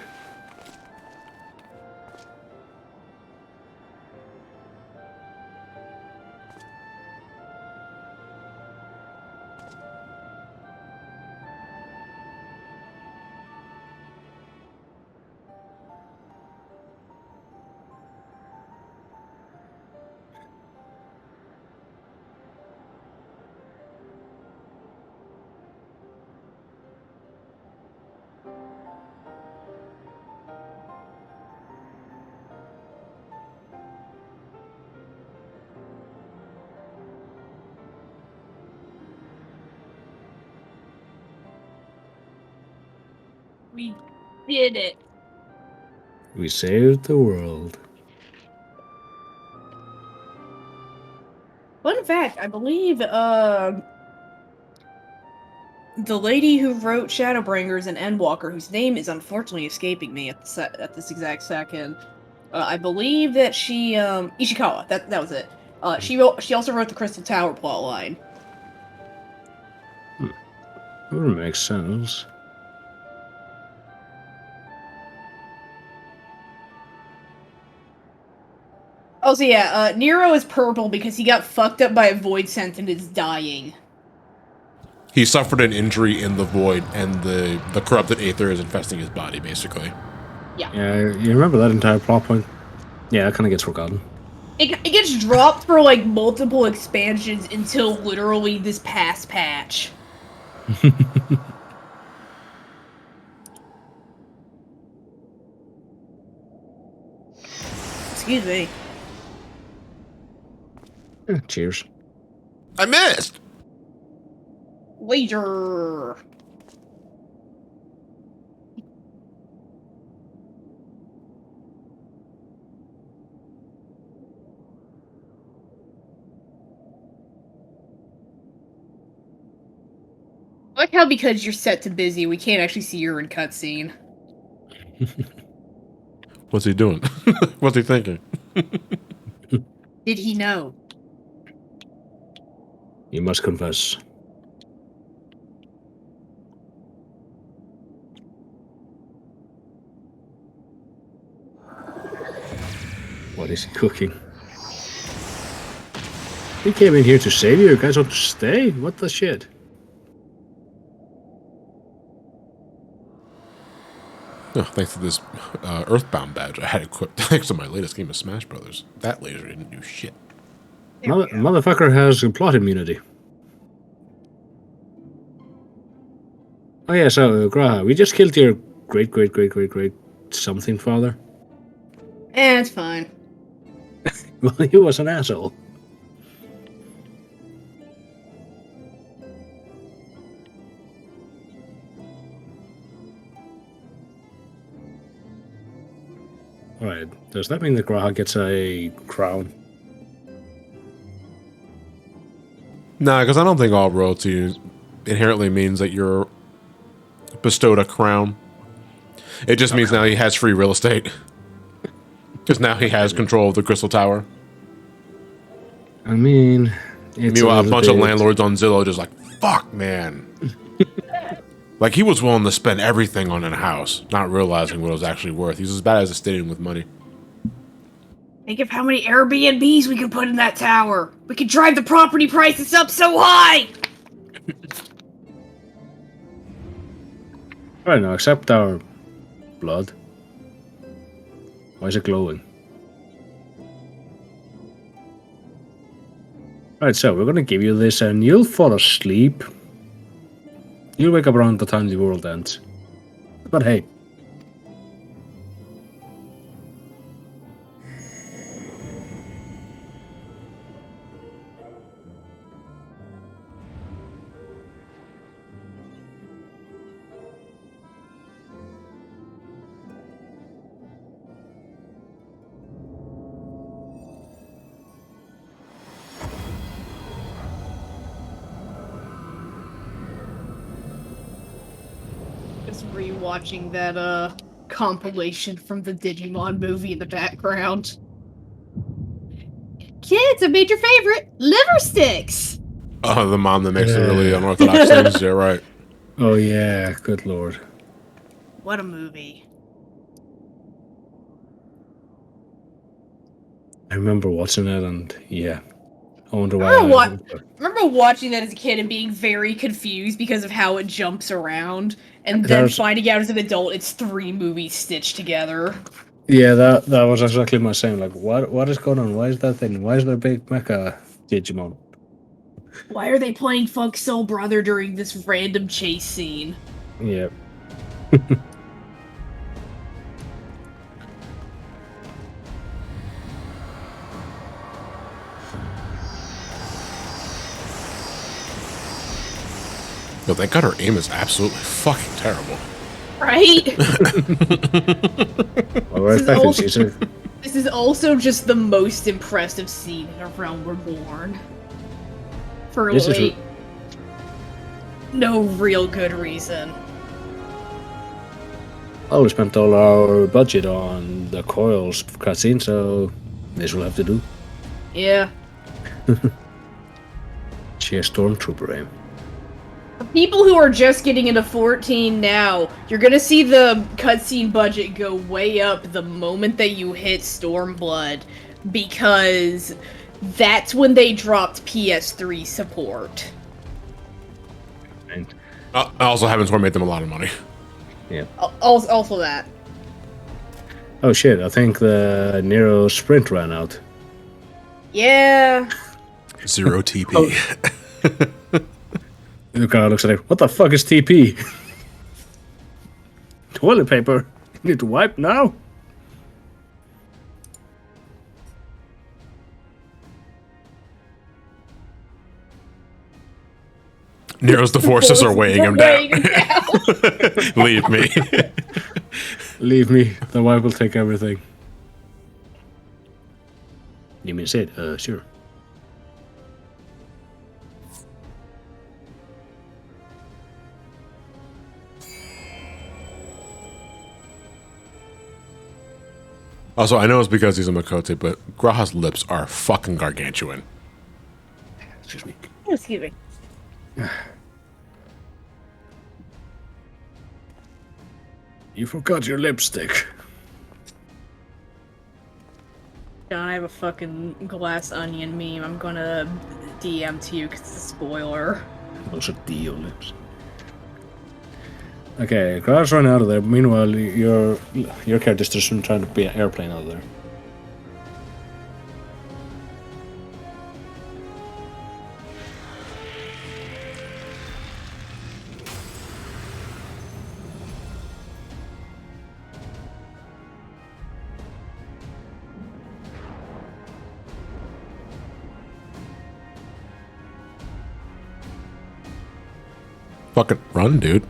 We did it. We saved the world. Fun fact, I believe the lady who wrote Shadowbringers and Endwalker, whose name is unfortunately escaping me at this exact second, I believe that she Ishikawa, that was it. She also wrote the Crystal Tower plotline. That would make sense. Oh, so yeah, Nero is purple because he got fucked up by a void scent and is dying. He suffered an injury in the void, and the corrupted aether is infesting his body, basically. Yeah. Yeah, you remember that entire plot point? Yeah, it kind of gets forgotten. It gets dropped for, like, multiple expansions until literally this past patch. Excuse me. Cheers. I missed! Wager! I like how because you're set to busy, we can't actually see your in cutscene. What's he doing? What's he thinking? Did he know? You must confess. What is he cooking? He came in here to save you. You guys want to stay? What the shit? Oh, thanks to this Earthbound badge I had equipped thanks to my latest game of Smash Brothers. That laser didn't do shit. Motherfucker has plot immunity. Oh yeah, so Graha, we just killed your great something father. It's fine. Well, he was an asshole. Alright, does that mean that Graha gets a crown? Nah, because I don't think all royalty inherently means that you're bestowed a crown. It just means now he has free real estate. Because now he has control of the Crystal Tower. I mean, it's meanwhile, a bunch of landlords on Zillow just like, fuck, man. Like, he was willing to spend everything on a house, not realizing what it was actually worth. He's as bad as a stadium with money. Think of how many Airbnbs we could put in that tower. We could drive the property prices up so high! Right now, except our blood. Why is it glowing? Alright, so we're gonna give you this and you'll fall asleep. You'll wake up around the time the world ends. But hey. Rewatching that compilation from the Digimon movie in the background. Kids, I made your favorite liver sticks. Oh, the mom that makes the really unorthodox things. Yeah, right. Oh yeah, good lord. What a movie. I remember watching it and yeah. I wonder I why. remember watching that as a kid and being very confused because of how it jumps around, and then finding out as an adult it's 3 movies stitched together. Yeah, that was exactly my same. Like, what is going on? Why is that thing? Why is there a big mecha Digimon? Why are they playing Funk Soul Brother during this random chase scene? Yeah. Yo, thank God her aim is absolutely fucking terrible. Right? Well, this is also just the most impressive scene in A Realm Reborn. For like, no real good reason. Oh, we spent all our budget on the coils cutscene, so this will have to do. Yeah. She has Stormtrooper aim. For people who are just getting into 14 now, you're gonna see the cutscene budget go way up the moment that you hit Stormblood, because that's when they dropped PS3 support. And I also haven't made them a lot of money. yeah. Also that. Oh shit, I think the Nero sprint ran out. Yeah. 0 TP. The guy looks at it. What the fuck is TP? Toilet paper. You need to wipe now? Nero's the forces are weighing him down. Leave me. Leave me. The wife will take everything. You mean Sid? Sure. Also, I know it's because he's a Makote, but Graha's lips are fucking gargantuan. Excuse me. Excuse me. You forgot your lipstick. John, I have a fucking glass onion meme. I'm gonna DM to you because it's a spoiler. Those are Dio lips. Okay, crowd's running out of there. Meanwhile, your character's just trying to be an airplane out of there. Fucking run, dude.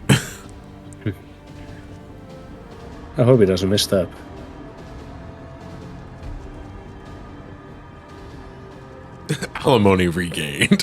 I hope he doesn't misstep. Alimony regained.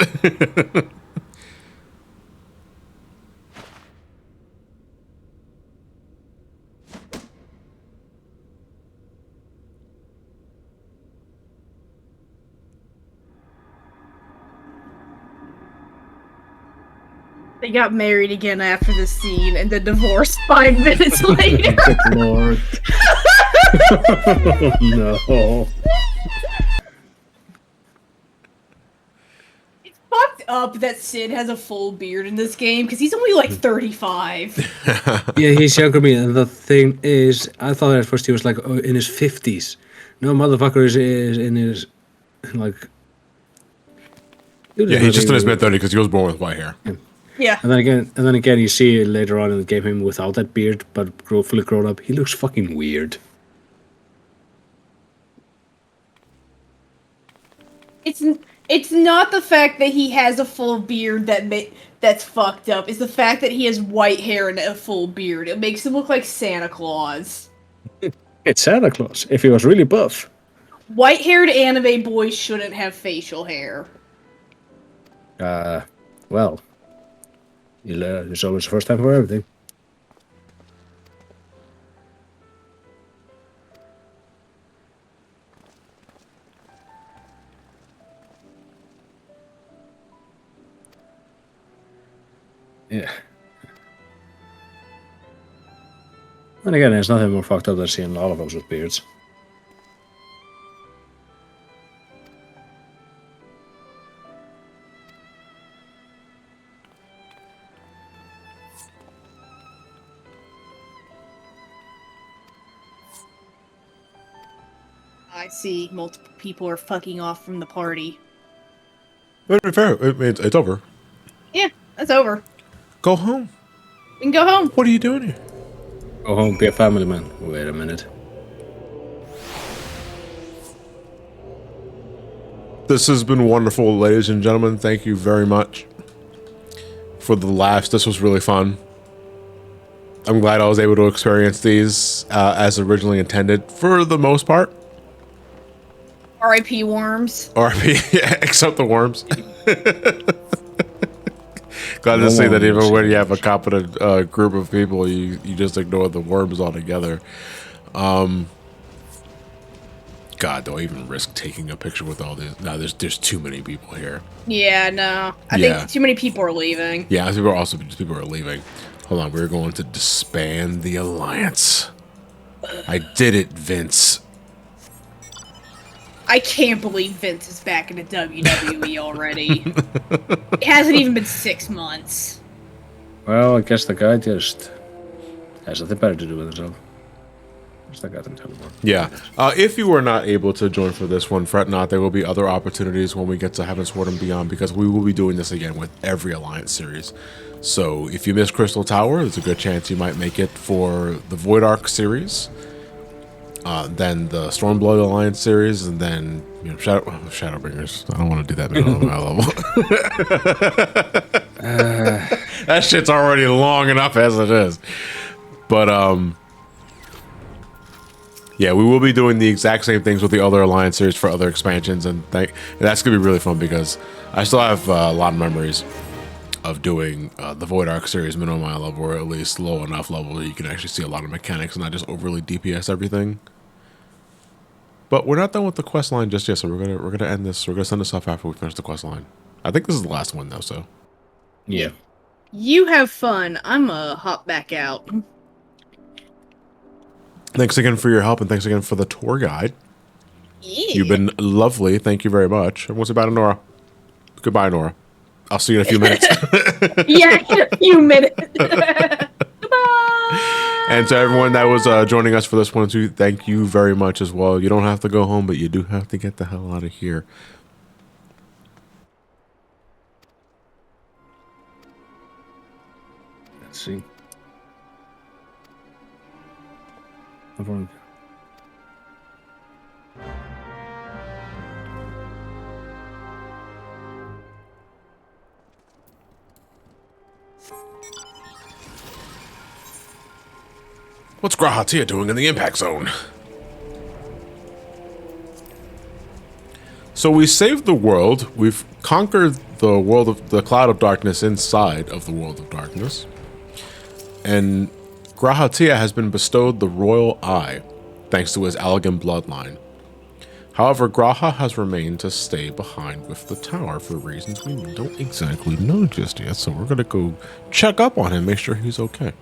They got married again after this scene and then divorced 5 minutes later. Good lord. No. It's fucked up that Sid has a full beard in this game because he's only like 35. Yeah, he's younger than me, and the thing is, I thought at first he was like in his 50s. No, motherfucker is in his, like... Yeah, he's just in his mid-30s because he was born with white hair. Yeah. And then again, you see later on in the game him without that beard, but fully grown up. He looks fucking weird. It's not the fact that he has a full beard that's fucked up. It's the fact that he has white hair and a full beard. It makes him look like Santa Claus. It's Santa Claus, if he was really buff. White-haired anime boys shouldn't have facial hair. Well, there's always the first time for everything. Yeah. And again, there's nothing more fucked up than seeing all of us with beards. I see multiple people are fucking off from the party. But to be fair, it's over. Yeah, that's over. Go home. We can go home. What are you doing here? Go home, be a family man. Wait a minute. This has been wonderful, ladies and gentlemen. Thank you very much for the laughs. This was really fun. I'm glad I was able to experience these as originally intended for the most part. R.I.P. worms. R.I.P. Yeah, except the worms. Glad to see that even when you have a competent group of people, you just ignore the worms altogether. God, do I even risk taking a picture with all these? No, there's too many people here. Yeah, no. I think too many people are leaving. Yeah, people are leaving. Hold on, we're going to disband the alliance. I did it, Vince. I can't believe Vince is back in the WWE already. It hasn't even been 6 months. Well, I guess the guy just has nothing better to do with himself. Just like I can tell him. Yeah. If you were not able to join for this one, fret not. There will be other opportunities when we get to Heaven's Sword and Beyond, because we will be doing this again with every Alliance series. So if you missed Crystal Tower, there's a good chance you might make it for the Void Arc series. Then the Stormblood Alliance series, and then Shadowbringers. I don't want to do that middle of my level. That shit's already long enough as it is. But yeah, we will be doing the exact same things with the other Alliance series for other expansions, and that's gonna be really fun because I still have a lot of memories of doing the Void Arc series minimum level, or at least low enough level that you can actually see a lot of mechanics and not just overly DPS everything. But we're not done with the quest line just yet, so we're gonna end this. We're gonna send this off after we finish the quest line. I think this is the last one though, so yeah. You have fun. I'm hop back out. Thanks again for your help, and thanks again for the tour guide. Yeah. You've been lovely. Thank you very much. And what's about Nora? Goodbye, Nora. I'll see you in a few minutes. Yeah, in a few minutes. Goodbye. And to everyone that was joining us for this one too, thank you very much as well. You don't have to go home, but you do have to get the hell out of here. Let's see. Everyone. What's Grahatia doing in the impact zone? So we saved the world. We've conquered the world of the cloud of darkness inside of the world of darkness. And Grahatia has been bestowed the royal eye, thanks to his Allegan bloodline. However, Graha has remained to stay behind with the tower for reasons we don't exactly know just yet. So we're going to go check up on him, make sure he's okay.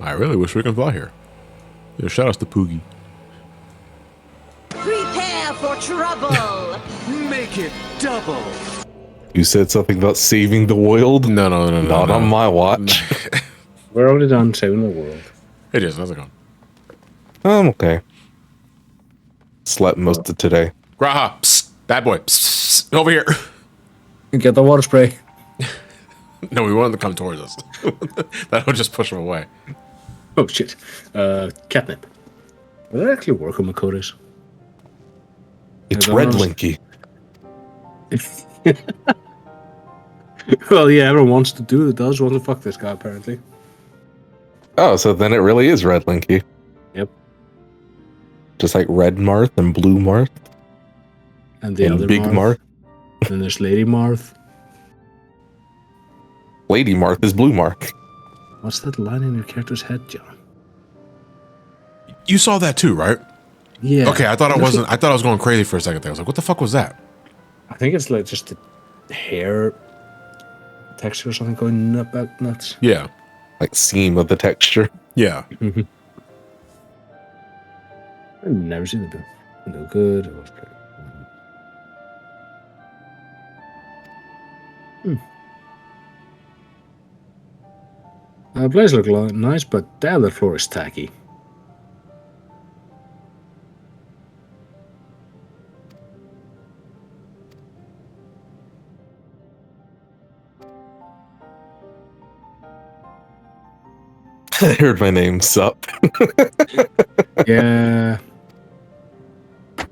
I really wish we could fly here. Yeah, shout outs to Poogie. Prepare for trouble! Make it double! You said something about saving the world? No. Not on my watch. We're already done saving the world. It is. How's it going? I'm okay. Slept most of today. Graha, psst, bad boy, psst, psst, over here. Get the water spray. No, we want him to come towards us. That'll just push him away. Oh shit. Catnip. Will that actually work on Makotis? It's I don't red know. linky. Well, yeah, everyone wants to do it. Does want to fuck this guy, apparently. Oh, so then it really is red linky. Yep. Just like red Marth and blue Marth And the and other big Marth. Then there's Lady Marth. Lady Marth is blue Marth. What's that line in your character's head, John? You saw that too, right? Yeah. Okay, I thought I wasn't. I thought I was going crazy for a second there. I was like, what the fuck was that? I think it's like just the hair texture or something going nuts. Yeah. Like seam of the texture. Yeah. I've never seen it before. No good. It was great. The place looks nice, but damn, the floor is tacky. I heard my name, sup. Yeah.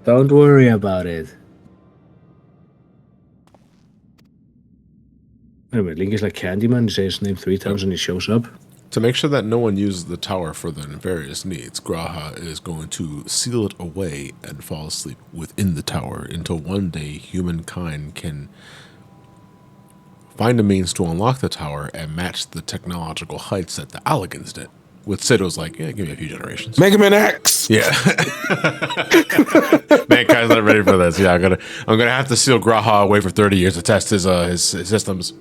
Don't worry about it. Anyway, Link is like Candyman. He says his name 3 times and he shows up. To make sure that no one uses the tower for their nefarious needs, Graha is going to seal it away and fall asleep within the tower until one day humankind can find a means to unlock the tower and match the technological heights that the Allegans did. With Sid was like, yeah, give me a few generations. Mega Man X! Yeah. Mankind's not ready for this. Yeah, I'm gonna have to seal Graha away for 30 years to test his systems.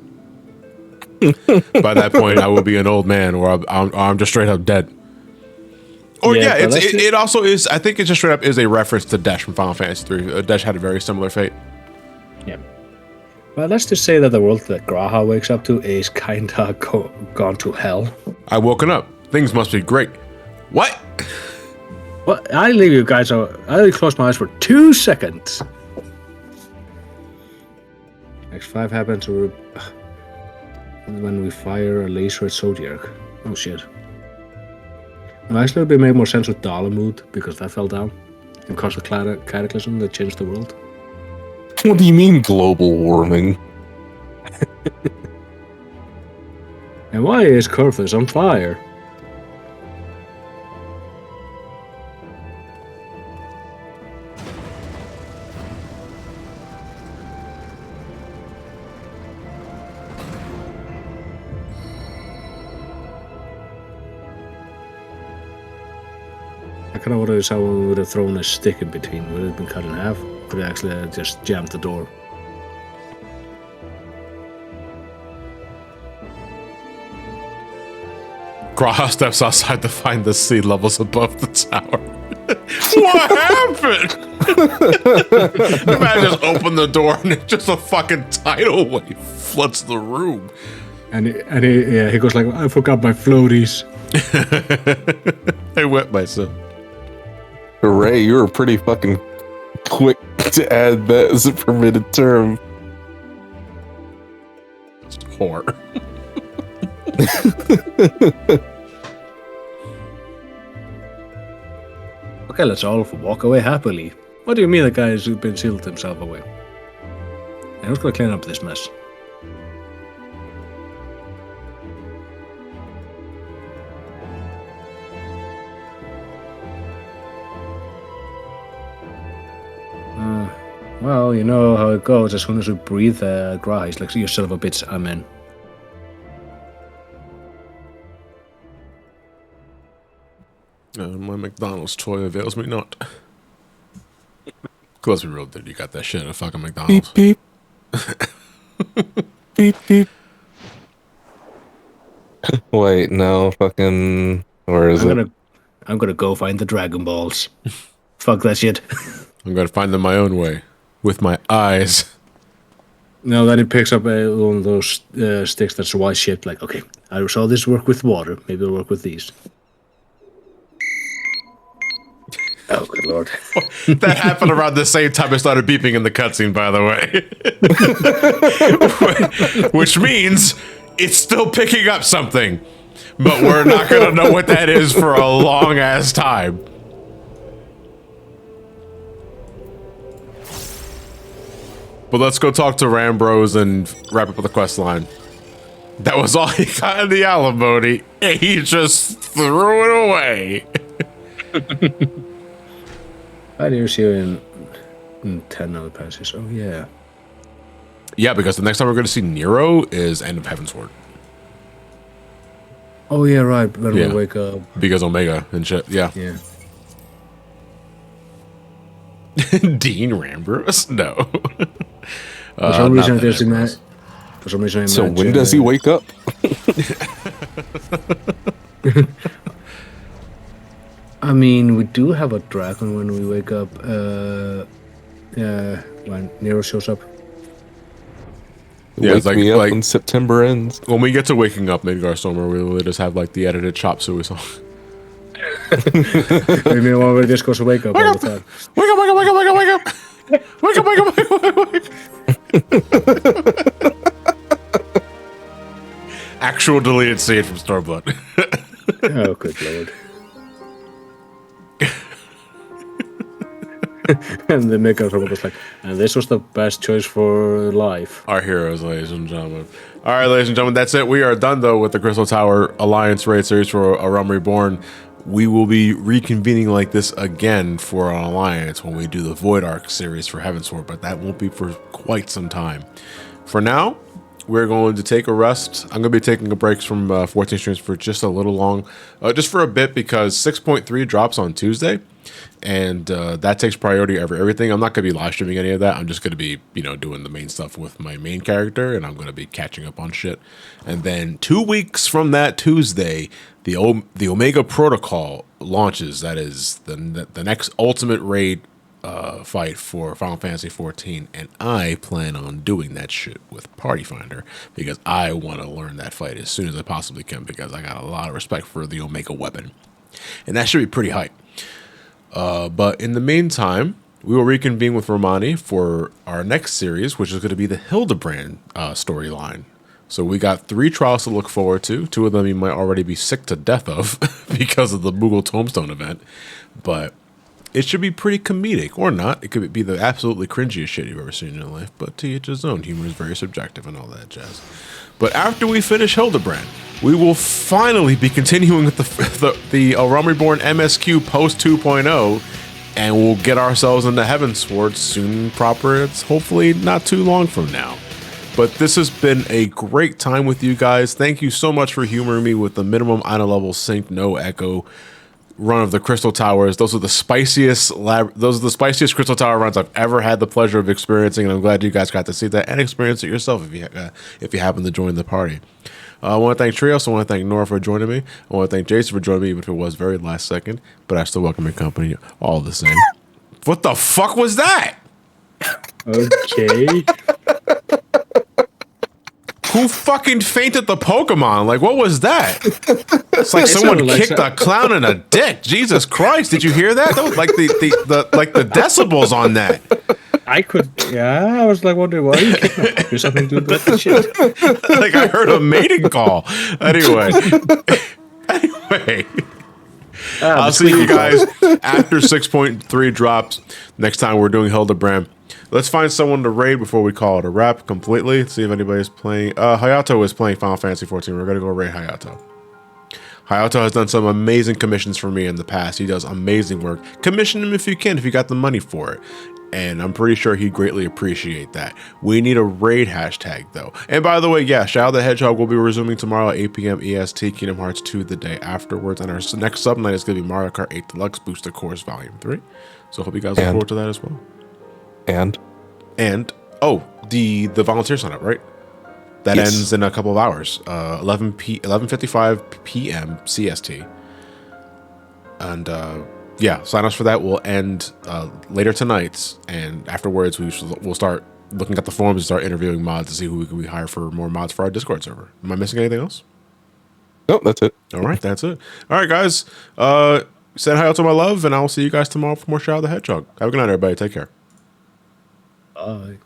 By that point, I will be an old man, or I'm just straight up dead. Or yeah, it also is. I think it just straight up is a reference to Desh from Final Fantasy III. Desh had a very similar fate. Yeah. Well, let's just say that the world that Graha wakes up to is kinda gone to hell. I woken up. Things must be great. What? Well, I leave you guys. I close my eyes for 2 seconds. X5 happens when we fire a laser at Zodiac. Oh shit. Well, actually, it would made more sense with Dalamud because that fell down and caused a cataclysm that changed the world. What do you mean global warming? And why is Kurthus on fire? I kind of wonder if someone would have thrown a stick in between. Would it have been cut in half? Could it actually have just jammed the door? Graha steps outside to find the sea levels above the tower. What happened? The man just opened the door and it's just a fucking tidal wave floods the room. And he goes like, I forgot my floaties. I wet myself. Ray, you were pretty fucking quick to add that as a permitted term. Whore. Okay, let's all walk away happily. What do you mean the guys who've been sealed himself away? And who's gonna clean up this mess? Well, you know how it goes. As soon as we breathe dry, it's like, you son of a bitch, Amon. My McDonald's toy avails me not. Let's be real, dude. You got that shit at a fucking McDonald's. Beep, beep. Beep, beep. Wait, no, fucking... Where is it? I'm gonna go find the Dragon Balls. Fuck that shit. I'm gonna find them my own way. With my eyes. No, then he picks up one of those sticks that's white shaped, like, okay, I saw this work with water, maybe it'll work with these. Oh, good lord. That happened around the same time it started beeping in the cutscene, by the way. Which means it's still picking up something. But we're not gonna know what that is for a long ass time. But let's go talk to Rambros and wrap up with the quest line. That was all he got in the alimony, and he just threw it away. I didn't see you in 10 other passages. Oh, yeah. Yeah, because the next time we're going to see Nero is End of Heavensward. Oh, yeah, right. When we wake up. Because Omega and shit, yeah. Yeah. Dean Rambros? No. For some reason, there's that. For some reason, so when does he wake up? I mean, we do have a dragon when we wake up. When Nero shows up. Yeah, Wake it's like, me up when September ends. When we get to waking up Midgar Stormer, we will just have like the edited chop suey song. Maybe one where this goes to wake up all the time. Wake up, wake up, wake up, wake up, wake up! Wake up, wake up, wake up, wake up, wake up! Actual deleted scene from Stormblood. Oh, good lord. And the makeup was like, and this was the best choice for life. Our heroes, ladies and gentlemen. All right, ladies and gentlemen, that's it. We are done, though, with the Crystal Tower Alliance raid series for a Realm Reborn. We will be reconvening like this again for an Alliance when we do the Void Arc series for Heavensward, but that won't be for quite some time. For now, we're going to take a rest. I'm going to be taking a break from 14 streams for just a little long, just for a bit, because 6.3 drops on Tuesday. And that takes priority over everything. I'm not going to be live streaming any of that. I'm just going to be, doing the main stuff with my main character, and I'm going to be catching up on shit. And then 2 weeks from that Tuesday, the Omega Protocol launches. That is the next ultimate raid fight for Final Fantasy XIV, and I plan on doing that shit with Party Finder because I want to learn that fight as soon as I possibly can because I got a lot of respect for the Omega weapon, and that should be pretty hype. But in the meantime, we will reconvene with Romani for our next series, which is going to be the Hildebrand storyline. So we got 3 trials to look forward to. 2 of them you might already be sick to death of because of the Moogle Tombstone event. But it should be pretty comedic, or not. It could be the absolutely cringiest shit you've ever seen in your life. But to each his own. Humor is very subjective and all that jazz. But after we finish Hildebrand, we will finally be continuing with the Realm Reborn MSQ post 2.0, and we'll get ourselves into Heavensward soon proper. It's hopefully not too long from now. But this has been a great time with you guys. Thank you so much for humoring me with the minimum honor level sync, no echo run of the Crystal Towers. Those are the spiciest Crystal Tower runs I've ever had the pleasure of experiencing, and I'm glad you guys got to see that and experience it yourself if you happen to join the party. I want to thank Trios. I want to thank Nora for joining me. I want to thank Jason for joining me, even if it was very last second. But I still welcome your company all the same. What the fuck was that? Okay. Who fucking fainted the Pokemon? Like, what was that? It's like someone kicked a clown in a dick. Jesus Christ! Did you hear that? That was like the decibels on that. I was like wondering why you kicking me. There's something to do with the shit. Like I heard a mating call. Anyway. I'll see you guys after 6.3 drops. Next time we're doing Hildebrand. Let's find someone to raid before we call it a wrap completely. See if anybody's playing. Hayato is playing Final Fantasy 14. We're going to go raid Hayato. Hayato has done some amazing commissions for me in the past. He does amazing work. Commission him if you can, if you got the money for it. And I'm pretty sure he'd greatly appreciate that. We need a raid hashtag, though. And by the way, yeah, Shadow the Hedgehog will be resuming tomorrow at 8 p.m. EST, Kingdom Hearts 2 the day afterwards. And our next sub night is going to be Mario Kart 8 Deluxe Booster Course Volume 3. So hope you guys look forward to that as well. And the volunteer sign up, right? That ends in a couple of hours. 11:55 p.m. CST. And yeah, sign-ups for that will end later tonight, and afterwards we'll start looking at the forums and start interviewing mods to see who we hire for more mods for our Discord server. Am I missing anything else? Nope, that's it. All right, that's it. All right, guys. Send hi out to my love, and I'll see you guys tomorrow for more Shadow the Hedgehog. Have a good night, everybody. Take care. Bye.